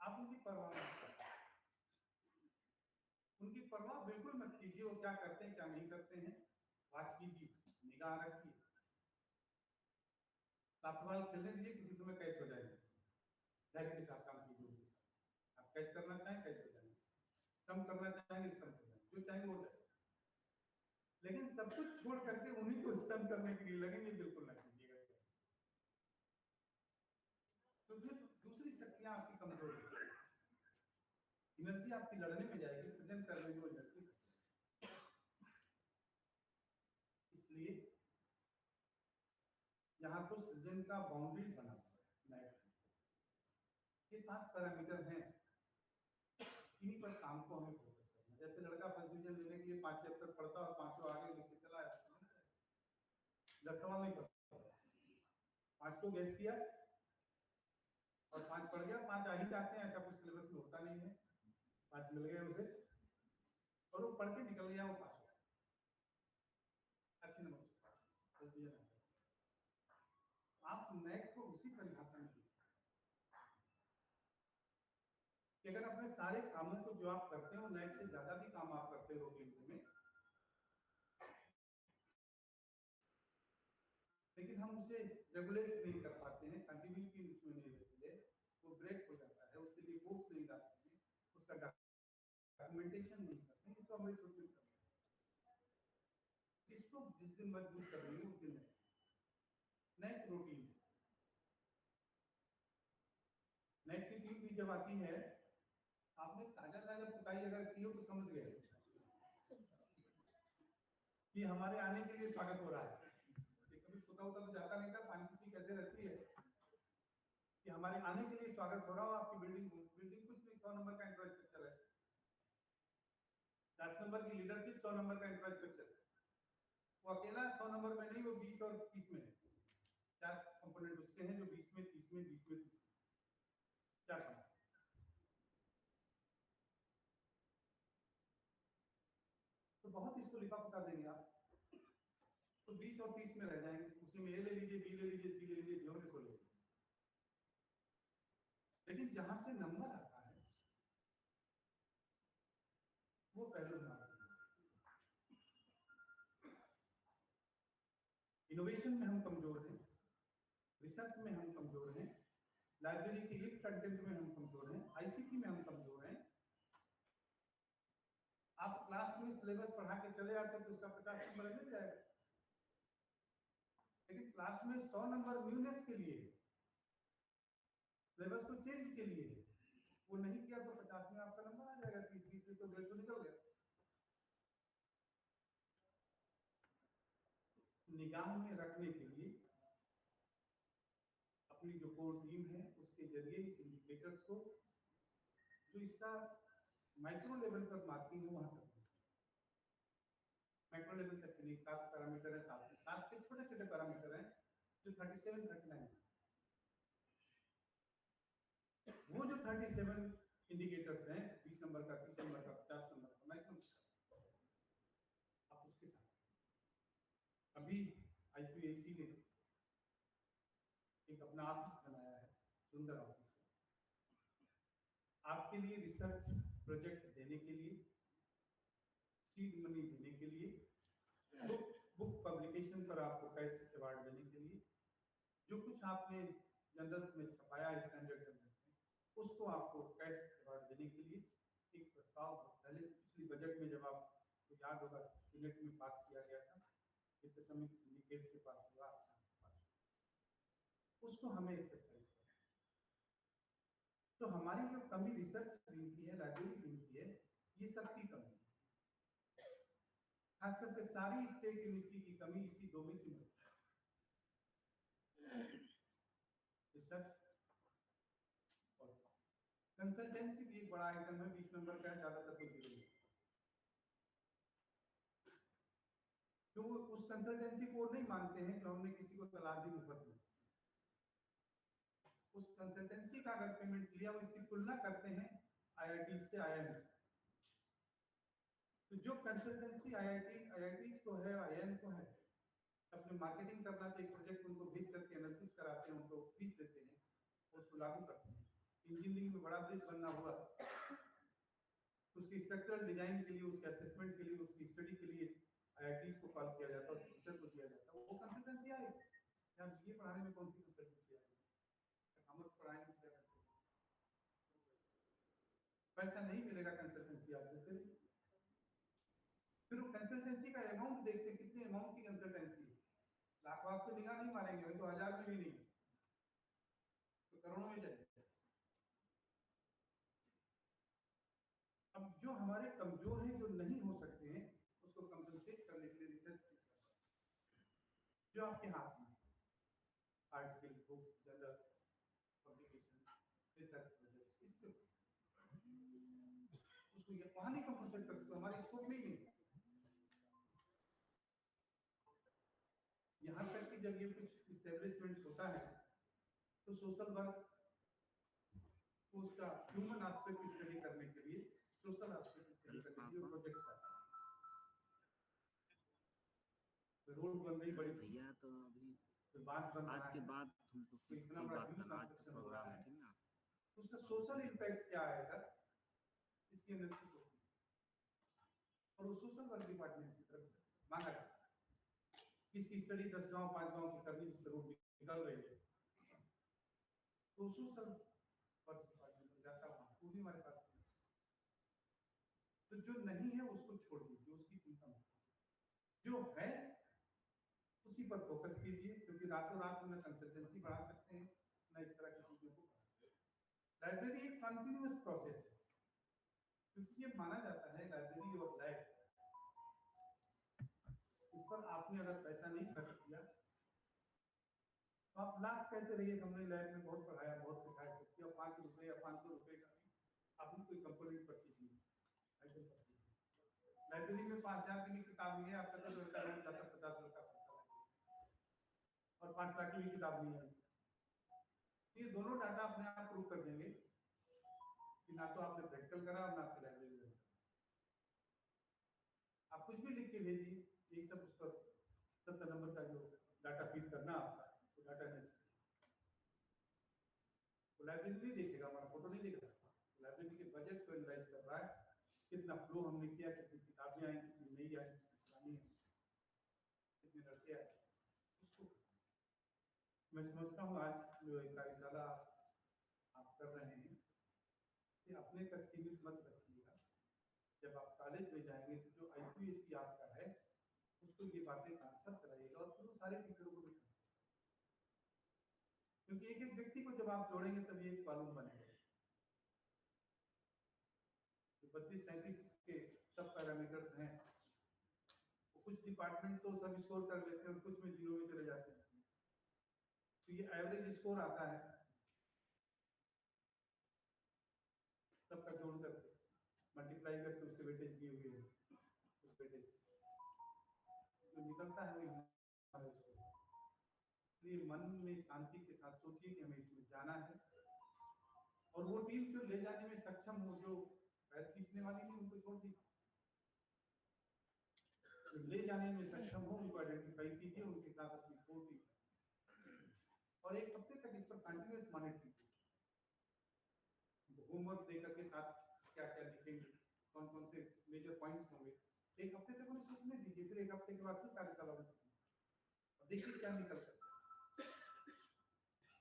Speaker 6: आप उनकी परवाह मत करिए, उनकी परवाह बिल्कुल मत कीजिए, वो क्या करते हैं क्या नहीं करते हैं, बात कीजिए, निगाह रखिए, लापरवाही चलने दीजिए, किसी समय कैच हो जाएगी। धैर्य के साथ काम कीजिए उनके साथ। आप कैच करना चाहें कैच हो जाएंगे, स्टम्प करना चाहेंगे स्टम्प हो जाएंगे, जो चाहेंगे वो जाएंगे। लेकिन सब कुछ छोड़ करके उन्हीं को स्टम्प करने के लिए लगेंगे, बिल्कुल ना कीजिएगा। तो फिर दूसरी शक्तियां आपकी कमजोर हो जाएगी, एनर्जी आपकी लड़ने में जाएगी, सृजन करने में एनर्जी। इसलिए यहाँ तो सृजन का बाउंड्री बना हुआ है, ये 7 पैरामीटर हैं, इन्हीं पर काम को हमें फोकस करना। जैसे लड़का फर्स्ट डिवीजन लेने के लिए 5 चैप्टर पढ़ता और 5 आगे लिख के चला आया, 10 सवाल नहीं पढ़ता, 5 को गैस किया और 5 पढ़ गया, 5 आ ही जाते हैं, ऐसा कुछ सिलेबस में होता नहीं है, 5 मिल गए उसे और वो पढ़ के निकल गया, वो पास हो गया, अच्छे नंबर से फर्स्ट डिवीजन। आप नैक को उसी परिभाषा में कि अगर अपने सारे कामों को जो आप करते हैं वो नैक से ज्यादा भी काम आप करते हो रूटीन में, लेकिन हम उसे रेगुलेट नहीं कर पाते हैं, कंटिन्यूटी उसमें नहीं रहती है, वो ब्रेक हो जाता है, उसके लिए कोर्स नहीं डालते हैं, उसका डॉक्यूमेंटेशन नहीं करते हैं, इसको हमें छोटे करते हैं। इसको जिस दिन मजबूत कर लेंगे उस दिन नैक रूटीन, नैक की टीम भी जब आती है, आपने ताजा ताजा पुताई अगर की हो तो समझ गए कि हमारे आने के लिए स्वागत हो रहा है। कभी पुता तो जाता नहीं था, पानी की कैसे रहती है कि हमारे आने के लिए स्वागत हो रहा हो। आपकी बिल्डिंग कुछ नहीं, 100 नंबर का इंफ्रास्ट्रक्चर है, 10 नंबर की लीडरशिप, 100 नंबर का इंफ्रास्ट्रक्चर है। वो अकेला 100 नंबर में नहीं, वो 20 और 30 में है, 4 कंपोनेंट उसके हैं जो 20 में 30 में 20 में 30 में, क्या बहुत इसको लिखा पढ़ा देंगे आप तो 20 और 30 में रह जाएंगे। उसी में ए ले लीजिए, बी ले लीजिए, सी ले लीजिए, डी और ले लीजिए। लेकिन जहां से नंबर आता है वो पहलू मार्केटिंग। इनोवेशन में हम कमजोर हैं, रिसर्च में हम कमजोर हैं, लाइब्रेरी के एक कंटेंट में हम कमजोर हैं, आईसीटी में हम कमजोर हैं। आप क्लास में सिलेबस पढ़ा के चले आते तो उसका 50 नंबर मिल जाएगा, लेकिन क्लास में 100 नंबर न्यूनेस के लिए, सिलेबस को चेंज के लिए वो नहीं किया तो 50 में आपका नंबर आ जाएगा, 30-20 से तो 150 निकल गया। निगाह में रखने के लिए अपनी जो कोर टीम है उसके जरिए इस इंडिकेटर्स को जो इसका माइक्रो लेवल पर मार्किंग है वहां तक, माइक्रो लेवल तक के लिए 7 पैरामीटर है, 7 के छोटे छोटे पैरामीटर हैं जो 37, 39 वो जो 37 इंडिकेटर्स हैं 20 नंबर का, 30 नंबर का, 50 नंबर का मैक्सिमम, आप उसके साथ अभी IQAC ने एक अपना ऑफिस बनाया है, सुंदर ऑफिस आपके लिए, रिसर्च प्रोजेक्ट देने के लिए, सीड मनी देने के लिए, बुक पब्लिकेशन पर आपको कैश अवार्ड देने के लिए, जो कुछ आपने जर्नल्स में छपाया स्टैंडर्ड जर्नल्स में उसको आपको कैश अवार्ड देने के लिए एक प्रस्ताव पहले से पिछली बजट में जब आपको याद होगा सीनेट में पास किया गया था, वित्त समिति सिंडिकेट से पास हुआ, उसको हमें एक्सरसाइज करना है। तो हमारी जो कमी रिसर्च विंग की है, लाइब्रेरी विंग की है, ये सबकी कमी है, खास करके सारी स्टेट यूनिवर्सिटी की कमी इसी दो में से रिसर्च और कंसल्टेंसी भी एक बड़ा आइटम है, 20 नंबर का है, ज्यादातर कोई जीरो नहीं। तो उस कंसल्टेंसी को नहीं मानते हैं कि हमने किसी को सलाह दी मुफ्त में, उस कंसल्टेंसी का अगर पेमेंट लिया उसकी तुलना करते हैं IIT से, IIM से। तो जो कंसल्टेंसी IIT को है, IIM को है, अपने मार्केटिंग करना से एक प्रोजेक्ट उनको भेज करके एनालिसिस कराते हैं, उनको फीस देते हैं, उसको लागू करते हैं। इंजीनियरिंग में बड़ा ब्रिज बनना हुआ, उसकी स्ट्रक्चरल डिजाइन के लिए, उसके असेसमेंट के लिए, उसकी स्टडी के लिए IIT को कॉल किया जाता है और टीचर को दिया जाता है, वो कंसल्टेंसी आएगी। क्या ये पढ़ाने में कौन सी कंसल्टेंसी आएगी? हम पढ़ाएंगे क्या कंसल्टेंसी? पैसा नहीं मिलेगा कंसल्टेंसी आपको, फिर वो कंसल्टेंसी का अमाउंट देखते, कितने अमाउंट की कंसल्टेंसी है। लाख वाख तो निगाह नहीं मारेंगे, तो 1000 में भी नहीं, तो करोड़ों में जाएगा। अब जो हमारे कमजोर हैं, जो नहीं हो सकते हैं, उसको कंपनसेट करने के लिए रिसर्च जो आपके हाथ में, article, books, journal, publication, research projects, इसके उसको ये वहां नहीं कंपनसेट कर सकते, हमारे स्कोप में ही नहीं। यहाँ तक कि जब ये कुछ इस्टेब्लिशमेंट होता है तो सोशल वर्क उसका ह्यूमन एस्पेक्ट स्टडी करने के लिए, सोशल एस्पेक्ट स्टडी करने के लिए प्रोजेक्ट करता है। तो रोड बन रही बड़ी
Speaker 12: भैया, तो अभी
Speaker 6: तो बात बन
Speaker 12: आज के बाद हम
Speaker 6: तो इतना बड़ा
Speaker 12: आज का प्रोग्राम है, ठीक ना?
Speaker 6: उसका सोशल इम्पैक्ट क्या आएगा इसकी एनालिसिस होती है और वो सोशल वर्क डिपार्टमेंट की तरफ मांगा जाता है। किसकी स्टडी 10 गांव 5 गांव की करनी, जिस रोड निकल रही है, तो सोशल वर्क डिपार्टमेंट जाता है, वो भी हमारे पास नहीं। तो जो नहीं है उसको छोड़ दीजिए, उसकी चिंता मत कीजिए, जो है उसी पर फोकस कीजिए, क्योंकि रातों रात में कंसल्टेंसी बढ़ा सकते हैं, न इस तरह की चीजों को बढ़ा सकते हैं। लाइब्रेरी एक कंटिन्यूअस प्रोसेस है, क्योंकि ये माना जाता है लाइब्रेरी और लैब, इस पर आपने अगर पैसा नहीं खर्च किया तो आप लाख कहते रहिए हमने लैब में बहुत पढ़ाया, बहुत सिखाया, सकती है, 5 रुपए या 500 रुपए का आपने कोई कंपोनेंट परचेज नहीं, लाइब्रेरी में 5000 की किताब नहीं है, आपका तो लड़का रोज जाता 50 रुपए और 5 लाख की किताब नहीं है। ये दोनों डाटा अपने आप प्रूव कर देंगे कि ना तो आपने प्रैक्टिकल करा और ना आपकी लाइब्रेरी में। आप आप कुछ भी लिख के भेजिए, यही सब उस पर 70 नंबर का जो डाटा फीड करना आपका वो डाटा एनालिसिस। वो लाइब्रेरी नहीं देखेगा, हमारा फोटो नहीं देख रहा, लाइब्रेरी के बजट को एनालाइज कर रहा है, कितना फ्लो हमने किया, कितनी किताबें आई, कितनी नई आई, कितनी पुरानी आई, कितने लड़के आए, उसको मैं समझता हूँ आज जो एक कार्यशाला आप कर रहे हैं ये अपने तक सीमित मत रखिएगा। जब आप कॉलेज में जाएंगे तो जो IQAC आपका है उसको ये बातें ट्रांसफर कराइएगा और फिर वो सारे टीचरों को भी, क्योंकि एक एक व्यक्ति को जब आप जोड़ेंगे तभी एक कॉलम बनेगा। 32-37 के सब पैरामीटर्स हैं, कुछ डिपार्टमेंट तो सब स्कोर कर लेते हैं और कुछ में 0 में चले जाते हैं, तो ये एवरेज स्कोर आता है सबका जोड़ करके मल्टीप्लाई करके उसके वेटेज दिए हुए हैं, उस वेटेज जो निकलता है वही हमारा स्कोर। इसलिए मन में शांति के साथ सोचिए कि हमें इसमें जाना है और वो टीम जो ले जाने में सक्षम हो, जो पैर खींचने वाली नहीं उनको छोड़ दीजिए, जो ले जाने में सक्षम हो उनको आइडेंटिफाई कीजिए, उनके साथ अपनी फोन कीजिए और एक हफ्ते तक इस पर कंटिन्यूस मॉनिटरिंग कीजिए। होमवर्क देकर के साथ क्या क्या लिखेंगे, कौन कौन से मेजर पॉइंट्स होंगे, एक हफ्ते तक उन्हें सोचने दीजिए, फिर एक हफ्ते के बाद फिर कार्यशाला और देखिए क्या निकलता है।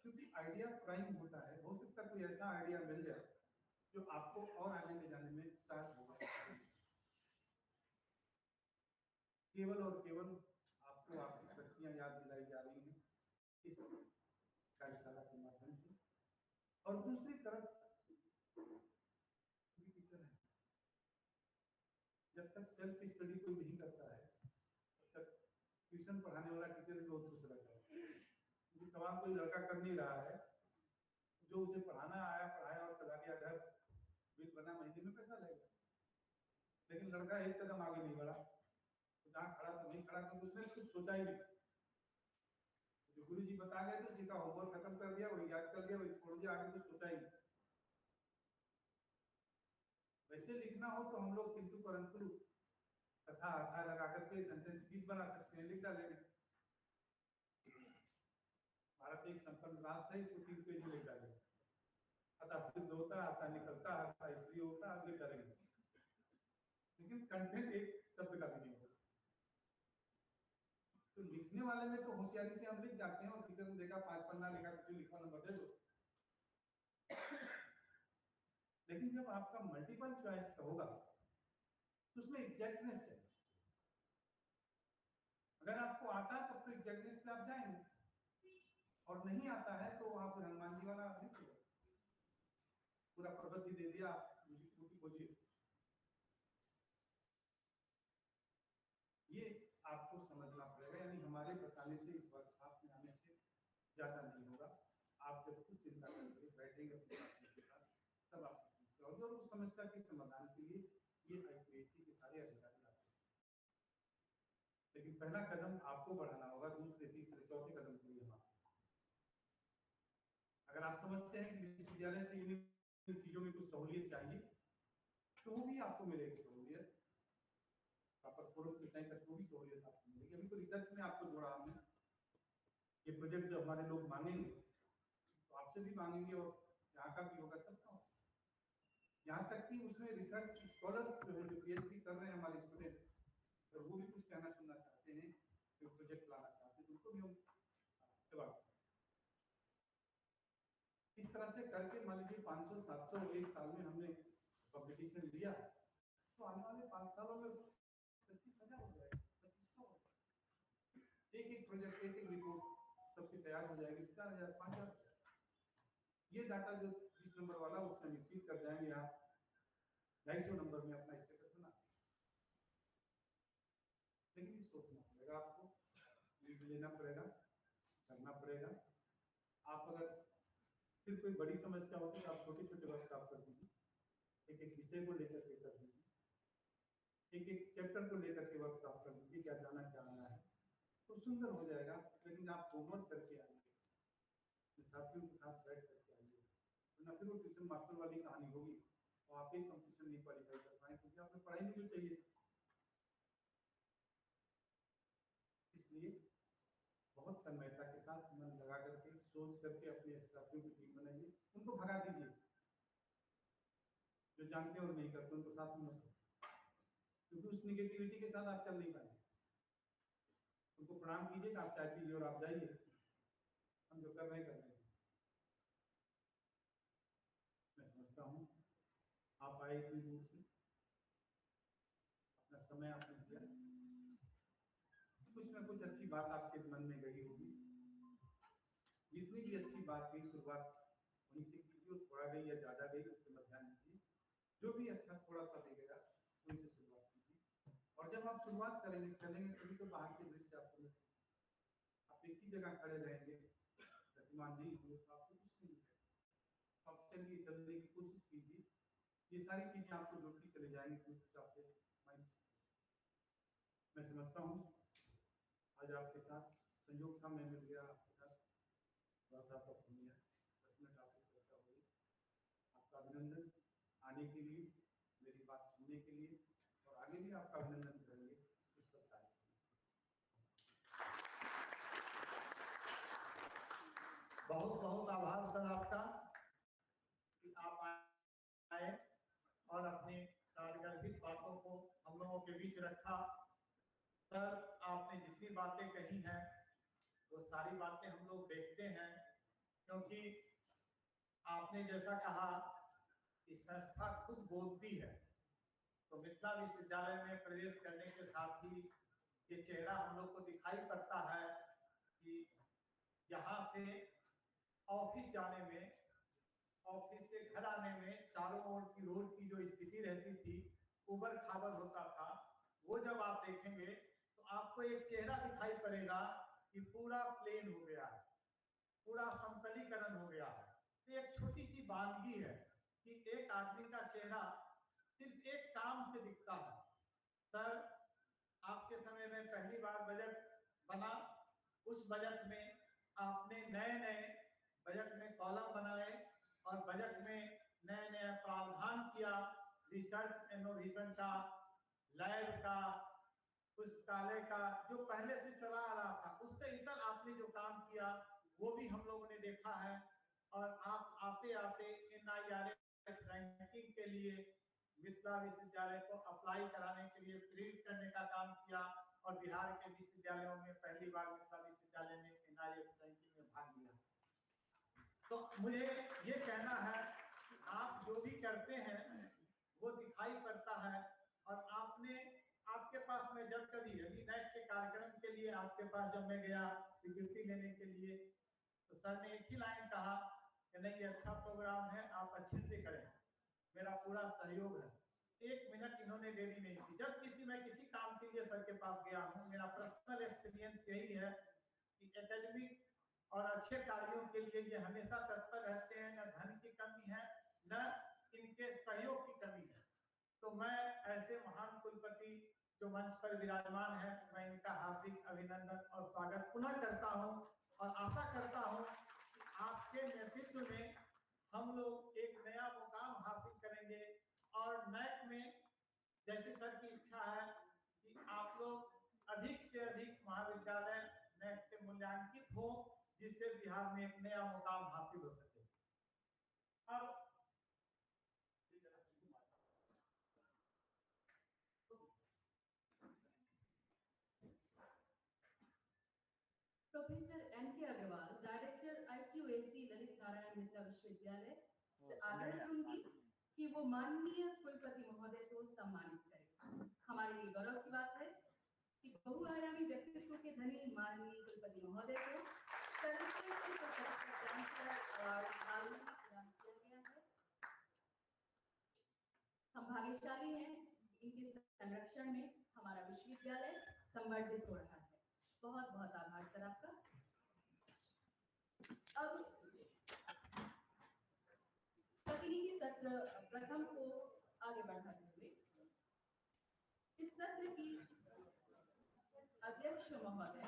Speaker 6: क्योंकि आइडिया प्राइम होता है, हो सकता है कोई ऐसा आइडिया मिल जाए जो आपको और आगे ले जाने में सहायक होगा। केवल और केवल आपको आपकी शक्तियां याद दिलाई जा रही हैं इस कार्यशाला के माध्यम से। और दूसरी तरफ टीचर है, जब तक सेल्फ स्टडी कोई नहीं करता है तब तक ट्यूशन पढ़ाने वाला टीचर भी बहुत खुश रहता है, क्योंकि सवाल कोई लड़का कर नहीं रहा है, जो उसे पढ़ाना आया पढ़ाया और चला गया घर, बिल बना, महीने में पैसा लगेगा, लेकिन लड़का एक कदम आगे नहीं बढ़ा, तो जहाँ खड़ा तो नहीं खड़ा, क्योंकि उसने कुछ सोचा ही नहीं। जो गुरु जी बता गए तो सीधा होमवर्क खत्म कर दिया, वही याद कर दिया, वही छोड़ दिया, आगे कुछ सोचा ही नहीं। वैसे लिखना हो तो हम लोग किंतु परंतु तथा अर्था लगा करके सेंटेंस 20 बना सकते हैं, लिख डालेंगे। भारत एक संपन्न राष्ट्र है, इसको 3 पेज में लिख डालेंगे। अतः सिद्ध होता, अतः निकलता, अतः इसलिए होता, लिख डालेंगे, लेकिन कंटेंट एक शब्द का भी नहीं होगा। तो लिखने वाले में तो होशियारी से हम लिख जाते हैं और टीचर ने देखा 5 पन्ना लिखा, कुछ लिखा, नंबर दे दो। लेकिन जब आपका मल्टीपल चॉइस का होगा तो उसमें एग्जैक्टनेस है। अगर आपको आता है तब तो एग्जैक्टनेस पे आप जाएंगे, और नहीं आता है तो आप हनुमान जी वाला नहीं होगा, पूरा पर्वत ही दे दिया, मुझे खोजिए। ये आपको समझना पड़ेगा, यानी हमारे बताने से, इस वर्कशॉप में आने से ज्यादा नहीं होगा। आप जब खुद चिंता करके बैठेंगे अपने के साथ तब आपकी समस्या होगी, और उस समस्या के समाधान के लिए ये IQAC के सारे अधिकारी आते हैं। लेकिन पहला कदम आपको बढ़ाना होगा, दूसरे तीसरे चौथे कदम के लिए हमारे। अगर आप समझते हैं कि विश्वविद्यालय से इन चीजों में कुछ सहूलियत चाहिए तो वो भी आपको मिलेगी सहूलियत, प्रॉपर फोरम से तय करके वो भी सहूलियत आपको मिलेगी। अभी तो रिसर्च में आपको जोड़ा हमने, ये प्रोजेक्ट जब हमारे लोग मांगेंगे तो आपसे भी मांगेंगे और यहाँ का भी होगा, सबका। यहाँ तक कि उसमें रिसर्च स्कॉलर्स जो है, जो PhD कर रहे हैं हमारे स्टूडेंट, अगर वो भी कुछ कहना सुनना चाहते हैं, तो प्रोजेक्ट लाना चाहते हैं, तो उनको भी हम जवाब। इस तरह से करके मान लीजिए 500-700 एक साल में हमने कॉम्पिटिशन लिया, तो आने वाले 5 सालों में 25,000 हो जाएगा, 2500 हो जाएगा। एक प्रोजेक्ट, एक रिपोर्ट सबकी तैयार हो जाएगी, 4,000, 5,000। ये डाटा जो 20 नंबर वाला उसमें मिक्सिंग कर जाएंगे आप, 250 नंबर में अपना स्टेटस बना। लेकिन ये सोचना पड़ेगा आपको, लीड लेना पड़ेगा, करना पड़ेगा। आप अगर फिर कोई बड़ी समस्या होती है तो आप छोटे छोटे वर्कशॉप कर दीजिए, एक एक विषय को लेकर के कर दीजिए, एक एक चैप्टर को लेकर के वर्कशॉप कर दीजिए, क्या जाना क्या आना है, तो सुंदर हो जाएगा। लेकिन आप होमवर्क करके आइए, साथियों के साथ बैठ करके आइए, वरना फिर वो ट्यूशन मास्टर वाली कहानी होगी और आप एक कंपटीशन नहीं क्वालिफाई कर पाए, क्योंकि आपने पढ़ाई नहीं जो चाहिए। इसलिए बहुत तन्मयता के साथ मन लगा करके सोच करके अपने साथियों की टीम बनाइए, उनको भगा दीजिए। जो जानते और नहीं करते उनको साथ में मत, क्योंकि उस निगेटिविटी के साथ आप चल नहीं पाएंगे। उनको प्रणाम कीजिए, आप चाय पीजिए और आप जाइए, हम जो कर रहे हैं कर रहे हैं। मैं समझता हूँ आप आए इतनी दूर से, अपना समय आपने दिया, कुछ ना कुछ अच्छी बात आपके मन में गई होगी। जितनी भी अच्छी बात गई शुरुआत वहीं से कीजिए, थोड़ा गई या ज्यादा गई उस पर मत ध्यान दीजिए। जो भी अच्छा थोड़ा सा ले गया वहीं से शुरुआत कीजिए, और जब आप शुरुआत करेंगे चलेंगे तभी तो बाहर के दृश्य आपको मिलेंगे। आप एक ही जगह खड़े रहेंगे, गतिमान नहीं हुए तो आपको कुछ नहीं मिलेगा। आप चलिए, चलने की कोशिश कीजिए, ये सारी चीजें आपको जुड़ती चले जाएंगी, कुछ आपके माइंड से। मैं समझता हूँ आज आपके साथ संयोग था, मैं मिल गया आपके साथ, थोड़ा सा आपका फोन लिया, 10 मिनट आपसे चर्चा हो गई। आपका अभिनंदन आने के लिए, मेरी बात सुनने के लिए, और आगे भी आपका अभिनंदन करेंगे इस प्रकार।
Speaker 7: बहुत बहुत आभार सर आपका कि आप आए और अपने सार्वजनिक बातों को हम लोगों के बीच रखा। सर आपने जितनी बातें कही हैं वो सारी बातें हम लोग देखते हैं, क्योंकि आपने जैसा कहा कि संस्था खुद बोलती है, तो मिथिला विश्वविद्यालय में प्रवेश करने के साथ ही ये चेहरा हम लोग को दिखाई पड़ता है कि यहाँ से ऑफिस जाने में, ऑफिस से घर आने में चारों ओर की रोड की जो स्थिति रहती थी, उबड़ खाबड़ होता था, वो जब आप देखेंगे तो आपको एक चेहरा दिखाई पड़ेगा कि पूरा प्लेन हो गया है, पूरा समतलीकरण हो गया है। तो एक छोटी सी बानगी है कि एक आदमी का चेहरा सिर्फ एक काम से दिखता है। सर आपके समय में पहली बार बजट बना, उस बजट में आपने नए नए बजट में कॉलम बनाए और बजट में नए नए प्रावधान किया, रिसर्च इनोवेशन का, लैब का, पुस्तकालय का, जो पहले से चला आ रहा था, उससे इतर आपने जो काम किया वो भी हम लोगों ने देखा है। और आप आते आते NIRF रैंकिंग के लिए मिथिला विश्वविद्यालय को अप्लाई कराने के लिए प्रेरित करने का काम किया, और बिहार के विश्वविद्यालयों में पहली बार मिथिला विश्वविद्यालय ने NIRF रैंकिंग में भाग लिया। तो मुझे ये कहना है कि आप जो भी करते हैं वो दिखाई पड़ता है, और आपने, आपके पास में जब कभी अभी नेक्स्ट के कार्यक्रम के लिए आपके पास जब मैं गया स्वीकृति लेने के लिए, तो सर ने एक ही लाइन कहा कि नहीं ये अच्छा प्रोग्राम है, आप अच्छे से करें, मेरा पूरा सहयोग है। एक मिनट इन्होंने देरी नहीं की। जब मैं किसी काम के लिए सर के पास गया हूँ, मेरा पर्सनल एक्सपीरियंस यही है कि एकेडमिक और अच्छे कार्यों के लिए ये हमेशा तत्पर रहते हैं, न धन की कमी है न इनके सहयोग की कमी है। तो मैं ऐसे महान कुलपति जो मंच पर विराजमान है, मैं इनका हार्दिक अभिनंदन और स्वागत पुनः करता हूं, और आशा करता हूं कि आपके नेतृत्व में हम लोग एक नया मुकाम हासिल करेंगे, और नैक में जैसे सर की इच्छा है कि आप लोग अधिक से अधिक महाविद्यालय नैक से मूल्यांकित हो, जिससे बिहार में एक नया मुकाम हासिल हो सके। अब
Speaker 13: professor N.K. Agarwal, director IQAC Lalit Narayan Mithila विश्वविद्यालय, से आग्रह करूंगी कि वो माननीय कुलपति महोदय को सम्मानित करें। हमारे लिए गौरव की बात है कि बहुआयामी व्यक्तित्व के धनी माननीय कुलपति महोदय को सर्वश्रेष्ठ चांसलर अवार्ड हाल ही प्रदान किया गया है। हम भाग्यशाली हैं, इनके संरक्षण में हमारा विश्वविद्यालय संवर्धित हो रहा है। बहुत बहुत आभार सर आपका। अब प्रतिनिधि सत्र प्रथम को आगे बढ़ाते हुए इस सत्र की अध्यक्ष महोदय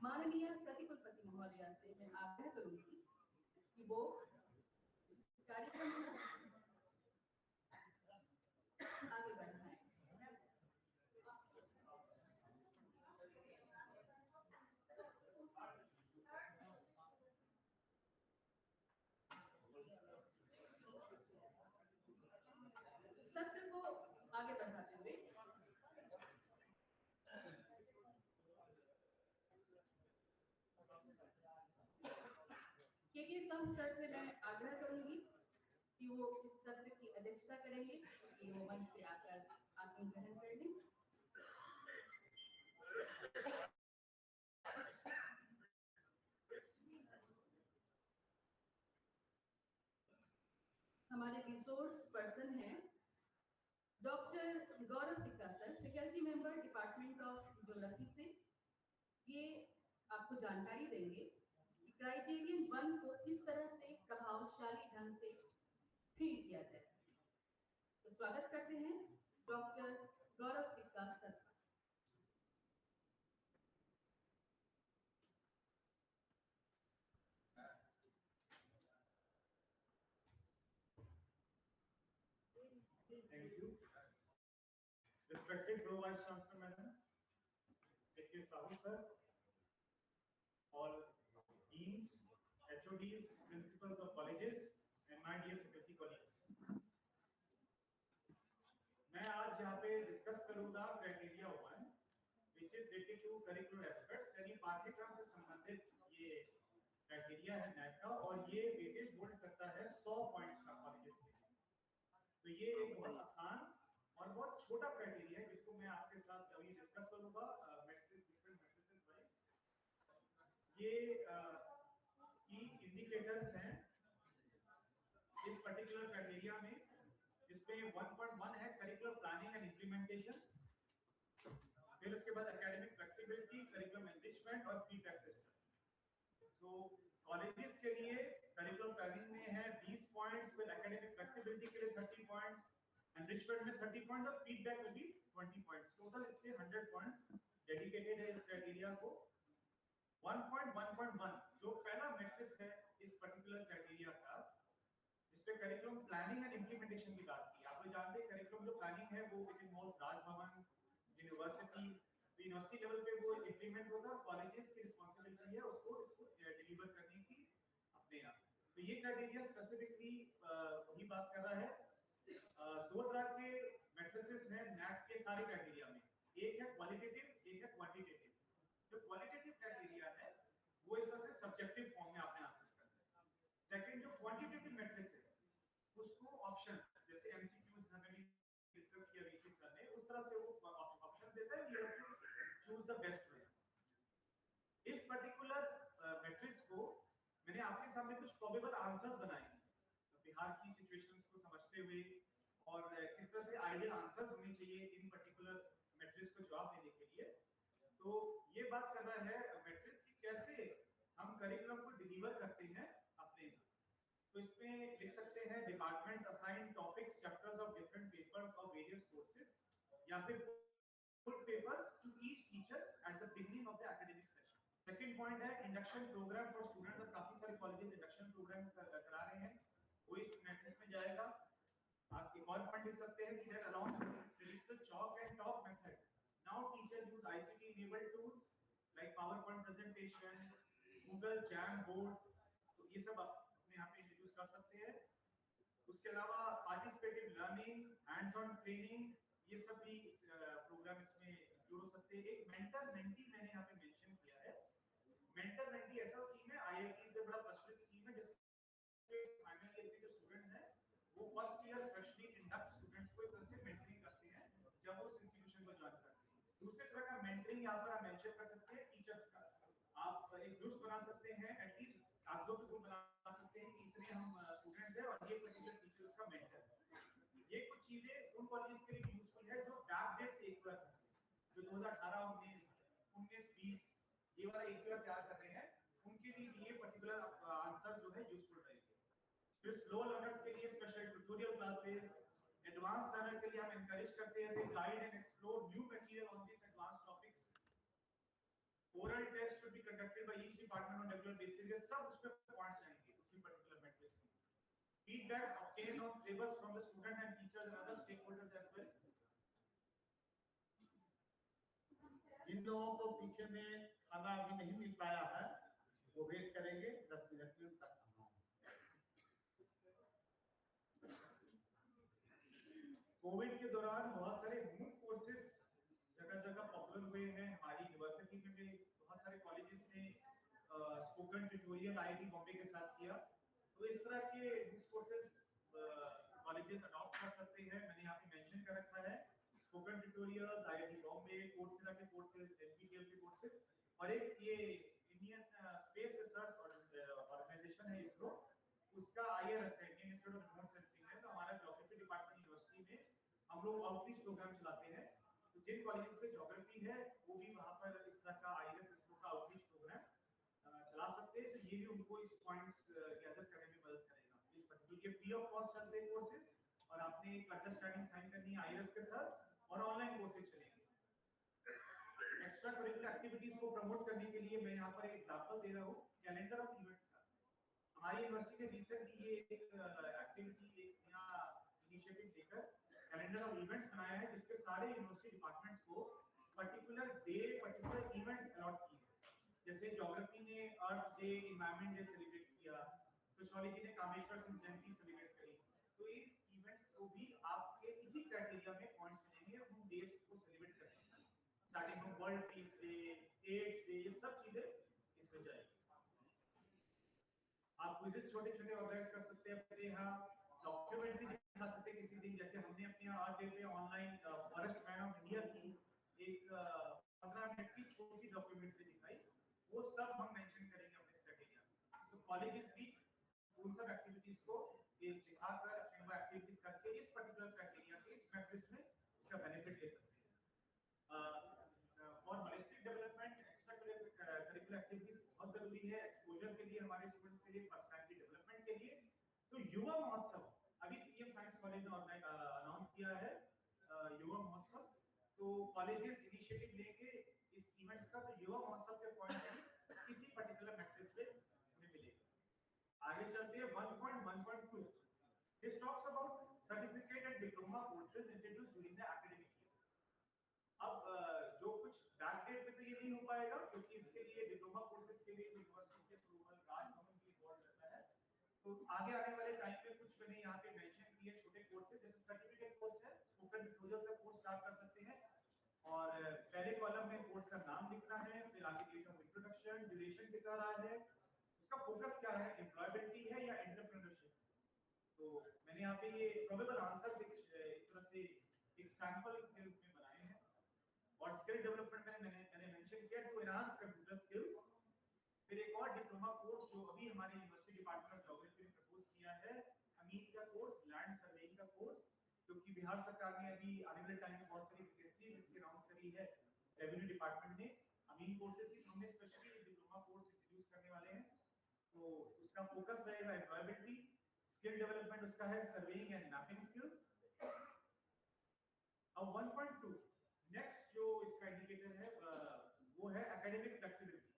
Speaker 13: माननीय प्रतिकुलपति महोदया से मैं आग्रह करूंगी कि वो कार्यक्रम को आगे बढ़ाएं। आगे बढ़ाते हुए के सम सर से मैं आग्रह करूंगी कि वो इस सत्र की अध्यक्षता करेंगे, कि वो मंच पे आकर आसन ग्रहण कर लें। हमारे रिसोर्स पर्सन हैं डॉक्टर गौरव सिक्का sir, faculty member department of geography से। ये आपको जानकारी देंगे कि क्राइटेरियन 1 को किस तरह से प्रभावशाली ढंग से ट्रीट किया जाए। तो स्वागत करते हैं डॉक्टर गौरव सिक्का सर का।
Speaker 7: Thank you. Respected Pro Vice Chancellor Madam, A.K. Sahu Sir, all deans, HODs, principals of colleges, and my dear faculty colleagues. मैं आज यहाँ पे डिस्कस करूँगा criteria 1, which is related to curricular aspects, यानी पाठ्यक्रम से संबंधित ये क्राइटेरिया है NAAC का, और ये वेटेज होल्ड करता है 100 पॉइंट्स का कॉलेजेस के लिए। तो ये एक बहुत आसान और बहुत छोटा क्राइटेरिया है जिसको मैं आपके साथ अभी डिस्कस करूंगा मैट्रिक्स डिफरेंट मैट्रिसेस वाइज। ये की इंडिकेटर्स हैं इस पर्टिकुलर क्राइटेरिया में, जिसमें 1.1 है करिकुलर प्लानिंग एंड इंप्लीमेंटेशन, फिर उसके बाद एकेडमिक फ्लेक्सिबिलिटी, करिकुलम एनरिचमेंट और फीडबैक सिस्टम। तो कॉलेजेस के लिए करिकुलम प्लानिंग में है 20 पॉइंट्स, फिर एकेडमिक फ्लेक्सिबिलिटी के लिए 30 पॉइंट्स, एनरिचमेंट में 30 पॉइंट्स और फीडबैक में भी 20 पॉइंट्स। टोटल इसके 100 पॉइंट्स डेडिकेटेड है इस क्राइटेरिया को। 1.1.1 जो पहला मैट्रिक्स है इस पर्टिकुलर क्राइटेरिया का, जिसपे करिकुलम प्लानिंग एंड इंप्लीमेंटेशन की बात की। आप लोग जानते हैं करिकुलम जो प्लानिंग है वो it involves Raj Bhavan, university, university level पे वो इम्प्लीमेंट होगा, कॉलेजेस की रिस्पांसिबिलिटी है उसको डिलीवर करने की अपने आप। तो ये क्राइटेरिया स्पेसिफिकली वही बात कर रहा है। दो तरह के मैट्रिसेस हैं NAAC के सारे क्राइटेरिया में, एक है क्वालिटेटिव, एक है क्वांटिटेटिव। जो क्वालिटेटिव क्राइटेरिया है वो इस तरह से सब्जेक्टिव फॉर्म में आपने आंसर करना है। सेकंड जो क्वांटिटेटिव मैट्रिक्स है उसको ऑप्शंस, जैसे एमसीक्यूज हमने डिस्कस किया वीसी सर ने, उस तरह से वो ऑप्शन देता है, you have to choose the best way. इस पर्टिकुलर मैट्रिक्स को मैंने आपके सामने कुछ प्रोबेबल आंसर्स बनाए हैं बिहार की सिचुएशंस को समझते हुए, और किस तरह से आइडियल आंसर्स होने चाहिए इन पर्टिकुलर मैट्रिक्स को जवाब देने के लिए। तो ये बात कर रहा है मैट्रिक्स की कैसे हम करिकुलम को डिलीवर करते हैं अपने। तो इसमें लिख सकते हैं departments assign topics chapters of different papers of various courses, या फिर full papers to each teacher at the beginning of the academic session. Second point है इंडक्शन प्रोग्राम फॉर स्टूडेंट्स, और काफी सारे कॉलेजेस इंडक्शन प्रोग्राम करा रहे हैं, वो इस मैट्रिक्स में जाएगा। आप एक और पॉइंट लिख सकते हैं कि that along traditional chalk and talk method, now teacher use ICT enabled tools like PowerPoint presentation, Google jam board, तो ये सब आप अपने यहाँ पे इंट्रोड्यूस कर सकते हैं। उसके अलावा participative learning, hands on training, ये सब भी प्रोग्राम इसमें इंक्लूड हो सकते हैं। एक मेंटर मेंटी मैंने यहाँ पे मेंशन किया है। मेंटर मेंटी ऐसा स्कीम है, आईआईटी में बड़ा प्रचलित स्कीम है, जिसमें फाइनल ईयर के जो स्टूडेंट हैं वो first year freshly induct students को एक तरह से मेंटरिंग करते हैं जब वो उस इंस्टीट्यूशन को ज्वाइन करते हैं। दूसरे तरह का मेंटरिंग यहाँ पर आप मेंशन कर सकते हैं टीचर्स का। आप एक ग्रुप बना सकते हैं, एटलीस्ट आप दो ग्रुप बना सकते हैं कि इतने हम स्टूडेंट्स हैं और ये पर्टिकुलर टीचर उसका मेंटर है। ये कुछ चीजें उन कॉलेजेस के लिए यूजफुल है जो बैक डेट से एक बार जो 2018, 19, 20 ये वाला एक बार तैयार कर रहे हैं, उनके लिए ये पर्टिकुलर आंसर जो है यूजफुल रहेंगे। फिर स्लो लर्नर्स के लिए special tutorial classes, advance learner के लिए हम एनकरेज करते हैं कि guide and explore new material on this advance topics. Oral test should be conducted by each department on regular basis, ये सब उसमें पॉइंट्स आएंगे उसी पर्टिकुलर मैट्रिक्स में। Feedbacks obtained on syllabus from the student and teachers and other stakeholders as well. जिन लोगों को पीछे में खाना अभी नहीं मिल पाया है वो वेट करेंगे 10 मिनट में तक खाना। कोविड के दौरान बहुत सारे मूक कोर्सेज जगह जगह पॉपुलर हुए हैं। हमारी यूनिवर्सिटी में भी बहुत सारे कॉलेजेस ने स्पोकन ट्यूटोरियल आईआईटी बॉम्बे के साथ किया। तो इस तरह के मूक कोर्सेज कॉलेजेस अडॉप्ट कर सकते हैं। मैंने यहाँ पे मेंशन कर रखा है spoken tutorial, IIT Bombay, Coursera के कोर्सेज, एनपीटीईएल के कोर्सेज, और एक ये इंडियन स्पेस रिसर्च ऑर्गेनाइजेशन है इसरो, उसका आईआरएस है, Indian institute of remote sensing है। तो हमारा ज्योग्राफी डिपार्टमेंट यूनिवर्सिटी में हम लोग आउटरीच प्रोग्राम चलाते हैं। तो जिन कॉलेजेस में ज्योग्राफी है वो भी वहाँ पर इस तरह का आईआरएस इसरो का आउटरीच प्रोग्राम चला सकते हैं। तो ये भी उनको इस पॉइंट्स गैदर करने में मदद करेगा। इस पर्टिकुलर फ्री ऑफ कॉस्ट चलते हैं कोर्सेज, और आपने एक अंडरस्टैंडिंग साइन करनी है आईआरएस के साथ, और ऑनलाइन कोर्सेज चलेंगे। एक्स्ट्रा करिकुलर एक्टिविटीज को प्रमोट करने के लिए मैं यहाँ पर एक एग्जांपल दे रहा हूँ कैलेंडर ऑफ इवेंट्स का। हमारी यूनिवर्सिटी ने रिसेंटली ये एक एक्टिविटी, एक नया इनिशिएटिव लेकर कैलेंडर ऑफ इवेंट्स बनाया है, जिसपे सारे यूनिवर्सिटी डिपार्टमेंट्स को particular day, particular events allot किए हैं। जैसे ज्योग्राफी ने earth day, environment day celebrate किया, सोशियोलॉजी ने कामेश्वर सिंह जयंती सेलिब्रेट करी। तो इन इवेंट्स को भी आपके इसी क्राइटेरिया में पॉइंट्स मिलेंगे उन डेज को सेलिब्रेट करने के लिए। Starting from world peace day, AIDS day, ये सब चीजें इसमें जाएगी। आप क्विज़ेस छोटे-छोटे ऑर्गेनाइज कर सकते हैं अपने यहाँ, डॉक्यूमेंट्री दिखा सकते हैं किसी दिन। जैसे हमने अपने यहाँ अर्थ डे पे online forest man of India की एक 15 मिनट की छोटी डॉक्यूमेंट्री दिखाई, वो सब हम मेंशन करेंगे अपने क्राइटेरिया में। तो कॉलेजेस भी उन सब एक्टिविटीज को दिखाकर अपने वो एक्टिविटीज करके इस पर्टिकुलर क्राइटेरिया के इस मैट्रिक्स में उसका बेनिफिट ले सकते हैं। और holistic development, extra curricular activities बहुत जरूरी है एक्सपोजर के लिए, हमारे स्टूडेंट्स के लिए, पर्सनालिटी डेवलपमेंट के लिए। तो युवा महोत्सव अभी सीएम साइंस कॉलेज ने अनाउंस किया है युवा महोत्सव। तो कॉलेजेस इनिशिएटिव लेंगे इस इवेंट्स का, तो युवा महोत्सव के पॉइंट भी किसी पर्टिकुलर मैट्रिक्स पे हमें मिलेगा। आगे चलते हैं 1.1.2। This talks about certificate and diploma courses introduced during the academic year. अब जो कुछ बैक डेट पे तो ये नहीं हो पाएगा, क्योंकि इसके लिए डिप्लोमा कोर्सेज के लिए यूनिवर्सिटी के अप्रूवल राजभवन की इन्वॉल्व रहता है। तो आगे आने वाले टाइम पे कुछ मैंने यहाँ पे मेंशन किए छोटे कोर्सेज, जैसे सर्टिफिकेट कोर्स है, स्पोकन ट्यूटोरियल से कोर्स स्टार्ट कर सकते हैं। और पहले कॉलम में कोर्स का नाम लिखना है, फिर आगे डेट ऑफ इंट्रोडक्शन, ड्यूरेशन कितना रहा है, उसका फोकस क्या है, एम्प्लॉयबिलिटी है या एंटरप्रेन्योरशिप। तो मैंने यहाँ पे ये प्रोबेबल आंसर एक तरह से एक सैंपल के रूप में बनाए हैं। और स्किल डेवलपमेंट में मैंने मेंशन किया टू एनहांस कंप्यूटर स्किल्स। फिर एक और डिप्लोमा कोर्स जो अभी हमारे यूनिवर्सिटी डिपार्टमेंट ऑफ ज्योग्राफी ने प्रपोज किया है, अमीन का कोर्स, लैंड सर्वेइंग का कोर्स, क्योंकि बिहार सरकार ने अभी आने वाले टाइम में बहुत सारी वैकेंसी इसकी अनाउंस करी है रेवेन्यू डिपार्टमेंट ने। अमीन कोर्सेज की हमने स्पेशली डिप्लोमा कोर्स इंट्रोड्यूस करने वाले हैं। तो उसका फोकस रहेगा एम्प्लॉयबिलिटी, स्किल डेवलपमेंट उसका है सर्वेइंग एंड मैपिंग स्किल्स। अब 1.2 नेक्स्ट जो इसका इंडिकेटर है वो है एकेडमिक फ्लेक्सिबिलिटी।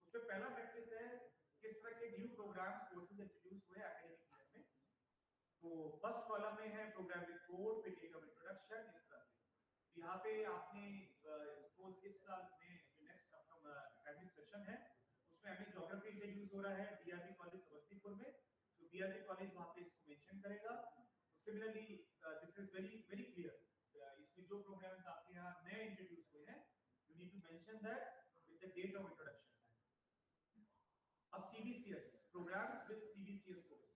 Speaker 7: उसमें पहला मैट्रिक्स है किस तरह के न्यू प्रोग्राम्स कोर्सेज इंट्रोड्यूस हुए एकेडमिक ईयर में। तो फर्स्ट कॉलम में है प्रोग्रामिंग कोड, फिर डेट ऑफ इंट्रोडक्शन, इस तरह से। यहाँ पे आपने सपोज इस साल में जो नेक्स्ट आपका एकेडमिक सेशन है उसमें हमें ज्योग्राफी इंट्रोड्यूस हो रहा है बीआरबी कॉलेज समस्तीपुर में। तो बीआरबी कॉलेज वहाँ पे इसको मेंशन करेगा। Similarly this is very very clear, इसमें जो प्रोग्राम्स आपके यहाँ नए इंट्रोड्यूस हुए हैं you need to mention that with the date of introduction. अब CBCS programmes with CBCS course,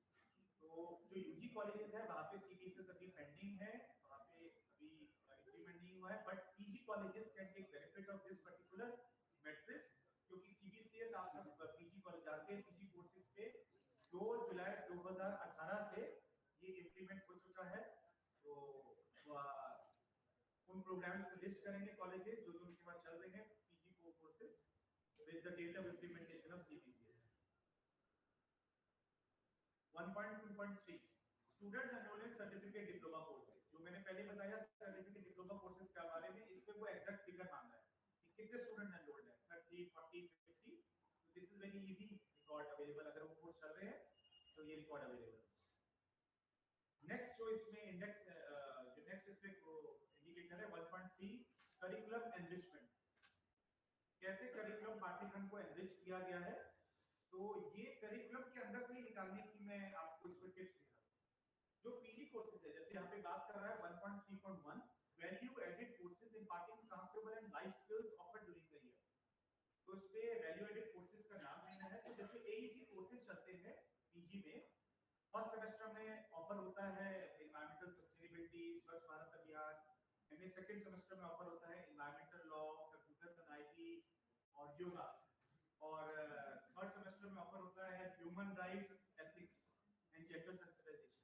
Speaker 7: तो जो यूजी कॉलेजेस है वहाँ पे सीबीसीएस अभी पेंडिंग है, वहाँ पे अभी इंप्लीमेंट नहीं हुआ है। But PG colleges can take benefit of this particular matrix, क्योंकि सीबीसीएस आप सब पीजी कॉलेज जानते हैं, पीजी कोर्सेज पे 2 जुलाई 2018 से ये इंप्लीमेंट हो चुका है। तो उन प्रोग्राम्स को लिस्ट करेंगे कॉलेजेस जो उनके पास चल रहे हैं PG courses with the date of implementation of CBCS. 1.2.3 students enrolled in certificate diploma courses, जो मैंने पहले बताया सर्टिफिकेट डिप्लोमा कोर्सेज के बारे में, इस पे वो एग्जैक्ट फिगर मांग रहा है कि कितने स्टूडेंट एनरोल्ड है, 30, 40, 50। तो this is very easy record available, अगर वो कोर्स चल रहे हैं तो ये रिकॉर्ड अवेलेबल है। नेक्स्ट जो इसमें इंडेक्स जो नेक्स्ट इसमें इंडिकेटर है 1.3 करिकुलम एनरिचमेंट। कैसे करिकुलम पाठ्यक्रम को एनरिच किया गया है, तो ये करिकुलम के अंदर से निकालने की मैं आपको इसमें टिप्स दे रहा हूँ। जो पीजी कोर्सेज है, जैसे यहाँ पे बात कर रहा है 1.3
Speaker 6: यूजी में फर्स्ट सेमेस्टर में ऑफर होता है एनवायरमेंटल सस्टेनेबिलिटी, स्वच्छ भारत अभियान। एमए सेकंड सेमेस्टर में ऑफर होता है एनवायरमेंटल लॉ, कंप्यूटर तकनीकी और योगा। और थर्ड सेमेस्टर में ऑफर होता है human rights, ethics and gender sensitisation.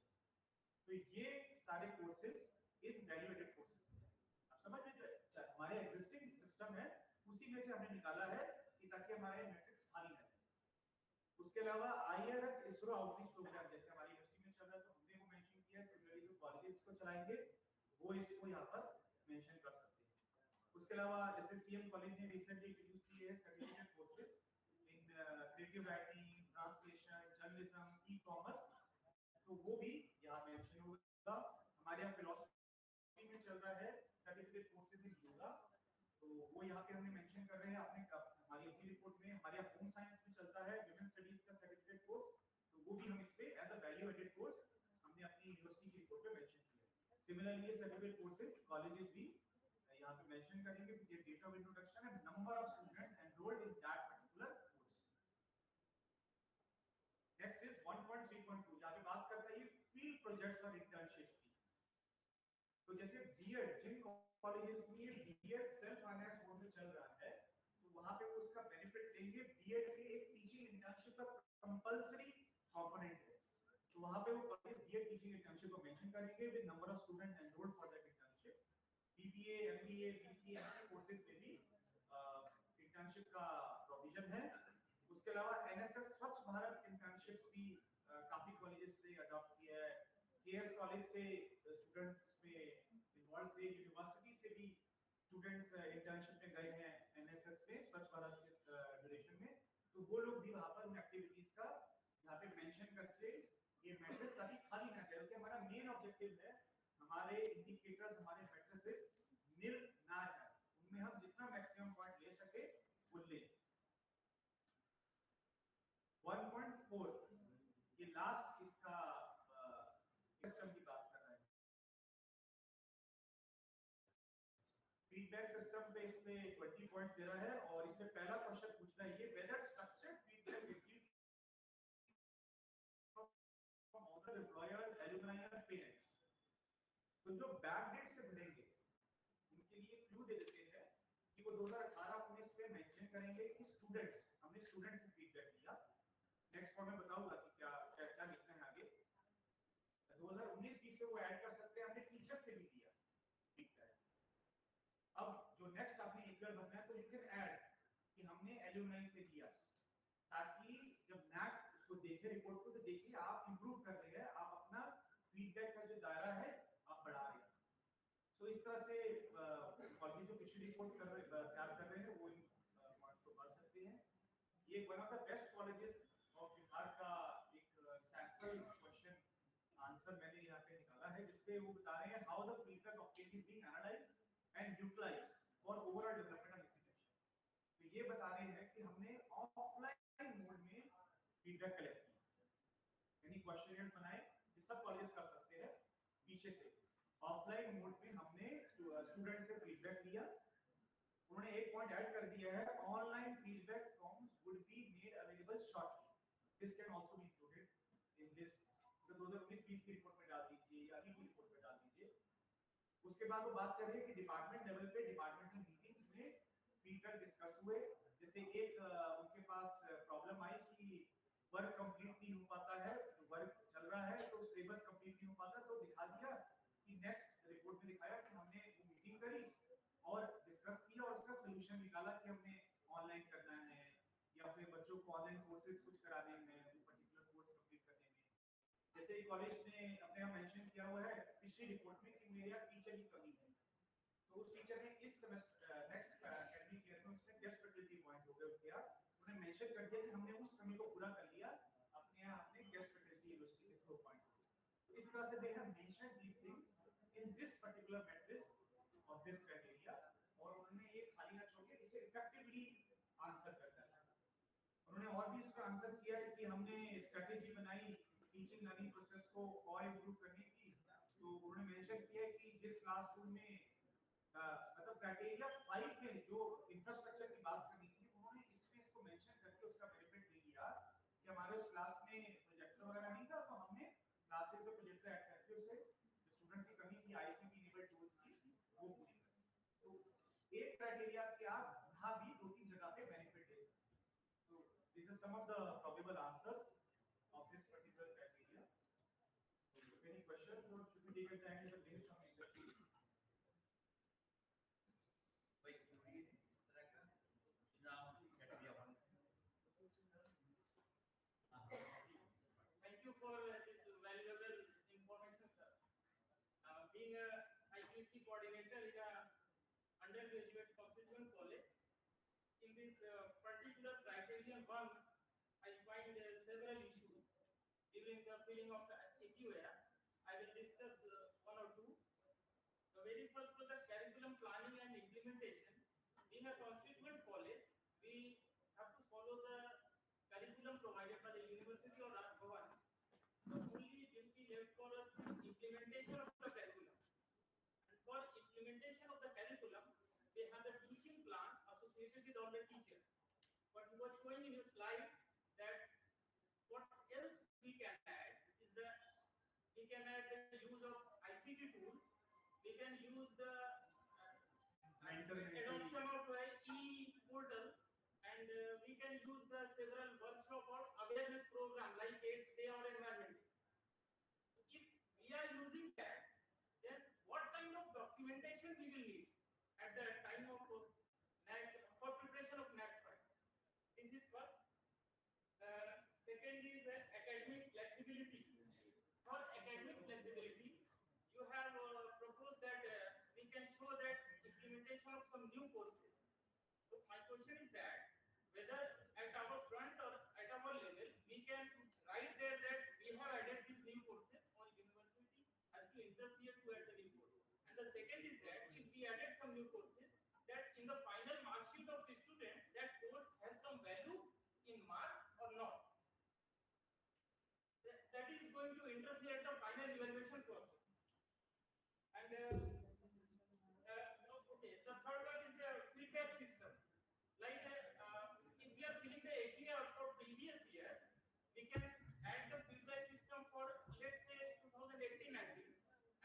Speaker 6: तो ये सारे courses in value added courses हैं। आप समझ में जो हमारे एग्जिस्टिंग सिस्टम है उसी में से हमने निकाला है कि ताकि हमारे मैट्रिक्स खाली ना रहे। उसके अलावा आईआरएस इसरो आउटरीच प्रोग्राम जैसे हमारी यूनिवर्सिटी में चल रहा है तो हमने वो मेंशन किया है। सिमिलरली जो कॉलेजेस को चलाएंगे वो इसको यहाँ पर मेंशन कर सकते हैं। उसके अलावा जैसे सीएम कॉलेज ने रिसेंटली इंट्रोड्यूस किए हैं certificate courses in creative writing, translation, journalism, e-commerce, तो वो भी यहाँ मेंशन होगा। हमारे यहाँ फिलॉसफी में चल रहा है सर्टिफिकेट कोर्सेज इन योगा, तो वो यहाँ पे हमने मेंशन कर रहे हैं। आपने हमारी अपनी रिपोर्ट में हमारे यहाँ होम साइंस में चलता है विमेन स्टडीज का सर्टिफिकेट कोर्स, तो वो भी हम इस पे as a value added course हमने अपनी यूनिवर्सिटी की रिपोर्ट में मेंशन किया है। सिमिलरली ये सर्टिफिकेट कोर्सेज कॉलेजेस भी यहाँ पे मेंशन करेंगे with date of introduction and number of students enrolled in that particular course. Next is 1.3.2 यहाँ पे बात करता है ये फील्ड प्रोजेक्ट्स और इंटर्नशिप्स की। तो जैसे बीएड जिन कॉलेजेस में ये बीएड सेल्फ फाइनेंस मोड में चल रहा है तो वहां पे वो उसका बेनिफिट देंगे। बीएड में एक टीचिंग इंटर्नशिप का कंपलसरी कंपोनेंट है, तो वहां पे वो कॉलेज बीएड टीचिंग इंटर्नशिप को मेंशन करेंगे with number of student enrolled for that internship. BBA, MBA, BCA courses में भी इंटर्नशिप का प्रोविजन है। उसके अलावा एनएसएस स्वच्छ भारत इंटर्नशिप्स भी काफी कॉलेजेस ने अडॉप्ट किया है। केएस कॉलेज से स्टूडेंट्स उसमें इन्वॉल्व थे, यूनिवर्सिटी से भी स्टूडेंट्स इंटर्नशिप में गए हैं एनएसएस में स्वच्छ भारत के ड्यूरेशन में, तो वो लोग भी वहां पर उन एक्टिविटीज का यहाँ पे मेंशन करके ये मैट्रिक्स ताकि खाली ना जाए। क्योंकि हमारा मेन ऑब्जेक्टिव है हमारे इंडिकेटर्स, हमारे मैट्रिसेस मिल ना जाए, उनमें हम जितना मैक्सिमम पॉइंट ले सके वो ले। 1.4 ये लास्ट इसका सिस्टम की बात कर रहा है। फीडबैक सिस्टम पे इसमें 20 पॉइंट्स दे रहा है और इसमें पहला क्वेश्चन पूछना है ये whether structured feedback received from author, employer, alumni और पेरेंट्स। तो जो बैक डेट से भरेंगे उनके लिए क्लू दे देते हैं कि वो 2018-19 में मेंशन करेंगे कि स्टूडेंट्स, हमने स्टूडेंट्स से फीडबैक लिया। नेक्स्ट फॉर्म में बताऊंगा कि क्या क्या लिखना है आगे। 2019-20 में वो ऐड कर सकते हैं, हमने टीचर से भी लिया फीडबैक। अब जो नेक्स्ट आपने एक बार भरना है तो यू कैन ऐड कि हमने एलुमनाई से लिया, ताकि जब नेक्स्ट उसको देखे रिपोर्ट को तो देखिए आप इंप्रूव कर रहे हैं, आप अपना फीडबैक का जो दायरा है आप बढ़ा रहे हैं। तो इस तरह से कॉलेज जो पिछली रिपोर्ट कर रहे तैयार कर रहे हैं वो इन पॉइंट्स को पढ़ सकते हैं। ये one of the best colleges of Bihar का एक सैंपल क्वेश्चन आंसर मैंने यहाँ पे निकाला है, जिसपे वो बता रहे हैं how the feedback obtained is being analysed and utilised for overall development of institution. तो ये बता रहे हैं कि हमने ऑफलाइन मोड में फीडबैक कलेक्ट किया, यानी क्वेश्चनियर बनाए, ये सब कॉलेज कर सकते हैं। पीछे से ऑफलाइन मोड में हमने स्टूडेंट से फीडबैक लिया। उन्होंने एक पॉइंट ऐड कर दिया है, online feedback forms would be made available shortly, this can also be included in this. तो 2019-20 की रिपोर्ट में डाल दीजिए या अगली रिपोर्ट में डाल दीजिए। उसके बाद वो बात कर रहे हैं कि डिपार्टमेंट लेवल पे डिपार्टमेंटल मीटिंग्स में फीडबैक डिस्कस हुए। जैसे एक उनके पास प्रॉब्लम आई कि वर्क कंप्लीट नहीं हो पाता है, तो वर्क चल रहा है तो सिलेबस कंप्लीट नहीं हो पाता, तो दिखा दिया कि नेक्स्ट रिपोर्ट में दिखाया कि हमने वो मीटिंग करी और डिस्कस किया और उसका सलूशन निकाला कि हमने ऑनलाइन करना है या फिर बच्चों को ऑनलाइन कोर्सेज कुछ कराने हैं, जो पर्टिकुलर कोर्स कंप्लीट करने में। जैसे कॉलेज ने अपने यहाँ मेंशन किया हुआ है पिछली रिपोर्ट में कि मेरे यहाँ टीचर की कमी है, तो उस टीचर ने इस सेमेस्टर नेक्स्ट एकेडमिक ईयर में उसने गेस्ट फैकल्टी अपॉइंट हो गए उनके यहाँ, उन्होंने मेंशन कर दिया कि हमने उस कमी को पूरा कर लिया, अपने यहाँ हमने गेस्ट फैकल्टी यूनिवर्सिटी के थ्रू अपॉइंट हो गए। तो इस तरह से they have mention these things in this particular matrix of this criteria, और उन्होंने ये खाली ना छोड़ के इसे इफेक्टिवली आंसर करना है। उन्होंने और भी इसका आंसर किया है कि हमने स्ट्रेटेजी बनाई टीचिंग लर्निंग प्रोसेस को और इम्प्रूव करने की। तो उन्होंने मेंशन किया है कि जिस क्लासरूम में मतलब क्राइटेरिया 5 में जो इंफ्रास्ट्रक्चर की बात करनी थी, उन्होंने इसमें इसको मेंशन करके उसका बेनिफिट दे दिया कि हमारे उस क्लास में प्रोजेक्टर वगैरह एक क्राइटेरिया के आप यहाँ भी 2-3 जगह पे बेनिफिट दे सकते हैं. So these are some of the probable answers of this particular criteria. So any questions or should we take a time to based on industry?
Speaker 1: Thank you for this valuable information, sir. Being a IQC coordinator in a undergraduate constituent college, in this particular criterion one, I find several issues. During the filling of the AQA, I will discuss one or two. The very first was the curriculum planning and implementation. Being a constituent college, we have to follow the curriculum provided by the University of Raj Bhavan. The only duty left for us is implementation of the curriculum. And for implementation of the curriculum, they have the teaching plan associated with all the teachers. But you were showing in your slide that what else we can add is that we can add the use of ICT tools. We can use the adoption of e-portals, and we can use the several workshop or awareness program like AIDS Day or Environment Day. If we are using that, then what kind of documentation we will need at the time of for preparation of NAT 5? This is first. Second is academic flexibility. For academic flexibility, you have proposed that we can show that implementation of some new courses. So my question is that whether at our front or at our level, we can write there that we have added these new courses or university has to interfere to add the new course. And the second is that if we added some new courses, that in the final mark sheet of the student, that course has some value in marks or not. That is going to interfere at the final evaluation process. And okay, the third one is the feedback system. Like if we are filling the AQA for previous year, we can add the feedback system for let's say 2018-19,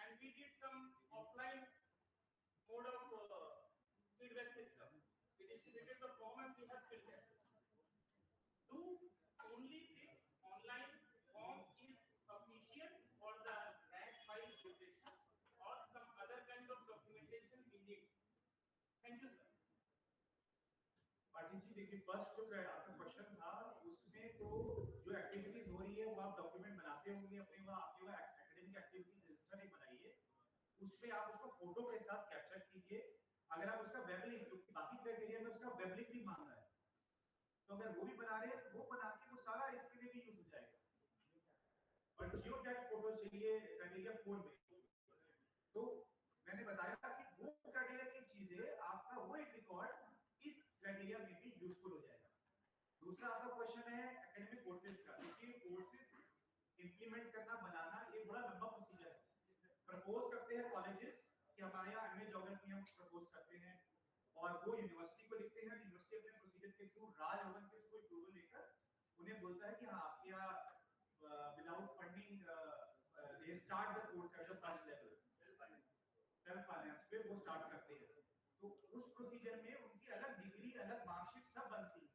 Speaker 1: and we did some offline mode of feedback system. We distributed the form and we have filled it. Do only this online form is sufficient for the NAT 5 preparation or some other kind of documentation we need? Thank you, sir.
Speaker 6: Patil ji देखिए, first जो आपका question था उसमें तो जो activities हो रही है वो आप डॉक्यूमेंट बनाते होंगे अपने वहाँ, आपके वहाँ एकेडमिक एक्टिविटीज रजिस्टर एक बनाइए, उसमें आप उसको फोटो के साथ कैप्चर कीजिए. अगर आप उसका वेब लिंक, जो बाकी क्राइटेरिया में उसका वेब लिंक भी मांग रहा है, तो अगर वो भी बना रहे हैं तो वो बना के वो सारा इसके लिए भी यूज हो जाएगा. और जियो टैग फोटो चाहिए क्राइटेरिया 4 में, तो मैंने बताया कि वो क्राइटेरिया की चीजें आपका वो एक रिकॉर्ड इस क्राइटेरिया में भी यूजफुल हो जाएगा. दूसरा आपका क्वेश्चन है एकेडमिक कोर्सेज का. देखिए कोर्सेज इंप्लीमेंट करना, बनाना ये बड़ा लंबा प्रोसीजर है. प्रपोज करते हैं कॉलेजेस कि हमारे यहाँ एमए ज्योग्राफी हम प्रपोज करते हैं और वो यूनिवर्सिटी को लिखते हैं. यूनिवर्सिटी अपने प्रोसीजर के थ्रू राज भवन के थ्रू अप्रूवल लेकर उन्हें बोलता है कि हाँ आपके यहाँ without funding they start the course at the first level, self finance पे वो स्टार्ट करते हैं. तो उस प्रोसीजर में उनकी अलग डिग्री, अलग मार्कशीट सब बनती है,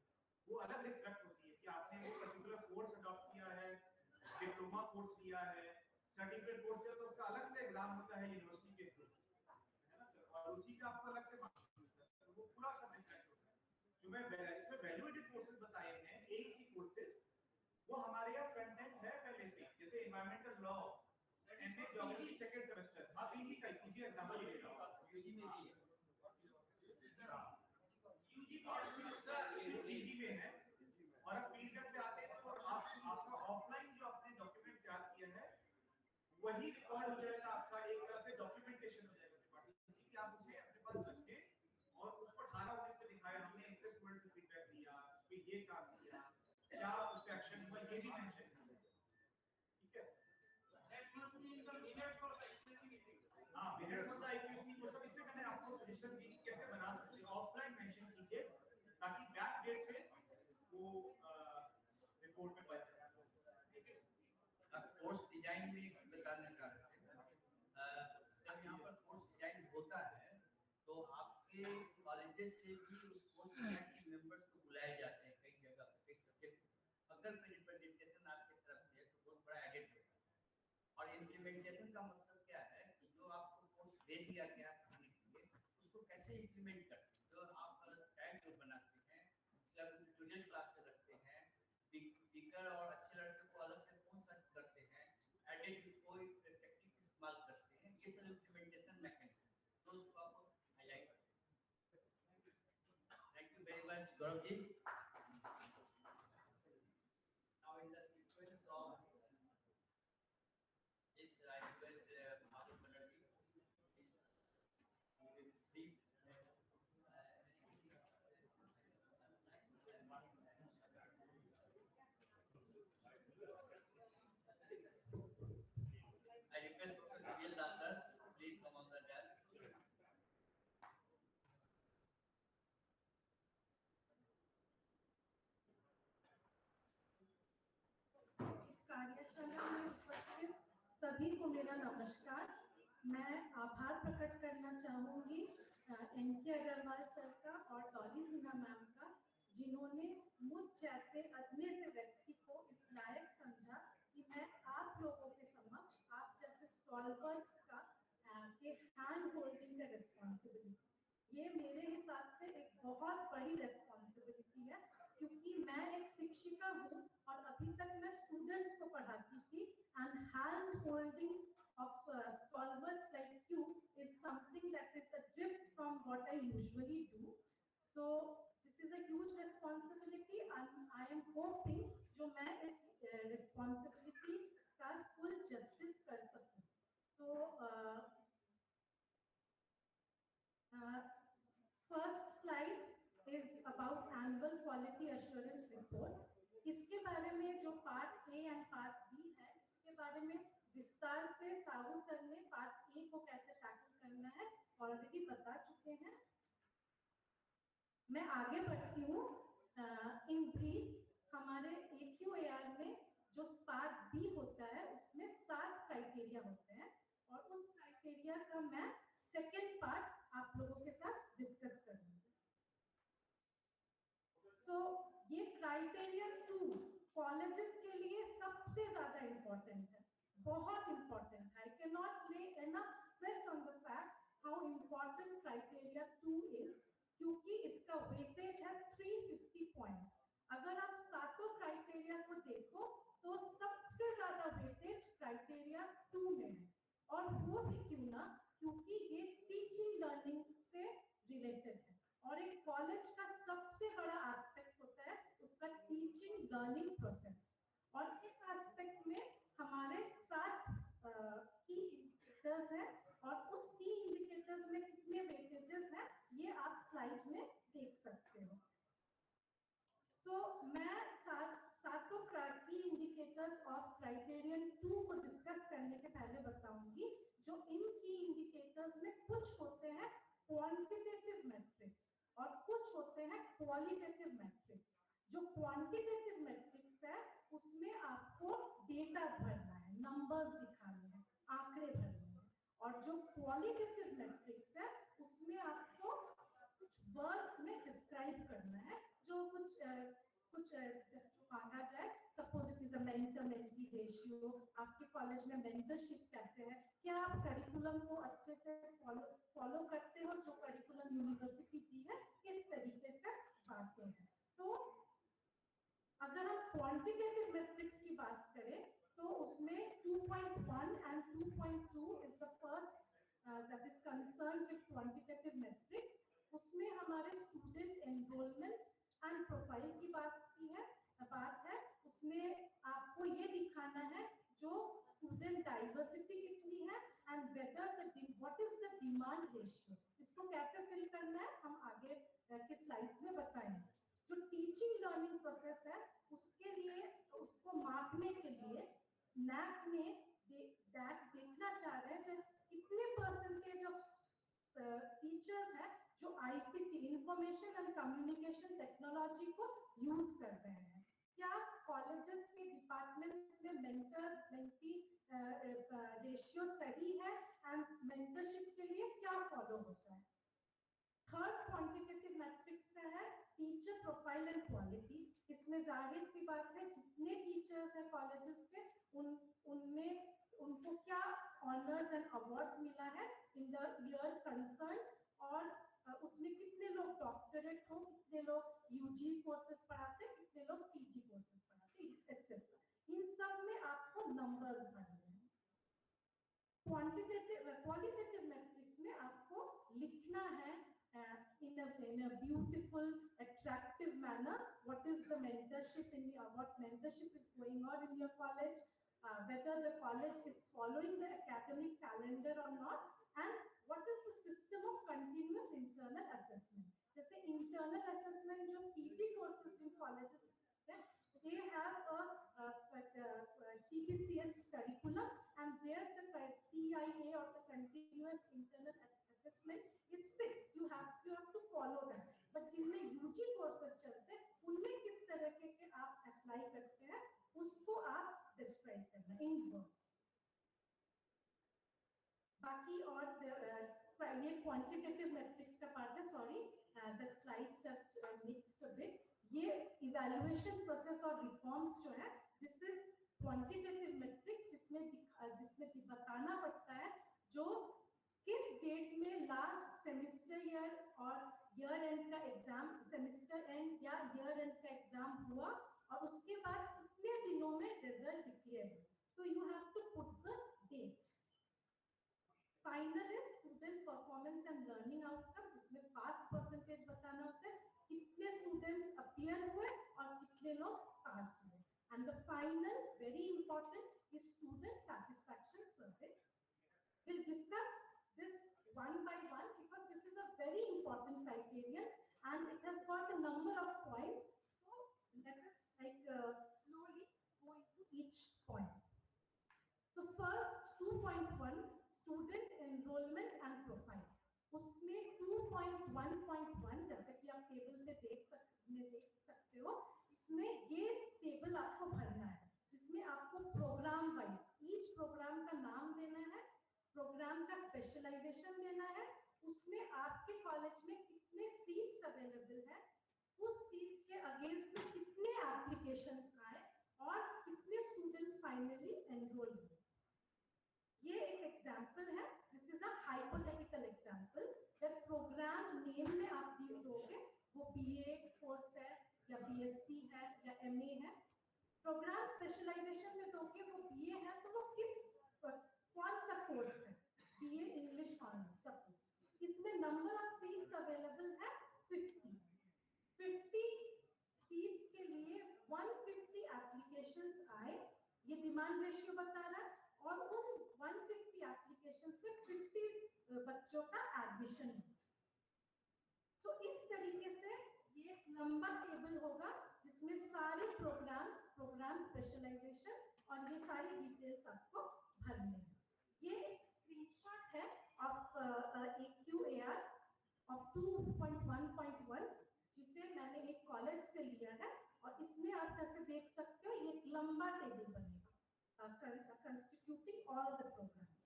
Speaker 6: वो अलग रिफ्लेक्ट होती है कि आपने वो पर्टिकुलर कोर्स अडॉप्ट किया है, डिप्लोमा कोर्स लिया है, सर्टिफिकेट कोर्स है, तो उसका अलग से एग्जाम होता है यूनिवर्सिटी के थ्रू, है ना सर, और उसी का आपको अलग से मार्क्स मिलता है. तो वो पूरा सब रिफ्लेक्ट होता है. जो मैं इसमें वैल्यू एडेड कोर्सेज बताए हैं एईसी कोर्सेज, वो हमारे यहाँ फ्रंट एंड है पहले से, जैसे environmental law, MA geography second semester. हां पीजी का पीजी एग्जांपल ले रहा हूं, यूजी में भी है, यूजी में है. और अब फीडबैक पे आते हैं तो आपका ऑफलाइन जो आपने डॉक्यूमेंट तैयार किया है वही रिकॉर्ड हो जाएगा, आपका एक तरह से डॉक्यूमेंटेशन हो जाएगा डिपार्टमेंट की. आप उसे अपने पास रखें और उसको 18-19 पे दिखाएं हमने इतने स्टूडेंट से फीडबैक लिया, पे ये काम किया, क्या उस पे एक्शन हुआ, ये भी मेंशन करना है. ठीक है,
Speaker 1: That must be in the minutes of the IQC meeting.
Speaker 6: हां मिनट्स ऑफ द आईक्यूसी वो सब. इससे मैंने आपको सजेशन दी कि कैसे बना सकते हैं. ऑफलाइन मेंशन कीजिए ताकि बैक डेट से वो रिपोर्ट में बच जाए.
Speaker 11: कोर्स डिजाइन में एक बताना चाह रहे थे. जब यहाँ पर कोर्स डिजाइन होता है तो आपके कॉलेजेस से भी उस पोस्ट ग्रेजुएट मेंबर्स को बुलाए जाते हैं कई जगह पे, कई सब्जेक्ट। अगर कोई रिप्रेजेंटेशन आपकी तरफ से तो बहुत बड़ा एडेड होता है। और इम्प्लीमेंटेशन का मतलब क्या है कि जो आपको पोस्ट दे दिया गया पढ़ाने के लिए उसको कैसे इम्प्लीमेंट करते हैं। जो आप टाइम टेबल बनाते हैं, इसका ट्यूटोरियल क्लास से रखते हैं, वीकर और अच्छे लड़के को अलग से कौन सा करते हैं, एडेड कोई टेक्निक इस्तेमाल करते हैं, ये सब इम्प्लीमेंटेशन मैकेनिज्म तो उसको आपको हाईलाइट करते हैं। Thank you very much Gaurav ji. Now in the sequence of this I request Abdul Banerjee he will brief I request Professor Gabriel Dasar please come on the dais.
Speaker 13: इस कार्यशाला में उपस्थित सभी को मेरा नमस्कार। मैं आभार प्रकट करना चाहूंगी एनके अग्रवाल सर का और डॉली सिन्हा मैम का, जिन्होंने मुझ जैसे अधने से व्यक्ति को इस लायक समझा कि मैं आप लोगों के समक्ष आप जैसे स्टॉलवर्ड्स का के हैंड होल्डिंग का रिस्पॉन्सिबिलिटी, ये मेरे हिसाब से एक बहुत बड़ी रिस्पॉन्सिबिलिटी है, क्योंकि मैं एक शिक्षिका हूँ और अभी तक मैं स्टूडेंट्स को पढ़ाती थी and hand holding of stalwarts like you is something that is a drift from what I usually do. So this is a huge responsibility and I am hoping जो मैं इस responsibility का full justice कर सकूं। So first slide is about annual quality assurance report. इसके बारे में जो part A and part B है, इसके बारे में विस्तार से साहू सर ने पार्ट ए को कैसे टैकल करना है ऑलरेडी बता चुके हैं। मैं आगे बढ़ती हूँ। इन ब्रीफ हमारे AQAR में जो पार्ट बी होता है उसमें 7 क्राइटेरिया होते हैं और उस क्राइटेरिया का मैं सेकेंड पार्ट आप लोगों के साथ डिस्कस करूंगी। सो ये क्राइटेरिया 2 कॉलेजेस के लिए सबसे ज्यादा इम्पोर्टेंट है, बहुत इम्पोर्टेंट है। I cannot lay enough stress on the fact how important criteria 2 is, क्योंकि इसका वेटेज है 350 पॉइंट्स। अगर आप सातों क्राइटेरिया को देखो तो सबसे ज्यादा वेटेज क्राइटेरिया 2 में है, और वो भी क्यों ना, क्योंकि ये टीचिंग लर्निंग से रिलेटेड है और एक कॉलेज का सबसे बड़ा एस्पेक्ट होता है उसका टीचिंग लर्निंग प्रोसेस। और इस एस्पेक्ट में हमारे 7 की इंडिकेटर्स हैं और उस की इंडिकेटर्स में कितने वेटेजेस हैं ये आप स्लाइड में देख सकते हो। सो मैं सातों की इंडिकेटर्स ऑफ क्राइटेरियन 2 को डिस्कस करने के पहले बताऊंगी जो इन की इंडिकेटर्स में कुछ होते हैं क्वांटिटेटिव मैट्रिक्स और कुछ होते हैं क्वालिटेटिव मैट्रिक्स। जो क्वांटिटेटिव मैट्रिक्स है उसमें आपको डेटा भरना है, नंबर्स दिखाने हैं, आंकड़े भरने हैं, और जो क्वालिटेटिव मैट्रिक्स है उसमें आपको कुछ वर्ड्स में डिस्क्राइब करना है, जो कुछ मांगा जाए। Suppose it is a mentor mentee ratio, आपके कॉलेज में मेंटरशिप कैसे है, क्या आप करिकुलम को अच्छे से फॉलो करते हो, जो करिकुलम यूनिवर्सिटी दी है इस तरीके से बातें हैं। तो अगर हम क्वांटिटेटिव मैट्रिक्स की बात करें तो उसमें 2.1 and 2.2 is the first that is concern with quantitative matrix. उसमें हमारे स्टूडेंट एनरोलमेंट एंड प्रोफाइल की बात है। उसमें आपको ये दिखाना है जो स्टूडेंट डाइवर्सिटी कितनी है and whether what is the demand ratio, इसको कैसे फिल करना है हम आगे के स्लाइड्स में बताएंगे। जो टीचिंग लर्निंग प्रोसेस है उसके लिए, उसको मापने के लिए NAAC ने देखना चाह रहे हैं जो कितने परसेंटेज ऑफ टीचर्स हैं जो ICT information and communication technology को यूज कर रहे हैं। क्या कॉलेजेस के डिपार्टमेंट्स में मेंटर मेंटी रेशियो सही है एंड मेंटरशिप के लिए क्या फॉलो होता है। थर्ड क्वांटिटेटिव
Speaker 9: इसमें जाहिर सी बात है जितने टीचर्स हैं कॉलेजेस के उनमें उनको क्या ऑनर्स एंड अवार्ड्स मिला है इन द ईयर कंसर्न, और उसमें कितने लोग डॉक्टरेट हो, कितने लोग यूजी कोर्सेज पढ़ाते हैं, कितने लोग पीजी कोर्सेज पढ़ाते हैं, एक्सेट्रा। इन सब में आपको नंबर्स भरने हैं। क्वालिटेटिव मैट्रिक्स में आपको लिखना है in a beautiful, attractive manner what is the mentorship what mentorship is going on in your college, whether the college is following the academic calendar or not, and what is the system of continuous internal assessment. जैसे internal assessment जो PG courses in colleges हैं, they have a CBCS curriculum, and there the CIA or the continuous internal assessment is fixed. You have to follow that. But जिनमें UG courses चलते हैं उनमें किस तरह के आप अप्लाई करते हैं उसको आप डिस्क्राइब करना इन वर्ड्स। बाकी और ये क्वांटिटेटिव मैट्रिक्स का पार्ट है, sorry the slides have mixed a bit. ये इवैल्यूएशन प्रोसेस और रिफॉर्म्स जो है दिस इज क्वांटिटेटिव मैट्रिक्स जिसमें बताना पड़ता है जो किस डेट में लास्ट सेमेस्टर ईयर और ईयर एंड का एग्जाम, सेमेस्टर एंड या ईयर एंड का एग्जाम हुआ और उसके बाद कितने दिनों में रिजल्ट डिक्लेयर हुआ। तो you have to put the dates. Final is student performance and learning outcome, जिसमें पास परसेंटेज बताना होता है, कितने स्टूडेंट्स अपीयर हुए और कितने लोग पास हुए। And the final very important is student satisfaction survey. We'll discuss this one by one because this is a very important criterion and it has got a number of points. So let us slowly go into each point. So first 2.1 student enrollment and profile. उसमें 2.1.1 जैसे कि आप table में देख सकते हो, इसमें ये टेबल आपको भरना है जिसमें आपको प्रोग्राम वाइज ईच प्रोग्राम का नाम देना है, प्रोग्राम का स्पेशलाइजेशन देना है, उसमें आपके कॉलेज में कितने सीट्स अवेलेबल हैं, उस सीट्स के अगेंस्ट में कितने एप्लीकेशंस आए और कितने स्टूडेंट्स फाइनली एनरोल हुए। ये एक एग्जांपल है, this is a hypothetical example. जब प्रोग्राम नेम में आप दोगे वो बीए कोर्स है या बीएससी है या एमए है, प्रोग्राम स्पेशलाइजेशन में दोगे वो बीए है तो वो कौन सा कोर्स है, बीए इंग्लिश ऑनर्स सपोज। इसमें नंबर ऑफ सीट्स अवेलेबल है 50 सीट्स के लिए 150 एप्लीकेशंस आए, ये डिमांड रेशियो बता रहा है, और उन 150 एप्लीकेशंस में 50 बच्चों का एडमिशन है। तो इस तरीके से ये एक लंबा टेबल होगा जिसमें सारे प्रोग्राम स्पेशलाइजेशन और ये सारी डिटेल्स आपको भरने हैं। ये एक स्क्रीनशॉट है ऑफ AQAR ऑफ 2.1.1 जिसे मैंने एक कॉलेज से लिया है, और इसमें आप जैसे देख सकते हो ये एक लंबा टेबल बनेगा constituting all the programmes.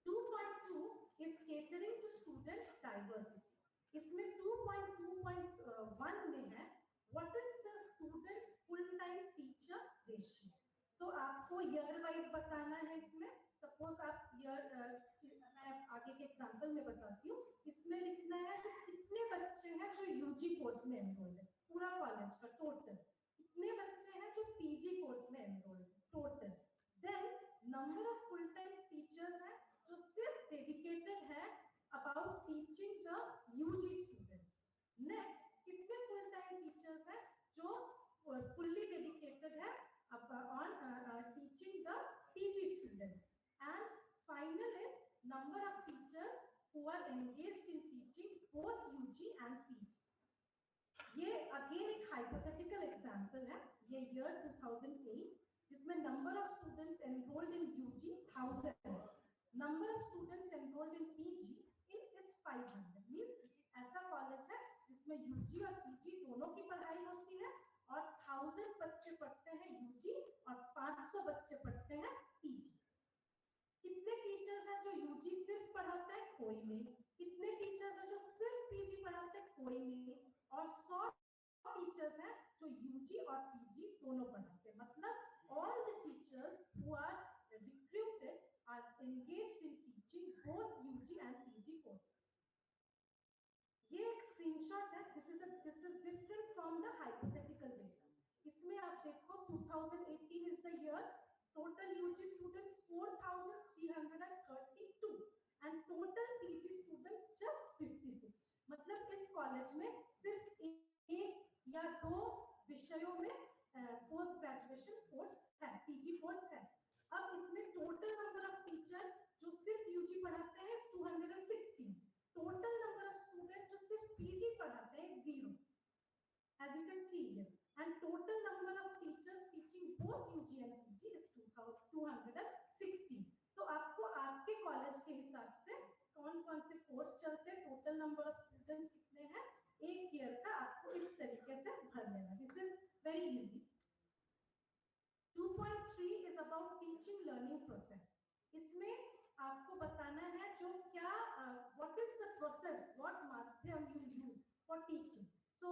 Speaker 9: 2.2 is catering to student diversity. इसमें 2.2.1 में है what is the student full time teacher ratio। तो आपको ईयर वाइज बताना है इसमें। सपोज आप मैं आगे के एग्जांपल में बताती हूँ, इसमें लिखना है कि कितने बच्चे हैं जो यूजी कोर्स में एनरोल्ड है, पूरा कॉलेज का टोटल, कितने बच्चे हैं जो पीजी कोर्स में एनरोल्ड है total, then number of full time teachers हैं जो सिर्फ डेडिकेटेड है about teaching the UG students, next कितने फुल टाइम टीचर्स हैं जो फुल्ली डेडिकेटेड है on teaching the PG students, and final is number of teachers who are engaged in teaching both UG and PG। ये again एक hypothetical example है, ये year 2008 जिसमें number of students enrolled in UG 1000, number of students enrolled in PG is 500। Means ऐसा college है जिसमें UG और PG दोनों की पढ़ाई होती है और 1000 बच्चे पढ़ते हैं यूजी और 500 बच्चे पढ़ते हैं पीजी। कितने टीचर्स हैं जो यूजी सिर्फ पढ़ाते हैं, कोई नहीं। कितने टीचर्स हैं जो सिर्फ पीजी पढ़ाते हैं, कोई नहीं। और 100
Speaker 13: 2018 is the year. Total UG students 4,332 and total PG students just 56. मतलब इस कॉलेज में सिर्फ एक या दो विषयों में पोस्ट ग्रेजुएशन कोर्स है, पीजी कोर्स है। अब इसमें टोटल नंबर ऑफ टीचर जो सिर्फ यूजी पढ़ाते हैं 216, टोटल नंबर ऑफ स्टूडेंट जो सिर्फ पीजी पढ़ाते हैं 0, as you can see here, and total number of teachers teaching both UG and PG is 216. तो आपको आपके कॉलेज के हिसाब से कौन-कौन से कोर्स चलते हैं, टोटल नंबर ऑफ स्टूडेंट्स कितने हैं, एक ईयर का आपको इस तरीके से भर लेना। This is very easy. 2.3 is about teaching learning process. इसमें आपको बताना है जो क्या what is the process, what माध्यम you use for teaching. So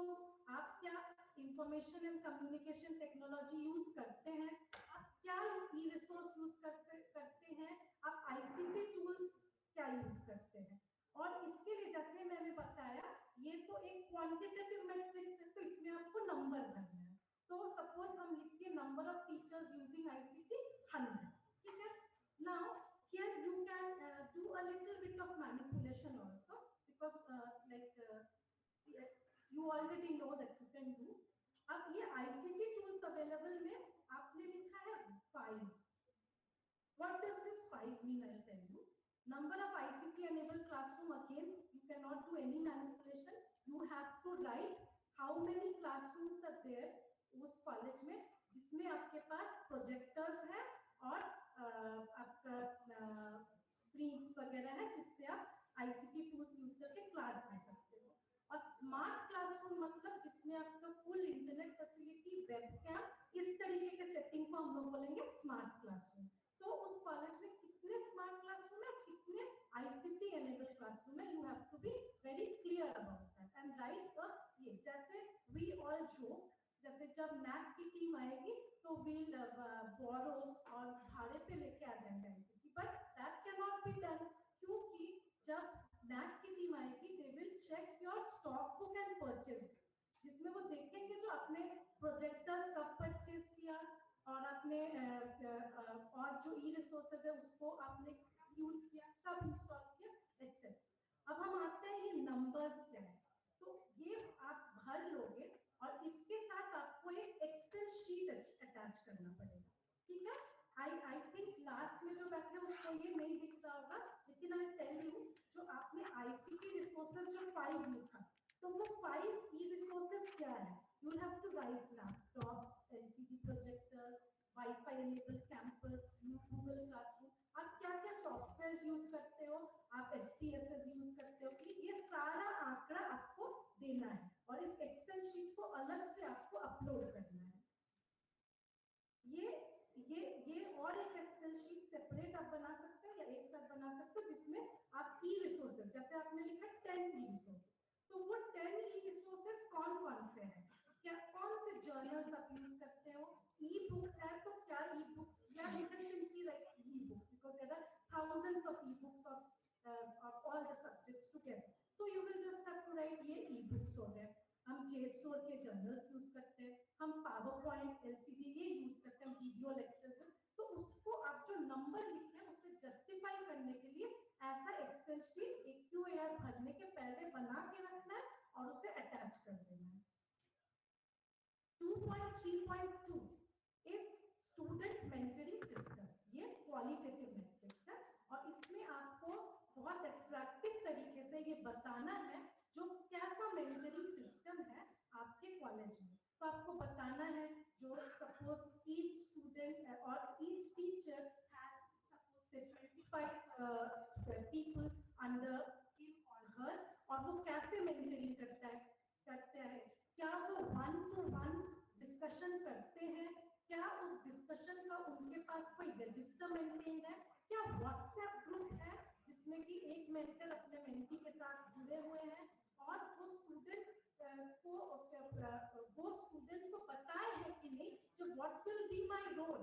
Speaker 13: आप क्या information and communication technology use करते हैं, आप क्या ई रिसोर्स यूज करते हैं, आप आईसीटी टूल्स क्या यूज करते हैं। और इसके लिए जैसे मैंने बताया ये तो एक क्वांटिटेटिव मैट्रिक्स है, तो इसमें आपको नंबर भरना है। तो सपोज हम लिखते हैं number of teachers using ICT 100, ठीक है। Now here you can do a little bit of manipulation also because you already know that you can do. अब ये ICT tools available में आपने लिखा है 5. What does this 5 mean? I'll tell you. Number of ICT enabled classroom, again you cannot do any manipulation. You have to write how many classrooms are there उस college में जिसमें आपके पास projectors है और आपका स्क्रीन्स वगैरह है जिससे आप ICT tools यूज करके क्लास ले सकते हो। और स्मार्ट क्लासरूम मतलब जिसमें आपका फुल इंटरनेट फैसिलिटी, वेबकैम, इस तरीके के सेटिंग को हम लोग बोलेंगे स्मार्ट क्लासरूम। तो उस कॉलेज में कितने स्मार्ट क्लासरूम है, कितने आईसीटी एनेबल्ड क्लासरूम है, you have to be very clear about that and write ये जैसे वी ऑल जोक, जैसे जब NAC की टीम आएगी तो वील बोरो और भाड़े पे लेके आ जाएंगे ICT, but that can not be done क्योंकि जब NAC की टीम आएगी they will check your stock book and purchase, जिसमें वो देखेंगे जो आपने प्रोजेक्टर्स कब परचेज किया और आपने और जो ई रिसोर्सेज है उसको आपने यूज किया, कब इंस्टॉल किया, एक्सेट्रा। अब हम आते हैं ये नंबर्स क्या है, तो ये आप भर लोगे और इसके साथ आपको एक एक्सेल शीट अटैच करना पड़ेगा, ठीक है। आई थिंक लास्ट में जो बैठे हैं उसको ये नहीं दिख रहा होगा, लेकिन आई टेल यू जो आपने आईसीटी रिसोर्सेज जो 5 लिखा, तो वो 5 ई रिसोर्सेज क्या है, you will have to write laptops, LCD projectors, WiFi enabled campus, Google classroom, आप क्या-क्या सॉफ्टवेयर यूज करते हो, आप एसपीएसएस यूज करते हो, ये सारा आंकड़ा आपको देना है और इस एक्सेल शीट को अलग से आपको अपलोड करना है। ये और एक एक्सेल शीट सेपरेट आप बना सकते हो या एक साथ बना सकते हो जिसमें आप ई रिसोर्सेज, जैसे आपने लिखा 10 ई रिसोर्सेज, तो वो 10 ई रिसोर्सेज कौन-कौन से हैं, क्या कौन से जर्नल्स आप यूज करते हो, ई बुक्स है तो क्या ई बुक्स, या you can simply write e books because there are thousands of e books of all the subjects together, so you will just have to write ये e books हो गए। हम JSTOR के journals use करते हैं, हम power point, LCD ये use करते हैं वीडियो लेक्चर्स, तो उसको आप जो नंबर लिखे हैं उसे जस्टिफाई करने के लिए ऐसा एक्सेल शीट AQAR भरने के पहले बना के रखना है और उसे अटैच कर देना है। 2.3.2 इज स्टूडेंट मेंटरिंग सिस्टम, ये क्वालिटेटिव मैट्रिक्स है और इसमें आपको बहुत अट्रैक्टिव तरीके से ये बताना है जो कैसा मेंटरिंग सिस्टम है आपके कॉलेज में। तो आपको बताना है जो सपोज ईच स्टूडेंट और ईच टीचर हैज सपोज से 25 पीपल अंडर हिम और हर, और वो कैसे मेंटरिंग करता है, क्या वो 1-to-1 डिस्कशन करते हैं, क्या उस डिस्कशन का उनके पास कोई रजिस्टर मेंटेन है, क्या व्हाट्सएप ग्रुप है जिसमें कि एक मेंटर अपने मेंटी के साथ जुड़े हुए हैं और वो स्टूडेंट को पता है कि नहीं जो what will be my role,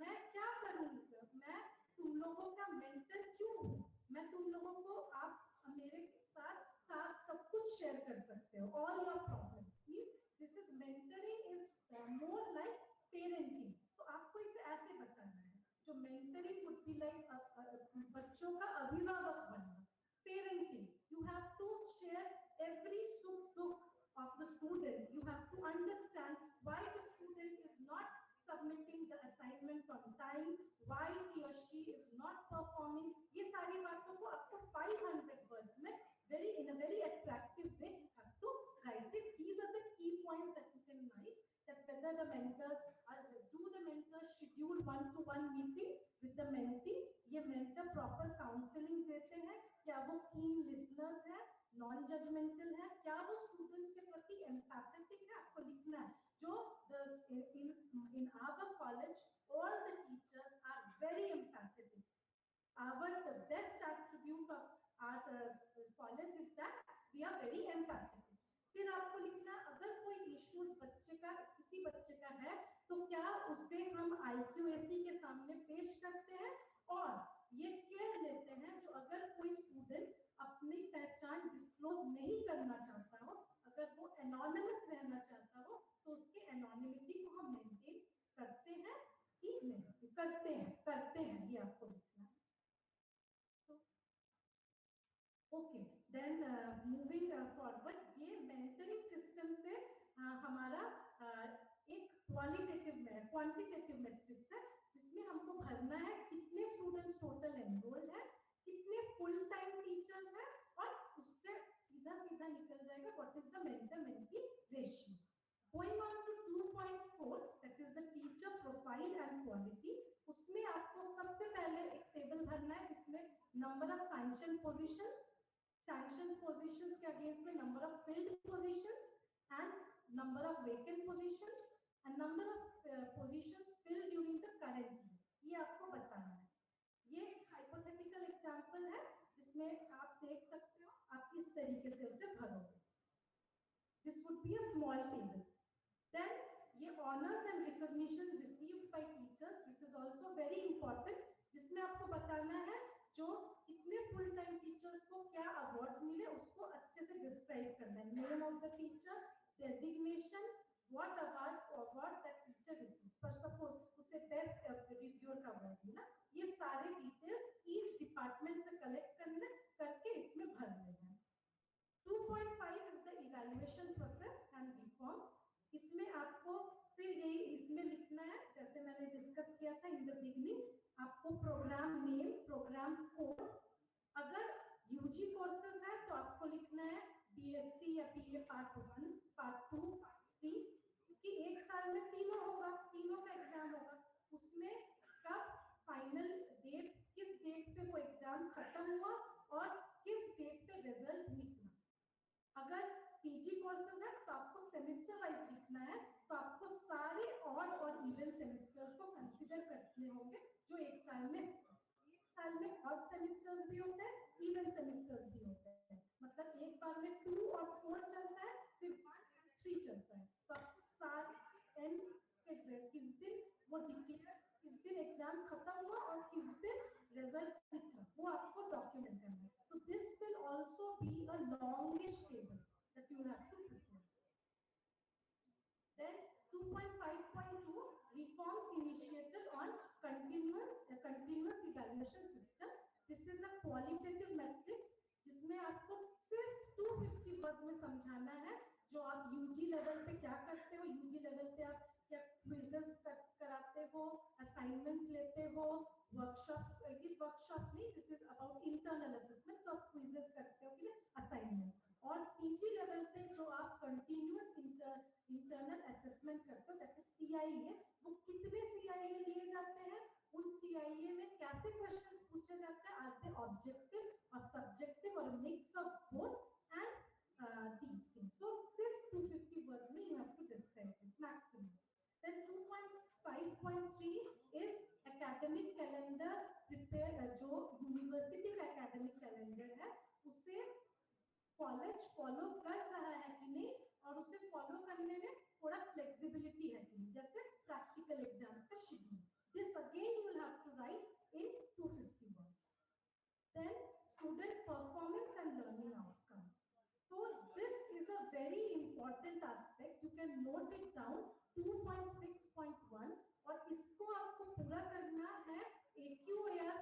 Speaker 13: मैं क्या करूंगा, मैं तुम लोगों का मेंटर क्यों हूँ, मैं तुम लोगों को आप मेरे साथ सब कुछ शेयर कर सकते हो, all your problems. This is mentoring is more like parenting, like बच्चों का अभिभावक बनना, parenting. You have to share every sukh dukh of the student. You have to understand why the student is not submitting the assignment on time, why he or she is not performing. ये सारी बातों को आपको 500 words में in a very attractive way you have to write it. These are the key points that you can write. That whether the mentors do the mentors schedule one-to-one meeting with the mentee, ये mentor proper counseling देते हैं, क्या वो keen listeners हैं, non-judgmental है, क्या वो students के प्रति empathetic है, आपको लिखना है. जो in our college all the teachers are very empathetic. The best attribute of our college is that we are very empathetic. फिर आपको लिखना, अगर कोई issues किसी बच्चे का है तो क्या उसे हम IQAC के सामने पेश करते हैं और ये केयर लेते हैं जो अगर कोई स्टूडेंट अपनी पहचान डिस्क्लोज नहीं करना चाहता हो, अगर वो एनोनिमस रहना चाहता हो तो उसके एनोनिमिटी को हम मेंटेन करते हैं कि नहीं करते हैं ये आपको लिखना है. ओके, देन मूविंग फॉरवर्ड, ये मेंटरिंग सिस्टम से हमारा एक क्वांटिटेटिव मैट्रिक्स है जिसमें हमको भरना है कितने स्टूडेंट्स टोटल एनरोल्ड है, कितने फुल टाइम टीचर्स हैं और उससे सीधा निकल जाएगा what is the mentor mentee ratio. Going on to 2.4 that is the teacher profile and quality. उसमें आपको सबसे पहले एक टेबल भरना है जिसमें नंबर ऑफ सैंक्शन पोजीशंस के अगेंस्ट में number of filled positions and number of vacant positions and number of positions filled during the current year. ये आपको बताना है. ये हाइपोथेटिकल एग्जांपल है जिसमें आप देख सकते हो आप किस तरीके से उसे भरोगे. This would be a small table. Then ये honours and recognition received by teachers, this is also very important, जिसमें आपको बताना है जो कितने फुल टाइम टीचर्स को क्या अवार्ड्स मिले उसको अच्छे से डिस्क्राइब करना है. Name of the teacher, designation, what award that teacher received. For suppose उसे बेस्ट रिव्यूअर का अवार्ड मिला. ये सारे डिटेल्स ईच डिपार्टमेंट से कलेक्ट करके इसमें भर देना है. 2.5 is the evaluation process and reforms. इसमें आपको फिर यही इसमें लिखना है जैसे मैंने डिस्कस किया था इन द बिगिनिंग. आपको प्रोग्राम नेम, प्रोग्राम कोड, अगर यूजी कोर्सेज है तो आपको लिखना है बीएससी या बीए पार्ट 1, पार्ट 2, पार्ट 3, क्योंकि एक साल में तीनों का एग्जाम होगा. उसमें कब फाइनल डेट, किस डेट पे वो एग्जाम खत्म हुआ और किस डेट पे रिजल्ट निकला. अगर पीजी कोर्सेज है तो आपको सेमेस्टर वाइज लिखना है, तो आपको सारे ऑड और इवन सेमेस्टर्स को कंसीडर करने होंगे जो एक साल में ऑड सेमेस्टर्स भी होते हैं, इवन सेमेस्टर्स भी होते हैं. मतलब एक बार में 2 और 4 चलता है, फिर 1 और 3 चलता है. तो आपको सारे एंड के किस दिन वो डिक्लेयर, किस दिन एग्जाम खत्म हुआ और किस दिन रिजल्ट निकला वो आपको डॉक्यूमेंट करना है. तो this will also be a longish table that you have to prepare. Then 2.5.2 reforms initiated on continuous evaluation system. This is a qualitative matrix जिसमें आपको सिर्फ 250 वर्ड्स में समझाना है जो आप यूजी लेवल पे क्या करते हो. यूजी लेवल पे आप क्या क्विजेस कराते हो, असाइनमेंट्स लेते हो, वर्कशॉप्स नहीं, this is about internal assessment. तो आप क्विजेस करते हो कि असाइनमेंट्स. और पीजी लेवल पे जो आप कंटिन्यूअस इंटरनल असेसमेंट करते हो दैट इज सीआईए. वो कितने सीआईए लिए जाते हैं, उन सीआईए में कैसे क्वेश्चंस पूछे जाते हैं, आर दे ऑब्जेक्टिव और सब्जेक्टिव और mix of both and these things. So सिर्फ 250 वर्ड्स में you have to describe this maximum. Then 2.5.3 is academic calendar prepare. जो यूनिवर्सिटी का एकेडमिक कैलेंडर है उसे कॉलेज फॉलो कर रहा है कि नहीं और उसे फॉलो करने में थोड़ा फ्लेक्सिबिलिटी है कि नहीं, जैसे प्रैक्टिकल एग्जाम्स का schedule. This again you will have to write in 250 words. Then student performance and learning outcomes. तो this is a very important aspect, you can note it down. 2.6.1 और इसको आपको पूरा करना है AQAR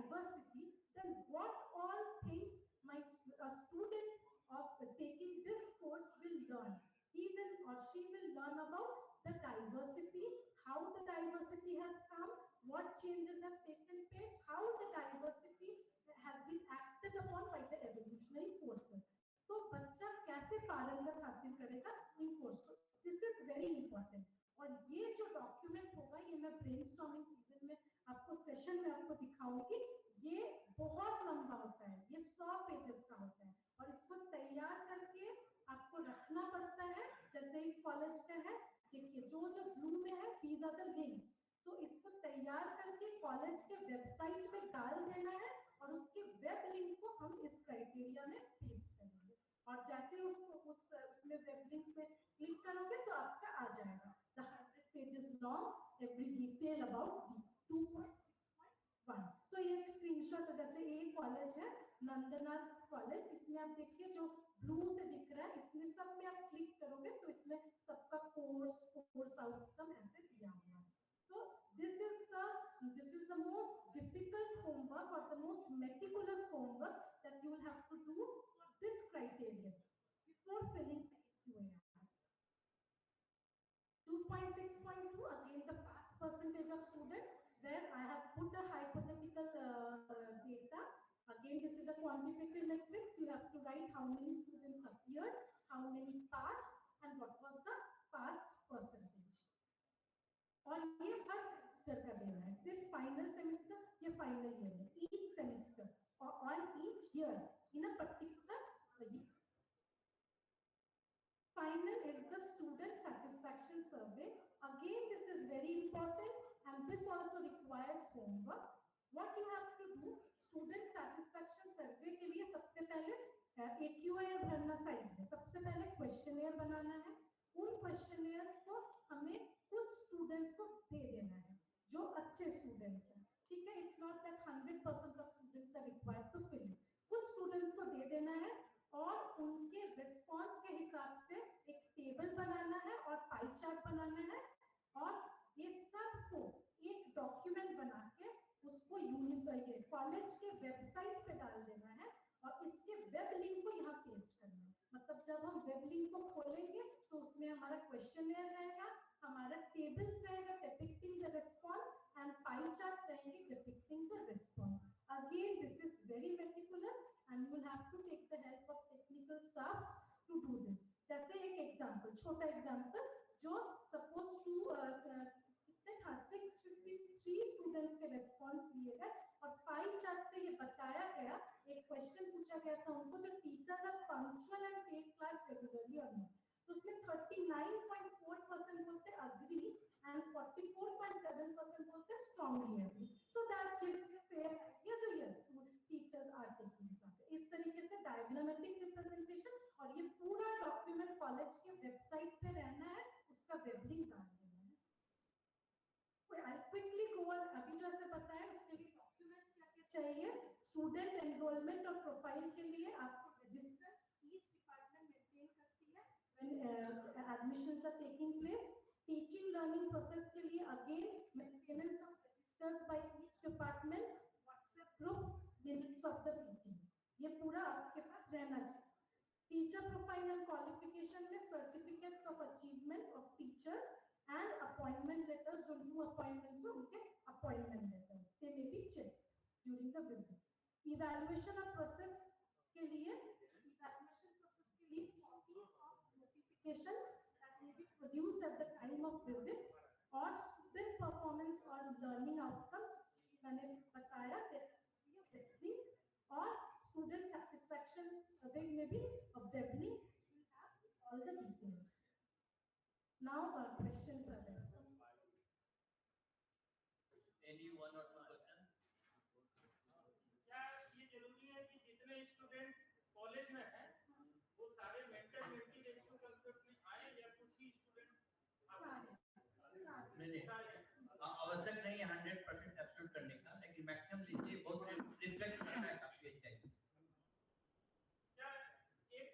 Speaker 13: diversity, then what all things a student of taking this course will learn. He will or she will learn about the diversity, how the diversity has come, what changes have taken place, how the diversity has been acted upon by the evolutionary forces. तो बच्चा कैसे पारंगत हासिल करेगा इन course को, this is very important. और ये जो डॉक्यूमेंट होगा ये मैं ब्रेनस्टॉर्मिंग सीजन में आपको सेशन में आपको दिखाऊंगी। ये बहुत लंबा होता है, ये 100 पेजेस का होता है और इसको तैयार करके आपको रखना पड़ता है। जैसे इस कॉलेज का है, देखिए जो जो ब्लू में है दीज आर द लिंक्स, तो इसको तैयार करके कॉलेज के वेबसाइट पे डाल देना है और उसके वेब लिंक को हम इस क्राइटेरिया में पेस्ट करेंगे। और जैसे उसको उसमें वेब लिंक पे क्लिक करोगे तो आपका आ जाएगा the 100 pages long every detail about these 2.6.1। so ये एक स्क्रीनशॉट है, जैसे ये कॉलेज है नंदनाथ कॉलेज, इसमें आप देखिए जो ब्लू से दिख रहा है इसमें सब में आप क्लिक करोगे तो इसमें सबका कोर्स आउटकम ऐसे दिया हुआ है। So this is the most difficult homework or the most meticulous homework that you will have to do for this criterion before filling the AQAR. 2.6.2 again the pass percentage of student, where I have put a hypothetical data. Again this is a quantitative matrix, you have to write how many students appeared, how many passed and what was the passed percentage. और ये हर semester का देना है, सिर्फ final semester या final year में, each semester और on each year in a particular year. Final is the student satisfaction survey. Again this is very important and this also requires homework. What you have to do, student satisfaction survey के लिए सबसे पहले AQAR भरना side में, सबसे पहले questionnaire बनाना है। उन क्वेश्चनियर्स को हमें कुछ स्टूडेंट्स को दे देना है जो अच्छे स्टूडेंट्स हैं, ठीक है। It's not that 100% of students are required to fill, कुछ स्टूडेंट्स को दे देना है और उनके रिस्पांस के हिसाब से एक टेबल बनाना है और पाई चार्ट बनाना है और ये सबको एक डॉक्यूमेंट बना के उसको कॉलेज के वेबसाइट पे डाल देना है और इसके वेब लिंक को यहाँ पेस्ट करना है। मतलब जब हम वेब लिंक को खोलेंगे तो उसमें हमारा क्वेश्चनियर रहेगा, हमारा टेबल्स रहेगा depicting the response and pie charts रहेंगे depicting the response. Again this is very meticulous and you will have to take the help of technical staff to do this. जैसे एक एग्जांपल, छोटा example, जो suppose to कितने था 653 students के response लिए गए और पाई चार्ट से ये बताया गया, एक क्वेश्चन पूछा गया था उनको, जो teachers are punctual and take class regularly और नॉट, तो उसमें 39.4% बोलते अग्री एंड 44.7% बोलते strongly agree. So that gives you fair idea जो yes teachers are taking class. इस तरीके से डायग्रामेटिक रिप्रेजेंटेशन और ये पूरा डॉक्यूमेंट कॉलेज के वेबसाइट पे रहना है, उसका वेब लिंक डाल देना है। आई क्विकली गो ऑन, अभी जो ऐसे बताया उसके लिए डॉक्यूमेंट्स क्या क्या चाहिए। स्टूडेंट एनरोलमेंट और प्रोफाइल के लिए आपको रजिस्टर ईच डिपार्टमेंट मेंटेन करती है when admissions are taking place. Teaching learning process के लिए again maintenance of registers by each department, WhatsApp groups, minutes of the meeting, ये पूरा आपके पास रहना चाहिए। टीचर प्रोफाइल एंड क्वालिफिकेशन में certificates of achievement of teachers and appointment letters, जो न्यू अपॉइंटमेंट्स हो उनके appointment letters they may be check during the visit. Evaluation of process के लिए copies of notifications that may be produced at the time of visit और student performance और learning outcomes मैंने बताया और student satisfaction survey में भी obviously will have all the details. Now questions are there.
Speaker 11: Any one or two question?
Speaker 1: क्या ये जरूरी है कि जितने स्टूडेंट कॉलेज में हैं वो सारे मेंटर मेंटी रेशियो कंसेप्ट में आए या कुछ ही स्टूडेंट?
Speaker 11: नहीं आवश्यक नहीं है 100% एब्सोल्यूट करने का, लेकिन मैक्सिमम लीजिए, बहुत रिफ्लेक्ट करना है काफी अच्छा है।
Speaker 1: क्या एक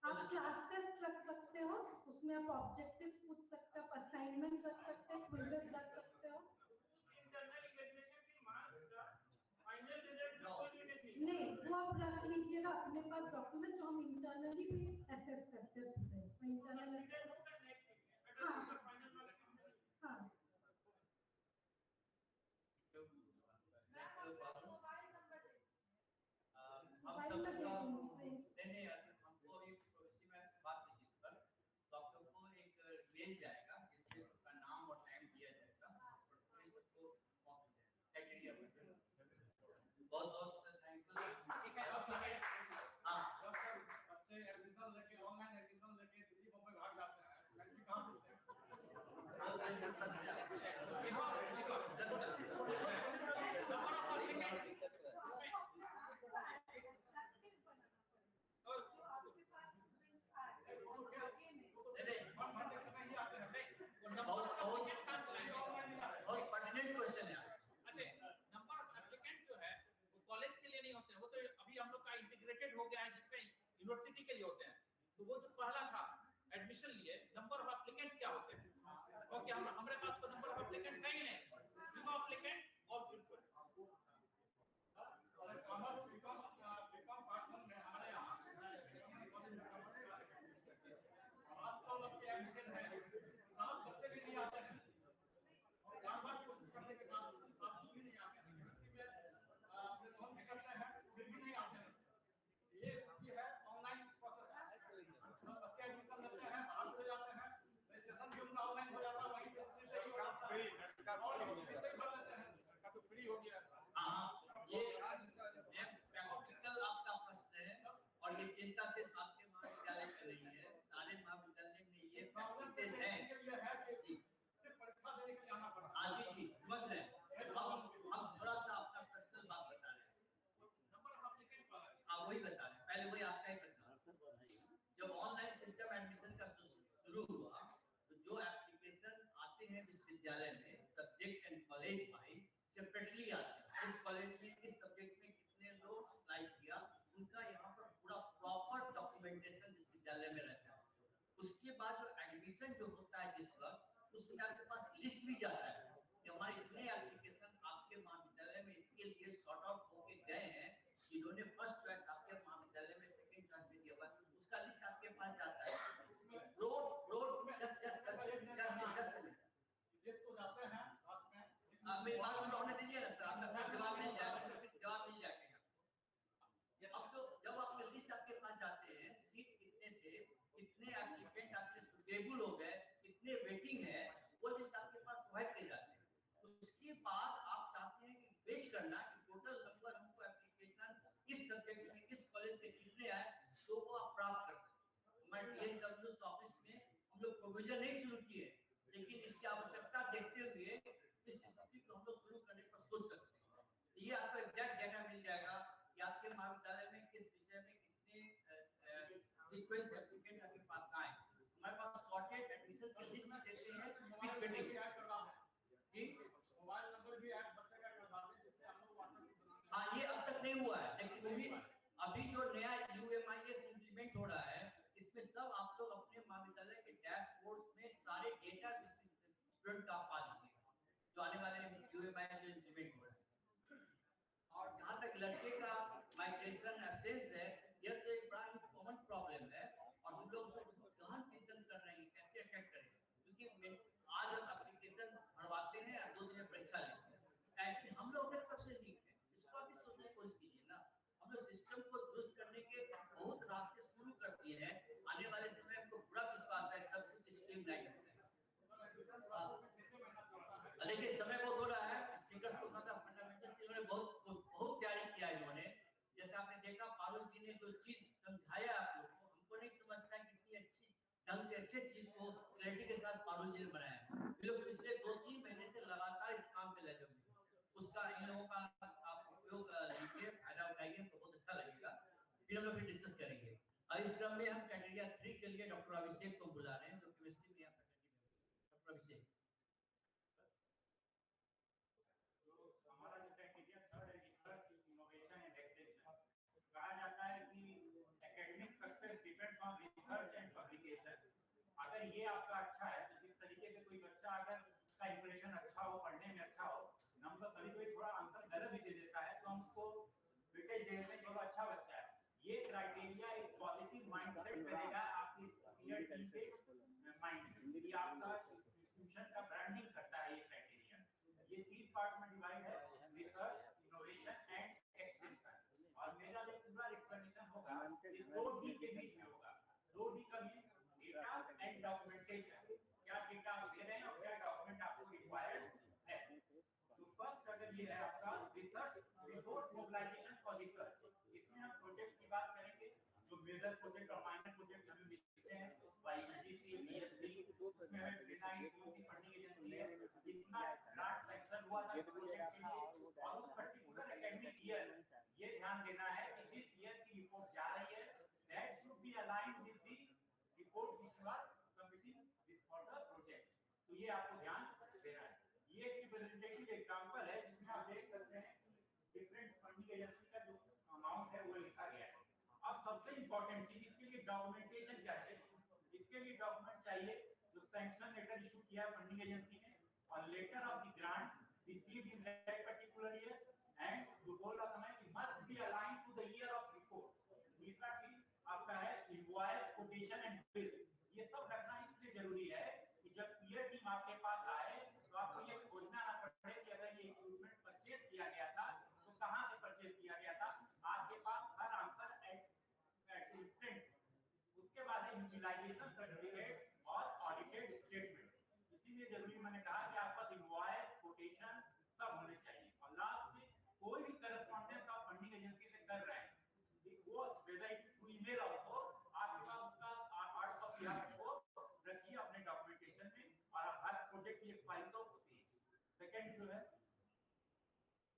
Speaker 13: आप क्लास टेस्ट रख सकते हो, उसमें आप ऑब्जेक्टिव्स पूछ सकते हो, असाइनमेंट्स रख सकते हो, क्विजेस रख सकते हो। नहीं, वो आप रख लीजिएगा अपने पास डॉक्यूमेंट जो हम इंटरनली भी असेस करते हैं स्टूडेंट्स में, इंटरनल हाँ हाँ
Speaker 11: हम सब का नहीं हमको अभी इसी में बात की जिस पर तो आप लोग को एक मेल जाएगा जिसमें सबका नाम और टाइम दिया जाएगा और कोई सबको क्राइटेरिया बहुत बहुत थैंक यू। ठीक है हाँ
Speaker 1: बच्चे एडमिशन लेके ऑनलाइन एडमिशन लेके दिल्ली बम्बई भाग जाते हैं, लड़की कहाँ मिलते हैं?
Speaker 11: बहुत पर्टिनेंट क्वेश्चन है।
Speaker 14: नंबर ऑफ एप्लीकेंट जो है वो कॉलेज के लिए नहीं होते हैं, वो तो अभी हम लोग का इंटीग्रेटेड हो गया है जिसमें यूनिवर्सिटी के लिए होते हैं। तो वो जो पहला था एडमिशन लिए नंबर ऑफ एप्लीकेंट क्या होते हैं, क्योंकि हमारे पास तो नंबर ऑफ एप्लीकेंट है ही नहीं, सिर्फ एप्लीकेंट और फिर
Speaker 1: कॉमर्स बीकॉम पार्टनर में हमारे यहाँ 700 लोग के एडमिशन है, 7 बच्चे भी नहीं आते हैं और बार-बार कोशिश करने के बाद 7 भी नहीं आते हैं। यूनिवर्सिटी में अपने लोन भी करते हैं फिर भी नहीं आते हैं। ये स्थिति है ऑनलाइन प्रोसेस है। बच्चे एडमिशन लेते हैं, बाहर चले जाते हैं, रजिस्ट्रेशन भी उनका ऑनलाइन हो जाता है, वहीं से ही हो जाता है और फ्री से ही भर लेते हैं, लड़का तो फ्री हो गया।
Speaker 11: हाँ ये प्रैक्टिकल आपका प्रश्न है और ये चिंता सिर्फ आपके महाविद्यालय में नहीं है, सारे महाविद्यालय में ये
Speaker 1: प्रॉब्लम
Speaker 11: प्रैक्टिस है
Speaker 1: कि सिर्फ परीक्षा देने के लिए आना पड़ता है।
Speaker 11: हाँ जी समझ रहे हैं। हम थोड़ा सा अपना पर्सनल बात बता रहे हैं,
Speaker 1: नंबर ऑफ एप्लीकेंट वाला
Speaker 11: हाँ वही बता रहे हैं, पहले वही आपका ही प्रश्न। जब ऑनलाइन सिस्टम एडमिशन का शुरू हुआ तो जो एप्लीकेशन आते हैं विश्वविद्यालय में subject and college wise separately आते हैं, इस कॉलेज में इस सब्जेक्ट में कितने लोग अप्लाई किया उनका यहाँ पर पूरा प्रॉपर डॉक्यूमेंटेशन विश्वविद्यालय में रहता है। उसके बाद जो एडमिशन जो होता है जिस वक्त उसमें आपके पास लिस्ट भी जाता है कि हमारे इतने एप्लीकेशन आपके महाविद्यालय में इसके लिए सॉर्ट आउट होके गए हैं, जिन्होंने फर्स्ट चॉइस आपके महाविद्यालय में सेकंड चॉइस में दिया हुआ उसका लिस्ट आपके पास जाता है।
Speaker 1: लिस्ट तो जाते हैं साथ में।
Speaker 11: मेरी बात पूरा होने दीजिए ना सर, आपका सर जवाब मिल जाएगा, जवाब मिल जाएगा। अब तो जब आपके लिस्ट आपके पास जाते हैं, सीट कितने थे, कितने एप्लीकेंट आपके सुटेबल हो गए, कितने वेटिंग है, वो लिस्ट आपके पास प्रोवाइड किए जाते हैं। उसके बाद आप चाहते हैं कि वेच करना कि टोटल नंबर हमको एप्लीकेशन इस सब्जेक्ट में इस कॉलेज से कितने आए तो वो आप प्राप्त कर सकते। हमारे डीएनडब्ल्यू ऑफिस में हम लोग प्रोविजन नहीं शुरू किए, लेकिन इसकी आवश्यकता देखते हुए इस स्थिति को हम लोग शुरू करने पर सोच सकते हैं। तो ये आपको एग्जैक्ट डाटा मिल जाएगा कि आपके महाविद्यालय में किस विषय में कितने सीक्वेंस एप्लीकेंट आपके पास आए। हमारे पास सॉर्टेड एडमिशन की लिस्ट देते हैं विद वेटिंग। जी
Speaker 1: मोबाइल नंबर भी ऐड बच्चे का करवा दें जिससे हम लोग व्हाट्सएप
Speaker 11: हाँ ये अब तक नहीं हुआ है, लेकिन अभी जो नया UMIS इम्प्लीमेंट हो रहा है इसमें सब आप लोग अपने महाविद्यालय के डैशबोर्ड में सारे डेटा स्टूडेंट का पा लीजिएगा जो आने वाले UMIS जो इम्प्लीमेंट हो रहा है। और जहाँ तक लड़के का माइग्रेशन एब्सेंस है, यह तो एक बड़ा कॉमन प्रॉब्लम है और हम लोग गहन चिंतन कर रहे हैं कैसे अटैक करें, क्योंकि आज हम एप्लीकेशन भरवाते हैं और 2 दिन में परीक्षा लेते हैं, ऐसे हम लोग अपने तरफ से नहीं है, इसको भी सोचने की कोशिश कीजिए ना। हम लोग सिस्टम को दुरुस्त करने के बहुत रास्ते शुरू कर दिए हैं, आने वाले समय में हमको पूरा विश्वास है सब कुछ स्ट्रीमलाइन हो जाएगा। लेकिन समय बहुत हो रहा है, स्पीकर को थोड़ा फंडामेंटल इन्होंने बहुत तैयारी किया इन्होंने। जैसे आपने देखा पारुल जी ने जो चीज समझाया आप लोग को, हमको नहीं समझता कितनी अच्छी ढंग से अच्छे चीज को क्लैरिटी के साथ पारुल जी ने बनाया। ये लोग पिछले 2-3 महीने से लगातार इस काम पे लगे हुए हैं, उसका इन लोगों का आप उपयोग लीजिए, फायदा उठाइए, तो बहुत अच्छा लगेगा। फिर हम लोग डिस्कस करेंगे। और इस क्रम में हम कैटेगरी 3 के लिए डॉक्टर अभिषेक को बुला रहे हैं जो केमिस्ट्री में डॉक्टर अभिषेक।
Speaker 1: हमारा जो क्राइटेरिया थर्ड है रिसर्च इनोवेशन एंड एक्सटेंशन, कहा जाता है कि एकेडमिक सक्सेस डिपेंड्स ऑन
Speaker 15: अगर ये आपका अच्छा है तो जिस तरीके से कोई बच्चा अगर का इंप्रेशन अच्छा हो, पढ़ने में अच्छा हो, नंबर कभी कभी थोड़ा आंसर गलत भी दे देता है तो हम उसको वेटेज दे देते हैं, चलो अच्छा बच्चा है। ये क्राइटेरिया एक पॉजिटिव माइंडसेट करेगा आपकी पीयर टीम के माइंड में कि आपका इंस्टीट्यूशन का ब्रांडिंग करता है ये क्राइटेरिया। ये 3 पार्ट में डिवाइड है, रिसर्च, इनोवेशन एंड एक्सटेंशन। और मेरा जो पूरा एक्सप्लेनेशन होगा ये 2D के बीच में होगा। 2D का मीन डेटा एंड डॉक्यूमेंटेशन, क्या डेटा आप दे रहे हैं और क्या डॉक्यूमेंट आपको रिक्वायर्ड है। तो फर्स्ट अगर ये है आपका research resource mobilisation for research, इसमें हम प्रोजेक्ट की बात करेंगे जो मेजर प्रोजेक्ट और माइनर प्रोजेक्ट हमें मिलते हैं, वाईपीडीसी, बीएससी, उसमें हमें प्रिसाइज कौन सी फंडिंग एजेंसी है, कितना ग्रांट सैंक्शन हुआ था प्रोजेक्ट के लिए, और उस पर्टिकुलर एकेडमिक ईयर ये ध्यान देना है कि जिस ईयर की रिपोर्ट जा रही है that should be aligned with the report which you are submitting this for the project. तो ये आपको ध्यान देना है। ये एक रिप्रेजेंटेटिव एग्जांपल है जिसमें आप देख सकते हैं डिफरेंट फंडिंग एजेंसी का जो अमाउंट है वो लिखा गया है। अब सबसे इंपॉर्टेंट चीज इसके लिए डॉक्यूमेंटेशन क्या चाहिए। इसके लिए डॉक्यूमेंट चाहिए जो सैंक्शन लेटर इशू किया है फंडिंग एजेंसी ने और letter of the grant received in that particular year and जो बोल रहा था मैं कि must be aligned to the year of report. दूसरा चीज आपका है इनवॉइस, कोटेशन एंड बिल। ये सब रखना इसलिए जरूरी है कि जब पीयर टीम आपके पास आए तो आपको ये खोजना ना पड़े कि अगर ये इक्विपमेंट परचेज किया गया था तो कहां से परचेज किया गया था। आपके पास हर आंसर एट इंस्टेंट। उसके बाद है यूटिलाइजेशन सर्टिफिकेट और ऑडिटेड स्टेटमेंट। इसीलिए जरूरी मैंने कहा कि आपके पास इनवॉइस, कोटेशन सब होने चाहिए। और लास्ट में कोई भी करस्पॉन्डेंस आप फंडिंग एजेंसी से कर रहे हैं वो whether it through email also आपके पास उसका हार्ड कॉपी आपको रखिए अपने डॉक्यूमेंटेशन में और हर प्रोजेक्ट की एक फाइल तो होती है। सेकंड जो है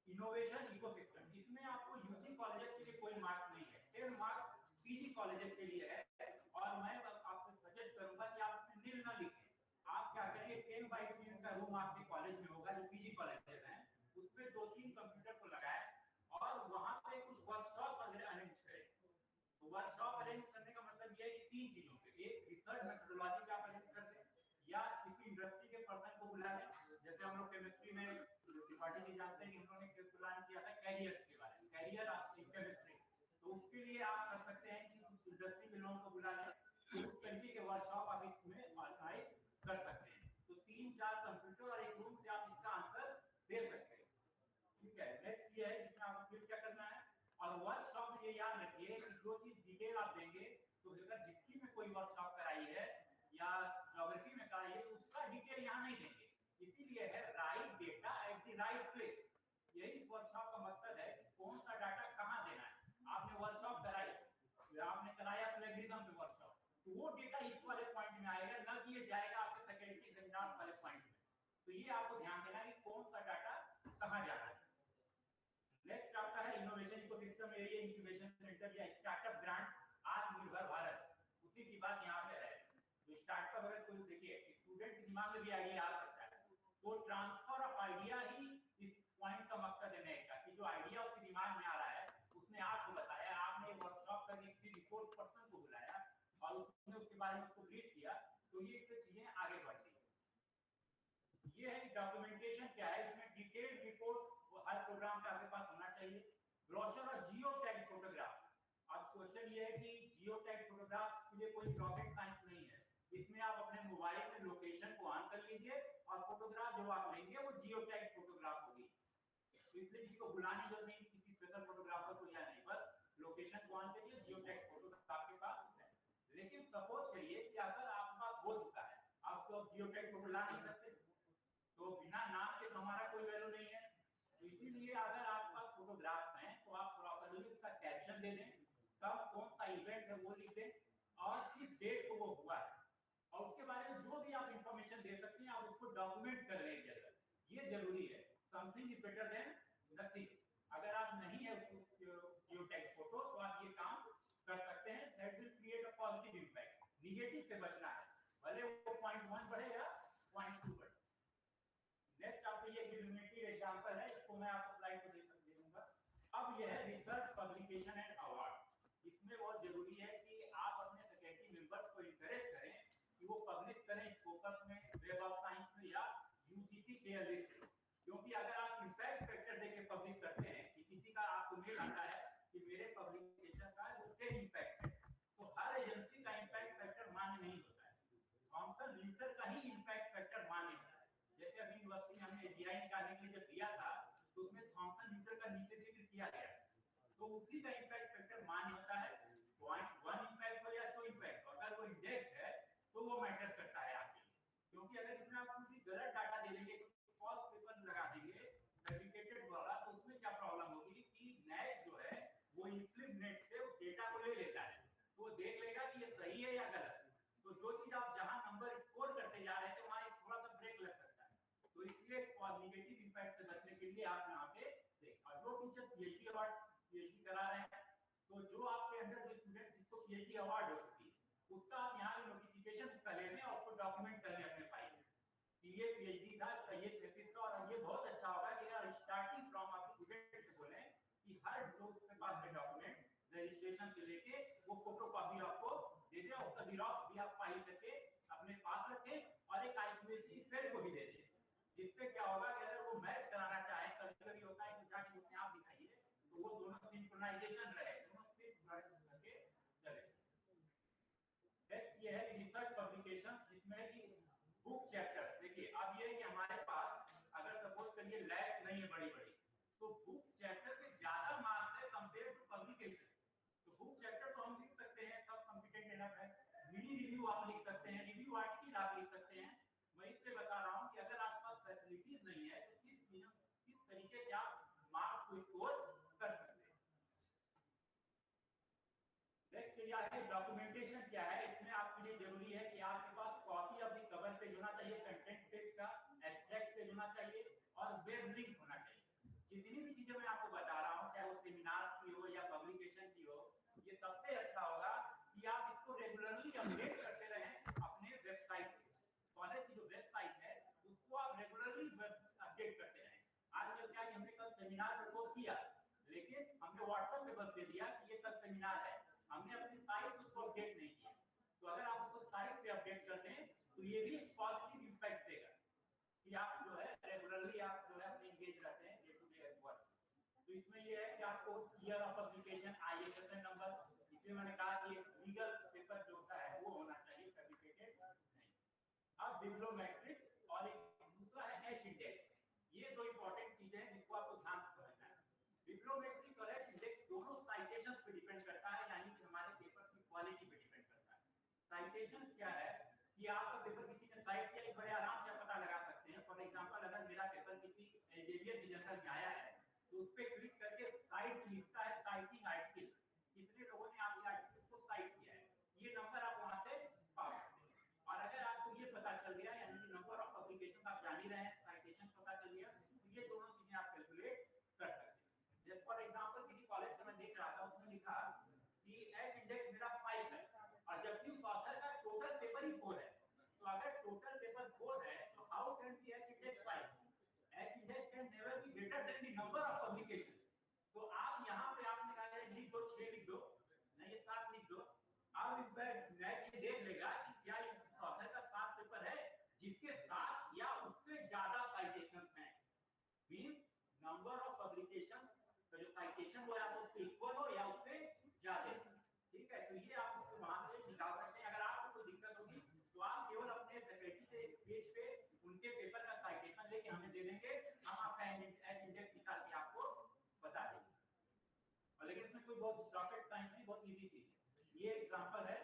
Speaker 15: इनोवेशन इकोसिस्टम, इसमें आपको यूजी कॉलेजेस के लिए कोई मार्क्स नहीं है, 10 मार्क्स पीजी कॉलेजेस के लिए है। और मैं बस आपसे सजेस्ट करूंगा कि आप इसमें नील न लिखें। आप क्या करेंगे 10 बाय 10 का रूम आपके कॉलेज में होगा जो पीजी कॉलेजेस हैं, उसमें 2-3 कंप्यूटर को लगाएं और वहां पे कुछ वर्कशॉप अरेंज करें। तो वर्कशॉप अरेंज करने का मतलब ये है कि 3 चीजों पे, एक रिसर्च मेथोडोलॉजी पे आप अरेंज कर दें या किसी इंडस्ट्री के पर्सन को बुला लें। जैसे हम लोग केमिस्ट्री में त्रिपाठी जी जानते हैं कि उन्होंने प्लान किया था कैरियर के बारे में, कैरियर ऑफ केमिस्ट्री। तो उसके लिए आप कर सकते हैं कि उस इंडस्ट्री के लोगों को बुला लें, तो उस तरीके के वर्कशॉप आप इसमें ऑर्गेनाइज कर सकते हैं। तो 3-4 कंप्यूटर और एक रूम से आप इसका आंसर दे सकते हैं। ठीक है, नेक्स्ट ये है जिसमें आपको फिर क्या करना है। और वर्कशॉप में ये याद रखिए कि जो चीज डिटेल आप देंगे तो अगर हिस्ट्री में कोई वर्कशॉप कराई है या ज्योग्राफी में कराई है तो उसका डिटेल यहाँ नहीं देंगे। इसीलिए है right data at the right place. यही इस वर्कशॉप का मकसद है कि कौन सा डाटा कहाँ देना है। आपने वर्कशॉप कराई, आपने कराया प्लेगरिज्म पे वर्कशॉप, तो वो डेटा इस वाले पॉइंट में आएगा, न कि ये जाएगा आपके फैकल्टी सेमिनार वाले पॉइंट में। तो ये आपको ध्यान देना है कि कौन सा डाटा कहाँ जाना है। नेक्स्ट आपका है innovation ecosystem area incubation centre या स्टार्टअप ग्रांट आत्मनिर्भर भारत। उसी की बात यहाँ पे है। तो स्टार्टअप अगर कोई देखिए स्टूडेंट के दिमाग में भी आइडिया आ सकता है, तो ट्रांसफर ऑफ आइडिया ही इस पॉइंट का मकसद है का कि जो आइडिया उसके दिमाग में आ रहा है उसने आपको बताया, आपने वर्कशॉप करके किसी रिपोर्ट पर्सन को बुलाया और उसने उसके बारे में उसको ब्रीफ किया, तो ये इससे चीजें आगे बढ़ती है। ये है डॉक्यूमेंटेशन क्या है, इसमें डिटेल्ड रिपोर्ट हर प्रोग्राम का आपके पास होना चाहिए। ब्रोशर और जियो टैग फोटोग्राफ। अब क्वेश्चन ये है कि जियो टैग फोटोग्राफ के लिए कोई रॉकेट साइंस नहीं है। इसमें आप अपने मोबाइल में लोकेशन को ऑन कर लीजिए और फोटोग्राफ जो आप लेंगे वो जियो टैग फोटोग्राफ होगी। तो इसलिए किसी को बुलाने की जरूरत नहीं, किसी स्पेशल फोटोग्राफर को या नहीं, बस लोकेशन को ऑन करिए, जियो टैग फोटोग्राफ आपके पास है। लेकिन सपोज करिए कि अगर आपके पास हो चुका है, आप तो जियो टैग फोटो ला नहीं सकते, तो बिना नाम के हमारा कोई वैल्यू नहीं है। तो इसीलिए अगर आपके पास फोटोग्राफ्स हैं तो आप प्रॉपर्ली उसका कैप्शन दे दें, कब कौन सा इवेंट है वो लिख दें और किस डेट को वो हुआ है, और उसके बारे में जो भी आप इंफॉर्मेशन दे सकते हैं आप उसको डॉक्यूमेंट कर लें जरूर। ये जरूरी है। Something is better than nothing. अगर आप नहीं है जियो टैग फोटो तो आप ये काम कर सकते हैं। That will create a positive impact. Negative से बचना है, भले वो 0.1 बढ़े या 0.2 बढ़े। नेक्स्ट आपको ये इल्यूमिनेटिव एग्जांपल है, इसको मैं आपको स्लाइड पे दे दूंगा। अब यह है रिसर्च पब्लिकेशन एंड अवार्ड। इसमें बहुत जरूरी है कि आप अपने फैकल्टी मेंबर्स को इनकरेज करें कि वो पब्लिश शेयर लिस्ट, क्योंकि अगर आप इम्पैक्ट फैक्टर देके पब्लिश करते हैं कि किसी का आपको मेल आता है कि मेरे पब्लिकेशन का जो 10 इम्पैक्ट है, तो हर एजेंसी का इम्पैक्ट फैक्टर मान्य नहीं होता है, थॉमसन लीटर का ही इम्पैक्ट फैक्टर मान्य होता है। जैसे अभी यूनिवर्सिटी हमने एजीआई निकालने के लिए जब दिया था तो उसमें थॉमसन लीटर का नीचे जिक्र किया गया, तो उसी का इम्पैक्ट फैक्टर मान्य होता है। 0.1 इम्पैक्ट हो या 2 इम्पैक्ट, अगर वो इंडेक्स है तो वो मैटर करता है आपके लिए, क्योंकि अगर इसमें आप कुछ गलत डाटा दे देंगे, फॉल्स पेपर लगा देंगे फैब्रिकेटेड वाला, तो उसमें क्या प्रॉब्लम होगी कि नैक जो है वो इंप्लीमेंट से उस डेटा को ले लेता है, तो वो देख लेगा कि ये सही है या गलत। तो जो चीज आप जहां नंबर स्कोर करते जा रहे थे वहां एक थोड़ा सा ब्रेक लग सकता है, तो इसलिए नेगेटिव इम्पैक्ट से बचने के लिए आप यहाँ पे देख, और जो टीचर पीएचडी अवार्ड पीएचडी करा रहे हैं, तो जो आपके अंदर जो स्टूडेंट जिसको पीएचडी अवार्ड हो चुकी है उसका आप यहाँ पे नोटिफिकेशन उसका ले लें और उसको डॉक्यूमेंट कर लें अपने फाइल में कि ये पीएचडी था, ये थीसिस था, और ये बहुत अच्छा होगा कि अगर स्टार्टिंग फ्रॉम आप स्टूडेंट से बोलें कि हर जो उसके पास के डॉक्यूमेंट रजिस्ट्रेशन से लेके वो फोटोकॉपी आपको दे दें, उसका जेरॉक्स भी आप फाइल करके अपने पास रखें और एक आईक्यूएसी सेल को भी दे दें, जिससे क्या होगा कि अगर वो मैच कराना चाहे, कभी-कभी होता है कि जाके अपने आप दिखाइए, तो वो दोनों सिंक्रोनाइजेशन रहे, दोनों सिंक्रोनाइज करके चले। नेक्स्ट ये है रिसर्च पब्लिकेशन, जिसमें कि बुक चैप्टर, देखिए अब ये है कि हमारे पास अगर सपोज करिए लैब्स नहीं है बड़ी-बड़ी, तो बुक चैप्टर पे ज्यादा मार्क्स है कंपेयर टू पब्लिकेशन, तो बुक चैप्टर तो हम लिख सकते हैं, सब कॉम्पिटेंट इनफ है, मिनी रिव्यू आप लिख सकते हैं, रिव्यू आर्टिकल आप लिख सकते हैं। मैं इससे बता रहा हूँ कि अगर आपके पास फैसिलिटीज नहीं है तो किस तरीके से आप मार्क्स को स्कोर कर सकते हैं। नेक्स्ट ये है डॉक्यूमेंटेशन क्या है, इसमें आपके लिए जरूरी है कि आपके पास copy of the cover page होना चाहिए, कंटेंट पेज का एब्स्ट्रैक्ट पेज होना चाहिए और वेब लिंक होना चाहिए। जितनी भी चीजें मैं आपको बता रहा हूँ, चाहे वो सेमिनार की हो या पब्लिकेशन की हो, ये सबसे अच्छा होगा कि आप इसको रेगुलरली अपडेट करते रहें अपने वेबसाइट पे। कॉलेज की जो वेबसाइट है उसको आप रेगुलरली अपडेट करते रहें। आजकल क्या है, हमने कल सेमिनार प्रपोज किया, लेकिन हमने व्हाट्सएप पे बस दे दिया कि ये कल सेमिनार है, हमने अपनी साइट उसको अपडेट नहीं किया। तो अगर आप उसको साइट पे अपडेट करते हैं तो ये भी पॉजिटिव इम्पैक्ट देगा कि आप जो है रेगुलरली आप जो है अपने एंगेज रहते हैं डे टू डे वर्क। तो इसमें ये है कि आपको year of publication, ISSN number, इसमें मैंने कहा कि लीगल पेपर जो होता है वो होना चाहिए, फैब्रिकेटेड नहीं। अब बिब्लियोमेट्रिक और एक दूसरा है एच इंडेक्स, ये दो इंपॉर्टेंट चीजें हैं जिसको आपको ध्यान से समझना है। बिब्लियोमेट्रिक और एच इंडेक्स दोनों साइटेशंस पे डिपेंड करता है, यानी कि हमारे पेपर की क्वालिटी पे डिपेंड करता है। साइटेशंस क्या है कि आपका पेपर किसी ने साइट किया, बड़े आराम से पता लगा सकते हैं। फॉर एग्जांपल अगर मेरा पेपर किसी एल्जेरियन डिजाइनर में आया है तो उस पे क्लिक करके साइट लिखता है, साइटिंग आर्टिकल, कितने लोगों ने आपके आर्टिकल को साइट किया है, ये नंबर आप वहां से पा सकते हैं। और अगर आपको ये पता चल गया, यानी कि नंबर ऑफ पब्लिकेशन आप जान ही रहे हैं, साइटेशन पता चल गया, तो ये दोनों चीजें आप कैलकुलेट कर सकते हैं। जैसे फॉर एग्जांपल किसी कॉलेज में मैं देख रहा था, उसमें लिखा कि एच इंडेक्स मेरा 5 है और जबकि उस ऑथर का टोटल पेपर ही 4 है, तो अगर टोटल पेपर 4 है तो how can be H index 5? H index can never be greater than the number of publication. तो आप यहाँ पे आपने कहा लिख दो 6 लिख दो, नहीं 7 लिख दो, अब इम्पैक्ट नेट ये देख लेगा कि क्या इस ऑथर का 7 पेपर है जिसके साथ या उससे ज्यादा साइटेशंस हैं, मींस नंबर ऑफ पब्लिकेशन का जो साइटेशन वो या तो उसके इक्वल हो या उससे ज्यादा। ठीक है, तो ये आप उसको वहां से निकाल सकते हैं। अगर आपको कोई दिक्कत होगी तो आप केवल अपने फैकल्टी से पेज पे उनके पेपर का साइटेशन लेके हमें दे देंगे, हम आपका एच इंडेक्स निकाल के आपको बता देंगे। और लेकिन इसमें कोई बहुत रॉकेट साइंस नहीं, बहुत इजी चीज है। ये एग्जांपल है।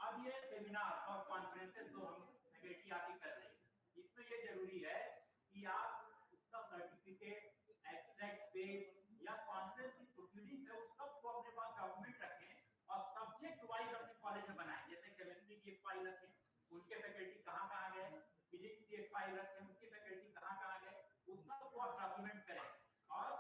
Speaker 15: अब ये सेमिनार और कॉन्फ्रेंसेस जो हम फैकल्टी आके कर रहे हैं, इसमें ये जरूरी है कि आप उसका सर्टिफिकेट, एब्स्ट्रैक्ट पेज या कॉन्फ्रेंस की प्रोसीडिंग है उस सबको अपने पास डॉक्यूमेंट रखें और सब्जेक्ट वाइज अपने कॉलेज में बनाएं। जैसे केमिस्ट्री की एक फाइल रखें, उनके फैकल्टी कहाँ गए, फिजिक्स की एक फाइल रखें, उनके फैकल्टी कहाँ गए, उस सबको आप डॉक्यूमेंट करें और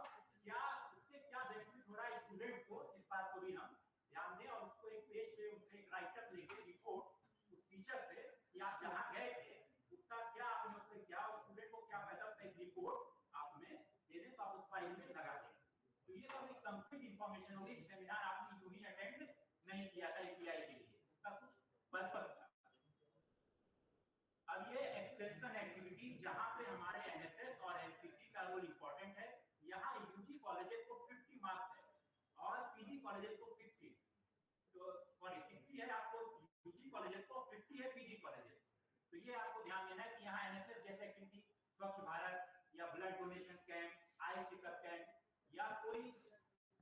Speaker 15: क्या उससे क्या बेनिफिट हो रहा है स्टूडेंट को, इस बात को भी हम ध्यान दें और उसको एक पेज पे उनसे एक राइटअप लेके रिपोर्ट उस टीचर से कि आप जहाँ गए थे उसका क्या आपने उससे क्या स्टूडेंट को क्या फायदा, एक रिपोर्ट आप में दे दें तो आप उस फाइल में लगा दें। तो ये सब एक कंप्लीट इंफॉर्मेशन होगी। सेमिनार आपने यूं ही अटेंड नहीं किया था एपीआई के लिए, उसका कुछ पर्पस था। अब ये एक्सटेंशन एक्टिविटी जहां पे हमारे एनएसएस कॉलेजेस को 60, तो सॉरी 60 है आपको यूजी कॉलेजेस को, 50 है पीजी कॉलेजेस। तो ये आपको ध्यान देना है कि यहाँ एनएसएस जैसे एक्टिविटी, स्वच्छ भारत या blood donation camp, eye checkup camp या कोई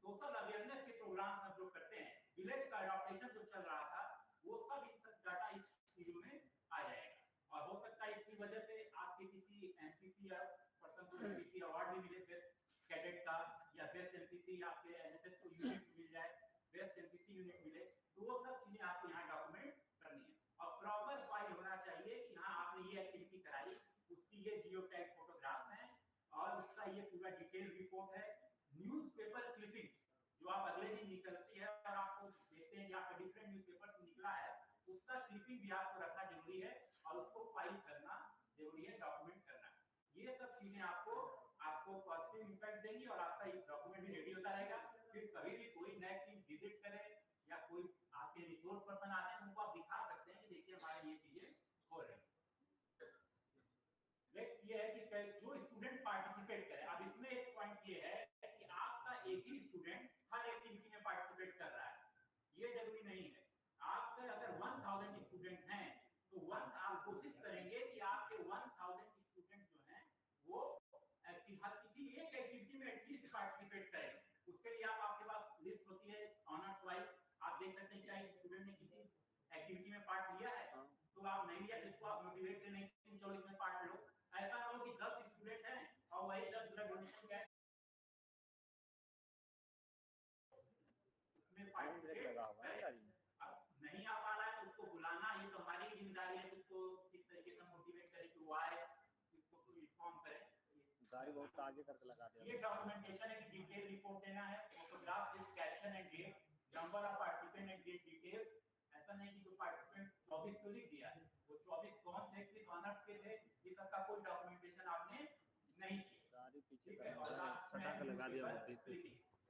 Speaker 15: सोशल अवेयरनेस के प्रोग्राम हम लोग करते हैं, विलेज का अडॉप्टेशन जो चल रहा था, वो सब इस डाटा इस वीडियो में आ जाएगा। और हो सकता है इसकी वजह से आपके किसी एनसीसी या पर्सन को एनसीसी अवार्ड भी मिले, बेस्ट कैडेट का या बेस्ट एनसीसी, आपके एनएसएस को यूनिट मिल जाए, बेस्ट एनसीसी यूनिट मिले, तो वो सब चीजें आपको यहाँ डॉक्यूमेंट करनी है। और प्रॉपर फाइल होना चाहिए कि हाँ आपने ये एक्टिविटी कराई, उसकी ये जियो टैग फोटोग्राफ है और उसका ये पूरा डिटेल रिपोर्ट है। न्यूज़पेपर क्लिपिंग जो आप अगले दिन निकलती है और आपको देखते हैं कि आपका डिफरेंट न्यूज़पेपर से निकला है, उसका क्लिपिंग भी आपको रखना जरूरी है और उसको फाइल करना जरूरी है, डॉक्यूमेंट करना। ये सब चीजें आपको पॉजिटिव इंपैक्ट देंगी और आपका ये डॉक्यूमेंट भी रेडी होता रहेगा। फिर कभी भी कोई नई टीम विजिट करे या कोई आपके रिसोर्स पर्सन आते हैं, उनको आप दिखा सकते हैं कि देखिए हमारे ये चीजें हो रही है। नेक्स्ट ये है कि जो स्टूडेंट पार्टिसिपेट करे। अब इसमें एक पॉइंट ये है कि आपका एक ही स्टूडेंट हर एक्टिविटी में पार्टिसिपेट कर रहा है, ये जरूरी नहीं है। आपके अगर 1000 स्टूडेंट हैं तो आप कोशिश करेंगे कि आपके 1000 स्टूडेंट जो हैं वो हर किसी एक एक्टिविटी में एटलीस्ट पार्टिसिपेट करें। उसके लिए आपके पास लिस्ट होती है ऑनर्स वाइज, आप देख सकते हैं क्या स्टूडेंट ने किसी एक्टिविटी में पार्ट लिया है, तो आप नहीं लिया जिसको आप मोटिवेट से नहीं 40 में पार्ट लो। ऐसा ना हो कि 10 स्टूडेंट हैं और वही 10 ब्लड डोनेशन कैंप में पार्टिसिपेट करें। अब नहीं आ पा रहा है तो उसको बुलाना, ये तो हमारी जिम्मेदारी है, उसको किस तरीके से मोटिवेट करें कि वो आए, इसको इन्फॉर्म करें।
Speaker 12: गाड़ी बहुत आगे करके लगा दिया।
Speaker 15: ये डॉक्यूमेंटेशन एक डिटेल रिपोर्ट देना है, photograph with caption and date, number of participant and date detail. ऐसा नहीं कि कोई पार्टिसिपेंट 24 को लिख दिया, वो 24 कौन थे, किस ऑनर्स के थे, ये सब का कोई डॉक्यूमेंटेशन आपने नहीं किया।
Speaker 12: गाड़ी पीछे सटा के लगा दिया।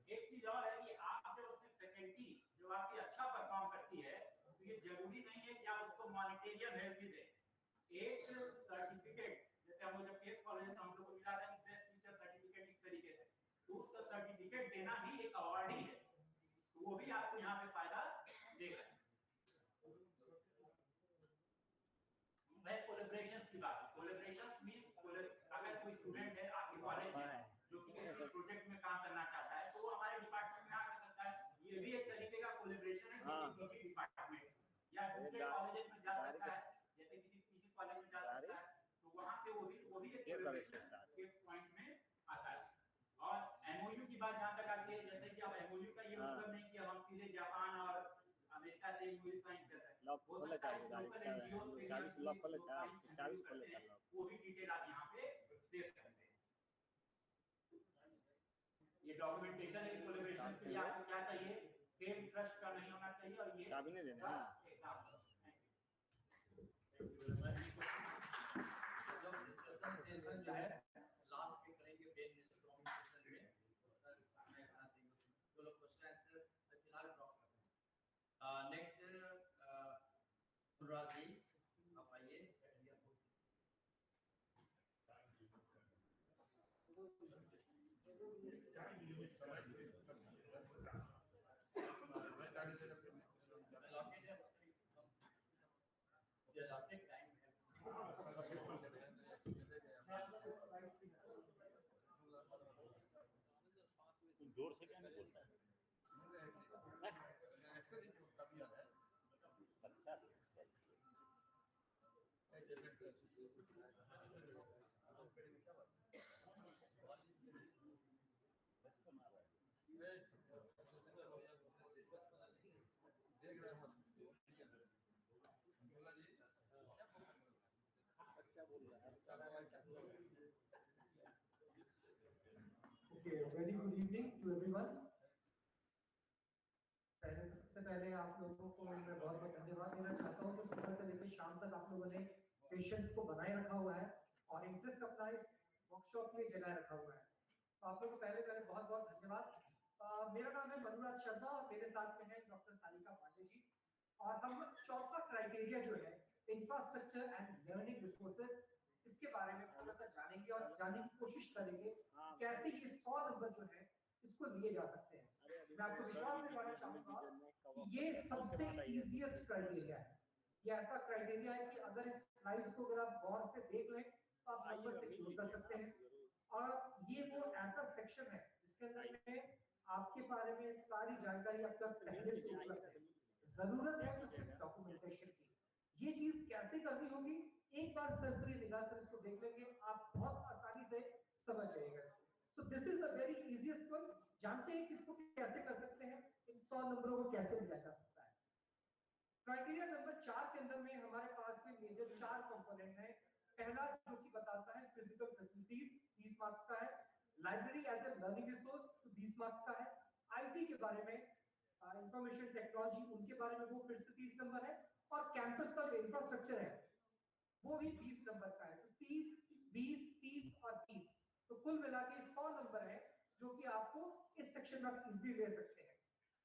Speaker 15: एक चीज और है कि आप जब अपने फैकल्टी जो आपकी अच्छा परफॉर्म करती है, तो ये जरूरी नहीं है कि आप उसको मॉनिटरियल हेल्प भी दें। एक सर्टिफिकेट जैसे हम लोग जब केस कॉलेज में हम लोग को मिला था कि बेस्ट टीचर सर्टिफिकेट इस तरीके से, तो उसका सर्टिफिकेट देना भी एक अवार्ड ही है, तो वो भी आपको यहाँ पे फायदा देगा। मैं कोलैबोरेशन की बात, कोलैबोरेशन मींस अगर कोई स्टूडेंट है आपके कॉलेज में जो किसी प्रोजेक्ट में काम करना चाहता है, तो वो हमारे डिपार्टमेंट में आ सकता है। ये भी एक तरीके का कोलैबोरेशन है किसी दूसरे डिपार्टमेंट या दूसरे कॉलेजेस में जा सकता है, जैसे किसी पीजी कॉलेज में जा सकता है, तो वहाँ पे वो भी एक कोलैबोरेशन के पॉइंट में आता है। और एमओयू की बात जहाँ तक आती है, जैसे कि अब एमओयू का ये मतलब नहीं कि हम सीधे जापान और अमेरिका से एमओयू साइन कर रहे हैं,
Speaker 12: लॉक खोले चाहिए गाड़ी का 40 लॉक खोले चाहिए 40 खोले चाहिए,
Speaker 15: वो भी डिटेल आप यहाँ पे देख सकते हैं। ये डॉक्यूमेंटेशन है कोलैबोरेशन के लिए आपको क्या चाहिए, सेम ट्रस्ट का नहीं होना चाहिए और ये
Speaker 12: चाबी नहीं देना है।
Speaker 8: सेशन जो है लास्ट में करेंगे ब्रेनस्टॉर्मिंग सेशन में, मैं बना देंगे जो लोग क्वेश्चन आंसर फिलहाल ड्रॉप करते हैं। नेक्स्ट अनुराग जी आप आइए।
Speaker 12: जोर से क्या नहीं बोलता है।
Speaker 16: Okay, very good evening to everyone. सबसे पहले आप लोगों को मैं बहुत बहुत धन्यवाद देना चाहता हूँ कि सुबह से लेकर शाम तक आप लोगों ने पेशेंस को बनाए रखा हुआ है और इंटरेस्ट अपना इस वर्कशॉप के लिए जगाए रखा हुआ है, तो आप लोगों को पहले बहुत बहुत धन्यवाद। मेरा नाम है मनुराज शर्मा और मेरे साथ में है डॉक्टर सारिका पांडे जी, और हम चौथा क्राइटेरिया जो है इंफ्रास्ट्रक्चर एंड लर्निंग रिसोर्सेज, इसके बारे में थोड़ा सा जानेंगे और जानने की कोशिश करेंगे कैसे ये 100 नंबर जो है इसको लिए जा सकते हैं। मैं आपको विश्वास दिलाना चाहूंगा कि ये सबसे इजीएस्ट क्राइटेरिया है। ये ऐसा क्राइटेरिया है कि अगर इस स्लाइड्स को अगर आप गौर से देख लें तो आप नंबर से क्लोज कर सकते हैं। और ये वो ऐसा सेक्शन है जिसके अंदर में आपके बारे में सारी जानकारी आपका पहले से उपलब्ध है। जरूरत है तो सिर्फ डॉक्यूमेंटेशन की। ये चीज कैसे करनी होगी, एक बार सरसरी निगाह से इसको देख लेंगे आप बहुत आसानी से समझ जाएगा इसको। So this is the very easiest one. जानते हैं कि इसको कैसे कर सकते हैं, इन 100 नंबरों को कैसे लिया जा सकता है। क्राइटेरिया नंबर 4 के अंदर में हमारे पास में मेजर 4 कंपोनेंट है। पहला जो कि बताता है फिजिकल फैसिलिटीज, 30 मार्क्स का है। Library as a learning resource, तो 20 मार्क्स का है। आईटी के बारे में, इंफॉर्मेशन टेक्नोलॉजी, उनके बारे में वो फिर से 30 नंबर है। और कैंपस का जो इंफ्रास्ट्रक्चर है वो भी 20 नंबर का है। तो 30, 20, 30 और 20, तो कुल मिला के 100 नंबर है जो कि आपको इस सेक्शन में आप इजीली ले सकते हैं।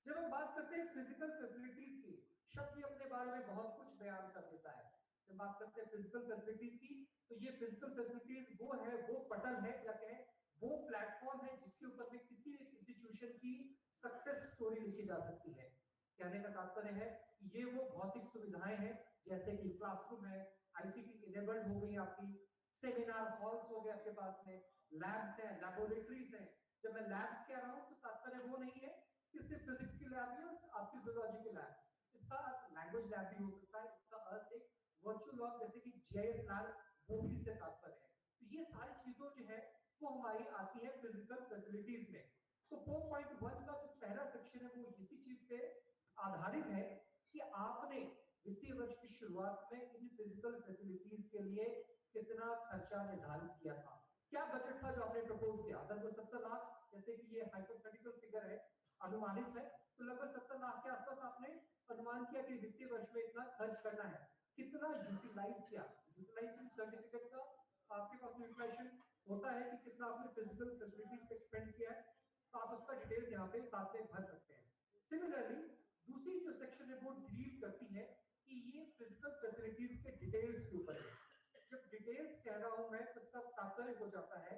Speaker 16: जब हम बात करते हैं फिजिकल फैसिलिटीज की, शब्द ही अपने बारे में बहुत कुछ बयान कर देता है। जब बात करते हैं फिजिकल फैसिलिटीज की, तो ये फिजिकल फैसिलिटीज वो है, वो पटल है या कहें वो प्लेटफॉर्म है जिसके ऊपर में किसी भी इंस्टीट्यूशन की सक्सेस स्टोरी लिखी जा सकती है। कहने का तात्पर्य है कि ये वो भौतिक सुविधाएं हैं जैसे कि क्लासरूम है, आईसीटी इनेबल्ड हो गई आपकी, सेमिनार हॉल्स हो गए आपके पास में, लैब्स हैं, लैबोरेटरीज हैं। जब मैं लैब्स कह रहा हूं तो तात्पर्य वो नहीं है कि सिर्फ फिजिक्स की लैब या आपकी जूलॉजी की लैब, इसका लैंग्वेज लैब भी हो सकता है। इसका अर्थ एक वर्चुअल लैब जैसे कि जीआईएस लैब, वो भी इससे तात्पर्य है। तो ये सारी चीजों जो है वो हमारी आती है फिजिकल फैसिलिटीज में। तो 4.1 का जो पहला सेक्शन है वो इसी चीज पे आधारित है कि आपने वित्तीय वर्ष की शुरुआत में इन फिजिकल फैसिलिटीज के लिए कितना खर्चा निर्धारित किया था, क्या बजट था जो आपने प्रपोज किया। अगर वो 70 लाख जैसे कि ये हाइपोथेटिकल फिगर है, अनुमानित है, तो लगभग 70 लाख के आसपास आपने अनुमान किया कि वित्तीय वर्ष में इतना खर्च करना है। कितना यूटिलाइज किया, यूटिलाइजेशन सर्टिफिकेट का आपके पास में इंफॉर्मेशन होता है कि कितना आपने फिजिकल फैसिलिटीज पे एक्सपेंड किया है, तो आप उसका डिटेल्स यहाँ पे साथ में भर सकते हैं। सिमिलरली दूसरी जो सेक्शन है वो डील करती है कि ये फिजिकल फैसिलिटीज के डिटेल्स के ऊपर है। जब डिटेल्स कह रहा हूं मैं तो इसका तात्पर्य हो जाता है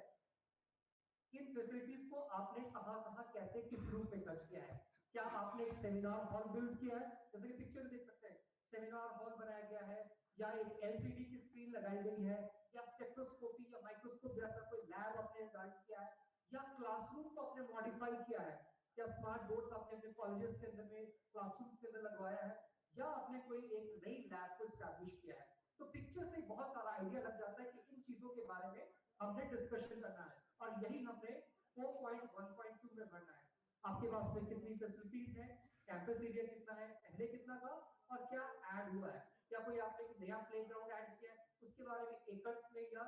Speaker 16: इन फैसिलिटीज को आपने कहां कैसे किस रूप में खर्च किया है। क्या आपने एक सेमिनार हॉल बिल्ड किया है, जैसे कि पिक्चर देख सकते हैं, सेमिनार हॉल बनाया गया है, या एक एलसीडी की स्क्रीन लगाई गई है, या स्पेक्ट्रोस्कोपी या माइक्रोस्कोप जैसा कोई लैब आपने डिजाइन किया है, या क्लासरूम को आपने मॉडिफाई किया है, या स्मार्ट बोर्ड्स आपने अपने कॉलेजेस के अंदर में क्लासरूम्स के अंदर लगवाया है, या आपने कोई एक नई लैब को एस्टैब्लिश किया है। तो पिक्चर से बहुत सारा आइडिया लग जाता है कि इन चीजों के बारे में हमने डिस्कशन करना है, और यही हमने 4.1.2 में करना है। आपके पास में कितनी फैसिलिटीज है, कैंपस एरिया कितना है, पहले कितना था और क्या ऐड हुआ है, क्या कोई आपने एक नया प्लेग्राउंड ऐड किया है, उसके बारे में एकर्स में या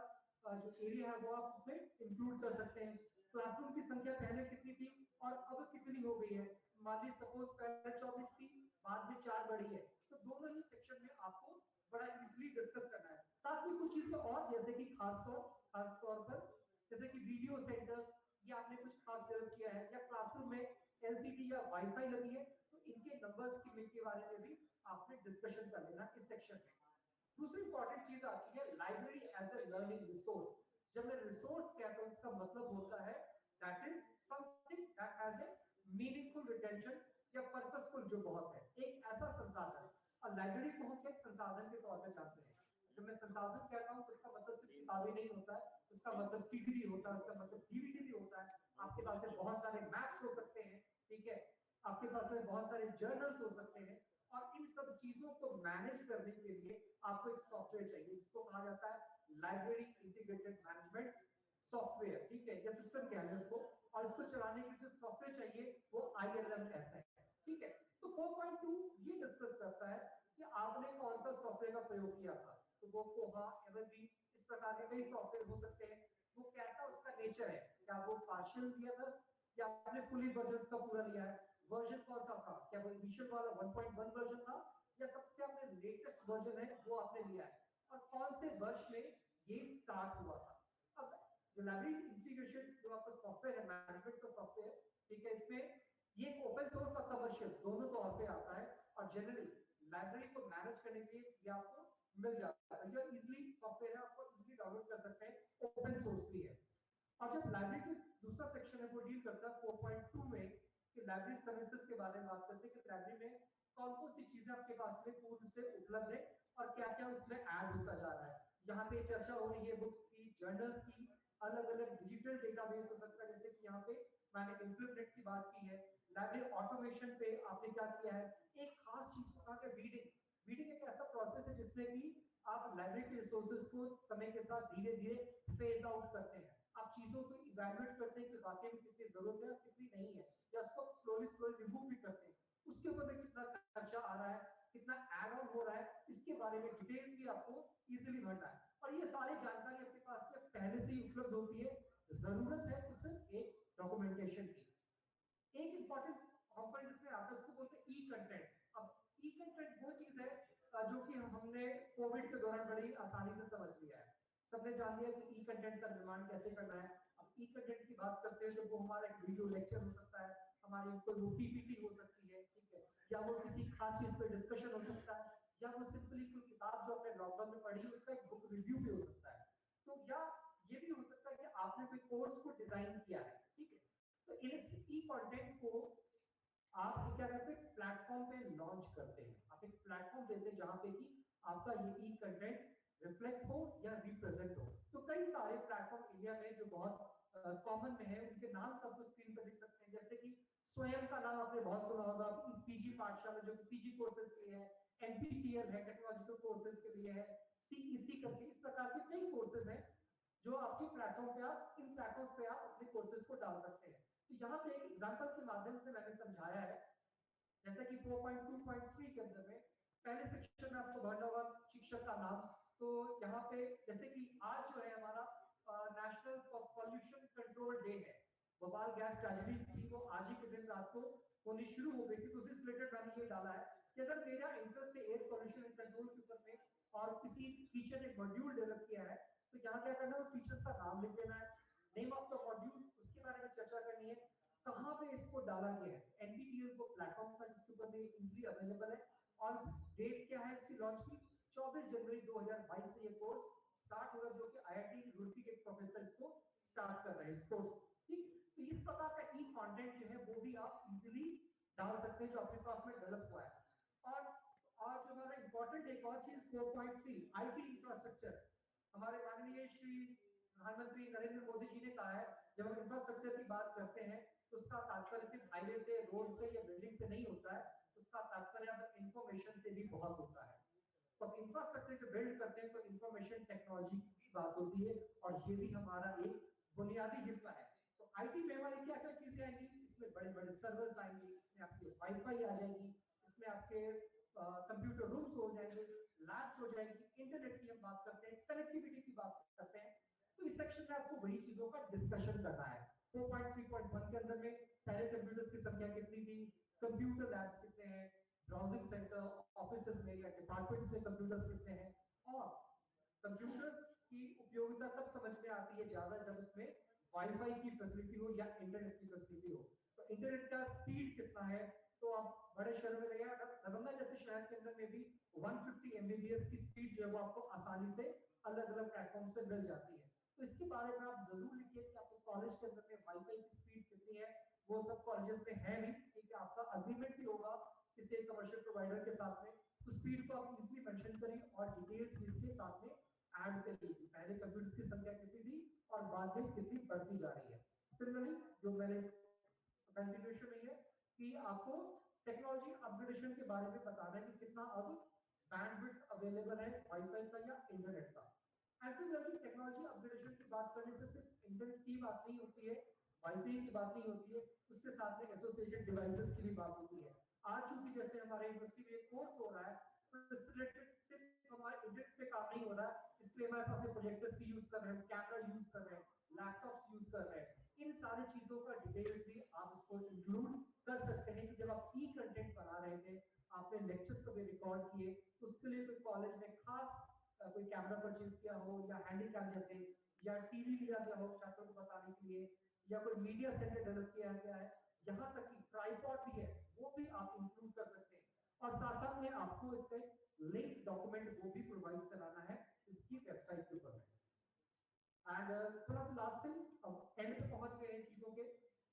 Speaker 16: जो एरिया है वो आप उसमें इंक्लूड कर सकते हैं। क्लासरूम की संख्या पहले कितनी थी और अब कितनी हो गई है, मान लीजिए सपोज पहले 24 थी, बाद में 4 बढ़ी है, तो दोनों ही सेक्शन में आपको बड़ा इजीली डिस्कस करना है। साथ में कुछ चीजें और जैसे कि खास तौर पर जैसे कि वीडियो सेंटर्स, ये आपने कुछ खास डेवलप किया है, या क्लासरूम में एलसीडी या वाईफाई लगी है, तो इनके नंबर्स के बारे में भी आपने डिस्कशन कर लेना इस सेक्शन में। दूसरी इंपॉर्टेंट चीज आती है library as a learning resource. जब मैं रिसोर्स कहता हूं इसका मतलब होता है that is something that has a meaningful retention या पर्पसफुल, जो बहुत है, एक ऐसा संसाधन। और लाइब्रेरी को हम एक संसाधन के तौर पर जानते हैं। जब मैं संसाधन कहता हूं तो इसका मतलब सिर्फ किताबें नहीं होता है, उसका मतलब सीडी भी होता है, उसका मतलब डीवीडी भी होता है, आपके पास में बहुत सारे मैप्स हो सकते हैं, ठीक है, आपके पास में बहुत सारे जर्नल्स हो सकते हैं, और इन सब चीजों को मैनेज करने के लिए आपको एक सॉफ्टवेयर चाहिए जिसको कहा जाता है लाइब्रेरी इंटीग्रेटेड मैनेजमेंट सॉफ्टवेयर, ठीक है, या सिस्टम कह लें उसको। और इसको चलाने के लिए जो सॉफ्टवेयर चाहिए वो ILMS है, ठीक है। तो 4.2 ये डिस्कस करता है कि आपने कौन सा सॉफ्टवेयर का प्रयोग किया था। तो वो कोहा, एवरग्रीन, इस प्रकार के कई सॉफ्टवेयर हो सकते हैं। वो कैसा उसका नेचर है, क्या वो पार्शियल दिया था या आपने फुली वर्जन का पूरा लिया है, वर्जन कौन सा था, क्या वो इनिशियल वाला 1.1 वर्जन था या सबसे आपने लेटेस्ट वर्जन है वो आपने लिया है, और कौन से वर्ष में ये स्टार्ट हुआ था। अब जो लाइब्रेरी इंटीग्रेशन जो आपका सॉफ्टवेयर है, मैनेजमेंट का सॉफ्टवेयर, ठीक है, इसमें ये ओपन सोर्स और कमर्शियल दोनों तौर पे आता है, और जनरली लाइब्रेरी को मैनेज करने के लिए ये आपको मिल जाता है। ये इजीली सॉफ्टवेयर है, आपको इजीली डाउनलोड कर सकते हैं, ओपन सोर्स भी है। और जब लाइब्रेरी का दूसरा सेक्शन है वो डील करता है 4.2 में कि लाइब्रेरी सर्विसेज के बारे में बात करते हैं कि लाइब्रेरी में कौन कौन सी चीजें आपके पास में पूर्ण से उपलब्ध है और क्या क्या उसमें ऐड होता जा रहा है। यहाँ पे चर्चा हो रही है बुक्स की, जर्नल्स की, अलग अलग डिजिटल डेटाबेस हो सकता है, जैसे कि यहाँ पे मैंने इंटरनेट की बात की है। लाइब्रेरी ऑटोमेशन पे आपने क्या किया है, एक खास चीज होता है रीडिंग। रीडिंग एक ऐसा प्रोसेस है जिसमें कि आप लाइब्रेरी के रिसोर्सेज को समय के साथ धीरे धीरे फेज आउट करते हैं। आप चीजों को इवैल्यूएट करते हैं कि वाकई में कितनी जरूरत है और कितनी नहीं है, या उसको स्लोली स्लोली रिमूव भी करते हैं। उसके ऊपर में कितना खर्चा आ रहा है, कितना ऐड ऑन हो रहा है, इसके बारे में डिटेल्स भी आपको इजीली भरना है। और ये सारी जानकारी आपके पास में पहले से ही उपलब्ध होती है। जरूरत है तो सिर्फ एक डॉक्यूमेंटेशन की। एक इंपॉर्टेंट कंपोनेंट इसमें आता है, उसको बोलते हैं ई कंटेंट। अब ई कंटेंट वो चीज है जो कि हमने कोविड के दौरान बड़ी आसानी से समझ लिया है। सबने जान लिया कि ई कंटेंट का निर्माण कैसे करना है। अब ई कंटेंट की बात करते हैं तो वो हमारा एक वीडियो लेक्चर हो सकता है, हमारी कोई वो पीपीटी हो सकती है, ठीक है, या वो किसी खास चीज पे डिस्कशन हो सकता है, या वो सिंपली कोई किताब जो आपने लॉकडाउन में पढ़ी उसका एक बुक रिव्यू भी हो सकता है। तो या ये भी हो सकता है कि आपने कोई कोर्स को डिजाइन किया है, ठीक है, तो इन ई कंटेंट को आप क्या करते हैं, प्लेटफॉर्म पे लॉन्च करते हैं। आप एक प्लेटफॉर्म देते हैं जहां पे कि आपका ये ई कंटेंट रिफ्लेक्ट हो या रिप्रेजेंट हो। तो कई सारे प्लेटफॉर्म इंडिया में जो बहुत कॉमन में है, उनके नाम सबको स्क्रीन पर देख सकते हैं। जैसे कि स्वयं का नाम आपने बहुत सुना होगा, पीजी पाठशाला जो पीजी कोर्सेज के लिए है, एनपीटीईएल है टेक्नोलॉजिकल कोर्सेज के लिए है, सीईसी करके इस प्रकार के कई कोर्सेज हैं जो आपके प्लेटफॉर्म पे आप इन प्लेटफॉर्म पे आप अपने कोर्सेज को डाल सकते हैं। तो यहाँ पे एक एग्जांपल के माध्यम से मैंने समझाया है, जैसा कि 4.2.3 के अंदर में पहले सेक्शन में आपको भरना होगा शिक्षक का नाम। तो यहाँ पे जैसे कि आज जो है हमारा नेशनल पॉल्यूशन कंट्रोल डे है, भोपाल गैस ट्रेजेडी थी वो आज ही के दिन रात को होनी शुरू हो गई थी। तो उससे रिलेटेड मैंने ये डाला है कि अगर मेरा इंटरेस्ट है एयर पॉल्यूशन एंड कंट्रोल के ऊपर में और किसी टीचर ने मॉड्यूल डेवलप किया है, तो यहाँ क्या करना है, टीचर्स का नाम लिख देना है, नेम ऑफ द मॉड्यूल, उसके बारे में चर्चा करनी है, कहाँ पे इसको डाला गया है। एनपीटीईएल को प्लेटफॉर्म था जिसके ऊपर में इजीली अवेलेबल है, और डेट क्या है इसकी लॉन्च की, 24 जनवरी 2022 से ये कोर्स स्टार्ट होगा, जो कि आईआईटी रुड़की के प्रोफेसर इसको स्टार्ट कर रहे हैं इस कोर्स। ठीक, तो इस प्रकार का ई कंटेंट जो है वो भी आप इजीली डाल सकते हैं जो आपके पास में डेवलप हुआ है। और जो हमारा इंपॉर्टेंट एक और चीज 4.3 आईटी इंफ्रास्ट्रक्चर, हमारे माननीय श्री प्रधानमंत्री नरेंद्र मोदी जी ने कहा है, जब हम इंफ्रास्ट्रक्चर की बात करते हैं तो उसका तात्पर्य सिर्फ हाईवे से, रोड से या बिल्डिंग से नहीं होता है, उसका तात्पर्य अब इंफॉर्मेशन से भी बहुत होता है। तो इंफ्रास्ट्रक्चर जो बिल्ड करते हैं तो इंफॉर्मेशन टेक्नोलॉजी की भी बात होती है, और ये भी हमारा एक बुनियादी हिस्सा है। तो आईटी में हमारी क्या क्या चीजें आएंगी, इसमें बड़े बड़े सर्वर्स आएंगे, इसमें आपकी वाईफाई आ जाएगी, इसमें आपके कंप्यूटर रूम्स हो जाएंगे, लैब्स हो जाएंगी, इंटरनेट की हम बात करते हैं, कनेक्टिविटी की बात करते हैं। तो इस सेक्शन में आपको वही चीजों का डिस्कशन करना है। 4.3.1 के अंदर में पहले कंप्यूटर्स की संख्या कितनी थी, कंप्यूटर लैब्स कितने हैं, ब्राउजिंग सेंटर, ऑफिसेज में या डिपार्टमेंट्स में कंप्यूटर्स कितने हैं, और कंप्यूटर्स की उपयोगिता तब समझ में आती है ज्यादा जब उसमें वाईफाई की फैसिलिटी हो या इंटरनेट की फैसिलिटी हो। तो इंटरनेट का स्पीड कितना है, तो आप बड़े शहरों में गए, दरभंगा जैसे शहर के अंदर में भी 150 Mbps की स्पीड जो है वो आपको आसानी से अलग अलग प्लेटफॉर्म से मिल जाती है। तो इसके बारे में आप जरूर लिखिए कि आपको कॉलेज के अंदर में वाईफाई की स्पीड कितनी है। वो सब कॉलेजेस में है नहीं, ठीक है, आपका अग्रीमेंट भी होगा किसी कमर्शियल प्रोवाइडर के साथ में, तो स्पीड को आप इजीली मेंशन करिए और डिटेल्स इसके साथ में ऐड करिए, पहले कंप्यूटर्स की संख्या कितनी थी और बाद में कितनी बढ़ती जा रही है। सिमिलरली जो मैंने कंटिन्यूएशन में है कि आपको टेक्नोलॉजी अपग्रेडेशन के बारे में बताना है कि कितना अब बैंडविड्थ अवेलेबल है वाईफाई का या इंटरनेट का। सिमिलरली टेक्नोलॉजी अपग्रेडेशन की बात करने से सिर्फ इंटरनेट की बात नहीं होती है, वाईफाई की बात नहीं होती है, उसके साथ में एसोसिएटेड डिवाइसेस की भी बात होती है। आज चूंकि जैसे हमारे यूनिवर्सिटी में एक कोर्स हो रहा है तो इससे रिलेटेड सिर्फ हमारे इंटरनेट पे काम नहीं हो रहा है, इसलिए हमारे पास प्रोजेक्टर्स भी यूज कर रहे हैं, कैमरा यूज कर रहे हैं, लैपटॉप्स यूज कर रहे हैं। इन सारी चीजों का डिटेल्स भी आप उसको इंक्लूड कर सकते हैं कि जब आप ई कंटेंट बना रहे थे, आपने लेक्चर्स को भी रिकॉर्ड किए, तो उसके लिए कोई कॉलेज में खास कोई कैमरा परचेज किया हो या हैंडीकैम जैसे, या टीवी लिया गया हो छात्रों को बताने के लिए, या कोई मीडिया सेंटर डेवलप किया गया है, यहाँ तक कि ट्राइपॉड भी है वो भी आप इंक्लूड कर सकते हैं। और साथ साथ में आपको इससे लिंक डॉक्यूमेंट वो भी प्रोवाइड कराना है इसकी वेबसाइट के ऊपर। एंड थोड़ा लास्ट थिंग, अब एंड पे पहुंच गए हैं चीजों के,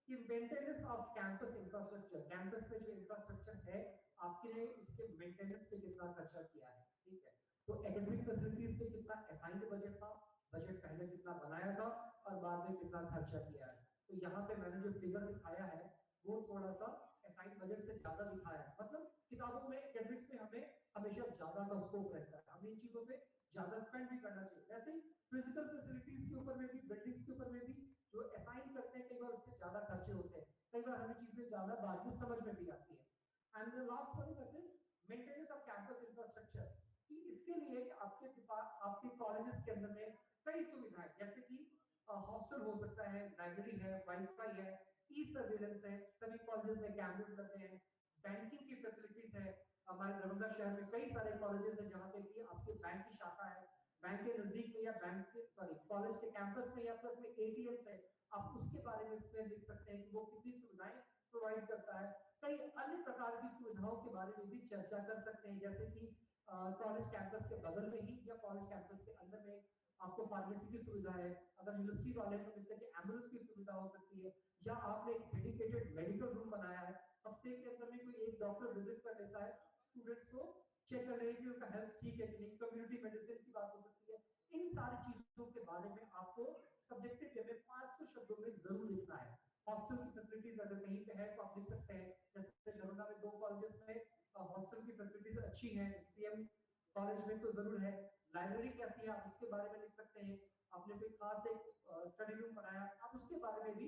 Speaker 16: कि maintenance off campus infrastructure, campus में जो इंफ्रास्ट्रक्चर है आपके उसके मेंटेनेंस पे कितना खर्चा किया है, ठीक है। तो एकेडमिक फैसिलिटीज पे कितना असाइंड बजट था, बजट पहले कितना बनाया था और बाद में कितना खर्चा किया है। तो यहाँ पे मैंने जो फिगर दिखाया है वो थोड़ा सा असाइंड बजट से ज्यादा दिखाया है, मतलब किताबों में एकेडमिक्स में हमें हमेशा ज्यादा का स्कोप रहता है, हमें इन चीजों पे ज्यादा स्पेंड भी करना चाहिए। वैसे ही फिजिकल फैसिलिटीज के ऊपर में भी, बिल्डिंग्स के ऊपर में भी जो असाइन करते हैं कई बार उससे ज्यादा खर्चे होते हैं, कई बार हमें चीजें ज्यादा बाद में समझ में भी आती है। And the last one is this maintenance off campus infrastructure, कि इसके लिए आपके कॉलेजेस के अंदर में कई सुविधाएं, जैसे कि हॉस्टल हो सकता है, लाइब्रेरी है, वाईफाई है, ई सर्विलेंस है, सभी कॉलेजेस में कैमरेस लगे हैं, बैंकिंग की फैसिलिटीज है। हमारे दरभंगा शहर में कई सारे कॉलेजेस हैं जहाँ पे कि आपके बैंक की शाखा है, बैंक के नजदीक में या बैंक के कॉलेज के कैंपस में या प्लस में एटीएम्स है, आप उसके बारे में इसमें लिख सकते हैं कि वो कितनी सुविधाएं प्रोवाइड करता है। कई अन्य प्रकार की सुविधाओं के बारे में भी चर्चा कर सकते हैं, जैसे कि कॉलेज कैंपस के बगल में ही या कॉलेज कैंपस के अंदर में आपको फार्मेसी की सुविधा है, अगर यूनिवर्सिटी वाले को मिलता है कि एम्बुलेंस की सुविधा हो सकती है, या आपने एक डेडिकेटेड मेडिकल रूम बनाया है, हफ्ते के अंदर में कोई एक डॉक्टर विजिट कर लेता है स्टूडेंट्स को चेक कर लेने की उनका हेल्थ ठीक है कि नहीं, कम्युनिटी मेडिसिन की बात हो सकती है। इन सारी चीजों के बारे में आपको सब्जेक्टिव वे में 500 शब्दों में जरूर लिखना है। हॉस्टल की फैसिलिटीज अगर कहीं पे है तो आप लिख सकते हैं, जैसे दरभंगा में 2 कॉलेजेस में हॉस्टल की फैसिलिटीज अच्छी हैं, सीएम कॉलेज में तो जरूर है। लाइब्रेरी कैसी है आप उसके बारे में लिख सकते हैं, आपने कोई खास एक स्टडी रूम बनाया आप उसके बारे में भी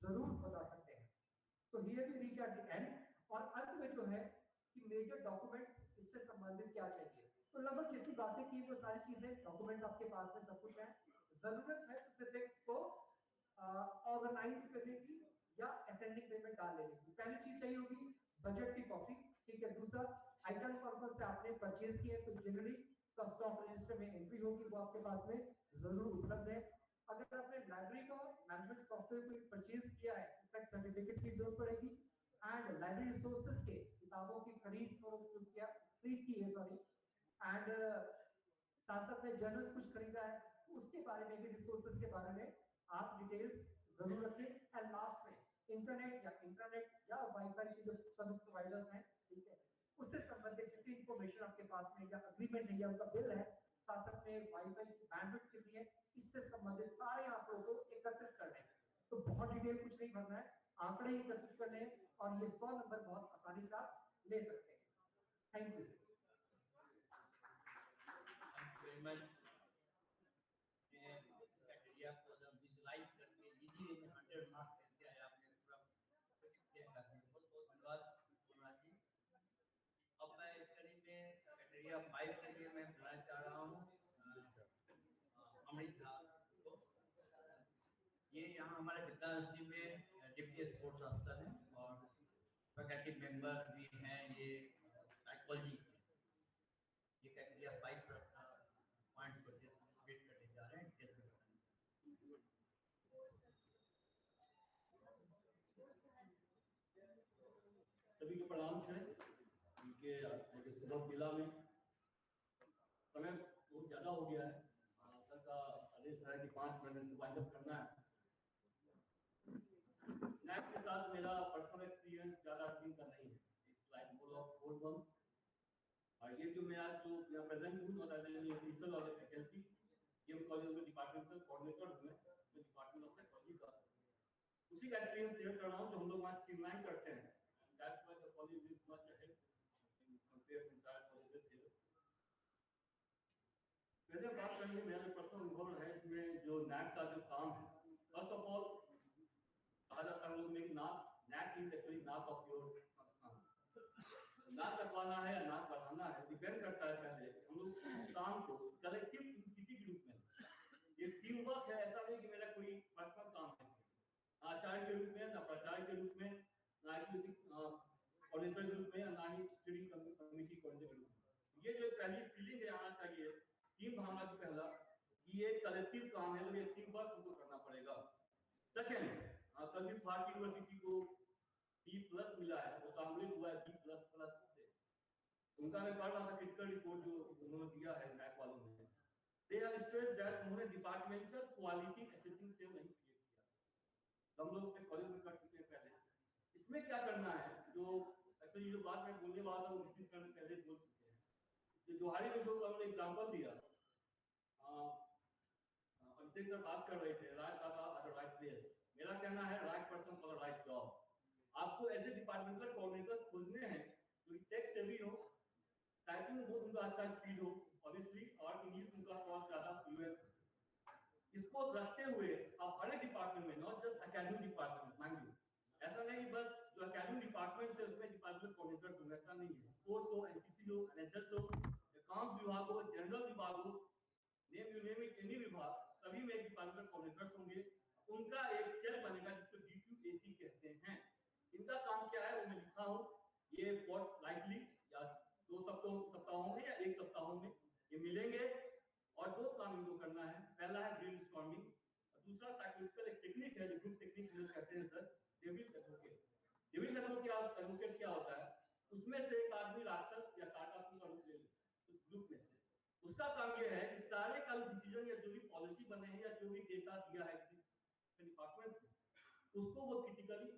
Speaker 16: जरूर बता सकते हैं। तो here we reach at the end, और अंत में जो है कि मेजर डॉक्यूमेंट्स इससे संबंधित क्या चाहिए। तो लगभग जितनी बातें की वो सारी चीजें डॉक्यूमेंट आपके पास में सब कुछ है। जरूरत है तो सिर्फ इसको ऑर्गेनाइज करने की या असेंडिंग वे में डाल लेने की। पहली चीज चाहिए होगी बजट की कॉपी, ठीक है। दूसरा आइटम पर्पस से आपने परचेज किया तो जनरली उसका स्टॉक रजिस्टर में एंट्री होगी, वो आपके पास में जरूर उपलब्ध है। अगर आपने लाइब्रेरी का मैनेजमेंट सॉफ्टवेयर को परचेज किया है उसका एक सर्टिफिकेट की जरूरत पड़ेगी। एंड लाइब्रेरी रिसोर्सेज के किताबों की खरीद की है सॉरी, एंड साथ साथ में जर्नल्स कुछ खरीदा है उसके बारे में भी, रिसोर्सेज के बारे में आप डिटेल्स जरूर रखें। एंड लास्ट में इंटरनेट या वाईफाई के जो सर्विस प्रोवाइडर्स हैं, ठीक है, उससे संबंधित जितनी इंफॉर्मेशन आपके पास में या अग्रीमेंट है या उनका बिल है, साथ साथ में वाईफाई की बैंडविड्थ कितनी है, इससे संबंधित सारे आंकड़ों को एकत्रित करने हैं। तो बहुत डिटेल कुछ नहीं भरना है, आंकड़े ही एकत्रित करने हैं और ये 100 नंबर बहुत आसानी से आप ले सकते हैं। Thank you.
Speaker 11: क्राइटेरिया को जब विजुलाइज करके इजी वे में 100 मार्क्स कैसे आया आपने पूरा क्लियर कर दिया, बहुत बहुत धन्यवाद अनुराग जी। अब मैं इस कड़ी में क्राइटेरिया 5 के लिए मैं बुलाना चाह रहा हूँ अमृत झा को। ये यहाँ हमारे विद्या यूनिवर्सिटी में डिप्टी स्पोर्ट्स अफसर हैं और फैकल्टी मेंबर भी हैं, ये साइकोलॉजी के। ये क्राइटेरिया 5 पॉइंट्स को वेट करने जा रहे हैं, कैसे
Speaker 17: सभी को प्रणाम है। उनके सुबह जिला में समय बहुत ज़्यादा हो गया है, सर का आदेश है कि 5 मिनट में वाइंड अप करना है। नैक के साथ मेरा पर्सनल एक्सपीरियंस ज़्यादा दिन का नहीं है, it's like more of 4 months. और ये जो मैं आज जो यहाँ प्रेजेंट हूँ और ऑफिसर और फैकल्टी ये कॉलेज में डिपार्टमेंटल कोऑर्डिनेटर हूँ मैं डिपार्टमेंट ऑफ साइकोलॉजी का, उसी का एक्सपीरियंस शेयर कर रहा हूँ जो हम लोग वहाँ स्ट्रीमलाइन करते हैं। That's why the college is much ahead in compare to other colleges here. पहले बात करने में मेरा पर्सनल अनुभव है इसमें जो नैक का जो काम है, फर्स्ट ऑफ ऑल कहा जाता है लोग में नैक इज एक्चुअली नाक ऑफ योर संस्थान। नाक कटवाना है या नाक बढ़ाना है डिपेंड करता है पहले हम लोग काम को कलेक्टिव किसी के रूप में, ये टीम वर्क है। ऐसा नहीं कि मेरा कोई पर्सनल काम है आचार्य के रूप में, ना प्राचार्य के रूप में, ना किसी कोऑर्डिनेटर के रूप में, ना ही स्टडी कमेटी कोऑर्डिनेटर के रूप में। ये जो पहली फीलिंग है आना चाहिए टीम भावना की पहला कि ये कलेक्टिव काम है, ये टीम वर्क हमको करना पड़ेगा। सेकंड, कल भी भारतीय यूनिवर्सिटी को B+ मिला है, वो कांग्रेस हुआ है B++ से। उनका मैं पढ़ रहा था क्रिटिकल रिपोर्ट जो उन्होंने दिया है नैक वालों ने, दे हैव स्ट्रेस्ड दैट उन्होंने डिपार्टमेंटल क्वालिटी असेसिंग सेल नहीं क्रिएट किया। हम लोग अपने कॉलेज में कर चुके हैं इसमें क्या करना है, जो एक्चुअली जो बात मैं बोलने वाला था वो नीतीश कुमार पहले बोल चुके हैं। जो जोहारी में जो हमने एग्जांपल दिया, अभिषेक सर बात कर रहे थे right data at the right place. मेरा कहना है right person for the right job. आपको ऐसे डिपार्टमेंटल कोऑर्डिनेटर खोजने हैं जो टेक सेवी हो, टाइपिंग में बहुत उनका अच्छा स्पीड हो ऑब्वियसली, और इंग्लिश उनका बहुत ज्यादा फ्लुएंट हो। इसको रखते हुए आप हर एक डिपार्टमेंट में, not just academic department, mind you, ऐसा नहीं कि बस जो एकेडमिक डिपार्टमेंट है उसमें डिपार्टमेंट कोऑर्डिनेटर होंगे, ऐसा नहीं है। स्पोर्ट्स हो, एनसीसी हो, एनएसएस हो, अकाउंट्स विभाग हो, जनरल विभाग हो, नेम इट एनी विभाग, सभी में एक डिपार्टमेंट कोऑर्डिनेटर्स होंगे। उनका एक सेल बनेगा जिसको डीक्यूएसी कहते हैं। इनका काम क्या है वो मैं लिखा हूँ, ये बहुत लाइटली या 2 सप्ताहों में या 1 सप्ताह में ये मिलेंगे, और 2 काम इनको करना है। पहला है ब्रेनस्टॉर्मिंग, और दूसरा साइकोलॉजिकल एक टेक्निक है, ग्रुप टेक्निक यूज करते हैं sir, devil's advocate. Devil's advocate क्या होता है, उसमें से एक आदमी राक्षस या काटापी का रूप ले लेता है उस ग्रुप में से। उसका काम ये है कि सारे का डिसीजन या जो भी पॉलिसी बने हैं या जो भी डेटा दिया है किसी डिपार्टमेंट को, उसको वो क्रिटिकली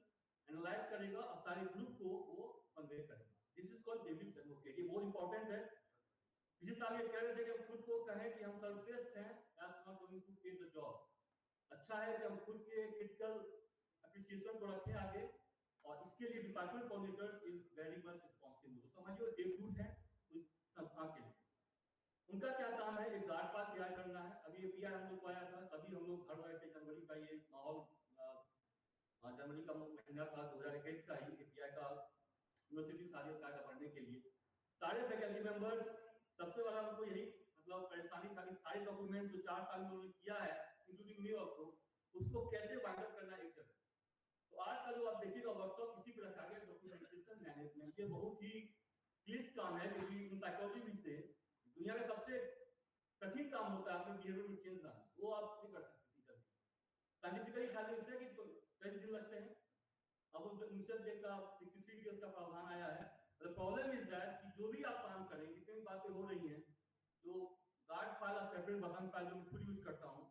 Speaker 17: एनालाइज करेगा और सारे ग्रुप को वो कन्वे करेगा। This is called devil's advocate. ये बहुत इंपॉर्टेंट है। पिछले साल ये कह रहे थे कि हम खुद को कहें कि हम सर्वश्रेष्ठ हैं, दैट्स नॉट गोइंग टू पे द जॉब। अच्छा है कि हम खुद के क्रिटिकल एप्रिसिएशन को रखें आगे, और इसके लिए department coordinators is very much responsible. तो समझिए देवदूत है उस संस्था के लिए। उनका क्या काम है, एक गार्ड पास तैयार करना है। अभी ये पीआई हम लोग को आया था, सभी हम लोग घर रहे थे, जनवरी का ये माहौल, जनवरी का महीना था 2021 का ही, पीआई का यूनिवर्सिटी सारे का पढ़ने के लिए सारे फैकल्टी मेंबर्स, सबसे बड़ा उनको यही मतलब परेशानी था कि सारे डॉक्यूमेंट जो 4 साल में उन्होंने किया है, इंक्लूडिंग मी ऑल्सो, उसको कैसे वाइंड अप करना एक जगह। तो आज का जो आप देखिएगा वर्कशॉप इसी पे रखा गया, डॉक्यूमेंटेशन मैनेजमेंट। ये बहुत ही क्लिष्ट काम है, क्योंकि इन साइकोलॉजी से दुनिया का सबसे कठिन काम होता है अपने बिहेवियर में चेंज लाना, वो आप नहीं कर सकते जल्दी। साइंटिफिकली खाली इससे कि 10 दिन लगते हैं। अब उनसे देखा 63 डेज का प्रावधान आया है। The problem is that कि जो भी आप काम करें, जितनी बातें हो रही हैं, जो गार्ड फाइल और सेपरेट बटन फाइल जो मैं खुद यूज करता हूँ,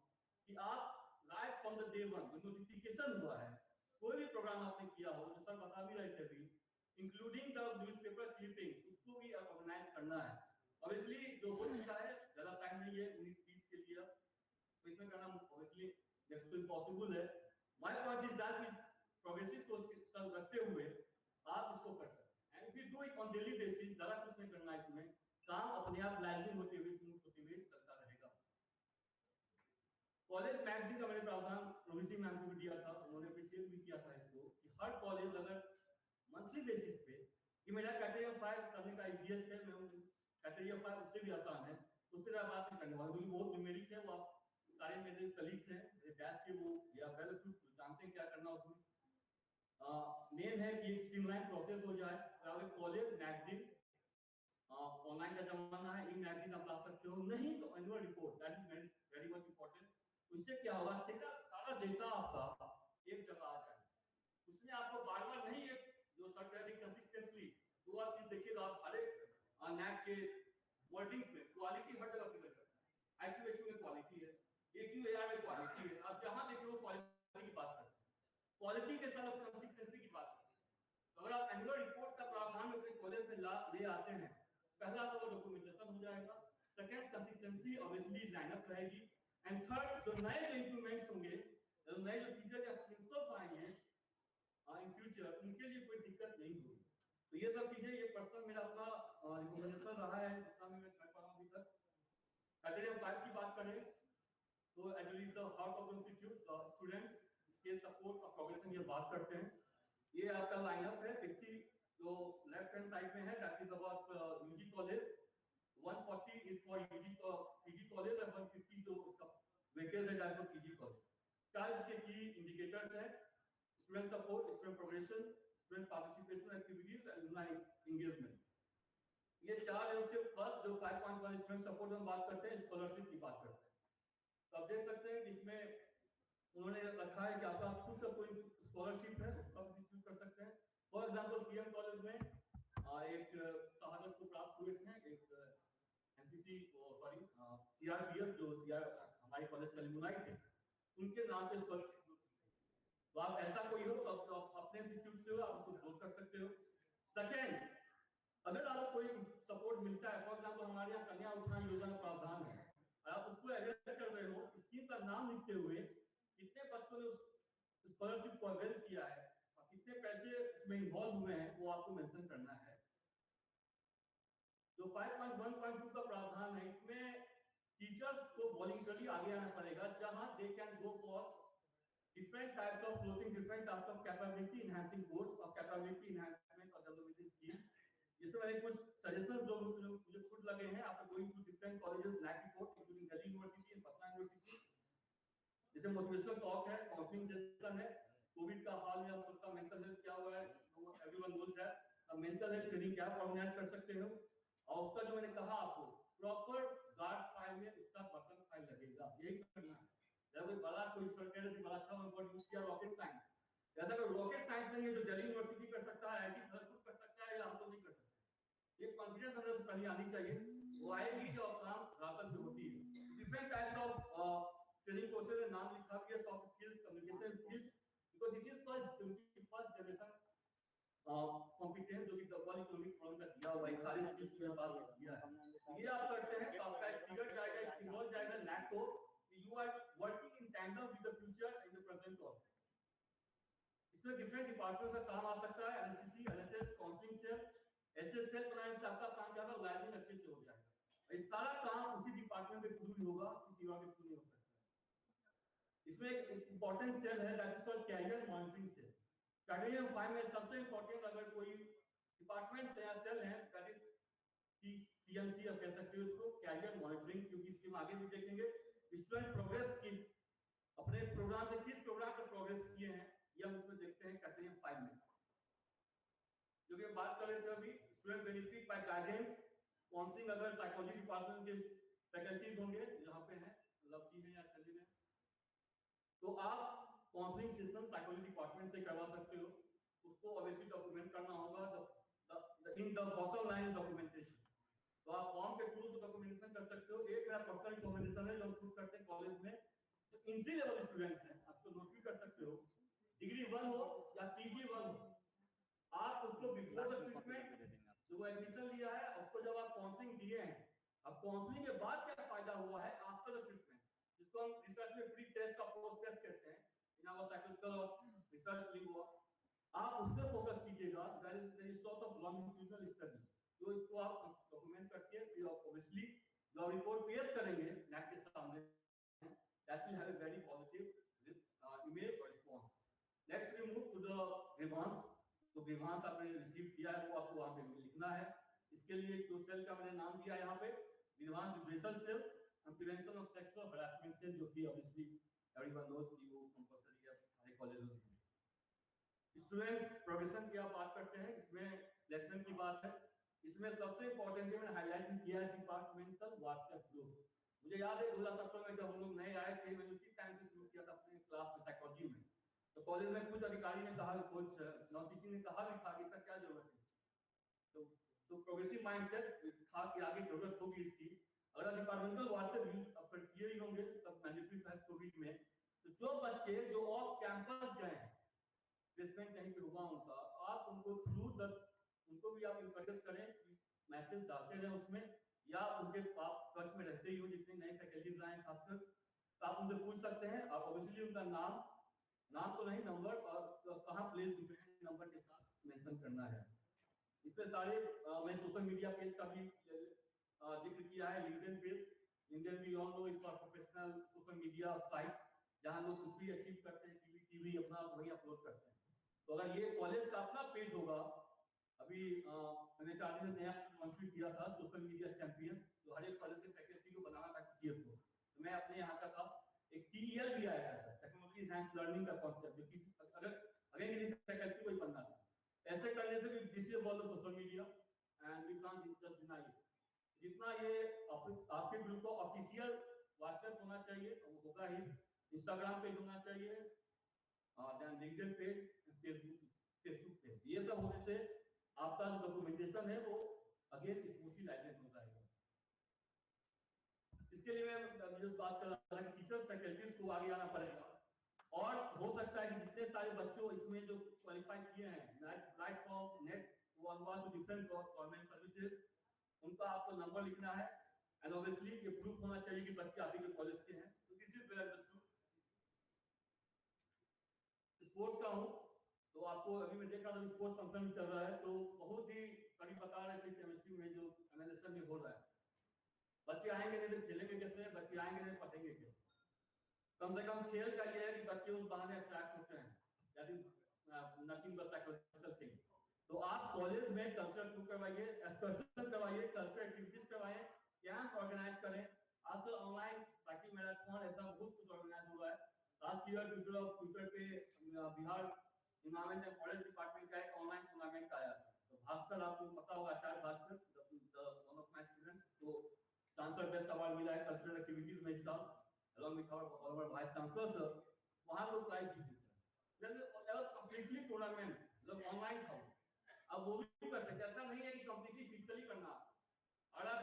Speaker 17: कि आप right from the day one जो नोटिफिकेशन हुआ है, कोई भी प्रोग्राम आपने किया हो, जो सर बता भी रहे थे अभी, इंक्लूडिंग द न्यूज़पेपर क्लिपिंग, उसको भी ऑर्गेनाइज करना है। ऑब्वियसली जो हो चुका है, ज्यादा टाइम नहीं है 19-20 के लिए, तो इसमें करना ऑब्वियसली नेक्स्ट टू इम्पॉसिबल है। My point is that progressive को रखते हुए आप इसको कर सकते हैं। If you do it on daily basis, ज्यादा कुछ नहीं करना, इसमें काम अपने आप लाइव होते हुए स्मूथ होते हुए चलता रहेगा। कॉलेज मैगजीन का मैंने प्रावधान रोहित मैम को भी दिया था, उन्होंने अप्रिशिएट भी किया था इसको, कि हर कॉलेज अगर मंथली बेसिस पे, ये मेरा क्राइटेरिया 5 करने का इजीएस्ट है, मैं क्राइटेरिया 5 उससे भी आसान है, उससे ज्यादा बात नहीं करने वाला, क्योंकि बहुत न्यूमेरिक है। वो आप सारे मेरे कलीग्स हैं मेरे बैच के, वो या वेल जानते हैं क्या करना उसमें। मेन है कि एक स्ट्रीमलाइन प्रोसेस हो जाए। अगर कॉलेज मैगजीन, ऑनलाइन का जमाना है, ई मैगजीन आप ला सकते हो, नहीं तो annual report, that is very much important. उससे क्या होगा, सारा डेटा आपका एक जगह आ जाए, उसमें आपको बार बार नहीं एक जो सरकारी कंसिस्टेंटली 2 और 3 देखिएगा, आप हर एक नैक के वर्डिंग्स में क्वालिटी हर जगह फिगर करता है। आईक्यूएसी में क्वालिटी है, एक्यूएआर में क्वालिटी है, आप जहां देखिए वो क्वालिटी की बात करते हैं, क्वालिटी के साथ कंसिस्टेंसी की बात करते हैं। तो अगर आप एनुअल रिपोर्ट का प्रावधान अपने कॉलेज में ले आते हैं, पहला तो डॉक्यूमेंटेशन हो जाएगा, सेकंड कंसिस्टेंसी ऑब्वियसली लाइनअप रहेगी, एंड थर्ड जो नए जो इंप्रूवमेंट्स होंगे, जो नए जो चीजें या प्रिंसिपल्स आएंगे इन फ्यूचर, उनके लिए कोई दिक्कत नहीं होगी। तो ये सब चीजें, ये पर्सनल मेरा अपना रिकमेंडेशन रहा है, जितना मैं कर पा रहा हूं अभी तक। क्राइटेरिया 5 की बात करें तो actually the heart of institute students के सपोर्ट और प्रोग्रेशन ये बात करते हैं। ये आपका लाइनअप है 50 जो लेफ्ट हैंड साइड में है, that is about UG college, 140 is for UG PG college, और 150 जो इसका वेटेज है दैट फॉर पीजी कॉलेज। 4 इसके की इंडिकेटर्स हैं, student support, student progression, student participation activities, alumni engagement. ये 4 है। उसके फर्स्ट जो 5.1 स्टूडेंट सपोर्ट हम बात करते हैं, स्कॉलरशिप की बात करते हैं। तो आप देख सकते हैं कि इसमें उन्होंने रखा है कि आपका खुद का कोई स्कॉलरशिप है, उसका भी चूज कर सकते हैं। फॉर एग्जांपल सीएम कॉलेज में एक शहादत को प्राप्त हुए थे, एक एनसीसी सॉरी सीआरपीएफ जो हमारे कॉलेज के एलुमनाई थे, उनके नाम पे स्कॉलरशिप। तो आप ऐसा कोई हो तो आप अपने इंस्टीट्यूट से हो आप उसको ग्रोथ कर सकते हो। सेकेंड, अगर आपको कोई सपोर्ट मिलता है, फॉर एग्जाम्पल हमारे यहाँ कन्या उत्थान योजना का प्रावधान है, आप उसको अवेल कर रहे हो, स्कीम का नाम लिखते हुए कितने बच्चों ने उस स्कॉलरशिप को अवेल किया है और कितने पैसे इसमें इन्वॉल्व हुए हैं वो आपको मेंशन करना है। जो 5.1.2 का प्रावधान है, इसमें टीचर्स को वॉलंटरी आगे आना पड़ेगा, जहां they can go for different types of floating, different types of capability enhancing course और capability enhancement और development scheme। जिसमें मैंने कुछ सजेशंस जो मुझे खुद लगे हैं after going to different colleges NAC report including Delhi university and Patna university. जैसे मोटिवेशनल टॉक है, काउंसलिंग सेशन है, कोविड का हाल में आप सबका मेंटल हेल्थ क्या हुआ है, एवरीवन नोज दैट। अब मेंटल हेल्थ ट्रेनिंग क्या ऑर्गेनाइज कर सकते हो, और उसका जो मैंने कहा आपको प्रॉपर गार्ड फाइल में उसका बटन फाइल लगेगा, यही करना है। जब कोई बड़ा कोई सरकार की बड़ा अच्छा वर्ड यूज किया रॉकेट साइंस, ऐसा कोई रॉकेट साइंस नहीं है जो दिल्ली यूनिवर्सिटी कर सकता है, आईटी खड़गपुर कर सकता है या हम तो नहीं कर सकते। ये कॉन्फिडेंस अंदर से पहले आनी चाहिए, वो आएगी जो काम रातन में होती है। Different types of training courses में नाम लिखा गया, soft skills, communication skills, because this is first generation competence जो कि डबल इकोनॉमिक फॉर्म का दिया हुआ है, सारी स्किल्स के बाद दिया है। ये आप करते हैं तो आपका एक फिगर जाएगा, एक सिंबल जाएगा NAC को, you are working in tandem with the future and the present also। इसमें डिफरेंट डिपार्टमेंट का काम आ सकता है, NCC, NSS, counselling cell, SSL बनाने से आपका काम क्या होगा, लाइनिंग अच्छे से हो जाएगा। इस सारा काम उसी डिपार्टमेंट के थ्रू ही होगा, किसी और के थ्रू नहीं हो सकता। इसमें एक इंपॉर्टेंट सेल है that is called career monitoring cell. Career 5 में सबसे इंपॉर्टेंट अगर कोई डिपार्टमेंट या सेल है दैट इज सीएमसी आप कह सकते हो उसको, कैरियर मॉनिटरिंग, क्योंकि इसके हम आगे भी देखेंगे स्टूडेंट प्रोग्रेस की अपने प्रोग्राम से किस प्रोग्राम पे प्रोग्रेस किए हैं, ये हम इसमें देखते हैं कैटेगरी 5 में। जो कि बात कर रहे थे अभी student benefit by guidance, counselling अगर साइकोलॉजी डिपार्टमेंट के फैकल्टीज होंगे जहां पे हैं लवजी में या चली में, तो आप काउंसलिंग सेशन साइकोलॉजी डिपार्टमेंट से करवा सकते हो। उसको ऑब्वियसली डॉक्यूमेंट करना होगा in the bottom line documentation. तो आप फॉर्म के थ्रू डॉक्यूमेंटेशन कर सकते हो। एक मेरा पर्सनल डॉक्यूमेंटेशन है जो हम खुद करते हैं कॉलेज में। तो एंट्री लेवल स्टूडेंट्स हैं, आप तो नोट भी कर सकते हो, डिग्री 1 हो या पीजी 1 हो, आप उसको बिफोर द ट्रीटमेंट जो एडमिशन लिया है उसको जब आप काउंसलिंग दिए हैं, अब काउंसलिंग के बाद क्या फायदा हुआ है आफ्टर द ट्रीटमेंट, जिसको हम रिसर्च में प्री टेस्ट और पोस्ट टेस्ट कहते हैं, इन आवर साइकोलॉजिकल और रिसर्च लिंक हुआ, आप उस पे फोकस कीजिएगा। There is sort of longitudinal study, तो इसको आप डॉक्यूमेंट करके फिर ऑब्वियसली जो रिपोर्ट पेश करेंगे NAC के सामने, that will have a very positive image और response. Next we move to the grievance. तो ग्रीवांस आपने रिसीव किया है वो आपको वहां पे लिखना है। इसके लिए एक सेल का मैंने नाम दिया यहाँ पे, grievance redressal cell and prevention of sexual harassment cell, जो कि ऑब्वियसली एवरीवन नोस कि वो कंपल्सरी है हमारे कॉलेज में। स्टूडेंट प्रोग्रेशन की आप बात करते हैं, इसमें प्लेसमेंट की बात है। इसमें सबसे इंपॉर्टेंट है, मैंने हाईलाइट किया है डिपार्टमेंटल व्हाट्सएप ग्रुप। मुझे याद है 2017 में जब हम लोग नए आए थे, मैंने उसी टाइम से शुरू किया था अपने क्लास में साइकोलॉजी में। तो कॉलेज में कुछ अधिकारी ने कहा, कुछ नॉन टीचिंग ने कहा भी था कि इसका क्या जरूरत है, तो प्रोग्रेसिव माइंडसेट था कि आगे जरूरत होगी इसकी। अगर डिपार्टमेंटल व्हाट्सएप यूज अब किए ही होंगे तब मैंडेटरी था कोविड में, तो जो बच्चे जो ऑफ कैंपस गए हैं, प्लेसमेंट कहीं पे हुआ उनका, आप उनको थ्रू द उनको भी आप इंकरेज करें कि मैसेज डालते रहें उसमें, या उनके आप टच में रहते ही हो जितने नए फैकल्टीज आए खासकर, तो आप उनसे पूछ सकते हैं। आप ऑब्वियसली उनका नाम तो नहीं, नंबर और कहाँ प्लेस हुए हैं नंबर के साथ मेंशन करना है। इसमें सारे मैं सोशल मीडिया पेज का भी जिक्र किया है। लिंक्डइन पेज, लिंक्डइन भी ऑन लो इस for professional social media site, जहाँ लोग कुछ भी अचीव करते हैं, टीवी अपना वही अपलोड करते हैं। तो अगर ये कॉलेज का अपना पेज होगा, अभी मैंने 4 दिन नया लॉन्च किया था सोशल मीडिया चैंपियन, तो हर एक कॉलेज के फैकल्टी को बनाना था किसी को, तो मैं अपने यहाँ का था। एक TEL भी आया है टेक्नोलॉजी एनहांस लर्निंग का कॉन्सेप्ट, जो कि अगर किसी फैकल्टी को ही बनना था। ऐसे करने से भी this is all the social media and we can't just deny it. जितना ये आपके ग्रुप को ऑफिशियल व्हाट्सएप होना चाहिए वो होगा ही, इंस्टाग्राम पेज होना चाहिए, then LinkedIn page, Facebook page, ये सब होने से आपका जो डॉक्यूमेंटेशन है वो अगेन स्मूथली लाइसेंस हो जाएगा। इसके लिए मैं जो बात कर रहा था, टीचर फैकल्टीज को आगे आना पड़ेगा और हो सकता है कि जितने सारे बच्चों इसमें जो क्वालिफाई किए हैं platform net one two different government services, उनका आपको नंबर लिखना है एंड ऑब्वियसली ये प्रूफ होना चाहिए कि बच्चे आप ही के कॉलेज के हैं। तो दिस इज वेयर स्पोर्ट्स का हूँ, तो आपको अभी मैं देख रहा था स्पोर्ट्स फंक्शन चल रहा है, तो बहुत ही करीब बता रहे थे केमिस्ट्री में जो एनालिसिस में हो रहा है। बच्चे आएंगे नहीं तो खेलेंगे कैसे, बच्चे आएंगे नहीं पढ़ेंगे कैसे। कम से कम खेल का ये है कि बच्चे उस बहाने अट्रैक्ट होते हैं, that is nothing but psychological thing. तो आप कॉलेज में कल्चरल टूर करवाइए, एक्सकर्शन करवाइए, कल्चरल एक्टिविटीज करवाएं, कैंप ऑर्गेनाइज करें। आजकल ऑनलाइन साइकिल मैराथन ऐसा बहुत कुछ ऑर्गेनाइज हुआ है। लास्ट ईयर ट्विटर पे Bihar environment and forest department का एक ऑनलाइन टूर्नामेंट आया। तो भास्कर आपको पता होगा, Acharya Bhaskar one of my students, तो चांसलर बेस्ट अवार्ड मिला है कल्चरल एक्टिविटीज में इस साल along with our vice chancellor sir, वहां लोग प्राइज जीते थे। कंप्लीटली टूर्नामेंट मतलब ऑनलाइन था। अब वो भी कर सकते, ऐसा नहीं है कि कंप्लीटली फिजिकली करना। अगर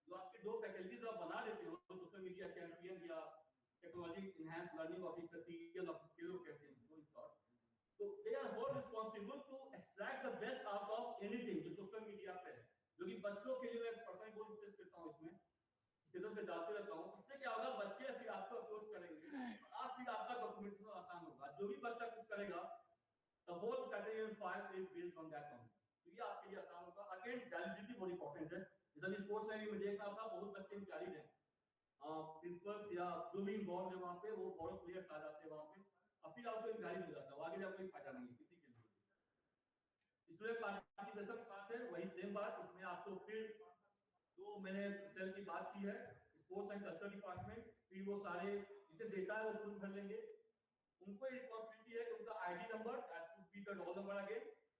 Speaker 17: जो आपके दो फैकल्टीज आप बना देते हो, सोशल मीडिया चैंपियन या technology enhance learning officer TL officer लोग कहते हैं, तो they are more responsible to extract the best out of anything जो सोशल मीडिया पे है, जो कि बच्चों के लिए मैं पर्सनली बहुत इंटरेस्ट करता हूं, इसमें स्टेटस पे डालते रहता हूं। इससे क्या होगा, बच्चे फिर आपको अप्रोच करेंगे, आप फिर आपका डॉक्यूमेंटेशन आसान होगा। जो भी बच्चा कुछ करेगा the whole category file is based on that only, तो ये आपके लिए आसान होगा। अगेन वैलिडिटी बहुत इंपॉर्टेंट है। जैसे स्पोर्ट्स में भी मैं देख रहा था बहुत बच्चे इंक्वायरी हैं, प्रिंसिपल्स या जो भी इन्वॉल्व है वहां पे, वो बहुत प्लेयर्स आ जाते हैं वहां पे, और फिर आपको इंक्वायरी हो जाता है, आगे जाकर कोई फायदा नहीं है किसी के लिए। स्टूडेंट पार्टिसिपेशन पास है वही सेम बात, इसमें आपको फिर जो मैंने सेल की बात की है स्पोर्ट्स एंड कल्चर डिपार्टमेंट, फिर वो सारे जितने डेटा है वो खुद भर लेंगे। उनको रिस्पांसिबिलिटी है कि उनका आईडी नंबर बी का रोल नंबर आगे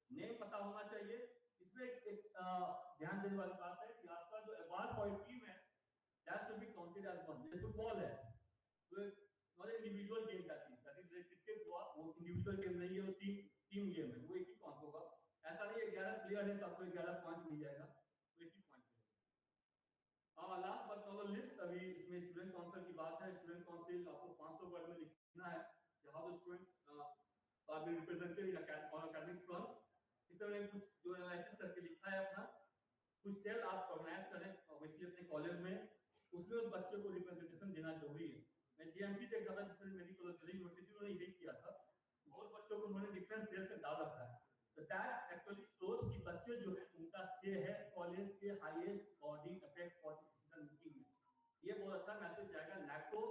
Speaker 17: नेम पता होना चाहिए। इसमें एक ध्यान देने वाली बात है कि आपका जो अवार्ड फॉर टीम है that should be counted as one. जैसे फुटबॉल है तो not individual game that is cricket हुआ, वो इंडिविजुअल गेम नहीं है, वो टीम गेम है, वो एक ही काउंट होगा। ऐसा नहीं है 11 प्लेयर है तो आपको 11 पॉइंट मिल जाएगा, तो एक ही पॉइंट मिलेगा। लास्ट बट नॉट लिस्ट, अभी इसमें स्टूडेंट काउंसिल की बात है। स्टूडेंट काउंसिल आपको 500 वर्ड में लिखना है how the students are being represented in academic firms. इसमें कुछ जो एनालिसिस करके लिखा है अपना, कुछ सेल आप ऑर्गेनाइज करें ऑब्वियसली अपने कॉलेज में, उसमें उस बच्चे को रिप्रेजेंटेशन देना जरूरी है। मैं जीएमसी देखा था जिसने मेडिकल यूनिवर्सिटी उन्होंने यही किया था, बहुत बच्चों को उन्होंने डिफरेंट सेल से डाल रखा है। तो दैट एक्चुअली शोज कि बच्चे जो है उनका से है कॉलेज के highest body affect for decision making में। ये बहुत अच्छा मैसेज जाएगा नैक को।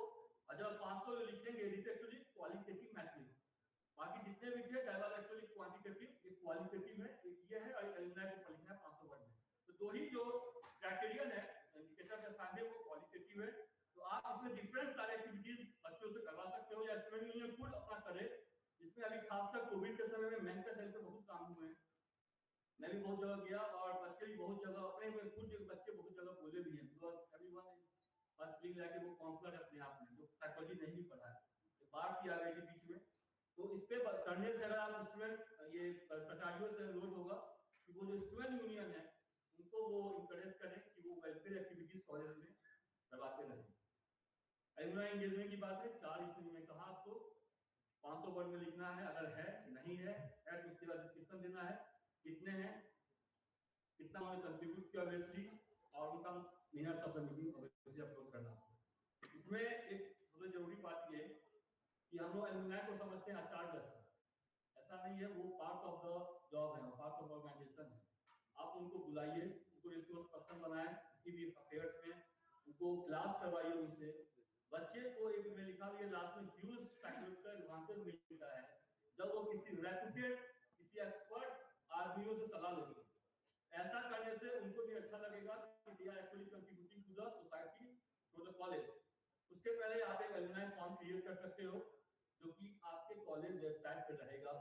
Speaker 17: और जब 500 लिखेंगे दिस एक्चुअली क्वालिटेटिव मैसेज, बाकी जितने भी थे दैट वाज एक्चुअली क्वांटिटेटिव, ये क्वालिटेटिव है, एक ये है और एलुमनाई को लिखना है 500 वर्ड में। तो दो ही जो क्राइटेरियन है इंडिकेटर के सामने वो क्वालिटेटिव है। तो आप इसमें डिफरेंट सारे एक्टिविटीज बच्चों से करवा सकते हो या स्टूडेंट यूनियन खुद अपना करे। इसमें अभी खासकर कोविड के समय में मेंटल हेल्थ पे बहुत काम हुए हैं, मैं भी बहुत जगह गया और बच्चे भी बहुत जगह अपने में खुद बच्चे बहुत जगह बोले भी हैं, because everyone is feeling like वो काउंसलर है अपने आप में, जो साइकोलॉजी नहीं भी पढ़ा है। तो बात की आ गई थी बीच में, तो इस पे करने से अगर आप स्टूडेंट ये प्राचार्यों से अनुरोध होगा कि वो जो स्टूडेंट यूनियन है उनको वो इंकरेज करें कि वो वेलफेयर एक्टिविटीज कॉलेज में करवाते रहें। एलुमनाई एंगेजमेंट की बात है, 4 इसमें मैं कहा आपको 500 वर्ड में लिखना है, अगर है नहीं है तो उसके बाद डिस्क्रिप्शन देना है, कितने हैं, कितना उन्होंने कंट्रीब्यूट किया ऑब्वियसली, और उनका minutes of the meeting obviously upload करना। इसमें एक सबसे जरूरी बात ये कि हम लोग एलुमनाई को समझते हैं आचार्य जैसा, ऐसा नहीं है, वो पार्ट ऑफ द जॉब है, पार्ट ऑफ ऑर्गेनाइजेशन है। आप उनको बुलाइए, उनको रिसोर्स पर्सन बनाएं किसी भी अफेयर्स में, उनको क्लास करवाइए उनसे। बच्चे को एक में लिखा हुआ लास्ट में ह्यूज साइकोलॉजिकल एडवांटेज मिलता है जब वो किसी रेप्यूटेड किसी एक्सपर्ट आदमियों से सलाह लेते हैं। ऐसा करने से उनको भी अच्छा लगेगा कि they are actually contributing to the society, to the college. उसके पहले आप एक एलुमनाई फॉर्म क्रिएट कर सकते हो जो कि आपके कॉलेज वेबसाइट पे रहेगा,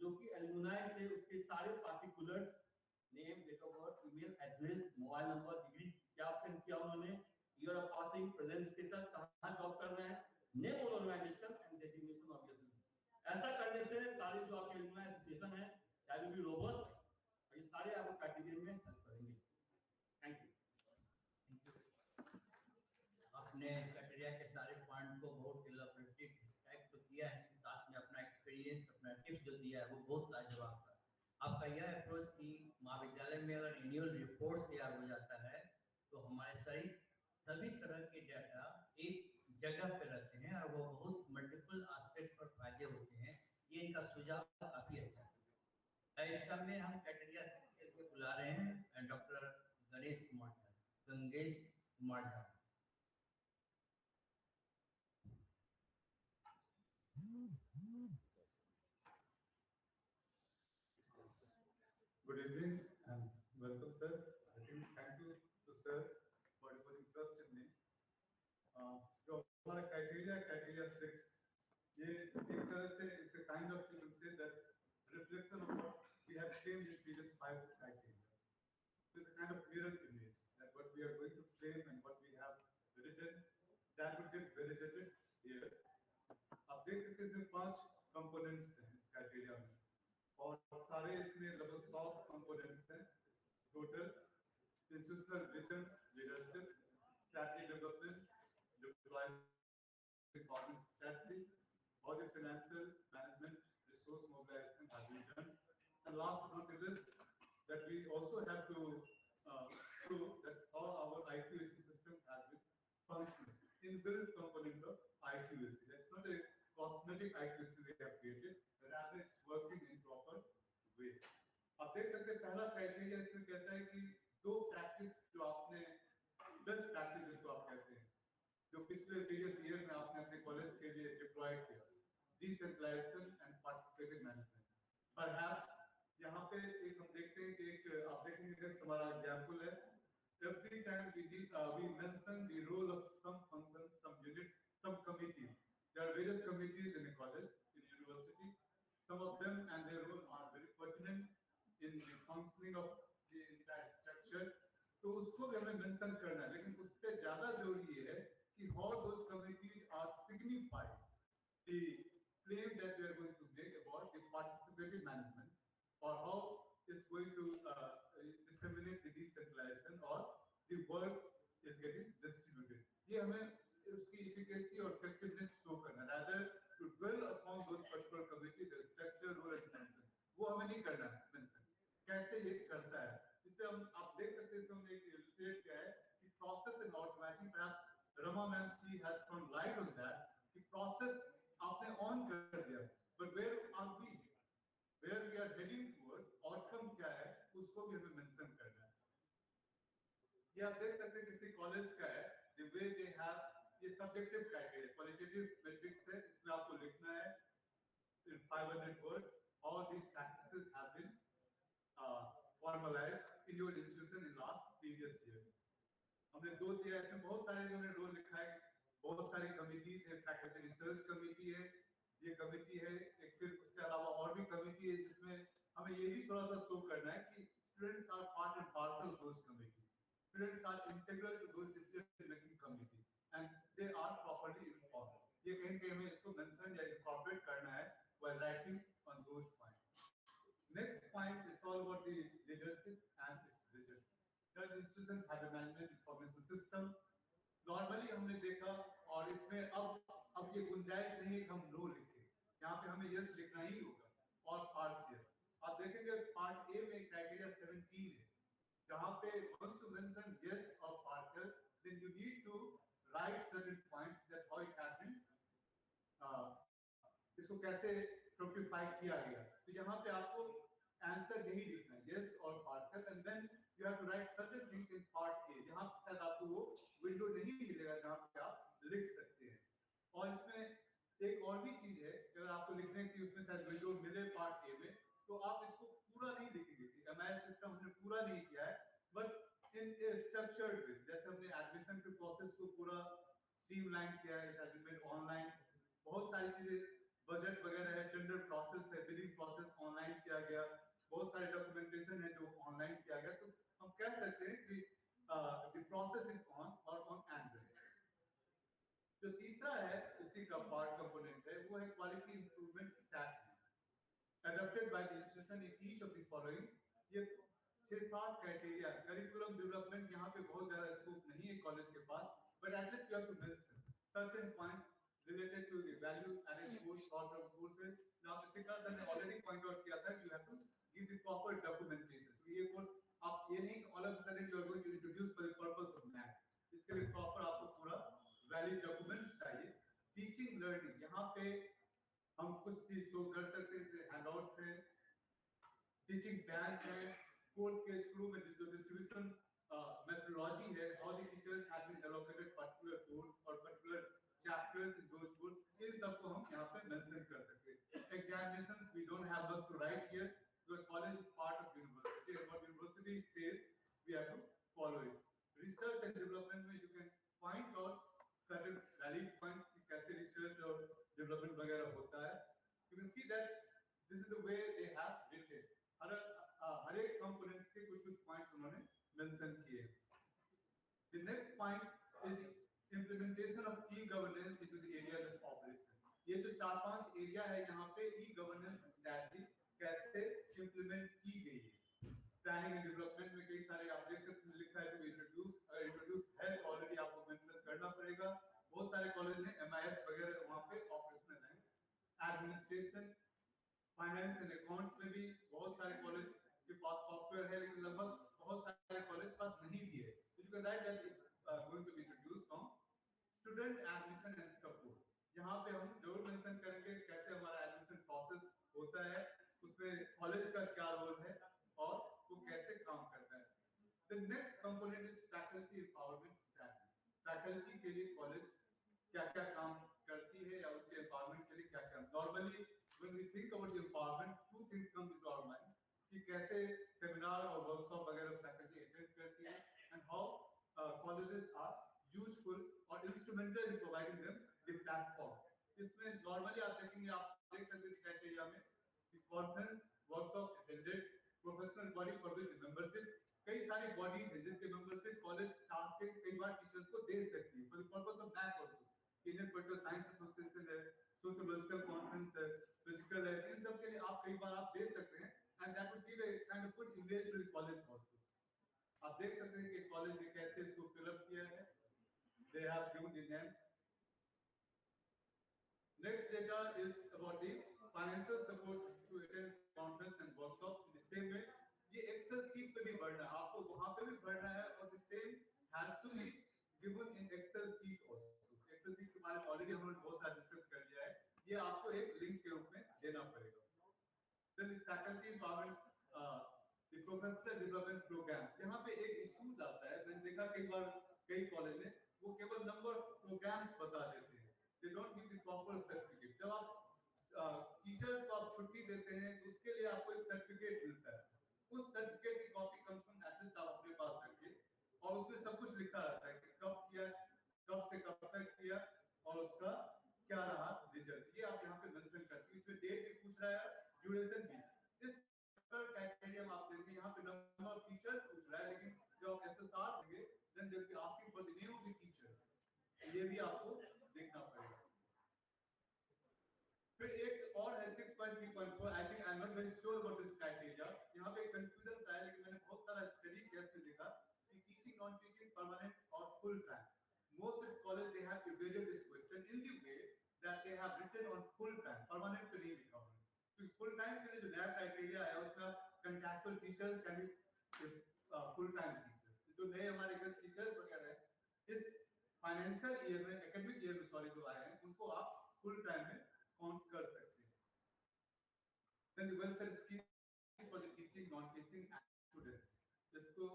Speaker 17: जो कि एलुमनाई से उसके सारे particulars, name, date of birth, email address, mobile number, degree क्या ऑब्टेन किया उन्होंने, year of passing, present status, कहां जॉब कर रहे हैं, name of organisation and designation of your. ऐसा करने से सारे जो आपके एलुमनाई एसोसिएशन है दैट विल बी रोबस्ट, और ये सारे आपको क्राइटेरिया में हेल्प करेंगे। Thank you.
Speaker 11: आपने क्राइटेरिया के सारे पॉइंट को बहुत इलैबोरेटली डिस्क्राइब तो किया है, साथ पैकेज जो दिया है वो बहुत लाजवाब था। आपका यह अप्रोच कि महाविद्यालय में अगर एनुअल रिपोर्ट तैयार हो जाता है तो हमारे सभी तरह के डाटा एक जगह पे रहते हैं और वो बहुत मल्टीपल एस्पेक्ट पर फायदे होते हैं। ये इनका सुझाव काफी अच्छा है। इस क्रम में हम क्राइटेरिया के लिए बुला रहे हैं doctor Ganesh Kumar Jha.
Speaker 6: Good evening and welcome, sir. I think thank you to sir for your interest in me. जो हमारा criteria 6, ये एक तरह से it's a kind of, you can say that, reflection of what we have claimed in previous 5 criteria. It's a kind of mirror image that what we are going to claim and what we have written, that would get validated here. आप देख सकते हैं इसमें 5 components हैं इस criteria में, और सारे इसमें लगभग 100 कंपोनेंट्स हैं total. Institutional vision, leadership, strategy development, deployment governance strategy, और the financial management, resource mobilisation has been done, and last but not least that we also have to prove that all our IQAC system has been functioning. Inbuilt component of IQAC. That's not a cosmetic IQAC we have created, rather it's working in proper way. आप देख सकते हैं पहला criteria इसमें कहता है कि 2 practice जो आपने बेस्ट प्रैक्टिस जिसको आप कहते हैं जो पिछले प्रीवियस ईयर में आपने अपने कॉलेज के लिए डिप्लॉय किया, decentralisation and participative management. Perhaps यहाँ पे एक हम देखते हैं कि एक आप देखेंगे हमारा एग्जांपल है, every time we mention the role of some function, some units, some committee. There are various committees in a college, in a university. Some of them and their role are very pertinent in the functioning of the entire structure. तो उसको भी हमें mention करना है, लेकिन उससे ज्यादा जरूरी ये है कि how those committees are signify the claim that we are going to make about the participative management, or how it's going to disseminate the decentralization or the work is getting distributed. ये हमें उसकी efficacy और effectiveness show करना, rather to dwell upon those particular committee, their structure, role and function, वो हमें नहीं करना है mention। कैसे ये करता है, इससे हम आप देख सकते हैं, हमने एक illustrate किया है कि process and automatic, perhaps Rama ma'am she has thrown light on that, कि process आपने on कर दिया, but where are we? Where we are heading towards, outcome क्या है, उसको भी हमें mention करना है। ये आप देख सकते हैं किसी कॉलेज का है, the way they have ये subjective criteria, qualitative metrics है, इसमें आपको लिखना है in 500 words, all these practices have been formalized in your institution in last previous year. हमने 2 दिया, इसमें बहुत सारे इन्होंने रोल लिखा है, बहुत सारी कमिटीज है, फैकल्टी रिसर्च कमिटी है, ये कमिटी है, एक फिर उसके अलावा और भी कमिटी है, जिसमें हमें ये भी थोड़ा सा शो करना है कि students are part and parcel of those committee, students are integral to those decision making committee and they are properly informed. ये कहीं कहीं हमें इसको मेंशन या इंकॉर्पोरेट करना है while writing on those points. Next point is all about the leadership and it's vision. Does institution have a management information system? Normally हमने देखा, और इसमें अब ये गुंजाइश नहीं है कि हम नो लिखें, यहाँ पे हमें यस लिखना ही होगा, और पार्शियल। आप देखेंगे पार्ट ए में क्राइटेरिया 17 है, जहाँ पे once you mention yes or partial, then you need to write certain points that how it has been इसको कैसे fructify किया गया। तो यहाँ पे आपको आंसर यही लिखना है, yes or partial, and then you have to write certain things in part A, जहाँ शायद आपको वो विंडो नहीं मिलेगा जहाँ पे आप लिख सकते हैं। और इसमें एक और भी चीज है, अगर आपको लिखने की उसमें शायद विंडो मिले पार्ट ए में, तो आप इसको पूरा नहीं लिखेंगे। एमआईएस सिस्टम हमने पूरा नहीं किया है, but in A structured way, जैसे हमने एडमिशन के प्रोसेस को पूरा स्ट्रीमलाइन किया है, एडमिशन ऑनलाइन, बहुत सारी चीजें, बजट वगैरह है, टेंडर प्रोसेस है, बिलिंग प्रोसेस ऑनलाइन किया गया, बहुत सारे डॉक्यूमेंटेशन है जो ऑनलाइन किया गया। तो हम कह सकते हैं कि the process is on Android। जो तीसरा है इसी का पार्ट कंपोनेंट है, वो है quality improvement strategy adopted by the institution in each of the following। ये 6-7 क्राइटेरिया, करिकुलम डेवलपमेंट यहाँ पे बहुत ज्यादा स्कोप नहीं है कॉलेज के पास, but at least you have to mention certain points related to the value added course or courses. Now Jessica sir ने already point out किया था, you have to give the proper documentation. तो ये course आप ये नहीं all of a sudden you are going to introduce for the purpose of math. इसके लिए proper आपको पूरा valid documents चाहिए. Teaching learning यहाँ पे हम कुछ चीज शो कर सकते हैं, जैसे handouts है, teaching plan है, course के शुरू में जो distribution methodology है, how the teachers have been allocated particular course or particular chapters in those course, इन सबको हम यहाँ पे mention कर सकते हैं. Examinations we don't have much to write here because college is part of university and what university says we have to follow it. Research and development में you can find out certain valid points कि कैसे research और development वगैरह होता है. You can see that this is the way they have written. हर एक components के कुछ points उन्होंने mention किए. The next point is the implementation of e-governance into the areas of operation. ये जो 4-5 एरिया है यहाँ पे e-governance strategy कैसे implement की गई है. Planning and development में कई सारे आप देख सकते हैं लिखा है to introduce है तो already आपको mention करना पड़ेगा. बहुत सारे कॉलेज ने MIS वगैरह वहाँ पे operational है. Administration, finance and accounts में भी बहुत सारे कॉलेज के पास सॉफ्टवेयर है लेकिन लगभग बहुत सारे कॉलेज पास नहीं भी है. So you can write that it's going to be introduced from student admission and support. यहाँ पे हम जरूर मेंशन करेंगे कैसे हमारा एडमिशन प्रोसेस होता है, उसमें कॉलेज का क्या रोल है और वो कैसे काम करता है. The next component is faculty empowerment strategy. Faculty के लिए कॉलेज क्या-क्या काम करती है या उसके empowerment के लिए क्या-क्या. Normally when we think about empowerment, two things come into our mind कि कैसे सेमिनार और वर्कशॉप वगैरह फैकल्टी अटेंड करती है and how colleges are useful or instrumental in providing them the platform. इसमें normally आप देखेंगे, आप देख सकते हैं क्राइटेरिया में the conference, workshop attended, professional body for which membership. कई सारी bodies हैं जिनके membership कॉलेज चाह के कई बार टीचर्स को दे सकती है for the purpose of math also. Indian Political Science Association है, Sociological Conference है, Physical है, इन सब के लिए आप कई बार आप दे सकते हैं and that would give a kind of good image to the college also. आप देख सकते हैं कि कॉलेज ने कैसे इसको fill up किया है. They have given the names. Next data is about the financial support to attend conference and workshops. In the same way, ये Excel sheet पे भी भरना है, आपको वहाँ पे भी भरना है और the same has to be given in Excel sheet also. Excel sheet के बारे में already हमने बहुत सारा discuss कर लिया है, ये आपको एक link के रूप में देना पड़ेगा. Then the faculty empowerment, the professional development programs. यहाँ पे एक issues आता है, मैंने देखा कई बार कई कॉलेज में वो केवल number of programs बता देते हैं. They don't give the proper certificate. जब आप टीचर्स को आप छुट्टी देते हैं तो उसके लिए आपको एक सर्टिफिकेट मिलता है. उस सर्टिफिकेट की कॉपी कम से कम एटलीस्ट आप अपने पास रखिए और उसमें सब कुछ लिखा रहता है कि कब किया, कब से कब तक किया और उसका क्या रहा रिजल्ट. ये आप यहाँ पे मेंशन करते हैं. इसमें डेट भी पूछ रहा है, ड्यूरेशन भी. इस क्राइटेरिया में आप देखेंगे यहाँ पे नंबर ऑफ टीचर्स पूछ रहा है लेकिन जब आप SSR देंगे then they will be asking for the name of the teacher. ये भी आपको देखना पड़ेगा. फिर एक और है 6.3.4. I think I'm not very sure about this criteria. यहाँ पे confusion सा है लेकिन मैंने बहुत सारा स्टडी किया इसमें देखा कि teaching, non-teaching, permanent और full time. Most of the college they have evaded this question in the way that they have written on full time. Permanent पे नहीं लिखा हुआ है. तो full time के लिए जो नया criteria है उसमें contractual teachers can be full time teachers. जो नए हमारे गेस्ट टीचर्स वगैरह हैं इस फाइनेंशियल ईयर में, एकेडमिक ईयर में सॉरी जो आए हैं उनको आप फुल टाइम में काउंट कर सकते हैं. Then the welfare scheme for the teaching, non-teaching students. इसको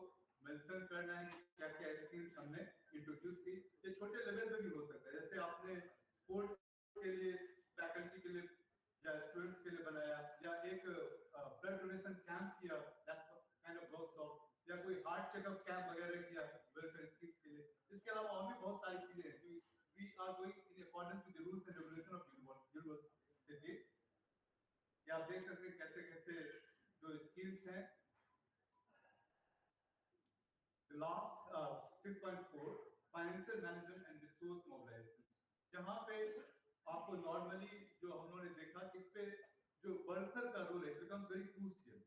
Speaker 6: मेंशन करना है क्या क्या स्कीम्स हमने इंट्रोड्यूस की. ये छोटे लेवल पे भी हो सकता है, जैसे आपने स्पोर्ट्स के लिए फैकल्टी के लिए या स्टूडेंट्स के लिए बनाया या एक ब्लड डोनेशन कैंप किया, दैट्स काइंड ऑफ वर्कशॉप, या कोई हार्ट चेकअप कैंप वगैरह किया वेलफेयर स्कीम्स के लिए. इसके अलावा और भी बहुत सारी चीजें हैं. We are going in accordance with the rules and regulation of university. ये आप देख सकते हैं कैसे कैसे जो स्कीम्स हैं. The last 6.4 financial management and resource mobilisation. जहाँ पे आपको नॉर्मली जो हम लोगों ने देखा कि इस पे जो बर्सर का रोल है becomes very crucial.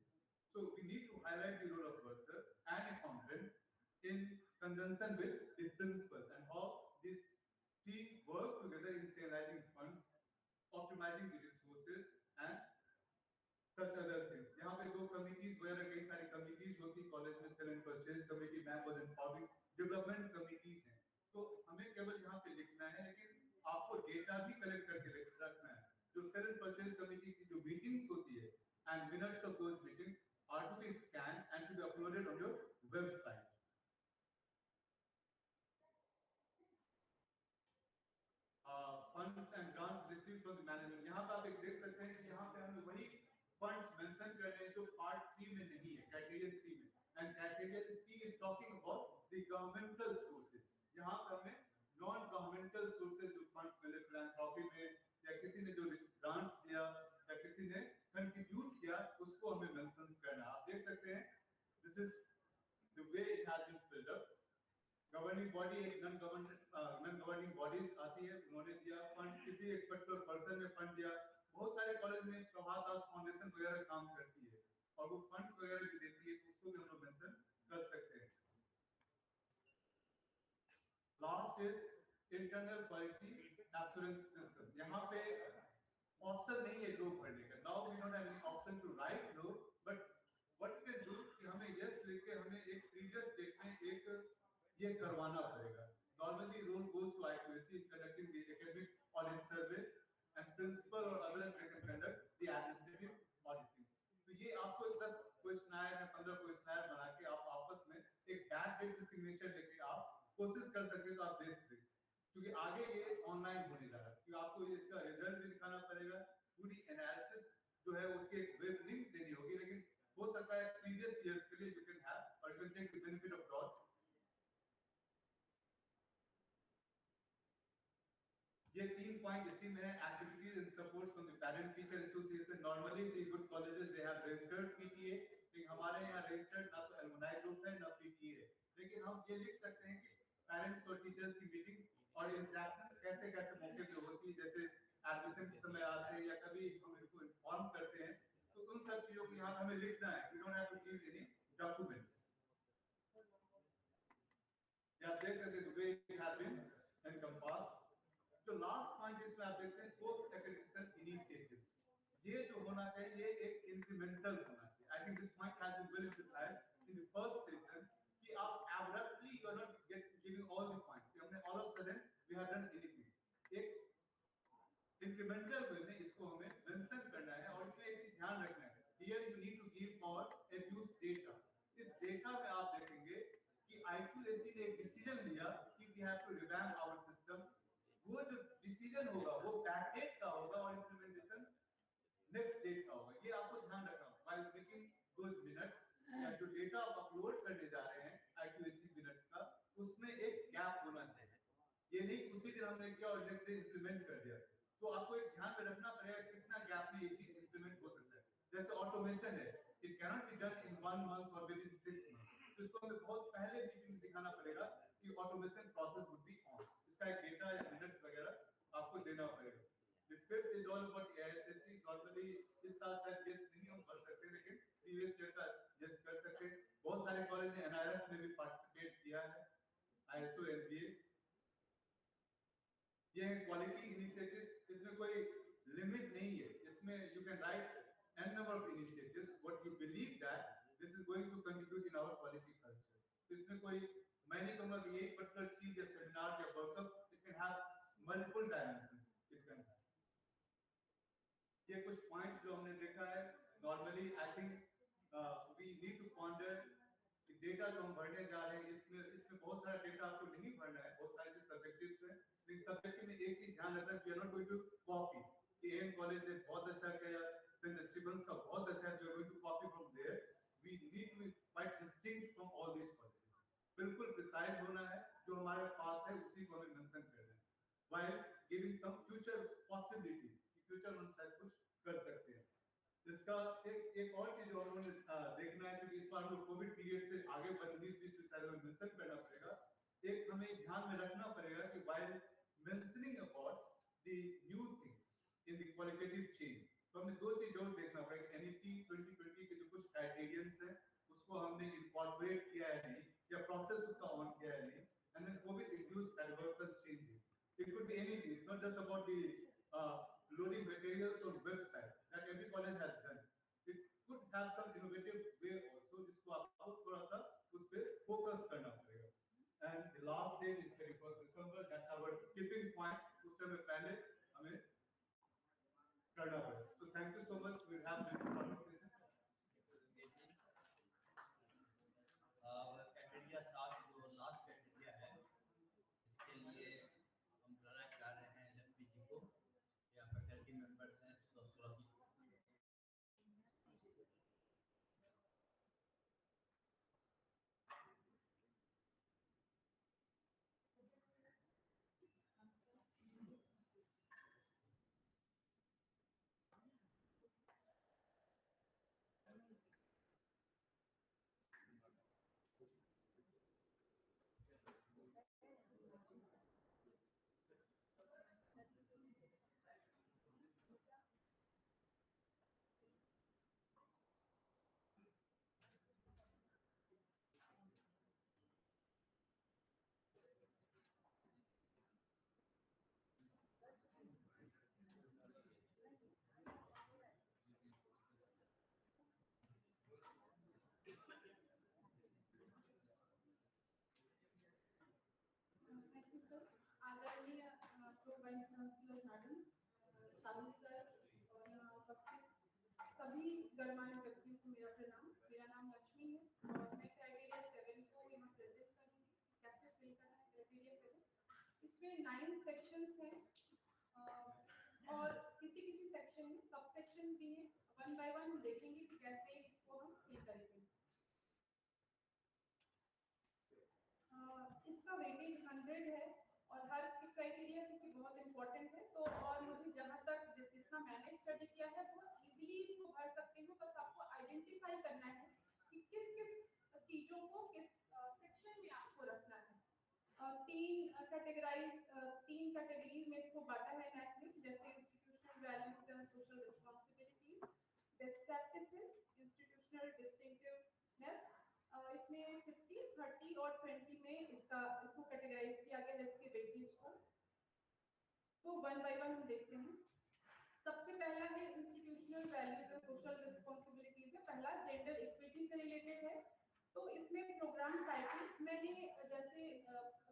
Speaker 6: So we need to highlight the role of bursar and accountant in conjunction with the principal and how these team work together in channelizing purchase committee ma'am was informing, development committees हैं। तो हमें केवल यहाँ पे लिखना है, लेकिन आपको डेटा भी कलेक्ट करके रखना है। जो सेल परचेज कमेटी की जो मीटिंग्स होती है and minutes of those meetings are to be scan and to be uploaded on your website. Funds and grants received from the management, यहाँ पे आप एक देख सकते हैं कि यहाँ पे हमें वही फंड्स मेंशन कर रहे हैं जो पार्ट 3 में नहीं है, क्राइटेरिया 3 में। And criteria 3 is talking about the governmental sources. यहाँ पे हमें नॉन गवर्नमेंटल सोर्सेज जो फंड्स मिले फिलैंथ्रोपी में, या किसी ने जो ग्रांट्स दिया, या किसी ने कंट्रीब्यूट किया, उसको हमें मेंशन करना है। आप देख सकते हैं this is the way it has been filled up. Governing body, एक नॉन गवर्निंग बॉडीज आती है, उन्होंने दिया फंड, किसी एक पर्टिकुलर पर्सन ने फंड दिया। बहुत सारे कॉलेज में प्रभात दास फाउंडेशन वगैरह काम करती है और वो फंड्स वगैरह भी देती है, तो उसको भी हम लोग मेंशन कर सकते हैं। Last is internal quality assurance system. यहाँ पे ऑप्शन नहीं है लो भरने का। Now we don't have any option to write low, but what we can do कि हमें यस लिख के हमें एक प्रीवियस डेट में एक ये करवाना पड़ेगा। Normally rule goes to IQAC in conducting the academic audit survey and principal or others they can conduct the administrative auditing. तो ये आपको 10 क्वेश्चनर है, 15 क्वेश्चनर बना के आप आपस में एक बैक डेट सिग्नेचर लेके आप कोशिश कर सकते हो, तो आप दे सकते हैं। क्योंकि आगे ये ऑनलाइन होने जा रहा है, तो आपको ये इसका रिजल्ट भी दिखाना पड़ेगा, पूरी एनालिसिस जो है उसकी एक वेब लिंक देनी होगी। लेकिन हो सकता है प्रीवियस ईयर्स के लिए you can have or you can take the benefit of that. ये 3 पॉइंट इसी में है। Activities in support from the parent teacher association. Normally the good colleges they have registered PTA, लेकिन हमारे यहाँ रजिस्टर्ड ना तो एलुमनाई ग्रुप है ना पीटीए है। लेकिन हम ये लिख सकते हैं कि पेरेंट्स और टीचर्स की मीटिंग और इंटरेक्शन कैसे कैसे मौके पे होती है, जैसे एडमिशन के समय आते हैं या कभी हम इनको इन्फॉर्म करते हैं, तो उन सब चीजों को यहाँ हमें लिखना है। We don't have to give any documents. या देख सकते हैं the way it has been encompassed. तो लास्ट पॉइंट इसमें आप देखते हैं पोस्ट एकेडमिक इनिशिएटिव्स। ये जो होना चाहिए ये एक इंक्रीमेंटल होना चाहिए। I think this point has been well emphasised in the first session कि आप abruptly you are not giving all the points कि हमने all of sudden we have done anything. एक इंक्रीमेंटल वे में इसको हमें मेंशन करना है और इसमें एक चीज ध्यान रखना है, here you need to give or use data. इस डेटा में आप देखेंगे कि IQAC ने एक डिसीजन लिया कि we have to revamp our system. वो जो डिसीजन होगा वो बैकडेट का होगा और इंप्लीमेंटेशन नेक्स्ट डेट का होगा। ये आपको ध्यान रखना होगा व्हाइल मेकिंग दोस मिनट्स। या जो डेटा आप अपलोड करने जा रहे हैं IQAC मिनट्स का, उसमें एक गैप होना चाहिए। ये नहीं उसी दिन हमने किया और नेक्स्ट डे इंप्लीमेंट कर दिया। तो आपको एक ध्यान में रखना पड़ेगा कितना गैप में ये चीज इंप्लीमेंट हो सकता है। जैसे ऑटोमेशन है, it cannot be done in 1 month और विद इन 6 मंथ। तो इसको हमें बहुत पहले मीटिंग दिखाना पड़ेगा कि automation process would be on. इसका एक डेटा या मिनट्स वगैरह आपको देना पड़ेगा। The fifth is all about AISHE। Normally इस साल शायद यस नहीं हम कर सकते, लेकिन प्रीवियस ईयर का यस कर सकते। बहुत सारे कॉलेज ने NIRF में भी पार्टिसिपेट किया है, ISO MBA। ये क्वालिटी इनिशिएटिव्स, इसमें कोई लिमिट नहीं है। इसमें you can write n number of initiatives what you believe that this is going to contribute in our quality culture। तो इसमें कोई मैं नहीं कहूँगा कि एक पर्टिकुलर चीज या सेमिनार या workshop, it can have multiple dimensions. It can ये कुछ पॉइंट्स जो हमने देखा है। Normally I think we need to ponder data जो हम भरने जा रहे हैं। इसमें बहुत सारा डेटा आपको नहीं भरना है, बहुत सारे सब्जेक्टिव्स हैं। लेकिन सब्जेक्टिव में एक चीज ध्यान रखना, we are not going to copy कि एम कॉलेज ने बहुत अच्छा किया, सेंट स्टीफेंस का बहुत अच्छा है, we are going to copy from there. We need to be quite distinct from all these colleges. बिल्कुल प्रिसाइज होना है, जो हमारे पास है उसी को हमें मेंशन करना है, while giving some future possibility कि फ्यूचर में शायद कुछ कर सकते हैं। इसका एक और चीज जो हमने देखना है, क्योंकि इस बार हम कोविड पीरियड से आगे बढ़ 2020 में मेंशन करना पड़ेगा। एक हमें ध्यान में रखना पड़ेगा कि while mentioning about the new things in the qualitative change, तो हमें दो चीज और देखना पड़ेगा। NEP 2020 के जो कुछ क्राइटेरियंस हैं उसको हमने इनकॉर्पोरेट किया है नहीं, या प्रोसेस उसका ऑन किया है नहीं। And then Covid induced adversarial changes, it could be anything, it's not just about the loading materials on website that every college has done. It could have some innovative way also, जिसको आपको थोड़ा सा उस पे the last date is 31st December. That's our tipping point. उस समय पहले हमें करना पड़े. So thank you so much. We'll have the conversation.
Speaker 11: कैटेगरिया 7 जो लास्ट कैटेगरिया है, इसके लिए हम बुलाना चाह रहे हैं लक्ष्मी जी को या फैकल्टी मेंबर्स हैं सुरभि.
Speaker 13: Thank you, sir. आदरणीय pro vice chancellor madam, Sahu sir और यहाँ उपस्थित सभी गणमान्य व्यक्तियों को मेरा प्रणाम. मेरा नाम लक्ष्मी है और मैं क्राइटेरिया 7 को यहाँ प्रेजेंट करूँगी. कैसे फिल करना है क्राइटेरिया 7. इसमें 9 सेक्शंस हैं और किसी किसी सेक्शन में सब सेक्शन भी हैं. वन बाय वन देखेंगे कि कैसे इसको हम फिल करेंगे. इसका वेटेज 100 है और हर क्राइटेरिया क्योंकि बहुत इंपॉर्टेंट है तो और मुझे जहाँ तक जितना मैंने स्टडी किया है बहुत इजीली इसको भर सकते हैं. बस आपको आइडेंटिफाई करना है कि किस किस चीज़ों को किस सेक्शन में आपको रखना है. तीन कैटेगरीज में इसको बांटा है नेट में, जैसे institutional values and social responsibilities, best practices, institutional distinctiveness. इसमें 50, 30 और 20 में इसको कैटेगराइज किया गया है इसके वेटेज को. तो वन बाय वन हम देखते हैं. सबसे पहला है institutional values and social responsibilities है. पहला जेंडर इक्विटी से रिलेटेड है. तो इसमें प्रोग्राम टाइटल मैंने जैसे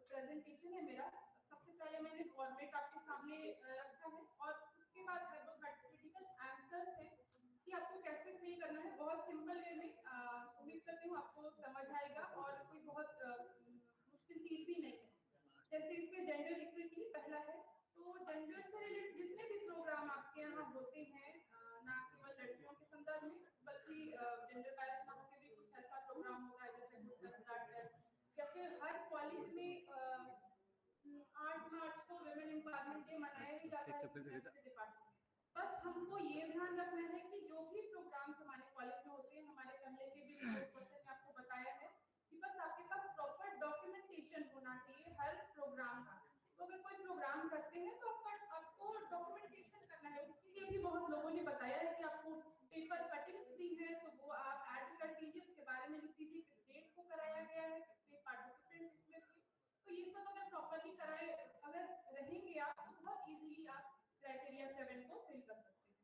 Speaker 13: प्रेजेंटेशन है मेरा, सबसे पहले मैंने फॉर्मेट आपके सामने रखा है और उसके बाद हाइपोथेटिकल आंसर्स हैं कि आपको कैसे फिल करना है. बहुत सिंपल वे में उम्मीद करती हूँ आपको समझ आएगा और कोई बहुत मुश्किल चीज भी नहीं है. जैसे इसमें जेंडर इक्विटी पहला है. तो जेंडर से रिलेटेड जितने भी प्रोग्राम आपके यहाँ होते हैं, ना केवल लड़कियों के संदर्भ में बल्कि जेंडर बैलेंस नाम के भी कुछ ऐसा प्रोग्राम होता है जैसे या फिर हर कॉलेज में 8 मार्च को वुमेन एम्पावरमेंट डे मनाया ही जाता है डिपार्टमेंट. बस हमको ये ध्यान रखना है कि जो भी प्रोग्राम्स हमारे कॉलेज में होते हैं, हमारे पहले के भी पर्सन ने आपको बताया है कि बस आपके पास प्रॉपर डॉक्यूमेंटेशन होना चाहिए हर प्रोग्राम का. तो अगर कोई प्रोग्राम करते हैं तो आपको डॉक्यूमेंटेशन करना है. उसके लिए भी बहुत लोगों ने बताया है कि आपको पेपर कटिंग्स भी है तो वो आप ऐड कर दीजिए, उसके बारे में लिख दीजिए किस डेट को कराया गया है, कितने पार्टिसिपेंट इसमें थे. तो ये सब अगर प्रॉपर्ली कराए अगर रहेंगे आप तो बहुत इजीली आप क्राइटेरिया 7 को फिल कर सकते हैं.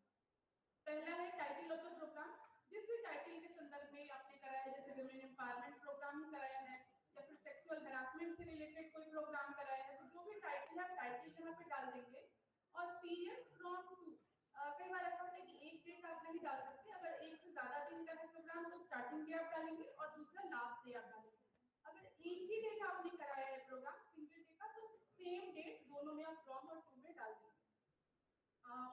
Speaker 13: पहला है टाइटल ऑफ द प्रोग्राम. जिस भी टाइटल के संदर्भ में आपने कराया है, जैसे वुमेन एम्पावरमेंट प्रोग्राम कराया है या फिर सेक्सुअल हैरासमेंट से रिलेटेड कोई प्रोग्राम कराया है, तो जो भी टाइटल है आप टाइटल यहाँ पे डाल देंगे. और पीरियड फ्रॉम टू, कई बार ऐसा होता है कि एक डेट आप नहीं डाल सकते. अगर एक से ज्यादा दिन का है प्रोग्राम तो स्टार्टिंग डे आप डालेंगे और दूसरा लास्ट डे आप डालेंगे. अगर एक ही डेट आपने कराया है प्रोग्राम सिंगल डे का तो सेम डेट दोनों में आप फ्रॉम और टू में डाल देंगे.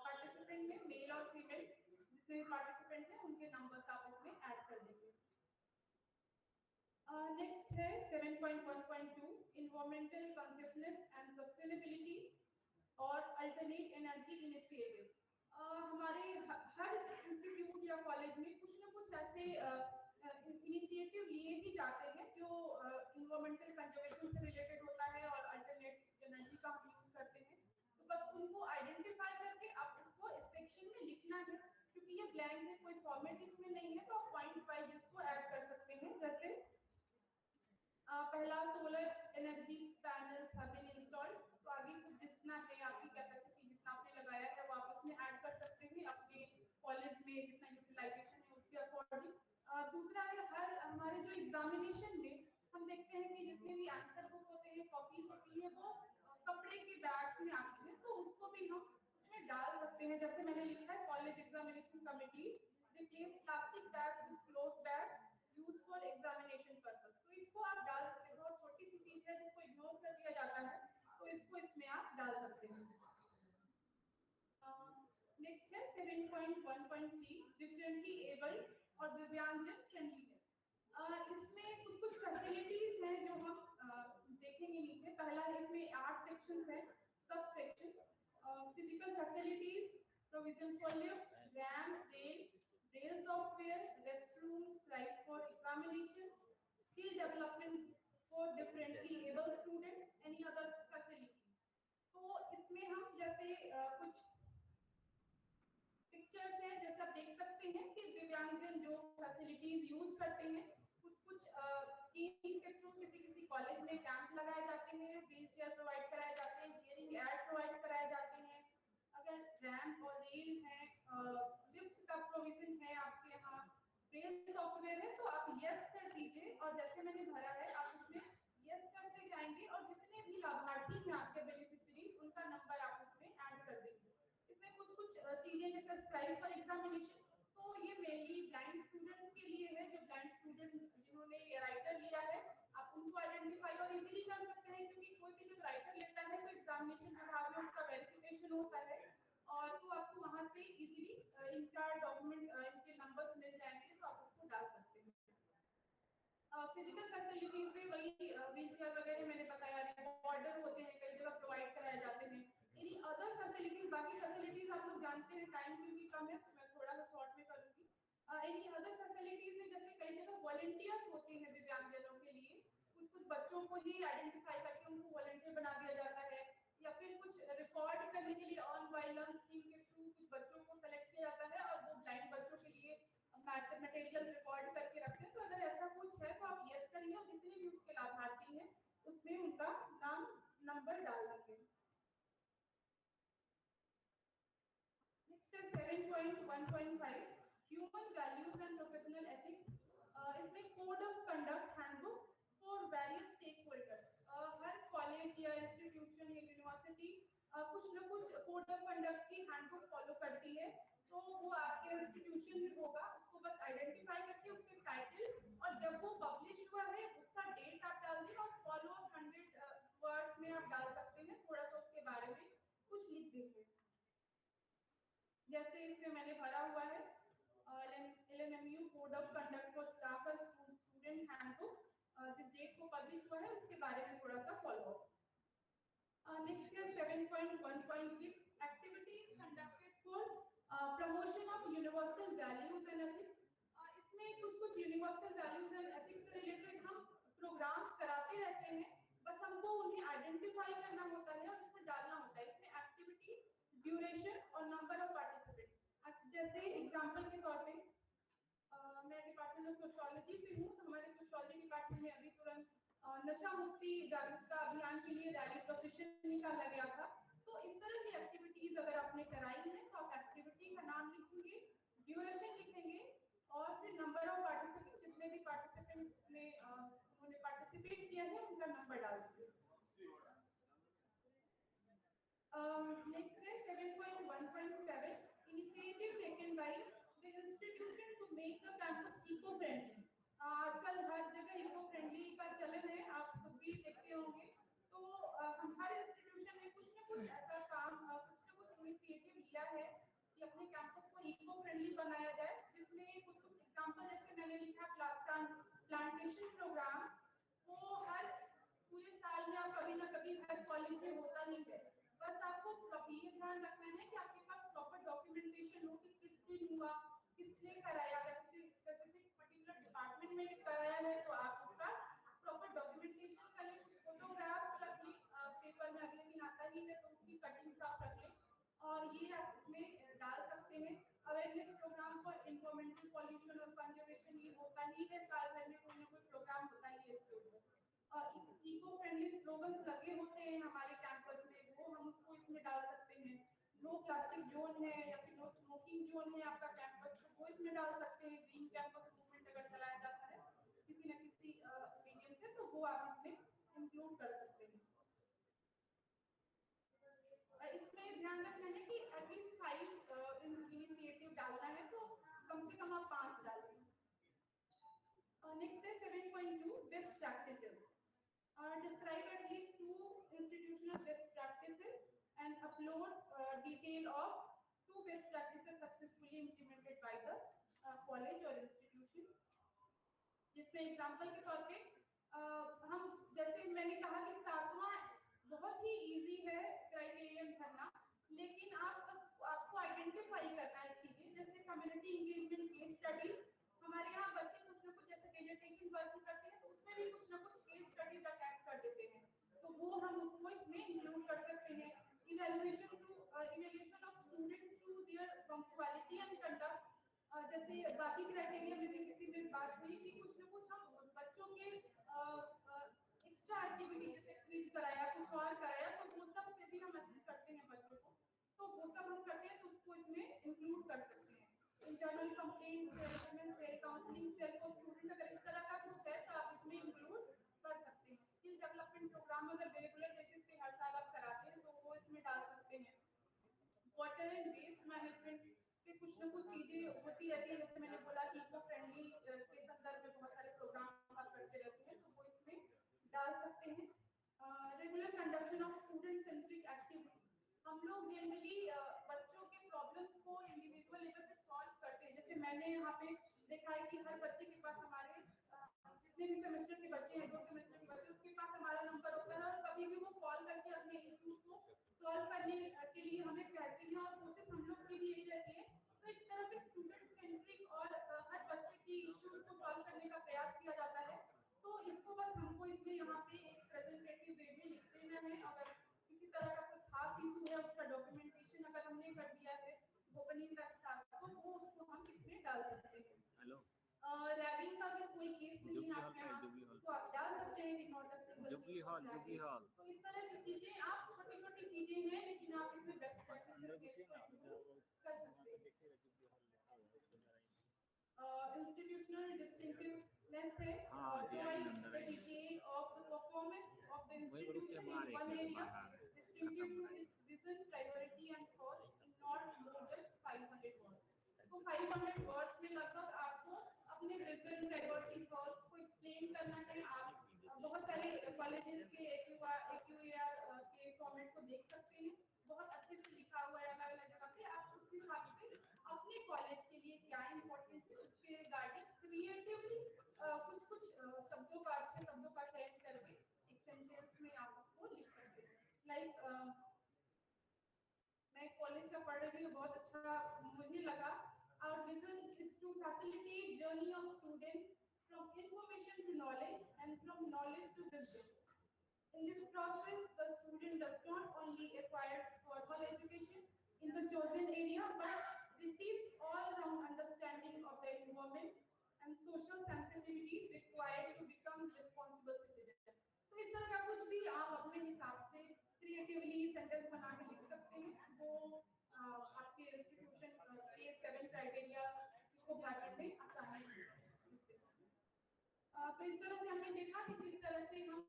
Speaker 13: पार्टिसिपेंट में मेल और फीमेल जितने भी पार्टिसिपेंट हैं उनके नंबर्स आप इसमें ऐड कर देंगे. नेक्स्ट है 7.1.2 इन्वायरमेंटल कॉन्शियसनेस एंड सस्टेनेबिलिटी और अल्टरनेट एनर्जी इनिशिएटिव. हमारे हर इंस्टीट्यूट या कॉलेज में कुछ ना कुछ ऐसे इनिशिएटिव लिए ही जाते हैं जो इन्वायरमेंटल कंजर्वेशन से रिलेटेड होता है और अल्टरनेट एनर्जी का हम यूज करते हैं. तो बस उनको आइडेंटिफाई करके आप उसको इस सेक्शन में लिखना है. क्योंकि ये ब्लैंक है, कोई फॉर्मेट इसमें नहीं है तो आप पॉइंट वाइज इसको ऐड कर सकते हैं. जैसे पहला solar energy panels have been installed. तो आगे कुछ जितना है आपकी कैपेसिटी जितना आपने लगाया है वो आप इसमें ऐड कर सकते हैं अपने कॉलेज में जितना यूटिलाइजेशन है उसके अकॉर्डिंग. दूसरा है हर हमारे जो एग्जामिनेशन में हम देखते हैं कि जितने भी आंसर बुक होते हैं
Speaker 18: डाल सकते हैं। जैसे मैंने लिखा है college examination committee replace plastic bags with cloth bags use for examination purpose. तो इसको आप डाल सकते हैं, बहुत छोटी सी चीज है जिसको इग्नोर कर दिया जाता है, तो इसको इसमें आप डाल सकते हैं। नेक्स्ट है 7.1.3 डिफरेंटली एबल और दिव्यांगजन फ्रेंडलीनेस। इसमें कुछ फैसिलिटीज हैं जो हम देखेंगे नीचे। पहला है इसमें 8 सेक्शंस हैं, sub section. Physical facilities, provision for lift, ramp, rail software, restrooms right for examination, skill development for differently abled students, any other facility. तो इसमें हम जैसे कुछ पिक्चर्स हैं, जैसा आप देख सकते हैं कि दिव्यांगजन जो फैसिलिटीज यूज करते हैं, कुछ स्कीम के थ्रू किसी कॉलेज में कैंप लगाए जाते हैं, व्हील चेयर प्रोवाइड कराए जाते हैं, हियरिंग एड प्रोवाइड कराए जाते हैं। अगर रैम्प और रेल है, लिफ्ट का प्रोविजन है आपके यहाँ, रेल सॉफ्टवेयर है, तो आप यस कर दीजिए और जैसे मैंने भरा है आप उसमें यस करते जाएंगे और जितने भी लाभार्थी हैं आपके बेनिफिशियरी उनका नंबर आप उसमें ऐड कर देंगे। इसमें कुछ चीजें जैसे स्क्राइब फॉर एग्जामिनेशन, तो ये मेनली ब्लाइंड स्टूडेंट्स के लिए है। जो ब्लाइंड स्टूडेंट्स जिन्होंने राइटर लिया है, आप उनको आइडेंटिफाई और इजीली कर सकते हैं, क्योंकि कोई भी जब राइटर लेता है तो एग्जामिनेशन विभाग में उसका वेरिफिकेशन होता है और तो आपको वहां से इजीली इनका डॉक्यूमेंट, इनके नंबर्स मिल जाएंगे, तो आप उसको डाल सकते हैं। फिजिकल फैसिलिटीज में वही व्हील चेयर वगैरह मैंने बताया, बॉर्डर होते हैं कई जगह प्रोवाइड कराए जाते हैं। एनी अदर फैसिलिटीज, बाकी फैसिलिटीज आप लोग जानते हैं, टाइम क्योंकि कम है तो मैं थोड़ा सा शॉर्ट में करूंगी। एनी अदर फैसिलिटीज में जैसे कई जगह वॉलंटियर्स होते हैं दिव्यांगजनों के लिए, कुछ बच्चों को ही आइडेंटिफाई करके उनको वॉलंटियर बना दिया जाता है, या फिर कुछ रिकॉर्ड करने के लिए ऑन वाइल लर्न स्कीम के थ्रू कुछ बच्चों को सेलेक्ट किया जाता है और वो ब्लाइंड बच्चों के लिए मटेरियल रिकॉर्ड करके रखते हैं। तो अगर ऐसा कुछ है तो आप यस करिए और जितने भी उसके लाभार्थी हैं उसमें उनका नाम नंबर डाल देंगे। नेक्स्ट है 7.1.5 human values and professional ethics. इसमें code of conduct handbook for various stakeholders. हर कॉलेज या इंस्टीट्यूशन या यूनिवर्सिटी कुछ न कुछ कोड ऑफ कंडक्ट की हैंडबुक फॉलो करती है, तो वो आपके इंस्टीट्यूशन में होगा। उसको बस आइडेंटिफाई करके उसके टाइटल और जब वो पब्लिश हुआ है उसका डेट आप डाल दें और फॉलो 100 वर्ड्स में आप डाल सकते हैं, थोड़ा सा उसके बारे में कुछ लिख देंगे। जैसे इसमें मैंने भरा हुआ है LMMU code of conduct for staff और स्टूडेंट हैंडबुक, जिस डेट को पब्लिश हुआ है उसके बारे में थोड़ा सा फॉलो अप। नेक्स्ट है 7.1.6 activities conducted for promotion of universal values and ethics. इसमें कुछ यूनिवर्सल वैल्यूज एंड एथिक्स से रिलेटेड हम प्रोग्राम्स कराते रहते हैं, बस हमको उन्हें आइडेंटिफाई करना होता है और इसमें डालना होता है। इसमें एक्टिविटी, ड्यूरेशन और नंबर ऑफ पार्टिसिपेंट। जैसे एग्जांपल के तौर पे मैं डिपार्टमेंट ऑफ सोशियोलॉजी से हूँ, तो हमारे सोशियोलॉजी डिपार्टमेंट में अभी तुरंत नशा मुक्ति जागरूकता अभियान के लिए रैली प्रोसेशन निकाला गया था। तो इस तरह की एक्टिविटीज अगर आपने कराई है तो आप एक्टिविटी का नाम लिखेंगे, ड्यूरेशन लिखेंगे और फिर नंबर ऑफ पार्टिसिपेंट, जितने भी पार्टिसिपेंट में उन्होंने पार्टिसिपेट किया है उनका नंबर डाल दीजिए। नेक्स्ट है 7.1.7 initiative taken by the institution to make the campus eco friendly. आजकल हर जगह इको फ्रेंडली का चलन है, आप खुद भी देखते होंगे। तो हर इंस्टीट्यूशन ने कुछ न कुछ ऐसा काम, कुछ न कुछ इनिशिएटिव लिया है कि अपने कैंपस को इको फ्रेंडली बनाया जाए, जिसमें कुछ एग्जांपल जैसे मैंने लिखा प्लांटेशन प्रोग्राम्स, वो हर पूरे साल में आप कभी ना कभी हर कॉलेज में होता ही है। बस आपको कभी ये ध्यान रखना है कि आपके पास प्रॉपर डॉक्यूमेंटेशन हो कि किस दिन हुआ, किसने कराया, अगर किसी स्पेसिफिक पर्टिकुलर डिपार्टमेंट में कराया है तो आप उसका प्रॉपर डॉक्यूमेंटेशन करें, कुछ फोटोग्राफ्स रख लें, पेपर में अगले दिन आता ही है तो उसकी कटिंग्स आप रख लें और ये आप इसमें डाल सकते हैं। Awareness programme for environmental pollution और कंजर्वेशन, ये होता ही है, साल भर में कोई ना कोई प्रोग्राम होता ही है इसके ऊपर। इको फ्रेंडली स्लोगन्स लगे होते हैं हमारे कैंपस में, वो हम उसको इसमें डाल सकते हैं। नो प्लास्टिक जोन है या फिर नो स्मोकिंग जोन है आपका कैंपस, तो वो इसमें डाल सकते हैं। ग्रीन कैंपस मूवमेंट अगर चलाया जाता है किसी न किसी मीडियम से, तो वो आप इसमें इंक्लूड कर सकते हैं। इसमें ध्यान रखना है कि एटलीस्ट कम से कम आप 5 डालें। नेक्स्ट है 7.2 best practices. Describe at least 2 institutional best practices and upload detail of 2 best practices successfully implemented by the college or institution. जिसमें एग्जांपल के तौर पे हम जैसे मैंने कहा कि 7वां बहुत ही इजी है क्राइटेरियन भरना, लेकिन आपको आइडेंटिफाई करना है चीजें, जैसे कम्युनिटी इंगेजमेंट केस स्टडी। हमारे यहाँ बच्चे कुछ ना कुछ जैसे डिसर्टेशन वर्क करते हैं तो उसमें भी कुछ ना कुछ केस स्टडीज अटैच कर देते हैं, तो वो हम उसको इसमें इंक्लूड कर सकते हैं। Evaluation of student through their punctuality and conduct. जैसे बाकी क्राइटेरिया में भी किसी में बात हुई कि कुछ ना कुछ हम बच्चों के एक्स्ट्रा एक्टिविटी जैसे क्विज कराया, कुछ और कराया, तो वो सब से भी हम असेस करते हैं बच्चों को, तो वो सब हम करते हैं तो उसको इसमें इंक्लूड कर सकते हैं। Internal complaints, self cell counselling, cell for student, अगर इस तरह का कुछ है तो आप इसमें इंक्लूड कर सकते हैं। स्किल डेवलपमेंट प्रोग्राम अगर रेगुलर बेसिस पे हर साल आप कराते हैं तो वो इसमें डाल सकते हैं। वाटर एंड वेस्ट मैनेजमेंट पे कुछ ना कुछ चीजें होती रहती है, जैसे मैंने बोला कि इको फ्रेंडली के संदर्भ में बहुत सारे प्रोग्राम आप करते रहते हैं, तो वो इसमें डाल सकते हैं। Regular conduction of student centric activity. हम लोग जनरली बच्चों के प्रॉब्लम्स को इंडिविजुअल लेवल पे सॉल्व करते हैं। जैसे मैंने यहाँ पे देखा है कि हर बच्चे के पास हमारे जितने भी सेमेस्टर के बच्चे हैं, 2 सेमेस्टर के बच्चे, उसके पास हमारा नंबर होता है और कभी भी वो कॉल करके अपने इश्यूज को सॉल्व करने के लिए हमें कहते हैं और कोशिश हम लोग की भी यही रहती है। तो एक तरह से स्टूडेंट सेंट्रिक और हर बच्चे की इश्यूज को सॉल्व करने का प्रयास किया जाता है। तो इसको बस हमको इसमें यहाँ पे एक प्रेजेंटेटिव वे में लिख देना है। अगर किसी तरह का कोई खास इशू है उसका डॉक्यूमेंटेशन अगर हमने कर दिया है गोपनीयता के साथ, तो वो उसको हम इसमें डाल सकते हैं।
Speaker 12: हेलो,
Speaker 18: रैगिंग का अगर कोई केस नहीं है आपके यहाँ तो आप डाल सकते हैं note a single
Speaker 12: jubilee hall.
Speaker 18: तो इस तरह की चीजें आप छोटी-छोटी चीजें हैं, लेकिन आप इसमें बेस्ट प्रैक्टिसेस केस को कर सकते हैं। इंस्टीट्यूशनल डिस्टिंक्टिवनेस है, provide the detail of the performance of the institution in one area distinctive to its vision, priority and cost in not more than 500 words. तो 500 वर्ड्स में लगभग आपको अपने विजन, प्रायोरिटी, कॉस्ट को एक्सप्लेन करना है। आप बहुत सारे कॉलेजेस के AQAR के फॉर्मेट को देख सकते हैं, बहुत अच्छे से लिखा हुआ है अलग-अलग जगह पे। आप उस हिसाब से अपने कॉलेज के लिए क्या इंपॉर्टेंट है उसके रिगार्डिंग क्रिएटिवली कुछ शब्दों का, अच्छे शब्दों का चयन करके एक सेंटेंस में आप उसको लिख सकते हैं। लाइक मैं कॉलेज का पढ़ रही हूँ, बहुत अच्छा मुझे लगा। Our vision is to facilitate journey of students from information to knowledge and from knowledge to wisdom. In this process, the student does not only acquire formal education in the chosen area, but receives all-round understanding of the environment and social sensitivity required to become responsible citizen. तो इस तरह का कुछ भी आप अपने हिसाब से क्रिएटिवली सेंटेंस बना के लिख सकते हैं, वो आपके इंस्टीट्यूशन के 7 क्राइटेरिया को भरने में आसानी होगी। तो इस तरह से हमने देखा कि किस तरह से हम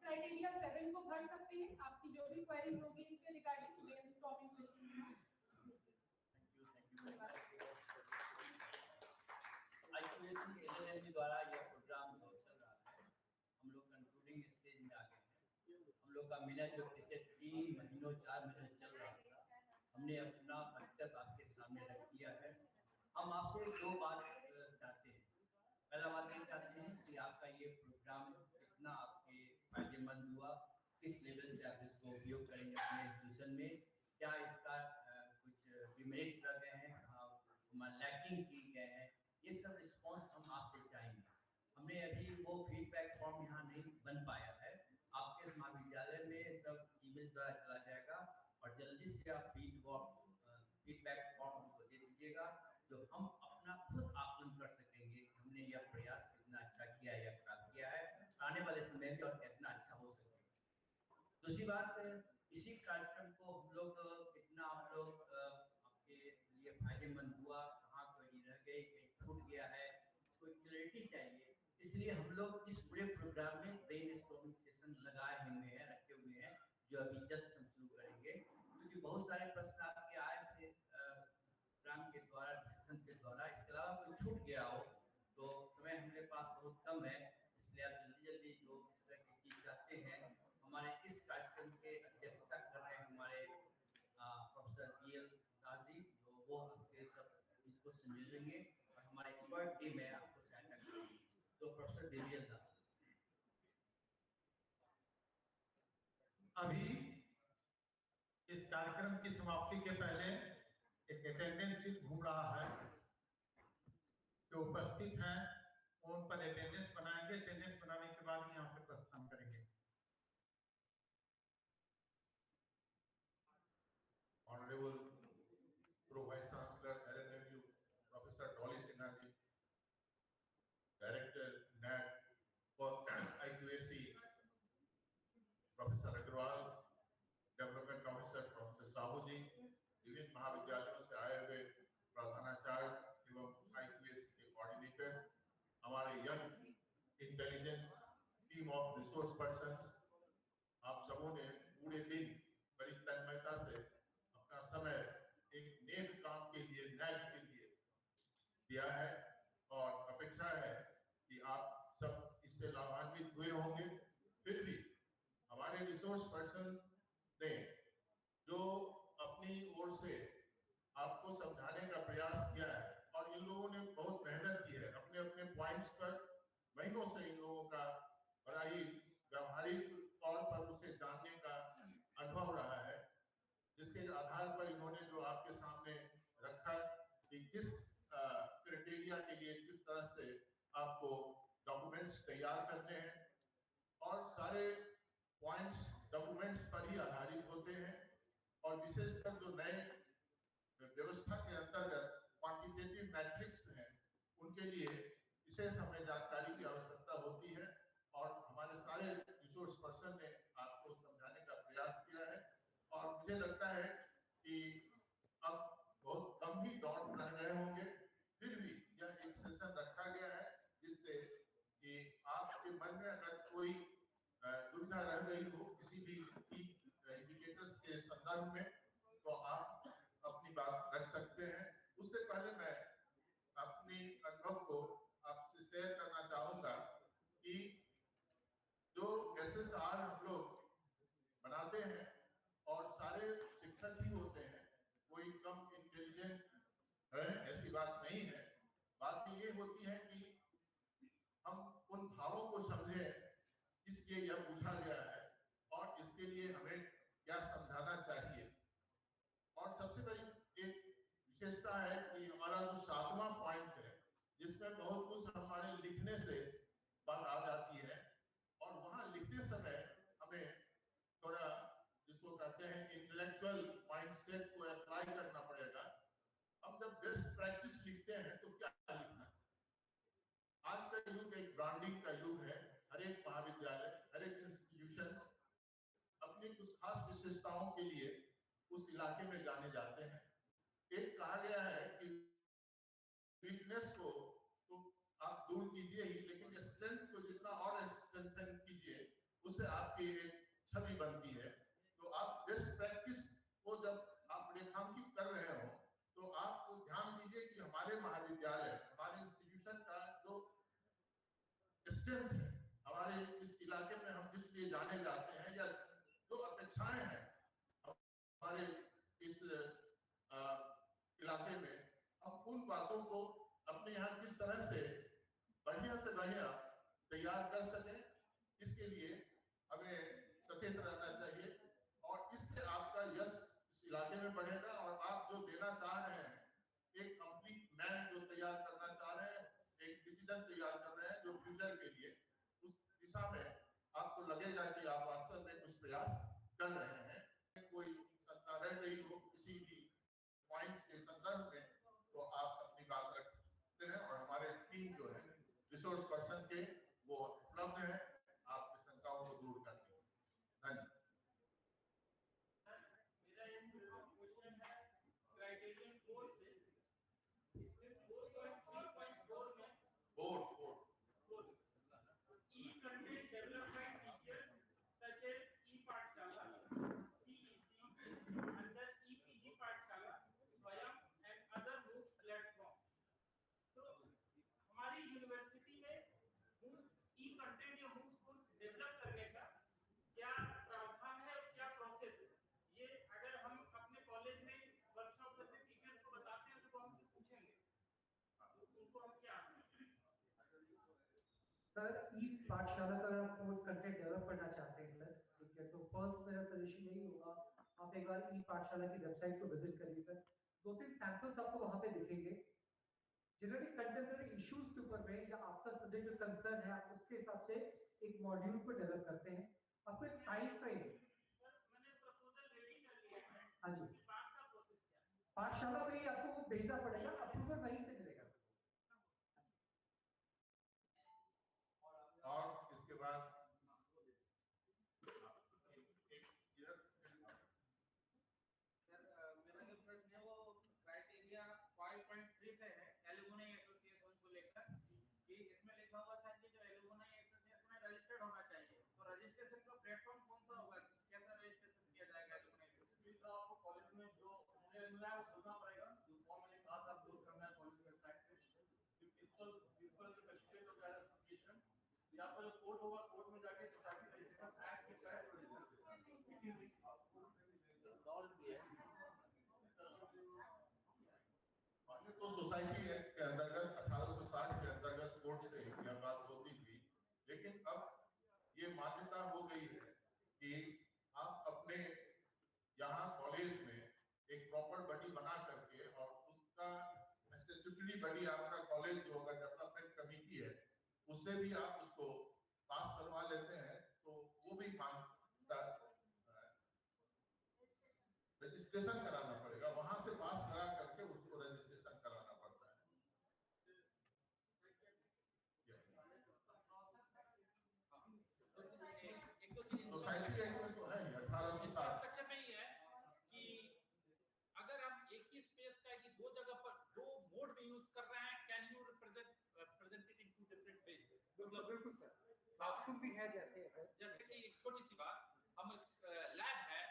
Speaker 18: क्राइटेरिया 7 को भर सकते हैं। आपकी जो भी क्वेरीज होगी इसके रिगार्डिंग ब्रेनस्टॉर्मिंग सेशन में
Speaker 11: IQAC LLM द्वारा यह प्रोग्राम चल रहा है। हम लोग कंक्लूडिंग स्टेज में आ गए हैं। हम लोग का मिलन जो पिछले 3 महीनों 4 महीने चल रहा था, हमने अपना हकीकत आपके सामने रख दिया है। हम आपसे 2 बात चाहते हैं। पहला बात ये चाहते हैं कि आपका ये प्रोग्राम कितना आपके फायदेमंद हुआ, किस लेवल से आप इसको उपयोग करेंगे अपने इंस्टीट्यूशन में, क्या इसका कुछ डिमेरिट्स रह गए हैं, लैकिंग की गए हैं, ये सब रिस्पॉन्स हम आपसे चाहेंगे। हमने अभी वो फीडबैक फॉर्म यहाँ नहीं बन पाया है, आपके महाविद्यालय में सब ईमेल द्वारा चला जाएगा और जल्दी से आप फीडबैक फॉर्म को दे दीजिएगा, जो हम अपना खुद आकलन कर सकेंगे कि हमने यह प्रयास कितना अच्छा किया है या खराब किया है, आने वाले समय में और कितना अच्छा हो सके। दूसरी बात, इसी कार्यक्रम को हम लोग कितना आप लोग आपके लिए फायदेमंद हुआ, कहाँ कोई रह गई, कहीं छूट गया है, कोई क्लैरिटी चाहिए, इसलिए हम लोग इस पूरे प्रोग्राम में ब्रेनस्टॉर्मिंग सेशन लगाए हुए हैं, रखे हुए हैं, जो अभी जस्ट हम शुरू करेंगे। क्योंकि बहुत सारे प्रश्न आपके आए थे प्रोग्राम के द्वारा, सेशन के द्वारा। इसके अलावा छूट गया हो, तो समय हमारे पास बहुत कम है, इसलिए आप जल्दी जल्दी जो इस तरह की चीज चाहते हैं, हमारे इस कार्यक्रम के अध्यक्षता कर रहे हैं हमारे प्रोफेसर BL दास जी, जो वो आपके सब चीज को संयोजेंगे और हमारे एक्सपर्ट टीम है आपको सहायता करेगी। तो प्रोफेसर BL दास।
Speaker 7: अभी इस कार्यक्रम की समाप्ति के पहले एक अटेंडेंस शीट घूम रहा है, जो उपस्थित हैं उन पर अटेंडेंस बनाएंगे। अटेंडेंस बनाने के बाद ही यहाँ से प्रस्थान करेंगे।
Speaker 19: Honorable Pro Vice Chancellor LNMU Professor Dolly Sinha ji, Director NAC for IQAC Professor Agrawal, Development Officer Professor Sahu ji, विभिन्न महाविद्यालयों से आए हुए प्रधानाचार्य एवं IQAC के कोऑर्डिनेटर्स, हमारे young intelligent team of resource persons, आप सबों ने पूरे दिन बड़ी तन्मयता से अपना समय एक नेक काम के लिए, NAC के लिए दिया है और अपेक्षा है कि आप सब इससे लाभान्वित हुए होंगे। फिर भी हमारे रिसोर्स पर्सन ने जो अपनी ओर से आपको समझाने का प्रयास किया है और इन लोगों ने बहुत मेहनत की है, अपने अपने पॉइंट्स पर महीनों से इन लोगों का बड़ा ही व्यावहारिक तौर पर उसे जानने का अनुभव रहा है, जिसके आधार पर इन्होंने जो आपके सामने रखा कि किस क्राइटेरिया के लिए किस तरह से आपको डॉक्यूमेंट्स तैयार करने हैं, और सारे पॉइंट्स डॉक्यूमेंट्स पर ही आधारित होते हैं। और विशेषकर जो नए व्यवस्था के अंतर्गत क्वांटिटेटिव मैट्रिक्स हैं, उनके लिए विशेष हमें जानकारी की आवश्यकता होती है और हमारे सारे रिसोर्स पर्सन ने आपको समझाने का प्रयास किया है। और मुझे लगता है कि अब बहुत कम ही डॉट रह गए होंगे, फिर भी यह एक सेशन रखा गया है जिससे कि आपके मन में अगर कोई दुविधा रह गई हो किसी भी इंडिकेटर्स के संदर्भ में, तो आप अपनी बात रख सकते हैं। उससे पहले मैं अपनी अनुभव को आपसे शेयर करना चाहूँगा कि जो SSR हम लोग बनाते हैं और सारे शिक्षक ही होते हैं, कोई कम इंटेलिजेंट है ऐसी बात नहीं है। बात ये होती है कि हम उन भावों को समझें इसलिए यह पूछा गया है और इसके लिए हमें क्या समझाना चाहिए। और सबसे बड़ी एक विशेषता है कि हमारा जो 7वां पॉइंट है, जिसमें बहुत कुछ हमारे लिखने से बात आ जाती है और वहाँ लिखते समय हमें थोड़ा जिसको कहते हैं इंटेलेक्चुअल माइंडसेट को अप्लाई करना पड़ेगा। हम जब बेस्ट प्रैक्टिस लिखते हैं तो क्या लिखना है? आज का युग एक ब्रांडिंग का युग है। हर एक महाविद्यालय, हर एक इंस्टीट्यूशंस अपनी कुछ खास विशेषताओं के लिए उस इलाके में जाने जाते हैं। एक कहा गया है कि वीकनेस को तो आप दूर कीजिए ही, लेकिन स्ट्रेंथ को जितना और स्ट्रेंथन कीजिए उससे आपकी एक छवि बनती है। तो आप बेस्ट प्रैक्टिस को जब आप रेखांकित कर रहे हो तो आप ध्यान दीजिए कि हमारे महाविद्यालय, हमारे इंस्टीट्यूशन का जो स्ट्रेंथ है, हमारे इस इलाके में हम जिस लिए जाने जाते हैं या जो अपेक्षाएं हैं हमारे इस इलाके में, हम उन बातों को अपने यहाँ किस तरह से बढ़िया तैयार कर सकें, इसके लिए हमें सचेत रहना चाहिए। और इससे आपका यश इस इलाके में बढ़ेगा और आप जो देना चाह रहे हैं, एक कंप्लीट मैन जो तैयार करना चाह रहे हैं, एक सिटीजन तैयार कर रहे हैं जो फ्यूचर के लिए, उस दिशा में आपको लगेगा कि आप वास्तव में कुछ प्रयास कर रहे हैं। कोई सत्ता रह गई हो किसी भी पॉइंट के संदर्भ में, तो आप अपनी बात रख सकते हैं और हमारे टीम जो है रिसोर्स पर्सन के वो उपलब्ध है आपकी शंकाओं को दूर करने के लिए। धन्यवाद।
Speaker 15: मेरा एक क्वेश्चन है क्राइटेरियन 4 से, इसमें 4.3.4 में E-funded development teachers such as E-Pathshala, CEC under EPG Pathshala, Swayam and other MOOCs platform. So
Speaker 16: sir e Pathshala का अगर आप कोर्स कंटेंट डेवलप करना चाहते हैं सर, ठीक है, तो फर्स्ट मेरा सजेशन यही होगा आप एक बार ई पाठशाला की वेबसाइट को विजिट करिए सर। 2-3 सैंपल्स आपको वहां पे दिखेंगे। जनरली कंटेम्परेरी इश्यूज के ऊपर में या आपका सब्जेक्ट जो कंसर्न है आप उसके हिसाब से एक मॉड्यूल को डेवलप करते हैं। आपको एक टाइम फ्रेम, हाँ जी, पाठशाला में ही आपको वो भेजना पड़ेगा, अप्रूवल वहीं से मिलेगा।
Speaker 19: और इसके बाद
Speaker 1: मेरा जो प्रश्न है वो क्राइटेरिया 5.3 से है एलुमनी एसोसिएशन को लेकर कि इसमें लिखा हुआ था कि जो एलुमनी एसोसिएशन में रजिस्टर्ड होना चाहिए, तो रजिस्ट्रेशन का प्लेटफॉर्म कौन सा होगा, कैसा रजिस्ट्रेशन किया जाएगा एलुमनी एसोसिएशन?
Speaker 17: तो आपको कॉलेज में जो मिला है वो खोलना पड़ेगा, जो फॉर्म मैंने कहा था अपलोड करना है कॉलेज वेबसाइट पे। Principal president of that association, या पर जो कोड होगा कोड में जाके सोसाइटी रजिस्ट्रेशन एक्ट के तहत नॉलेज भी है।
Speaker 19: तो सोसाइटी एक्ट के अंतर्गत 1860 के अंतर्गत कोर्ट से यह बात होती थी, लेकिन अब ये मान्यता हो गई है कि आप अपने यहाँ कॉलेज में एक प्रॉपर बॉडी बना करके और उसका स्टैट्यूटरी बॉडी आपका कॉलेज जो अगर डेवलपमेंट कमेटी है उससे भी आप उसको पास करवा लेते हैं, तो वो भी मान्यता रजिस्ट्रेशन कराना पड़ेगा, वहां से पास करा करके उसको रजिस्ट्रेशन कराना पड़ता है। सोसाइटी एक्ट में तो है 1860
Speaker 14: इंफ्रास्ट्रक्चर में ही है कि अगर हम एक ही स्पेस का कि दो जगह पर दो मोड में यूज कर रहे हैं, can you present it in two different ways?
Speaker 16: मतलब बिल्कुल सर, क्लासरूम भी है जैसे कि
Speaker 14: एक छोटी सी बात, हम लैब है,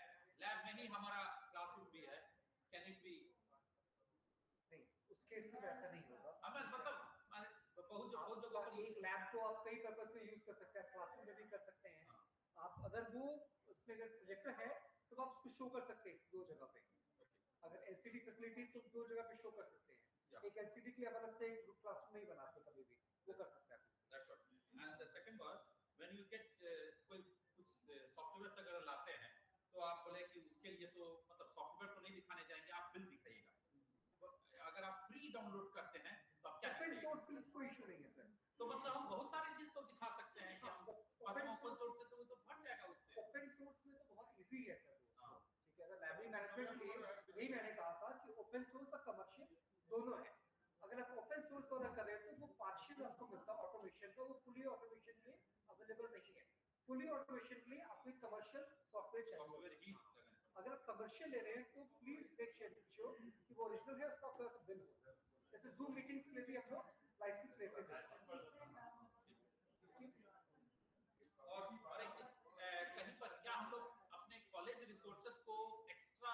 Speaker 14: लैब में ही हमारा क्लासरूम भी है, कैन इट बी?
Speaker 16: नहीं, उस केस में वैसा नहीं होगा।
Speaker 14: हमें मतलब बहुत जगह पर
Speaker 16: एक लैब को आप कई पर्पस में यूज कर सकते हैं, क्लासरूम में भी कर सकते हैं। आप अगर वो उसमें अगर प्रोजेक्टर है तो आप उसको शो कर सकते हैं दो जगह पे। अगर एलसीडी फैसिलिटी तो दो जगह पे शो कर सकते हैं। एक एलसीडी के लिए अलग से एक क्लासरूम नहीं बनाते कभी भी, वो कर सकते हैं।
Speaker 14: That's what. And the second was when you get कोई कुछ सॉफ्टवेयर अगर लाते हैं तो आप बोले कि उसके लिए तो मतलब सॉफ्टवेयर तो नहीं दिखाने जाएंगे, आप बिल दिखाइएगा। अगर आप फ्री डाउनलोड करते हैं तो आप क्या
Speaker 16: ओपन सोर्स के लिए कोई इशू नहीं है सर।
Speaker 14: तो मतलब हम बहुत सारी चीज तो दिखा सकते हैं कि हम ओपन सोर्स से तो भर जाएगा उससे।
Speaker 16: ओपन सोर्स में तो बहुत इजी है सर, ठीक है। अगर लाइब्रेरी मैनेजमेंट के लिए यही मैंने कहा था कि ओपन सोर्स और कमर्शियल दोनों है। अगर आप ओपन सोर्स वाला कर रहे हो तो वो पार्शियल आपको मिलता है ऑटोमेशन का, वो फुली ऑटोमेशन के लिए अवेलेबल नहीं है। फुली ऑटोमेशन के लिए आपको कमर्शियल सॉफ्टवेयर चाहिए। अगर आप कमर्शियल ले रहे हैं तो प्लीज मेक श्योर कि वो ओरिजिनल है, उसका आपके पास बिल हो। जैसे जूम मीटिंग्स के लिए भी हम लोग लाइसेंस लेते हैं।
Speaker 14: और एक चीज, कहीं पर क्या हम लोग अपने कॉलेज रिसोर्सेज को एक्स्ट्रा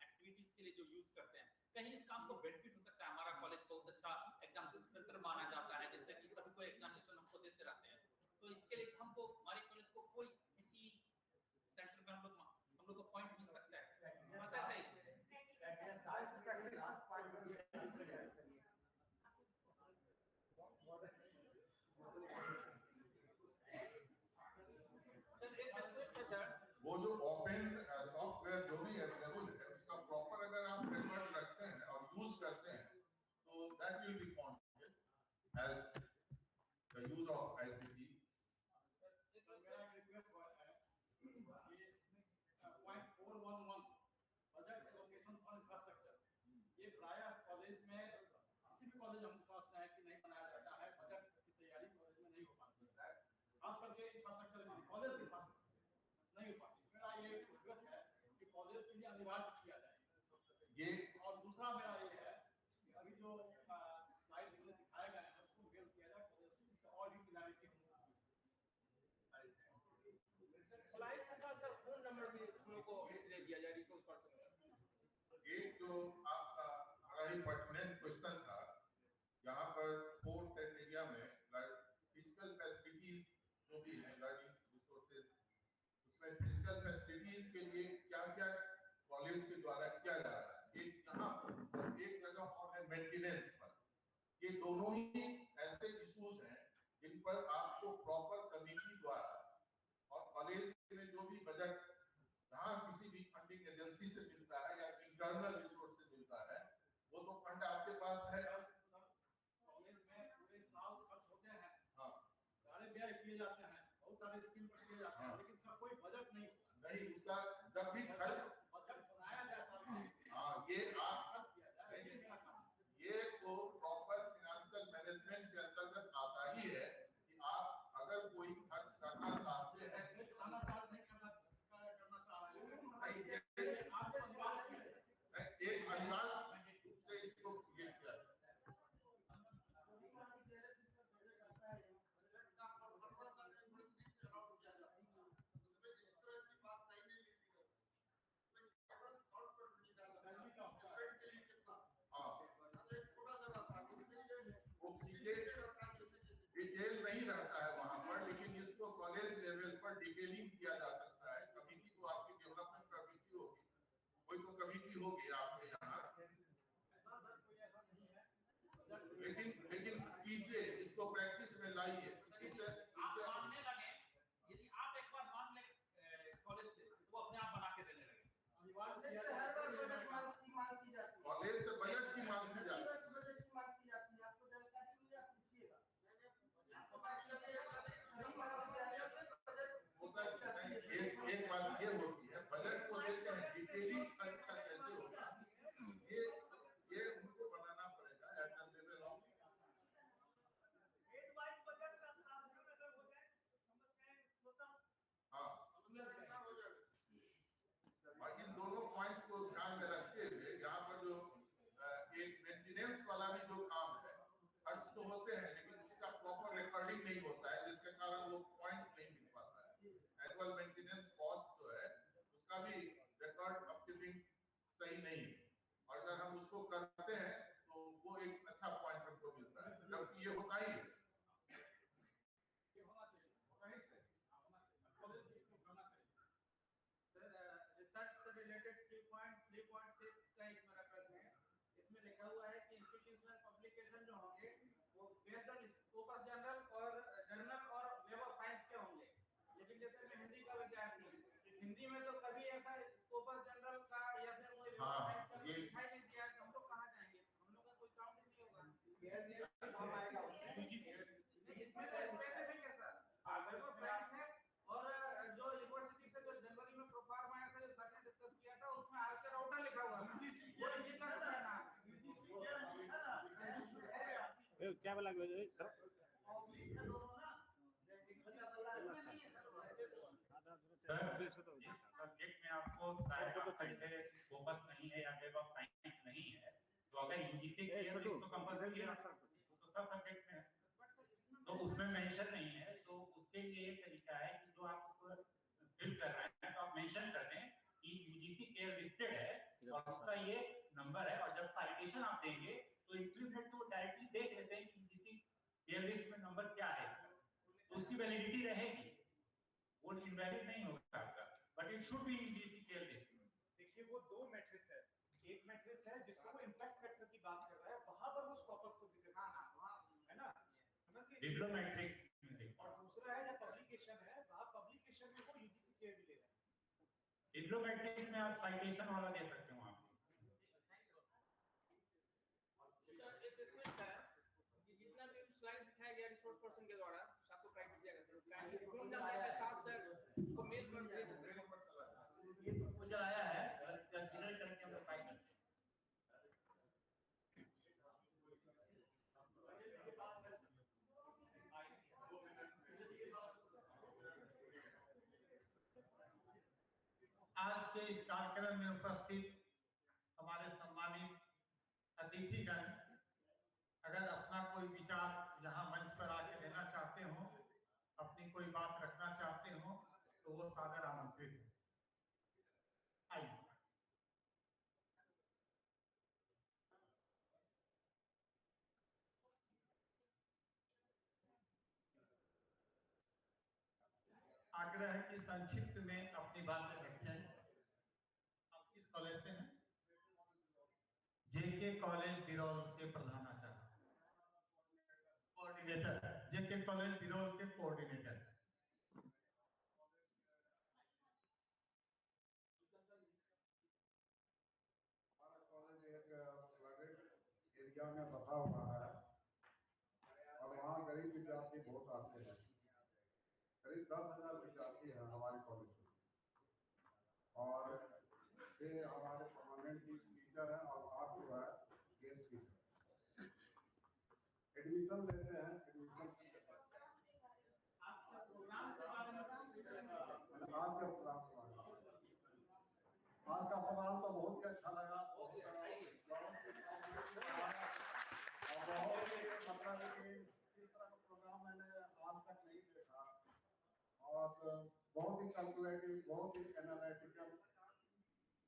Speaker 14: एक्टिविटीज के लिए जो यूज करते हैं, कहीं इस काम को बेनिफिट हो सकता है? हमारा कॉलेज बहुत अच्छा एग्जाम सेंटर माना जाता है, जिससे कि सभी को एग्जामिनेशन हमको देते रहते हैं, तो इसके लिए हमको हमारे कॉलेज को कोई किसी सेंटर में हम लोग को पॉइंट मिल सकता है? बस ऐसे ही
Speaker 19: वो जो ओपन सॉफ्टवेयर जो भी अवेलेबल है उसका प्रॉपर अगर आप रिकॉर्ड रखते हैं और यूज करते हैं तो that will be counted as the use of ICT.
Speaker 15: Point 411 budget allocation for infrastructure, ये प्रायः कॉलेज में किसी भी कॉलेज हमको पास है कि नहीं बनाया जाता है, बजट की तैयारी कॉलेज में नहीं हो पाती है, खास करके इंफ्रास्ट्रक्चर के लिए कॉलेज के पास नहीं हो पाती। मेरा ये रिक्वेस्ट है कि कॉलेज के लिए अनिवार्य किया जाए
Speaker 19: ये।
Speaker 15: और दूसरा मेरा ये है कि अभी जो स्लाइड में दिखाए गए हैं उसको मेल किया जाए कॉलेज से और भी क्लैरिटी हो।
Speaker 14: स्लाइड के साथ सर फोन नंबर भी हम लोग को दे दिया जाए रिसोर्स पर्सन।
Speaker 19: एक जो आपका बड़ा ही पर्टिनेंट क्वेश्चन था, यहाँ पर फोर्थ एरिया में फिजिकल फैसिलिटीज जो भी है लर्निंग रिसोर्सेज, उसमें फिजिकल फैसिलिटीज के लिए क्या क्या कॉलेज के द्वारा किया जा रहा है, एक यहाँ पर एक जगह और है मेंटेनेंस पर। ये दोनों ही ऐसे इश्यूज हैं जिनको पर आपको प्रॉपर कमिटी द्वारा और कॉलेज में जो भी बजट जहाँ किसी भी फंडिंग एजेंसी से मिलता है या इंटरनल रिसोर्स से मिलता है, वो तो फंड आपके पास है।
Speaker 14: कॉलेज में पूरे साल खर्च होते हैं,
Speaker 19: हाँ,
Speaker 14: सारे व्यय किए जाते हैं, बहुत सारे स्कीम पर किए जाते हैं,
Speaker 19: हाँ।
Speaker 14: लेकिन उसका कोई बजट नहीं होता।
Speaker 19: नहीं, उसका जब भी खर्च,
Speaker 14: बजट बनाया जाए साल में,
Speaker 19: हाँ, ये आप
Speaker 14: खर्च किया जाए,
Speaker 19: नहीं,
Speaker 14: ये मेरा काम है।
Speaker 19: ये तो प्रॉपर फाइनेंशियल मैनेजमेंट के अंतर्गत आता ही है कि आप अगर कोई खर्च करना चाहते हैं,
Speaker 14: करना चाह रहे हैं, करना चाह रहे हैं,
Speaker 19: नहीं,
Speaker 14: आप अनिवार्य है।
Speaker 19: एक अनिवार्य रूप से इसको ये किया जाए। डिटेल नहीं रहता है वहां पर, लेकिन इसको कॉलेज लेवल पर डिटेलिंग किया जा सकता है। कमिटी तो आपकी डेवलपमेंट कमिटी होगी, कोई तो कमिटी होगी आपके यहाँ, लेकिन कीजिए, इसको प्रैक्टिस में लाइए।
Speaker 14: आप मानने लगे, यदि आप एक बार मान ले कॉलेज से, तो अपने आप बना के देने लगे।
Speaker 1: कॉलेज से हर बार बजट मांग की जाती है।
Speaker 19: कॉलेज से बजट की मांग की जाती है।
Speaker 1: बजट की मांग की जाती है, आपको जानकारी मिली, आप पूछिएगा। आपको बात कीजिए, सही महाविद्यालय से बजट
Speaker 19: होता है। एक बात ये होती है, बजट को देते हैं, डिटेलिंग खर्च का कैसे होगा, ये उनको बनाना पड़ेगा एट द लेवल ऑफ। हाँ, और इन दोनों पॉइंट्स को ध्यान में रखते हुए यहाँ पर जो एक मेंटेनेंस वाला भी जो काम है, खर्च तो होते हैं लेकिन उसका प्रॉपर रिकॉर्डिंग नहीं होता है, जिसके कारण वो पॉइंट नहीं मिल पाता है। एनुअल मेंटेनेंस कॉस्ट जो है उसका भी रिकॉर्ड अपकीपिंग सही नहीं है, और अगर हम उसको करते हैं तो वो एक अच्छा पॉइंट हमको मिलता है, जबकि ये होता ही है।
Speaker 1: रिसर्च से रिलेटेड 3.6 का एक मेरा प्रश्न है। इसमें लिखा हुआ है कि इंस्टीट्यूशनल पब्लिकेशन जो होंगे वो बेस्ड ऑन स्कोपस जर्नल और जर्नल और वेब ऑफ साइंस के होंगे, लेकिन जैसे मैं हिंदी का विद्यार्थी हूँ, हिंदी में तो कभी ऐसा स्कोपस जर्नल का या फिर कोई वेब ऑफ साइंस का दिखाई नहीं दिया, तो हम लोग कहाँ जाएंगे? हम लोग का कोई काम नहीं होगा। इसमें तो स्पेसिफिक है सर, वेब ऑफ साइंस है, और जो यूनिवर्सिटी से जो जनवरी में प्रोफार्म आया था, जो सर ने डिस्कस किया था, उसमें आजकल राउटर लिखा हुआ था, वो इसी का रहता है ना।
Speaker 12: क्या वाला
Speaker 15: सब्जेक्ट में आपको फोकस नहीं है या वेब ऑफ साइंस नहीं है, तो अगर यूजीसी के तो कंपलसरी है, तो सब सब्जेक्ट में है, तो उसमें मेंशन नहीं है, तो उसके लिए एक तरीका है कि जो आप उसको फिल कर रहे हैं तो आप मेंशन कर दें कि यूजीसी केयर लिस्टेड है और उसका ये नंबर है, और जब साइटेशन आप देंगे तो इक्विपमेंट को डायरेक्टली देख लेते हैं कि यूजीसी केयर लिस्ट में नंबर क्या है, तो उसकी वैलिडिटी रहेगी, वो इनवैलिड नहीं होगा आपका, but it should be UGC care list.
Speaker 20: देखिए वो दो मैट्रिक्स है, एक मैट्रिक्स है जिसको वो इंपैक्ट फैक्टर की बात कर रहा है, वहां पर वो स्कॉपर्स को जिक्र कर रहा है ना, समझ गए?
Speaker 15: बिब्लियोमेट्रिक
Speaker 20: और दूसरा है जो पब्लिकेशन है, वहां पब्लिकेशन में वो यूजीसी केयर भी ले रहा है।
Speaker 15: बिब्लियोमेट्रिक में आप साइटेशन वाला दे सकते हो आप।
Speaker 14: सर एक रिक्वेस्ट है कि जितना भी स्लाइड दिखाया गया रिसोर्स पर्सन के द्वारा सबको प्राइवेट दिया गया, काइंडली फोन नंबर के साथ सर उसको मेल पर भेज दें।
Speaker 11: ये तो चलाया है, सीरियल करके हम लोग फाइल करते हैं।
Speaker 7: आज के इस कार्यक्रम में उपस्थित हमारे सम्मानित अतिथिगण, अगर अपना कोई विचार यहाँ मंच पर आके देना चाहते हो, अपनी कोई बात रखना चाहते हो, तो वो सादर आमंत्रित है। आइए। आग्रह है कि संक्षिप्त में अपनी बातें रखें। आप किस कॉलेज से हैं? जेके कॉलेज बिरौल के प्रधानाचार्य। कोऑर्डिनेटर, जेके कॉलेज बिरोल के कोऑर्डिनेटर।
Speaker 21: हमारा कॉलेज एक फ्लडेड एरिया में बसा हुआ है और वहाँ गरीब विद्यार्थी बहुत आते हैं। करीब 10,000 विद्यार्थी हैं हमारे कॉलेज में और 6 हमारे परमानेंट टीचर हैं और 8 जो है गेस्ट टीचर। एडमिशन लेते हैं, एडमिशन आज का प्रोग्राम तो बहुत ही अच्छा लगा। बहुत ही मतलब कि इस तरह का प्रोग्राम मैंने आज तक नहीं देखा और बहुत ही कैलकुलेटिव, बहुत ही एनालिटिकल,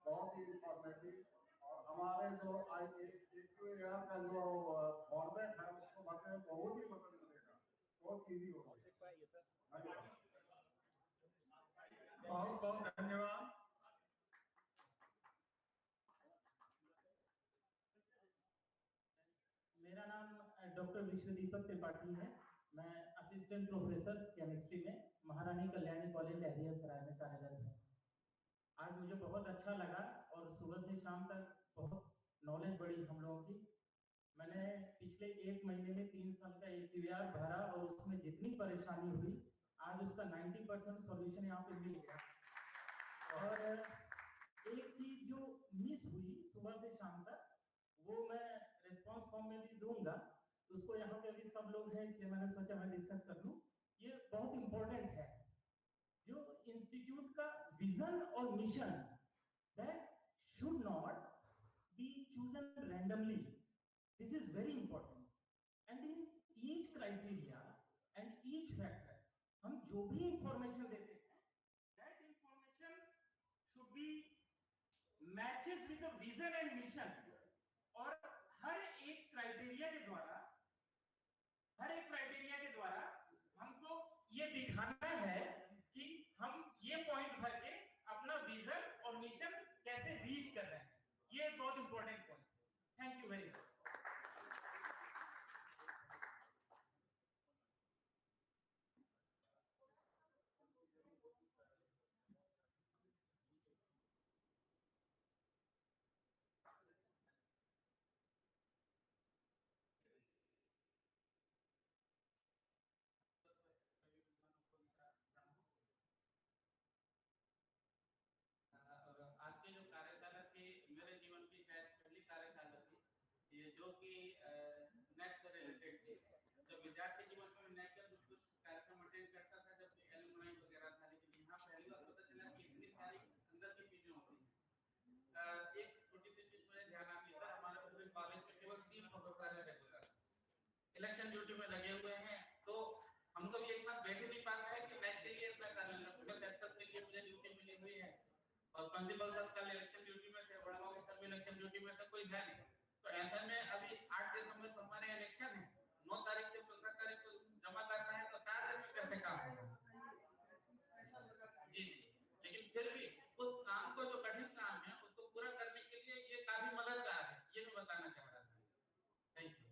Speaker 21: बहुत ही इंफॉर्मेटिव और हमारे जो IQAR का जो फॉर्मेट है उसको भरने में बहुत ही मदद मिलेगा, बहुत ईजी होगा।
Speaker 7: बहुत बहुत धन्यवाद।
Speaker 22: मेरा नाम डॉक्टर विश्वदीपक त्रिपाठी है। मैं असिस्टेंट प्रोफेसर केमिस्ट्री में महारानी कल्याणी कॉलेज लहरिया सराय में कार्यरत हूँ। आज मुझे बहुत अच्छा लगा और सुबह से शाम तक बहुत नॉलेज बढ़ी हम लोगों की। मैंने पिछले 1 महीने में 3 साल का AQAR भरा और उसमें जितनी परेशानी हुई आज उसका 90% सॉल्यूशन यहाँ पे मिल गया। और एक चीज जो मिस हुई सुबह से शाम तक वो मैं रिस्पॉन्स फॉर्म में भी दूंगा, उसको यहाँ पे अभी सब लोग हैं इसलिए मैंने सोचा मैं डिस्कस कर लूँ। ये बहुत इंपॉर्टेंट है जो इंस्टीट्यूट का विजन और mission that should not be chosen randomly. This is very important and in each criteria and each factor हम जो भी इंफॉर्मेशन देते हैं that information should be matches with the vision and mission. और हर एक criteria के द्वारा हमको ये दिखाना है कि हम ये पॉइंट भर के अपना विजन और मिशन कैसे रीच कर रहे हैं। ये एक बहुत important point. Thank you very much.
Speaker 1: आज के जो कार्यशाला थी मेरे जीवन की शायद पहली कार्यशाला थी ये जो कि नेट से रिलेटेड थी। जब विद्यार्थी जीवन में नेट का कुछ कार्यक्रम अटेंड करता था जब एलुमनाई वगैरह था, लेकिन यहाँ पहली बार पता चला कि इतनी सारी अंदर की चीजें होती हैं। एक छोटी सी चीज मुझे ध्यान आती है, सर हमारे पूरे कॉलेज में केवल 3 प्रोफेसर हैं रेगुलर, इलेक्शन ड्यूटी में लगे हुए हैं। तो हम तो एक साथ बैठ नहीं पाता है कि नेट के लिए पूरे सेक्टर के लिए मुझे ड्यूटी मिली हुई है और प्रिंसिपल सर कल इलेक्शन ड्यूटी में थे, बड़ा बाबू सब इलेक्शन ड्यूटी में थे, कोई है नहीं। तो ऐसे में अभी 8 दिसंबर को हमारे इलेक्शन है, 9 तारीख से 15 तारीख को जमा करना है, तो 4 दिन में कैसे काम होगा? जी, लेकिन फिर भी उस काम को जो कठिन काम है उसको पूरा करने के लिए ये काफी मददगार है, ये मैं बताना चाह रहा था। Thank you.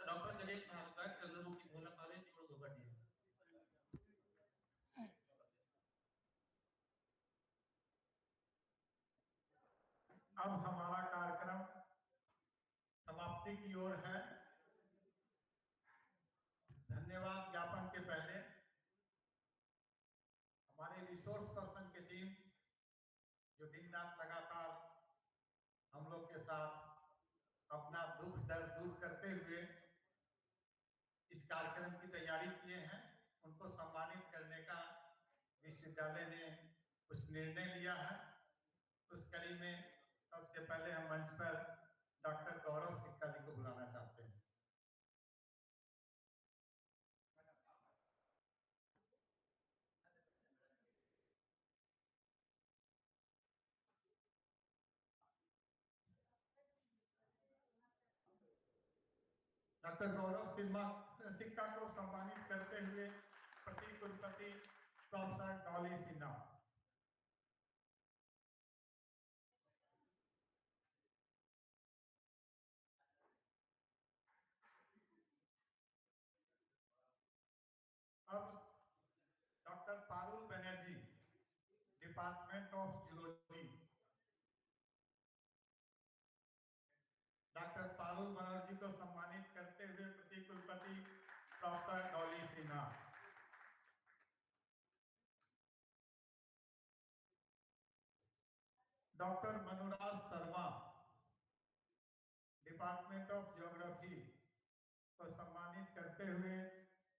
Speaker 1: Doctor Ganesh Mahalkar, Chandramukhi Bhola college, Guwahati.
Speaker 7: अब हमारा कार्यक्रम समाप्ति की ओर है। धन्यवाद ज्ञापन के पहले हमारे रिसोर्स पर्सन की टीम जो दिन रात लगातार हम लोग के साथ अपना दुख दर्द दूर करते हुए इस कार्यक्रम की तैयारी किए हैं, उनको सम्मानित करने का विश्वविद्यालय ने कुछ निर्णय लिया है। उस कड़ी में सबसे पहले हम मंच पर डॉक्टर गौरव सिक्का जी को बुलाना चाहते हैं। डॉक्टर गौरव सिक्का को सम्मानित करते हुए प्रति कुलपति professor Dolly Sinha. Department of zoology doctor Parul Banerjee को सम्मानित करते हुए प्रति कुलपति professor Dolly Sinha. Doctor Manuraj Sharma department of geography को सम्मानित करते हुए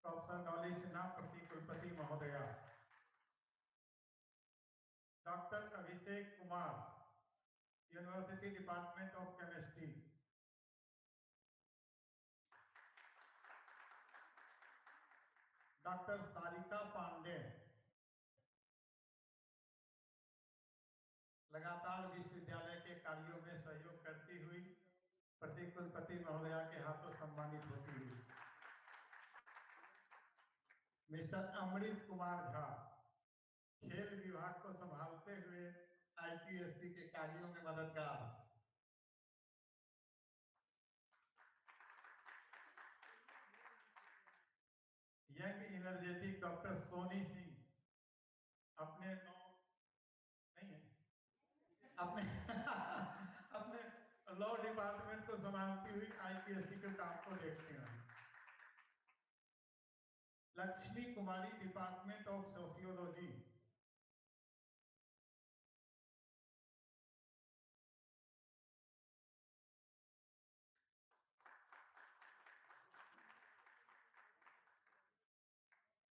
Speaker 7: प्रोफेसर डॉली सिन्हा प्रति कुलपति महोदया। Doctor Abhishek Kumar university department of chemistry. Doctor Sarika Pandey लगातार विश्वविद्यालय के कार्यों में सहयोग करती हुई प्रति कुलपति महोदया के हाथों सम्मानित होती हुई। मिस्टर अमृत कुमार झा खेल विभाग को संभालते हुए IQAC के कार्यों में मददगार। Young energetic doctor Soni Singh अपने अपने लॉ डिपार्टमेंट को संभालती हुई IQAC के काम को देखते हैं। Lakshmi Kumari department of sociology.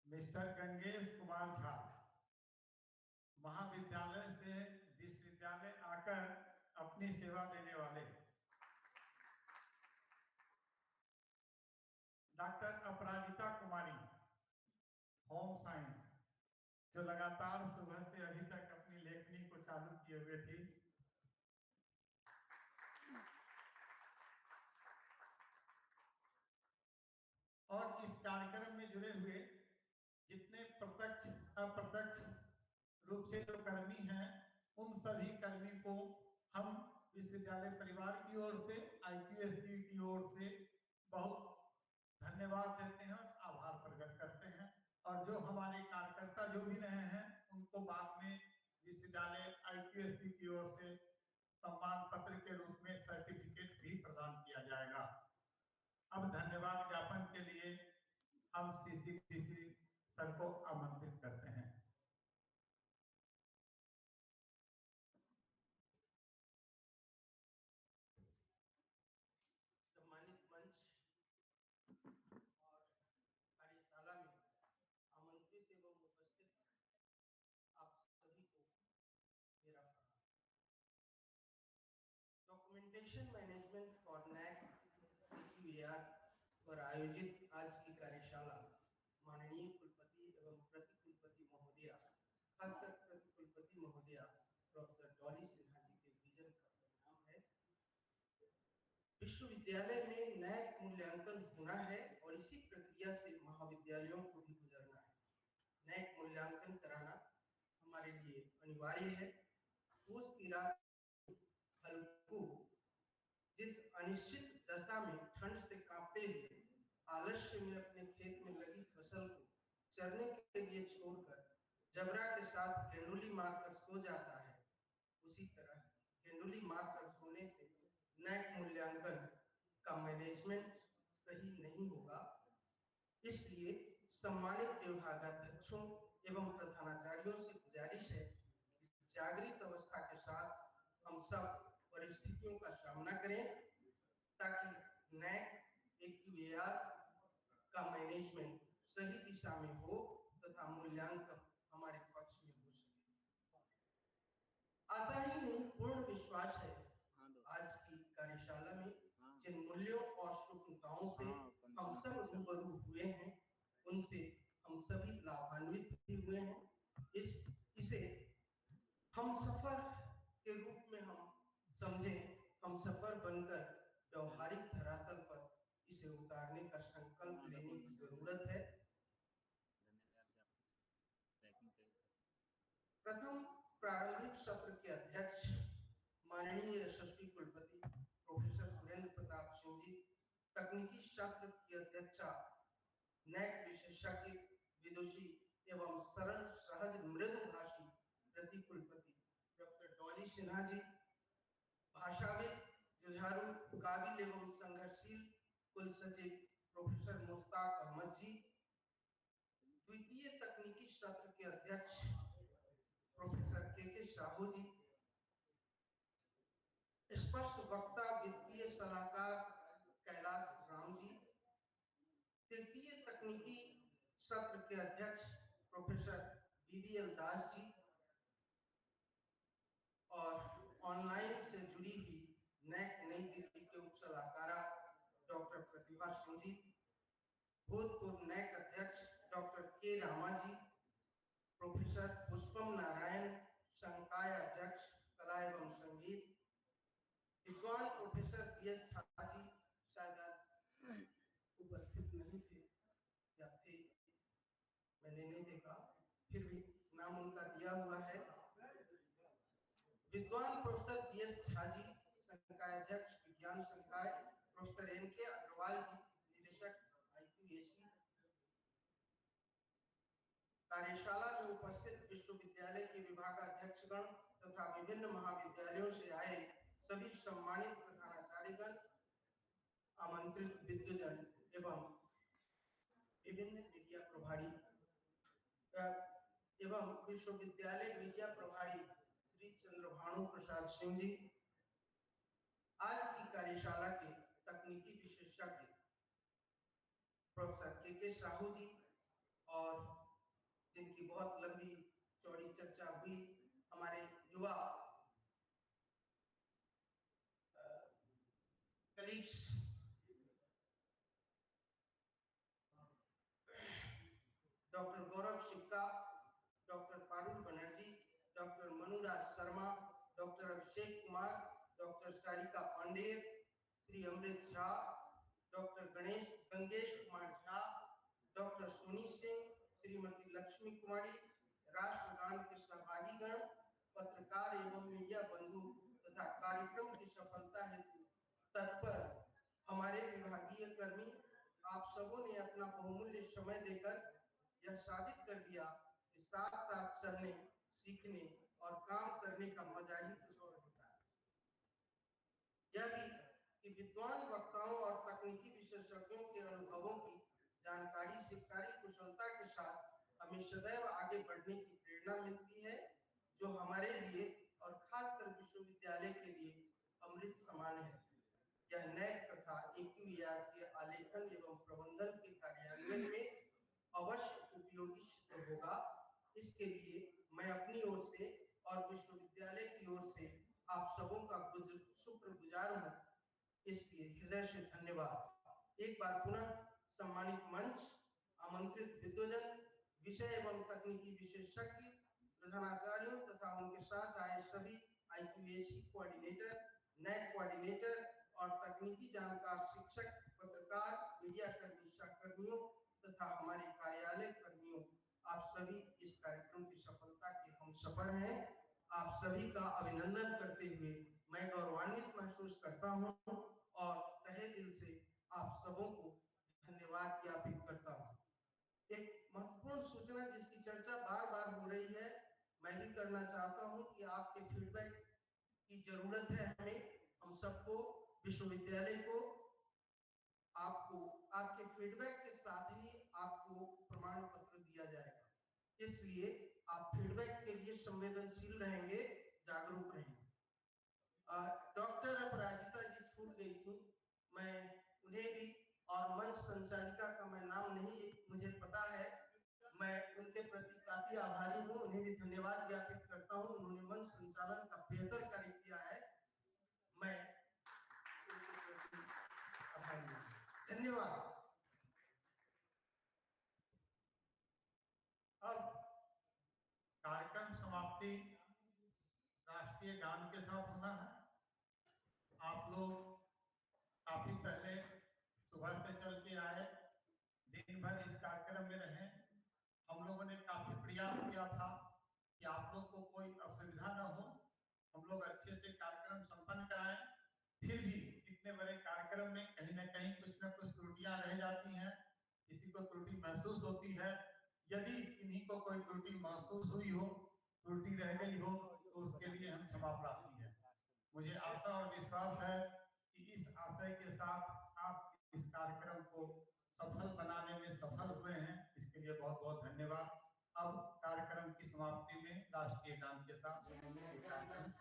Speaker 7: Mister Gangesh Kumar Jha महाविद्यालय से विश्वविद्यालय आकर अपनी सेवा देने वाले। Doctor Aparajita Kumari home science जो लगातार सुबह से अभी तक अपनी लेखनी को चालू किए हुए थी। और इस कार्यक्रम में जुड़े हुए जितने प्रत्यक्ष अप्रत्यक्ष रूप से जो कर्मी हैं उन सभी कर्मी को हम विश्वविद्यालय परिवार की ओर से IQAC की ओर से बहुत धन्यवाद देते हैं और आभार प्रकट करते हैं। और जो हमारे कार्यकर्ता जो भी रहे हैं उनको बाद में विश्वविद्यालय IQAC की ओर से सम्मान पत्र के रूप में सर्टिफिकेट भी प्रदान किया जाएगा। अब धन्यवाद ज्ञापन के लिए हम CCDC सर को आमंत्रित करते हैं।
Speaker 8: सम्मानित मंच और कार्यशाला में आमंत्रित एवं उपस्थित आप सभी को मेरा प्रणाम। Documentation management for NAAC AQAR पर आयोजित आज की कार्यशाला माननीय कुलपति एवं प्रति कुलपति महोदया, खासकर प्रति कुलपति महोदया प्रोफेसर डॉली सिन्हा जी के विजन का परिणाम है। विश्वविद्यालय में NAAC मूल्यांकन होना है और इसी प्रक्रिया से महाविद्यालयों को भी गुजरना है। NAAC मूल्यांकन कराना हमारे लिए अनिवार्य है। उस फल को जिस अनिश्चित दशा में ठंड से कांपते हुए आलस्य में अपने खेत में लगी फसल को चरने के लिए छोड़कर जबरा के साथ गेंडुली मारकर सो जाता है, उसी तरह गेंडुली मारकर सोने से NAAC मूल्यांकन का मैनेजमेंट सही नहीं होगा। इसलिए सम्मानित विभागाध्यक्षों एवं प्रधानाचार्यों से गुजारिश है कि जागृत अवस्था के साथ हम सब परिस्थितियों का सामना करें ताकि NAAC AQAR का मैनेजमेंट सही दिशा में हो तथा मूल्यांकन हमारे पक्ष में हो सके। आशा ही नहीं पूर्ण विश्वास है आज की कार्यशाला में जिन मूल्यों और शुभकामनाओं से हम सब रूबरू हुए हैं उनसे हम सभी लाभान्वित भी हुए हैं। इसे हम सफर के रूप में हम समझें, हम सफर बनकर व्यवहारिक धरातल पर इसे उतारने का संकल्प लेने की जरूरत है। प्रथम प्रारंभिक सत्र के अध्यक्ष माननीय यशस्वी कुलपति प्रोफेसर सुरेंद्र प्रताप सिंह जी, तकनीकी शास्त्र की अध्यक्षा NAAC विशेषज्ञ विदुषी एवं सरल सहज मृदुभाषी प्रति सिन्हा जी, भाषाविद, जुझारू, काबिल एवं संघर्षशील कुल सचिव प्रोफेसर मुश्ताक अहमद जी, द्वितीय तकनीकी सत्र के अध्यक्ष प्रोफेसर के साहू जी, स्पष्ट वक्ता वित्तीय सलाहकार कैलाश राम जी, तृतीय तकनीकी सत्र के अध्यक्ष प्रोफेसर BBL दास जी और ऑनलाइन से जुड़ी हुई NAC नई दिल्ली के उप सलाहकारा डॉक्टर प्रतिभा सिंह जी, भूतपूर्व NAC अध्यक्ष डॉक्टर K रामा जी, प्रोफेसर पुष्पम नारायण, संकाय अध्यक्ष कला एवं संगीत, विद्वान प्रोफेसर PS हाजी, शायद उपस्थित नहीं थे या थे, मैंने नहीं देखा, फिर भी नाम उनका दिया हुआ है। विद्वान प्रोफेसर PS हाजी, संकाय अध्यक्ष विज्ञान संकाय, प्रोफेसर NK अग्रवाल जी, निदेशक IQAC। कार्यशाला में उपस्थित विश्वविद्यालय के विभागाध्यक्षगण तथा विभिन्न महाविद्यालयों से आए सभी सम्मानित प्रधानाचार्यगण, आमंत्रित विद्वजन एवं विभिन्न मीडिया प्रभारी एवं विश्वविद्यालय मीडिया प्रभारी श्री चंद्रभानु प्रसाद सिंह जी, आज की कार्यशाला के तकनीकी विशेषज्ञ प्रोफेसर के साहू जी और जिनकी बहुत लंबी चौड़ी चर्चा हुई, हमारे युवा colleagues doctor Gaurav Sikka, doctor Parul Banerjee, doctor Manuraj Sharma, doctor Abhishek Kumar, doctor Sarika Pandey, Shri Amrit Jha, doctor Gangesh Kumar Jha, doctor Soni Singh, Shrimati Lakshmi Kumari, राष्ट्रगान के सहभागीगण, पत्रकार एवं मीडिया बंधु तथा कार्यक्रम की सफलता हेतु तत्पर हमारे विभागीय कर्मी, आप सबों ने अपना बहुमूल्य समय देकर यह साबित कर दिया कि साथ साथ चलने, सीखने और काम करने का मजा ही कुछ और होता है। यह भी कि विद्वान वक्ताओं और तकनीकी विशेषज्ञों के अनुभवों की जानकारी से कार्य कुशलता के साथ हमें सदैव आगे बढ़ने की प्रेरणा मिलती है, जो हमारे लिए और खासकर विश्वविद्यालय के लिए अमृत समान है। यह NAC तथा AQAR के आलेखन एवं प्रबंधन के कार्यान्वयन में अवश्य उपयोगी सिद्ध होगा। इसके लिए मैं अपनी ओर से और विश्वविद्यालय की ओर से आप सबों का शुक्रगुजार हूँ। इसलिए हृदय से धन्यवाद। एक बार पुनः सम्मानित मंच, आमंत्रित विद्वजन, विषय एवं तकनीकी विशेषज्ञ, प्रधानाचार्यों तथा उनके साथ आए सभी IQAC कोऑर्डिनेटर, NAC कोऑर्डिनेटर और तकनीकी जानकार शिक्षक, पत्रकार, मीडिया कर्मी, सहकर्मियों तथा हमारे कार्यालय कर्मियों, आप सभी इस कार्यक्रम की सफलता के हम सफल हैं। आप सभी का अभिनंदन करते हुए मैं गौरवान्वित महसूस करता हूं और तहे दिल से आप सबों को धन्यवाद ज्ञापित करता हूं। एक महत्वपूर्ण सूचना जिसकी चर्चा बार बार हो रही है, मैं भी करना चाहता हूं कि आपके फीडबैक की जरूरत है हमें, हम सबको, विश्वविद्यालय को। आपको आपके फीडबैक के साथ ही आपको प्रमाण पत्र दिया जाएगा, इसलिए आप फीडबैक के लिए संवेदनशील रहेंगे, जागरूक रहेंगे। डॉक्टर अपराजिता जी छूट गई थी, मैं उन्हें भी, और मंच संचालिका का मैं नाम नहीं मुझे पता है, मैं उनके प्रति काफी आभारी हूँ, उन्हें भी धन्यवाद ज्ञापित करता हूँ। उन्होंने मंच संचालन का बेहतर कार्य किया है, मैं उनके प्रति आभारी हूँ। धन्यवाद।
Speaker 7: अब कार्यक्रम समाप्ति राष्ट्रीय गान के साथ होना है। आप लोग काफी पहले सुबह से चल के आए, दिन भर इस कार्यक्रम में रहे। हम लोगों ने काफी प्रयास किया था कि आप लोग को कोई असुविधा न हो, हम लोग अच्छे से कार्यक्रम संपन्न कराएं। फिर भी इतने बड़े कार्यक्रम में कहीं न कहीं कुछ न कुछ त्रुटियां रह जाती हैं, किसी को त्रुटि महसूस होती है। यदि इन्हीं को कोई त्रुटि महसूस हुई हो, त्रुटि रह गई हो, तो उसके लिए हम क्षमा प्रार्थी हैं। मुझे आशा और विश्वास है कि इस आशय के साथ आप इस कार्यक्रम को सफल बनाने में सफल हुए हैं, इसके लिए बहुत बहुत धन्यवाद। अब कार्यक्रम की समाप्ति में राष्ट्रीय गान के साथ ये कार्यक्रम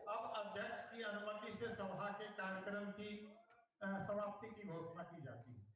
Speaker 7: अब अध्यक्ष की अनुमति से सभा के कार्यक्रम की समाप्ति की घोषणा की जाती है।